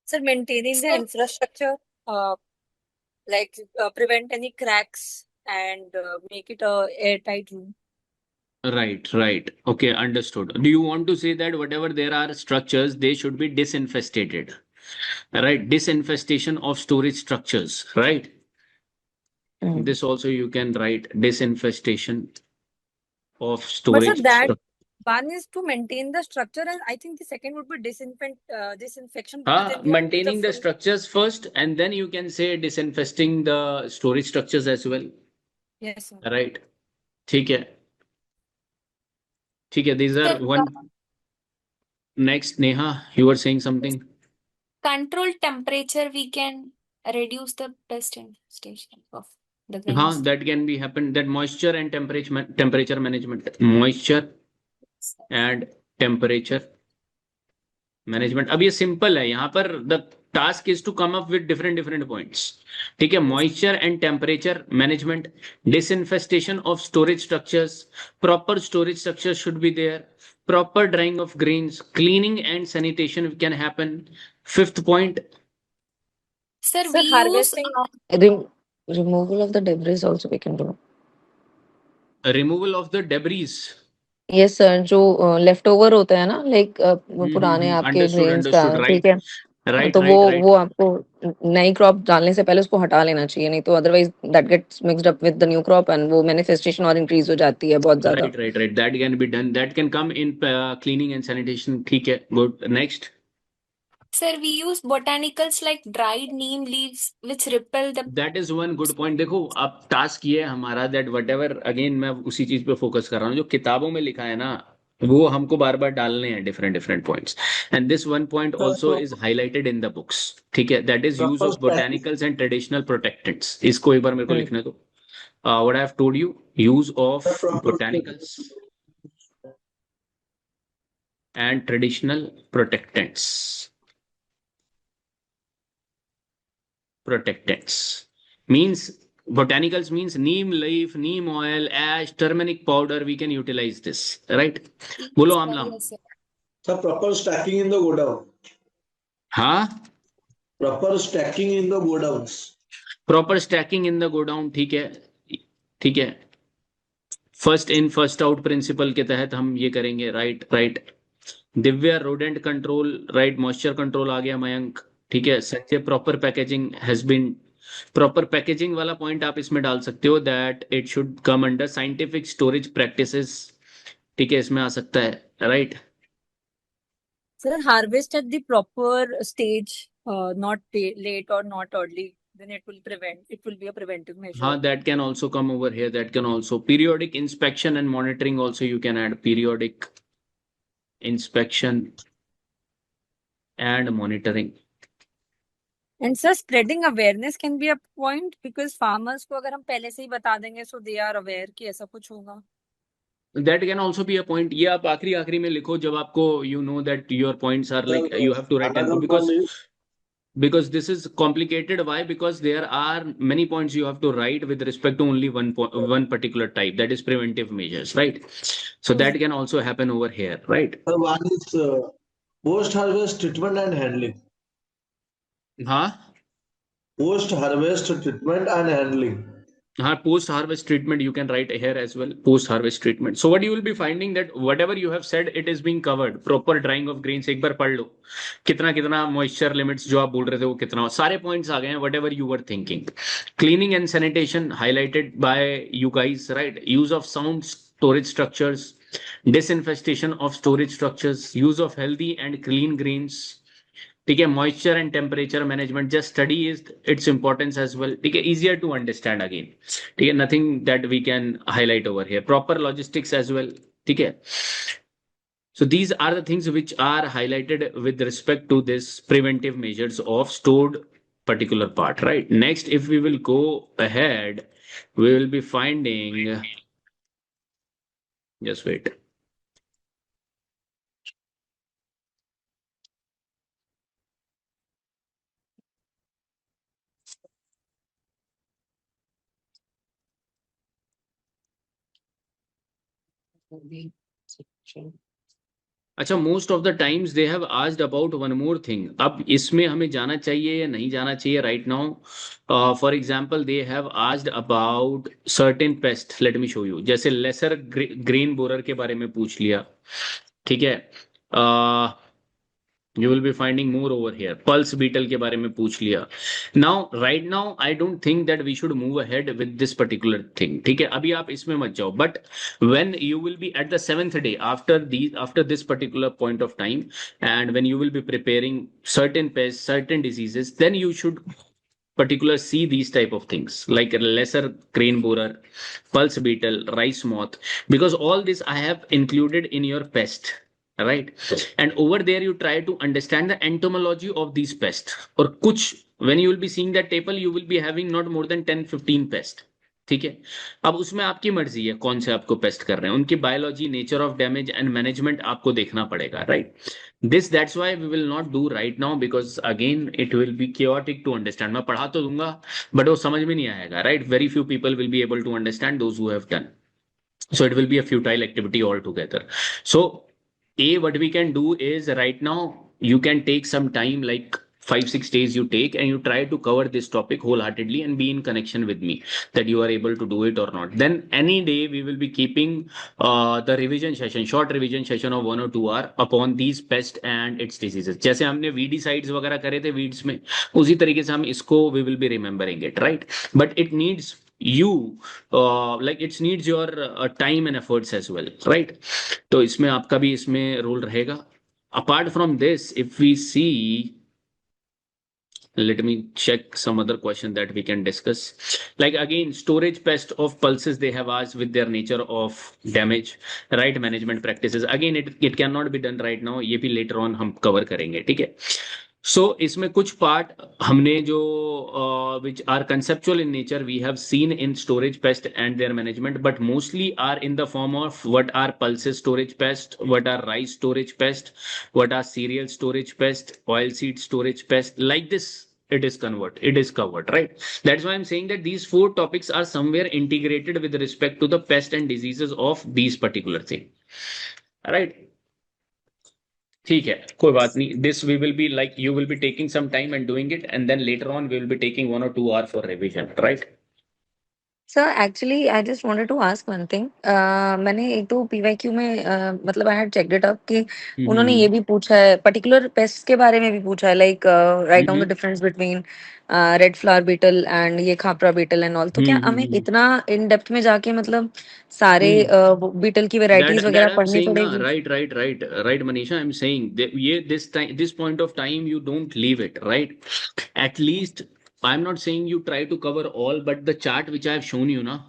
Sir, maintaining the infrastructure, uh, like prevent any cracks and make it a airtight room. Right, right. Okay, understood. Do you want to say that whatever there are structures, they should be disinfested? Right, disinfestation of storage structures, right? Mm. This also you can write disinfestation of But sir, storage that structure. one is to maintain the structure, and I think the second would be disinfection, because then we have to give the Maintaining the full. structures first, and then you can say disinfesting the storage structures as well. Yes, sir. Right. ठीक है. ठीक है. These are Sir, one. Next, Neha, you were saying something. control temperature, we can reduce the pest infestation of the grains. That can be happen. That moisture and temperature management. Moisture and temperature management. अब ये simple है यहाँ पर. The task is to come up with different different points. ठीक है. Moisture and temperature management, disinfestation of storage structures, proper storage structure should be there, proper drying of grains, cleaning and sanitation can happen. Fifth point, Sir, Sir, we use harvesting. Removal of the debris also we can do. removal of the debris. Yes sir, जो left over होता है ना, like पुराने आपके Understood, grains का, understood. ठीक Right, है, right, तो right, right. वो आपको नई क्रॉप डालने से पहले उसको हटा लेना चाहिए, नहीं तो otherwise that gets mixed up with the new crop and वो मैनिफेस्टेशन और इंक्रीज हो जाती है बहुत ज्यादा. Right, right, right. That can be done. That can come in cleaning and sanitation. ठीक है. Good. Next. Sir, we use botanicals like dried neem leaves which repel the. That is one good point. देखो, अब task ये है हमारा that what ever, again मैं उसी चीज पे फोकस कर रहा हूँ जो किताबों में लिखा है ना, वो हमको बार बार डालने हैं different different points. And this one point also is highlighted in the books. ठीक है. That is use Proper of stacking. Botanicals and traditional protectants. इसको एक बार मेरे को हम्म. लिखने दो. What I have told you, use of Proper botanicals and traditional protectants means, botanicals means neem leaf, neem oil, ash, turmeric powder. We can utilize this, right? Bolo amla. Yes, sir. sir, proper stacking in the godown. हाँ, Proper stacking in the godowns. proper stacking in the godown. ठीक है. ठीक है. First in first out principle के तहत हम ये करेंगे. Right, right. Divya, rodent control. Right, moisture control आ गया. मयंक, ठीक है. Sanjay, proper packaging has been. Proper packaging वाला पॉइंट आप इसमें डाल सकते हो that it should come under scientific storage practices. ठीक है, इसमें आ सकता है. Right. Sir, harvest at the proper stage, not late or not early. Then it will prevent. It will be a preventive measure. हाँ, that can also come over here. That can also periodic inspection and monitoring also you can add. Periodic inspection and monitoring. And sir, spreading awareness can be a point, because farmers को अगर हम पहले से ही बता देंगे, so they are aware कि ऐसा कुछ होगा. That can also be a point. ये आप आखिरी आखिरी में लिखो जब आपको you know that your points are like you have to write 10 Another because point is this is complicated. Why? Because there are many points you have to write with respect to only one particular type, that is preventive measures, right? So that can also happen over here, right? one is post harvest treatment and handling. हाँ, Post harvest treatment and handling. post harvest treatment you can write here as well. Post harvest treatment. So what you will be finding that whatever you have said, it is being covered. Proper drying of grains, एक बार पढ़ लो कितना कितना moisture limits जो आप बोल रहे थे वो कितना, सारे points आ गए हैं. whatever you were thinking. Cleaning and sanitation highlighted by you guys, right? Use of sound storage structures, disinfestation of storage structures, use of healthy and clean grains. ठीक है. Moisture and temperature management, just study is its importance as well. ठीक है. Easier to understand again. ठीक है. Nothing that we can highlight over here. Proper logistics as well. ठीक है. So these are the things which are highlighted with respect to this preventive measures of stored particular part, right? Next, if we will go ahead, we will be finding, just wait. अच्छा, most of the times they have asked about one more thing. अब इसमें हमें जाना चाहिए या नहीं जाना चाहिए right now. For example they have asked about certain pest. Let me show you. जैसे लेसर ग्रेन बोरर के बारे में पूछ लिया. ठीक है. You will be finding more over here. Pulse beetle के बारे में पूछ लिया. Now right now I don't think that we should move ahead with this particular thing. ठीक है, अभी आप इसमें मत जाओ. But when you will be at the seventh day after this particular point of time, and when you will be preparing certain pests, certain diseases, then you should particular see these type of things like a lesser crane borer, pulse beetle, rice moth, because all this I have included in your pest, right? And over there you try to understand the entomology of these pests. Or kuch, when you will be seeing that table, you will be having not more than 10-15 pests. ठीक है. अब उसमें आपकी मर्जी है कौन से आपको पेस्ट कर रहे हैं. उनकी biology, nature of damage and management आपको देखना पड़ेगा, राइट? This that's why we will not do right now, because again it will be chaotic to understand. मैं पढ़ा तो दूंगा बट वो समझ में नहीं आएगा, राइट? Very few people will be able to understand, those who have done. So it will be a futile activity altogether. So what we can do is right now you can take some time, like 5-6 days you take, and you try to cover this topic wholeheartedly and be in connection with me that you are able to do it or not. Then any day we will be keeping the revision session, short revision session of 1 or 2 hour upon these pests and its diseases. जैसे हमने weedicides वगैरह करे थे weeds में, उसी तरीके से हम इसको we will be remembering it, right? But it needs you like it needs your time and efforts as well, right? तो इसमें आपका भी इसमें रोल रहेगा. Apart from this, if we see, let me check some other question that we can discuss. Like again, storage pest of pulses they have asked with their nature of damage, right? Management practices. Again, it cannot be done right now. ये भी later on हम cover करेंगे, ठीक है? So इसमें कुछ part हमने जो which are conceptual in nature we have seen in storage pest and their management, but mostly are in the form of what are pulses storage pest, what are rice storage pest, what are cereal storage pest, oilseed storage pest. Like this, it is covered, right? That's why I'm saying that these 4 topics are somewhere integrated with respect to the pest and diseases of these particular thing, right? ठीक है, कोई बात नहीं. This we will be like you will be taking some time and doing it, and then later on we will be taking 1 or 2 hour for revision, राइट? Sir actually I just wanted to ask one thing. मैंने एक तो PYQ में मतलब I had checked it up कि उन्होंने ये भी पूछा है, पर्टिकुलर पेस्ट के बारे में भी पूछा है, like write down the difference between red flower beetle and ये खापरा बीटल एंड ऑल. तो क्या हमें इतना इन डेप्थ में जाके मतलब सारे बीटल की That वेराइटीज that वगैरह I'm पढ़नी saying, na, पड़ेगी? right, Manisha. I'm saying that this point of time you don't leave it, right? At least I'm not saying you try to cover all, but the chart which I have shown you, na,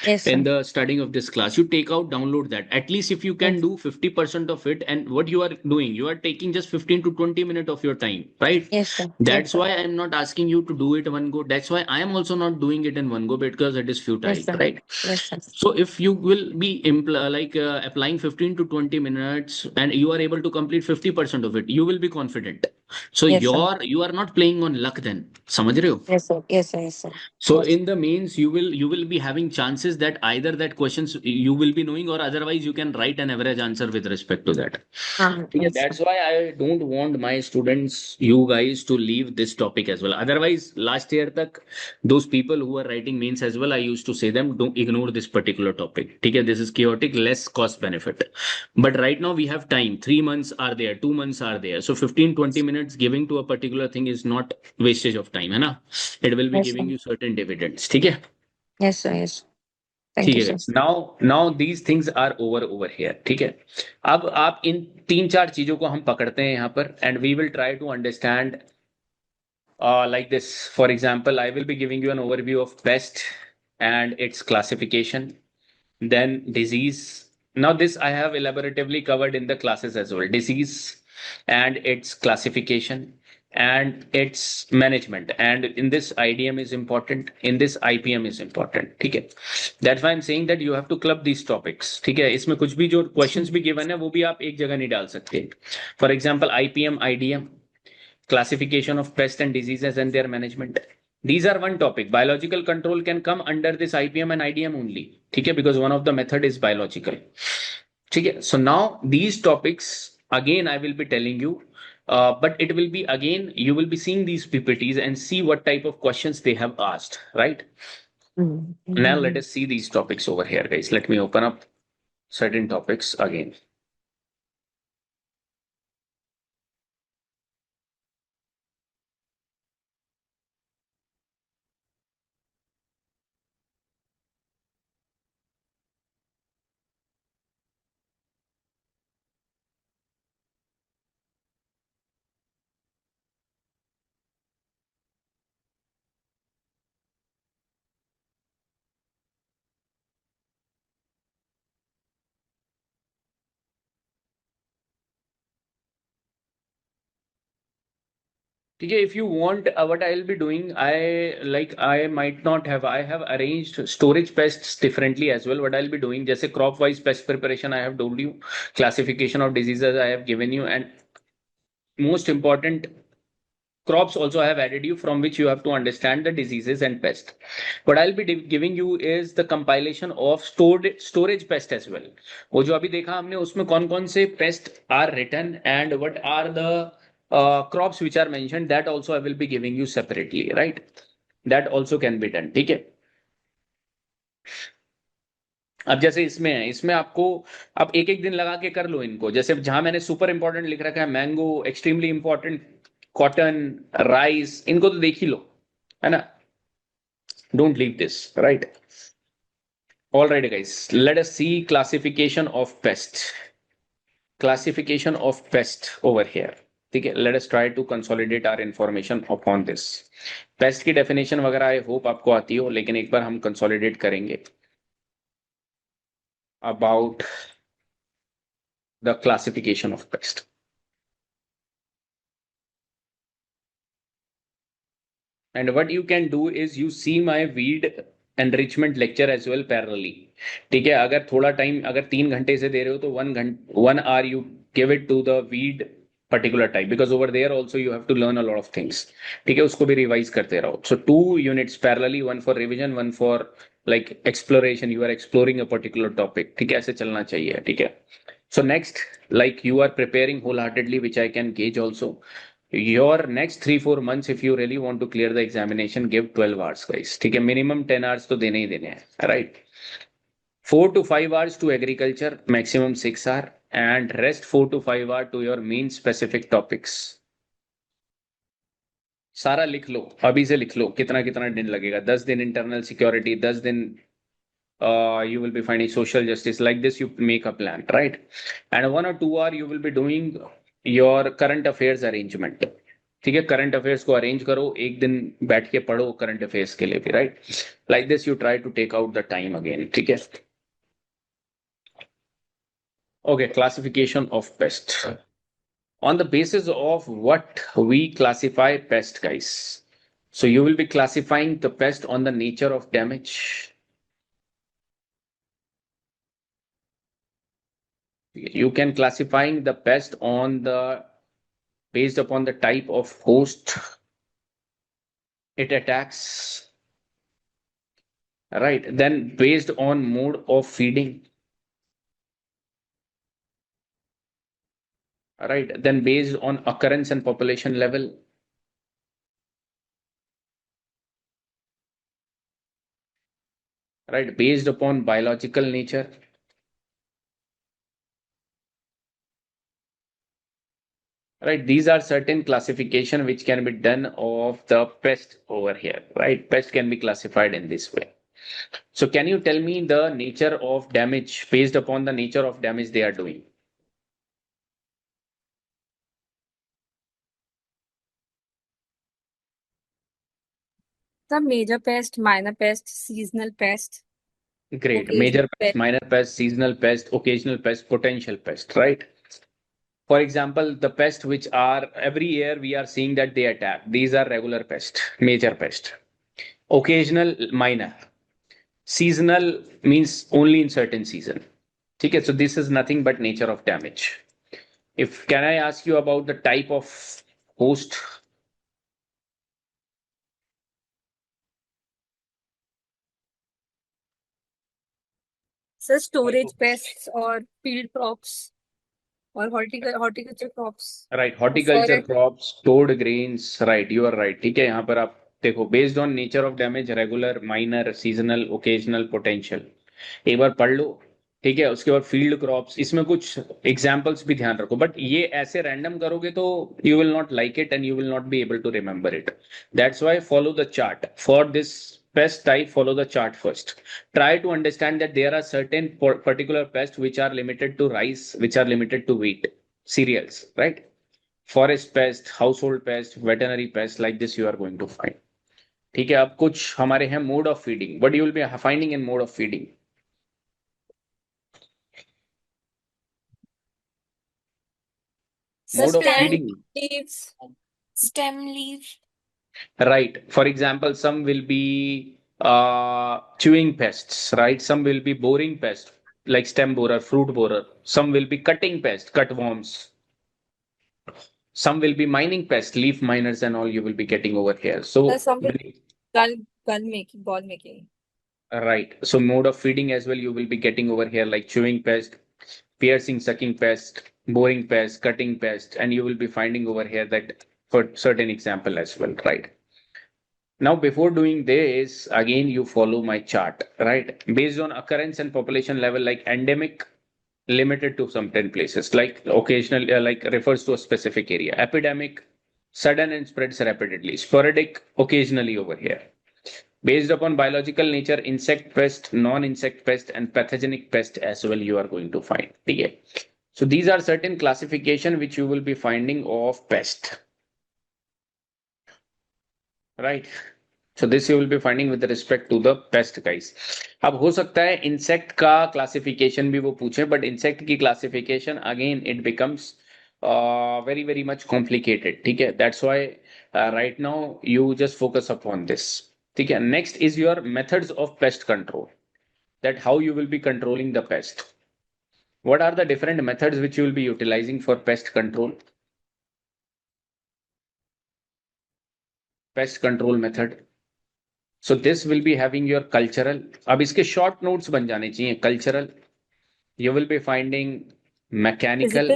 Yes, in sir. the studying of this class, you take out, download that. At least if you can Yes, do 50% of it, and what you are doing, you are taking just 15 to 20 minutes of your time, right? yes, sir. Yes, That's sir. why I'm not asking you to do it one go. That's why I am also not doing it in one go, because it is Yes, futile, sir. right? Yes, sir. So if you will be applying 15 to 20 minutes and you are able to complete 50% of it, you will be confident. So Yes, sir. you are not playing on luck then. समझ रहे हो? Yes, sir. Yes, sir. Yes, sir. So Yes. in the means you will be having chances that either that questions you will be knowing, or otherwise you can write an average answer with respect to that. Yeah, Yes, sir. that's why I don't want my students, you guys, to leave this topic as well. Otherwise, last year tak, those people who are writing mains as well, I used to say them, don't ignore this particular topic. Okay, this is chaotic, less cost benefit. But right now we have time. 3 months are there, 2 months are there. So 15-20 minutes giving to a particular thing is not wastage of time, है ना? It will be Yes, giving sir. you certain dividends. ठीक है? Yes, sir. Yes. Thank ठीक you, है sir. guys. Now these things are over here. ठीक है. अब आप इन 3-4 चीजों को हम पकड़ते हैं यहाँ पर, and we will try to understand like this. For example, I will be giving you an overview of pest and its classification, then disease. Now this I have elaboratively covered in the classes as well. Disease and its classification and its management, and in this IDM is important, in this IPM is important. ठीक है? That's why I'm saying that you have to club these topics. ठीक है? इसमें कुछ भी जो questions भी given है वो भी आप एक जगह नहीं डाल सकते. For example, IPM, IDM, classification of pests and diseases and their management. These are one topic. Biological control can come under this IPM and IDM only. Okay, because one of the method is biological. ठीक है. So now these topics again I will be telling you, but it will be again you will be seeing these PPTs and see what type of questions they have asked, right? Now let us see these topics over here, guys. Let me open up certain topics again. Okay, if you want, what I'll be doing, I might not have, I have arranged storage pests differently as well. What I'll be doing, जैसे crop wise pest preparation, I have told you, classification of diseases I have given you, and most important, crops also I have added you, from which you have to understand the diseases and pest. What I'll be giving you is the compilation of storage pest as well. वो जो अभी देखा हमने उसमें कौन कौन से pest are written and what are the crops which are mentioned, that also I will be giving you separately, right? That also can be done. ठीक है. अब जैसे इसमें है, इसमें आपको अब एक एक दिन लगा के कर लो इनको. जैसे जहां मैंने सुपर इंपॉर्टेंट लिख रखा है, mango extremely important, cotton, rice, इनको तो देख ही लो, है ना? Don't leave this, right? All right, guys, let us see classification of pest. Classification of pest over here. ठीक है, let us try to consolidate our information upon this. Pest की definition वगैरह I hope आपको आती हो, लेकिन एक बार हम consolidate करेंगे about the classification of pest. And what you can do is you see my weed enrichment lecture as well parallelly. ठीक है, अगर थोड़ा टाइम, अगर 3 घंटे से दे रहे हो तो 1 hour you give it to the weed particular type, because over there also you have to learn a lot of things. ठीक है, उसको भी रिवाइज करते रहो. So 2 units parallelly, one for revision, one for like exploration. You are exploring a particular topic. ठीक है, ऐसे चलना चाहिए. ठीक है. So next, like you are preparing wholeheartedly, which I can gauge also. Your next 3-4 months, if you really want to clear the examination, give 12 hours, guys. ठीक है, minimum 10 hours तो देने ही देने हैं, right? 4 to 5 hours to agriculture, maximum 6 hours, and rest 4 to 5 hours to your main specific topics. सारा लिख लो, अभी से लिख लो, कितना कितना दिन लगेगा. 10 दिन इंटरनल सिक्योरिटी, 10 दिन you will be finding social justice. Like this you make a plan, right? And 1 or 2 hours you will be doing your current affairs arrangement. ठीक है, करंट अफेयर्स को अरेंज करो, एक दिन बैठ के पढ़ो करंट अफेयर्स के लिए भी, राइट? Like this you try to take out the time again. ठीक है. Okay, classification of pest. On the basis of what we classify pest, guys. So you will be classifying the pest on the nature of damage. You can classifying the pest on the based upon the type of host it attacks, right? Then based on mode of feeding, right? Then based on occurrence and population level, right? Based upon biological nature, right? These are certain classification which can be done of the pest over here, right? Pest can be classified in this way. So can you tell me the nature of damage based upon the nature of damage they are doing? The major pest, minor pest, seasonal pest. Great. Occasional Major pest, pest. minor pest, seasonal pest, occasional pest, potential pest, right? For example, the pests which are every year we are seeing that they attack. These are regular pest, major pest. Occasional, minor. Seasonal means only in certain season. Okay, so this is nothing but nature of damage. If can I ask you about the type of host? Sir, storage pests or field crops or horticulture crops. राइट, For horticulture it, crops, stored grains, राइट, you are right. ठीक है, यहाँ पर आप देखो, based on nature of damage, regular, minor, seasonal, occasional, potential, एक बार पढ़ लो। ठीक है, उसके बाद फील्ड क्रॉप्स, इसमें कुछ एग्जांपल्स भी ध्यान रखो, बट ये ऐसे रैंडम करोगे तो you will not like it and you will not be able to remember it. That's why follow the chart for this pest type. Follow the chart first. Try to understand that there are certain particular pests which are limited to rice, which are limited to wheat, cereals, right? Forest pest, household pest, veterinary pest, like this you are going to find. ठीक है, अब कुछ हमारे हैं mode of feeding, what you will be finding in mode of feeding. So Mode of plant feeding, leaves, stem leaf. right? For example, some will be chewing pests, right? Some will be boring pests like stem borer, fruit borer. Some will be cutting pests, cutworms. Some will be mining pests, leaf miners and all you will be getting over here. sir, So some with gun making, ball making. right. So mode of feeding as well, you will be getting over here like chewing pest, piercing, sucking pest, boring pest, cutting pest, and you will be finding over here that for certain example as well, right? Now, before doing this, again, you follow my chart, right? Based on occurrence and population level, like endemic, limited to some 10 places, like occasional, like refers to a specific area. Epidemic, sudden and spreads rapidly. Sporadic, occasionally over here. Based upon biological nature, insect pest, non-insect pest, and pathogenic pest as well you are going to find. Okay. So these are certain classification which you will be finding of pest. Right. So this you will be finding with respect to the pest guys. अब हो सकता है insect का classification भी वो पूछे, but insect की classification again it becomes very very much complicated. ठीक है, that's why right now you just focus upon this. ठीक है, next is your methods of pest control. That how you will be controlling the pest. What are the different methods which you will be utilizing for pest control? Pest control method. So this will be having your cultural. अब इसके short notes बन जाने चाहिए. Cultural. You will be finding mechanical.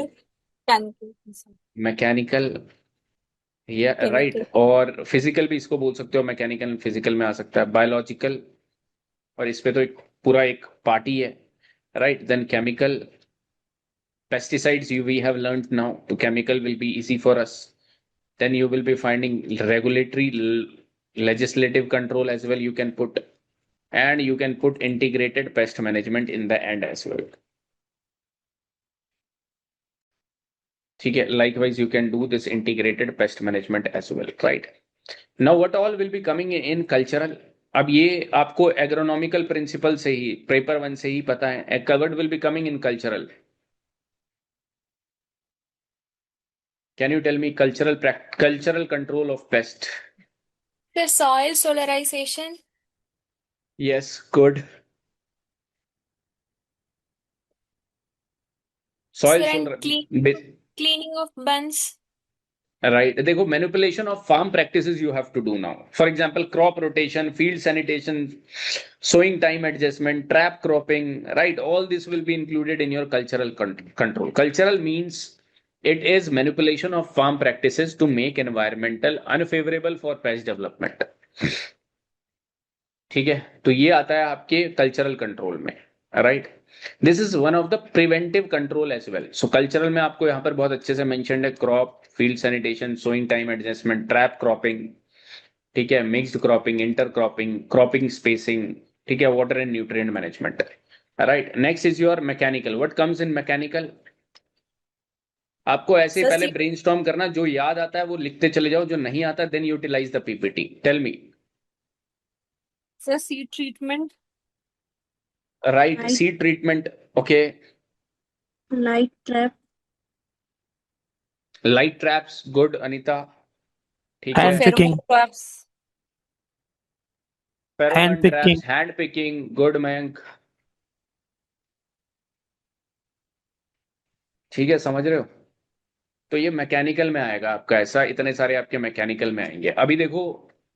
Physical, Mechanical. Yeah, right. chemical. और physical भी इसको बोल सकते हो. Mechanical physical में आ सकता है. Biological. और इस पे तो एक पूरा एक पार्टी है. Right. Then chemical. Pesticides we have learned now. So chemical will be easy for us. Then you will be finding regulatory, legislative control as well you can put, and you can put integrated pest management in the end as well. ठीक है, likewise you can do this integrated pest management as well, right? Now what all will be coming in cultural? अब ये आपको agronomical principal से ही paper 1 से ही पता है. Covered will be coming in cultural. Can you tell me cultural control of pest? The soil solarization. Yes, good. Soil Sir, and cleaning of bunds. Right. देखो, manipulation of farm practices you have to do now. For example, crop rotation, field sanitation, sowing time adjustment, trap cropping, right? All this will be included in your cultural control. Cultural means it is manipulation of farm practices to make environmental unfavorable for pest development. ठीक है, तो ये आता है आपके cultural control में, राइट? This is one of the preventive control as well. So cultural में आपको यहाँ पर बहुत अच्छे से मेंशन्ड है crop, field sanitation, sowing time adjustment, trap cropping, ठीक है, mixed cropping, inter cropping, cropping spacing, ठीक है, water and nutrient management, right? Next is your mechanical. What comes in mechanical? आपको ऐसे पहले ब्रेनस्टॉर्म करना, जो याद आता है वो लिखते चले जाओ, जो नहीं आता then utilise the PPT. Tell me. Sir, seed treatment. Right, seed treatment. Okay. Light trap. Light traps, good, Anita. ठीक है. Hand picking. Traps. Pheromone Hand picking. traps, hand picking, good, Mayank. ठीक है, समझ रहे हो? तो ये मैकेनिकल में आएगा आपका, ऐसा इतने सारे आपके मैकेनिकल में आएंगे. अभी देखो,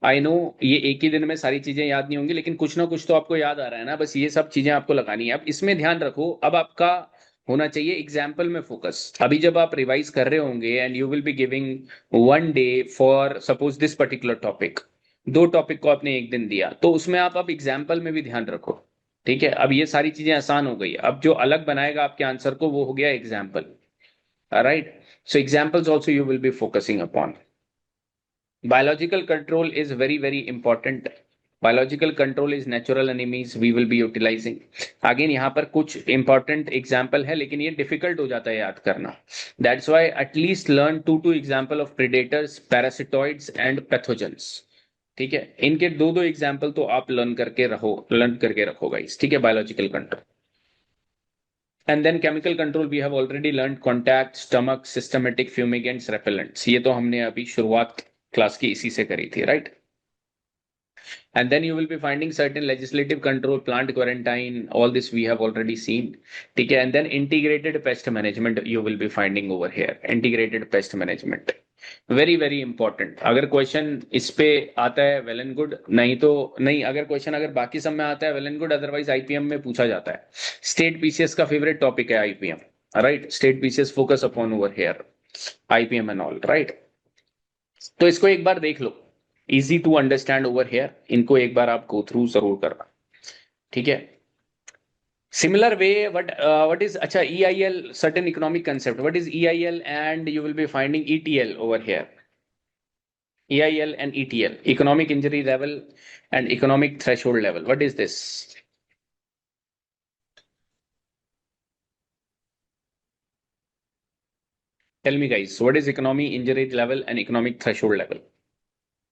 आई नो ये एक ही दिन में सारी चीजें याद नहीं होंगी, लेकिन कुछ ना कुछ तो आपको याद आ रहा है ना, बस ये सब चीजें आपको लगानी है। अब इसमें ध्यान रखो, अब आपका होना चाहिए एग्जाम्पल में फोकस। अभी जब आप रिवाइज कर रहे होंगे and you will be giving one day for suppose this particular topic, दो टॉपिक को आपने एक दिन दिया, तो उसमें आप अब एग्जाम्पल में भी ध्यान रखो। ठीक है, अब ये सारी चीजें आसान हो गई, अब जो अलग बनाएगा आपके आंसर को वो हो गया example. Right, so examples also you will be focusing upon. Biological control is very, very important. Biological control is natural enemies we will be utilizing. Again यहाँ पर कुछ important example है, लेकिन ये difficult हो जाता है याद करना. That's why at least learn two example of predators, parasitoids and pathogens. ठीक है, इनके दो एग्जाम्पल तो आप लर्न करके रखो गाइस। ठीक है, biological control and then chemical control we have already learn, contact, stomach, systematic, fumigants, repellents, ये तो हमने अभी शुरुआत क्लास की इसी से करी थी, right. And then you will be finding certain legislative control, plant quarantine, all this we have already seen. ठीक है, and then integrated pest management you will be finding over here. Integrated pest management, very very important. अगर question इस पे आता है well and good, नहीं तो नहीं। अगर क्वेश्चन अगर बाकी सब में आता है well and good, otherwise IPM में पूछा जाता है। स्टेट पीसीएस का फेवरेट टॉपिक है IPM, right. State PCS focus upon over here IPM and all, right. तो इसको एक बार देख लो, easy to understand over here, इनको एक बार आप गो थ्रू जरूर करना। ठीक है, सिमिलर वे what is अच्छा EIL, certain economic concept, what is EIL, and you will be finding ETL over here. EIL and ETL, economic injury level and economic threshold level, what is this? Tell me guys, what is economic injury level and economic threshold level?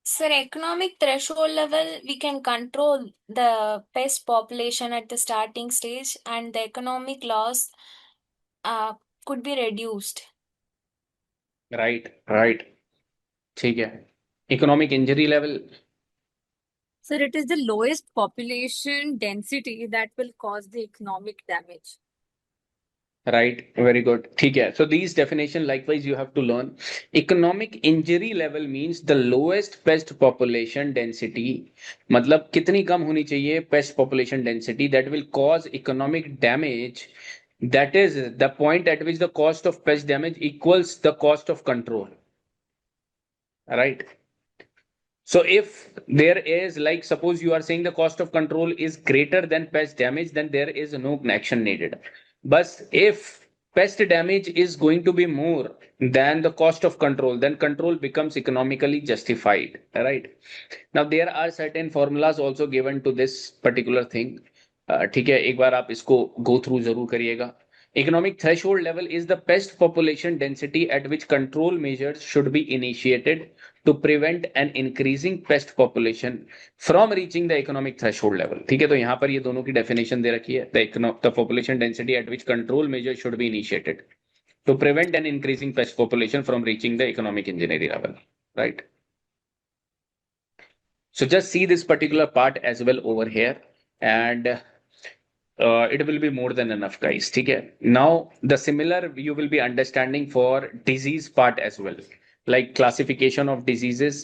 Sir, economic threshold level, we can control the pest population at the starting stage, and the economic loss could be reduced. Right. ठीक है, economic injury level. Sir, it is the lowest population density that will cause the economic damage. Right, very good. ठीक है, so these definition likewise you have to learn. Economic injury level means the lowest pest population density, मतलब कितनी कम होनी चाहिए pest population density that will cause economic damage, that is the point at which the cost of pest damage equals the cost of control, right? So if there is, like suppose you are saying the cost of control is greater than pest damage, then there is no action needed. But if pest damage is going to be more than the cost of control, then control becomes economically justified, right? Now there are certain formulas also given to this particular thing. ठीक है, एक बार आप इसको go through जरूर करिएगा। Economic threshold level is the pest population density at which control measures should be initiated to prevent an increasing pest population from reaching the economic threshold level. ठीक है, तो यहाँ पर ये दोनों की definition दे रखी है, the population density at which control measures should be initiated to prevent an increasing pest population from reaching the economic injury level, right? So just see this particular part as well over here, and it will be more than enough guys. ठीक है, now the similar you will be understanding for disease part as well, like classification of diseases,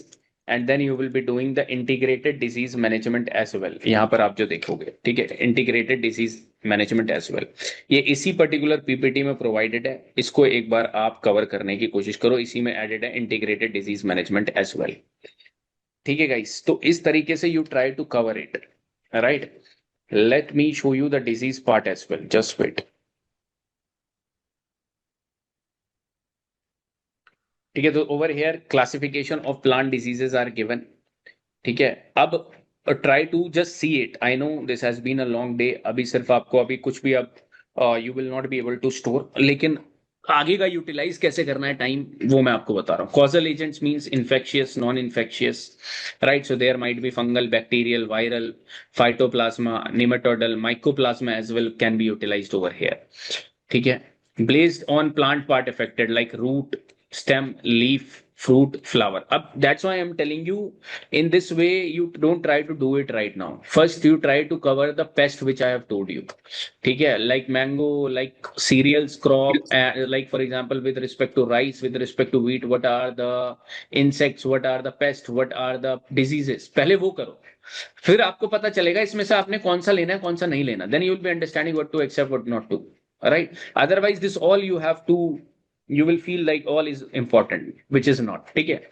and then you will be doing the integrated disease management as well. यहाँ पर आप जो देखोगे, ठीक है, integrated disease management as well, ये इसी particular PPT में provided है, इसको एक बार आप cover करने की कोशिश करो, इसी में added है integrated disease management as well. ठीक है guys, तो इस तरीके से you try to cover it, right? Let me show you the disease part as well. Just wait. ठीक है, तो over here classification of plant diseases are given. ठीक है, अब try to just see it. I know this has been a long day. अभी सिर्फ आपको अभी कुछ भी अब you will not be able to store, लेकिन आगे का यूटिलाइज कैसे करना है टाइम, वो मैं आपको बता रहा हूँ। Causal agents means infectious, non infectious, right. So there might be fungal, bacterial, viral, phytoplasma, nematodal, mycoplasma as well can be utilised over here. ठीक है, based on plant part affected like root, stem, leaf, fruit, flower. That's why I'm telling you, in this way you don't try to do it right now. First you try to cover the pest which I have told you. ठीक है, like mango, like cereals crop, like for example with respect to rice, with respect to wheat, what are the insects, what are the pests, what are the diseases, पहले वो करो, फिर आपको पता चलेगा इसमें से आपने कौन सा लेना है कौन सा नहीं लेना. Then you will be understanding what to accept, what not to. Right? Otherwise, this all you have to, you will feel like all is important, which is not. ठीक है?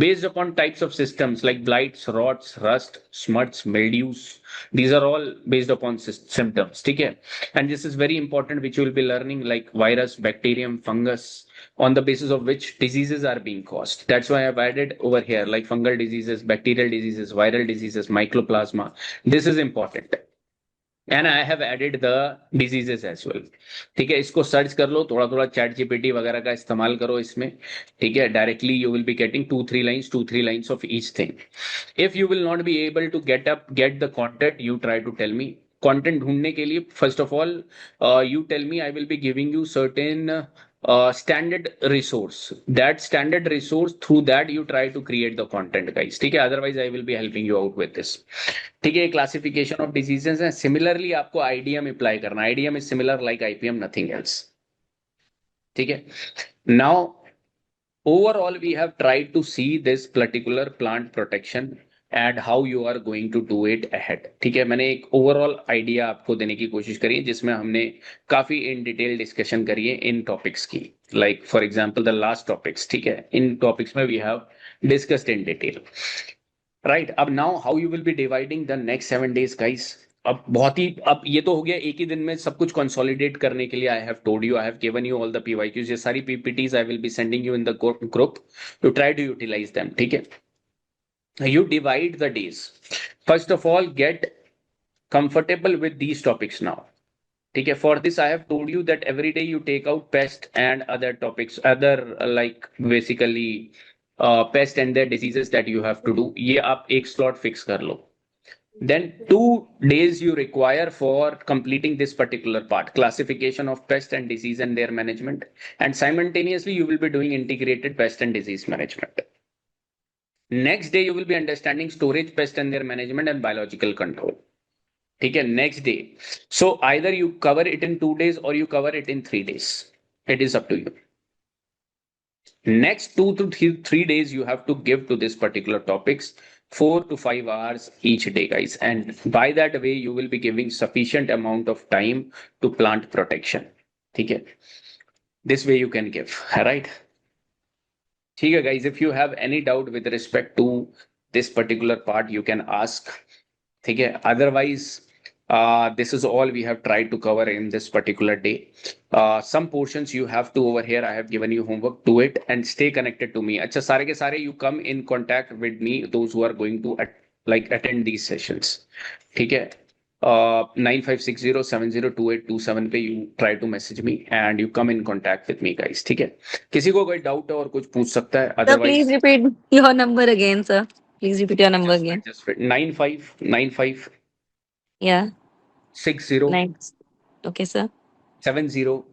Based upon types of systems like blights, rots, rust, smuts, mildews, these are all based upon symptoms. ठीक है? And this is very important, which you will be learning, like virus, bacterium, fungus, on the basis of which diseases are being caused. That's why I've added over here, like fungal diseases, bacterial diseases, viral diseases, mycoplasma. This is important. And I have added the diseases as well. ठीक है, इसको search कर लो, थोड़ा थोड़ा chat GPT वगैरह का इस्तेमाल करो इसमें. ठीक है, directly you will be getting 2-3 lines of each thing. If you will not be able to get the content, you try to tell me. Content ढूंढने के लिए first of all you tell me, I will be giving you certain standard resource. That standard resource, through that you try to create the content, guys. ठीक है, otherwise I will be helping you out with this. ठीक है, classification of diseases है. Similarly आपको IDM apply करना. IDM is similar like IPM, nothing else. ठीक है, now overall we have tried to see this particular plant protection and how you are going to do it ahead. ठीक है, मैंने एक overall idea आपको देने की कोशिश करी है, जिसमें हमने काफी इन डिटेल डिस्कशन करी है इन टॉपिक्स की. Like for example the last topics. ठीक है, इन टॉपिक्स में we have discussed in detail. Right, अब now how you will be dividing the next 7 days, guys. अब बहुत ही, अब ये तो हो गया एक ही दिन में सब कुछ कंसोलिडेट करने के लिए. I have told you, I have given you all the PYQs. ये सारी PPTs I will be sending you in the group to try to utilise them. ठीक है, you divide the days. First of all, get comfortable with these topics now. ठीक है, for this I have told you that every day you take out pest and other topics, other like basically pest and their diseases that you have to do. ये आप एक slot fix कर लो. Then 2 days you require for completing this particular part, classification of pest and disease and their management, and simultaneously you will be doing integrated pest and disease management. Next day you will be understanding storage, pest and their management, and biological control. ठीक है, next day. So either you cover it in 2 days or you cover it in 3 days. It is up to you. Next 2 to 3 days you have to give to this particular topics 4 to 5 hours each day, guys. And by that way you will be giving sufficient amount of time to plant protection. ठीक है, this way you can give. Right? ठीक है guys, if you have any doubt with respect to this particular part, you can ask. ठीक है, otherwise this is all we have tried to cover in this particular day. Some portions you have to over here, I have given you homework to it, and stay connected to me. अच्छा, सारे के सारे you come in contact with me, those who are going to attend these sessions. ठीक है, 9560702827 पे you try to message me and you come in contact with me, guys. ठीक है, किसी को कोई डाउट है और कुछ पूछ सकता है. Sir, Otherwise, please repeat your number again, sir. Please repeat your number again. just wait. 9595 Yeah. 60 Next. Okay, sir. 70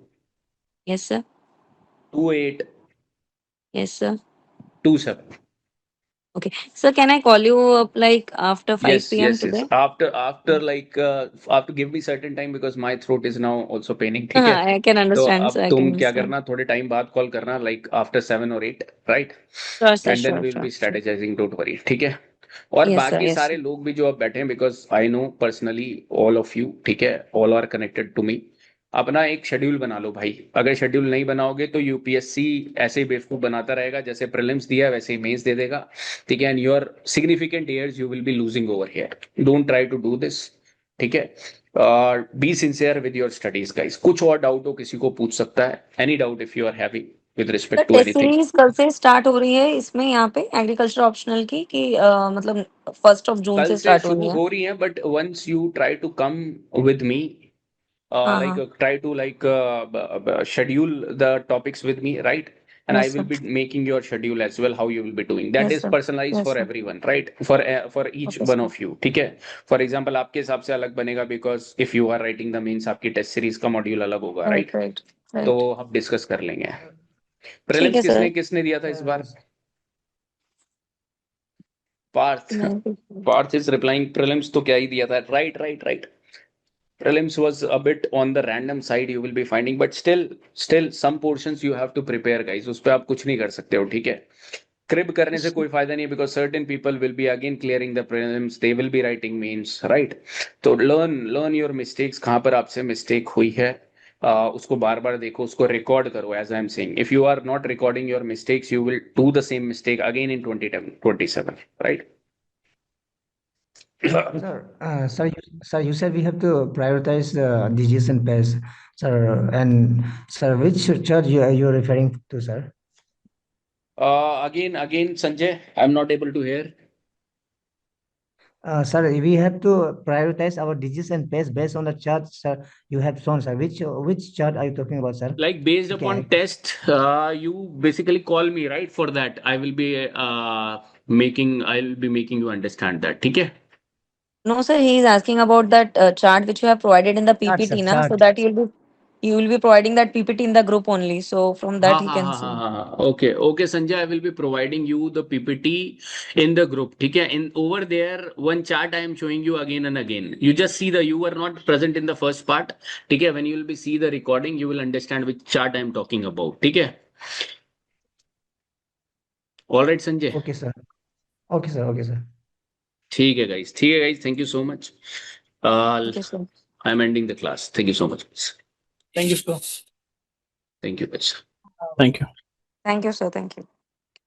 Yes, sir. 28 Yes, sir. 27. Okay. Sir, can I call you up like after 5 Yes, p.m. yes, yes. today? After like after give me certain time because my throat is now also paining. ठीक है, I can तो understand, अब sir. I तुम can क्या understand. करना, थोड़े time बाद call करना, like after 7 or 8, right? Sure, sir. And then Sure, we'll sure. be strategizing. Don't worry. ठीक है, और Yes, sir. बाकी Yes, सारे sir. लोग भी जो अब बैठे हैं, because I know personally all of you, ठीक है, all are connected to me. अपना एक शेड्यूल बना लो भाई. अगर शेड्यूल नहीं बनाओगे तो यूपीएससी ऐसे ही बेवकूफ बनाता रहेगा, जैसे प्रीलिम्स दिया वैसे ही मेंस दे देगा. ठीक है, and your significant years you will be losing over here. Don't try to do this. ठीक है, be sincere with your studies, guys. कुछ और डाउट हो किसी को पूछ सकता है. Any doubt if you are having with sir, respect to test anything. Series कल से स्टार्ट हो रही है इसमें यहाँ पे एग्रीकल्चर ऑप्शनल की कि मतलब 1st of June कल से से स्टार्ट शुरू होनी है. हो रही है, but once you try to come with me, हाँ like हाँ. try to schedule the topics with me, right? And I Yes, will sir. be making your schedule as well, how you will be doing. That Yes, is sir. personalized Yes, for sir. everyone, right? For each Okay, one sir. of you. ठीक है, for example आपके हिसाब से अलग बनेगा, because if you are writing the means आपकी test series का module अलग होगा, Right, right? right, तो right. हम डिस्कस कर लेंगे. ठीक प्रीलिम्स है सर. किसने किसने दिया था इस बार? Parth is replying prelims तो क्या ही दिया था. Right. Prelims was a bit on the random side you will be finding, but still some portions you have to prepare guys. उस पे आप कुछ नहीं कर सकते हो, ठीक है. Crib करने से कोई फायदा नहीं, because certain people will be again clearing the prelims, they will be writing mains, right? तो learn your mistakes, कहाँ पर आपसे mistake हुई है. उसको बार बार देखो, उसको रिकॉर्ड करो. As I am saying, if you are not recording your mistakes, you will do the same mistake again in 2027, right? Sir, you said we have to prioritize the DGs and PES, sir. And sir, which chart you're referring to, sir? Again, Sanjay, I'm not able to hear. Sir, we have to prioritize our DGs and PES based on the chart, sir, you have shown, sir. Which chart are you talking about, sir? Like based upon test, you basically call me, right? For that, I'll be making you understand that. ठीक है? No, sir, he is asking about that chart which you have provided in the Chart, PPT, sir, na? So chart. that you will be providing that PPT in the group only. So from that he can see. Okay, Sanjay, I will be providing you the PPT in the group. ठीक है? In over there, one chart I am showing you again and again. You just see you were not present in the first part. ठीक है? When you will be see the recording, you will understand which chart I am talking about. ठीक है? All right, Sanjay. Okay, sir. Okay, sir. ठीक है, guys. Thank you so much. Okay, sir. I'm ending the class. Thank you so much. Thank you, sir. Thank you, guys. Thank you. Thank you, sir. Thank you.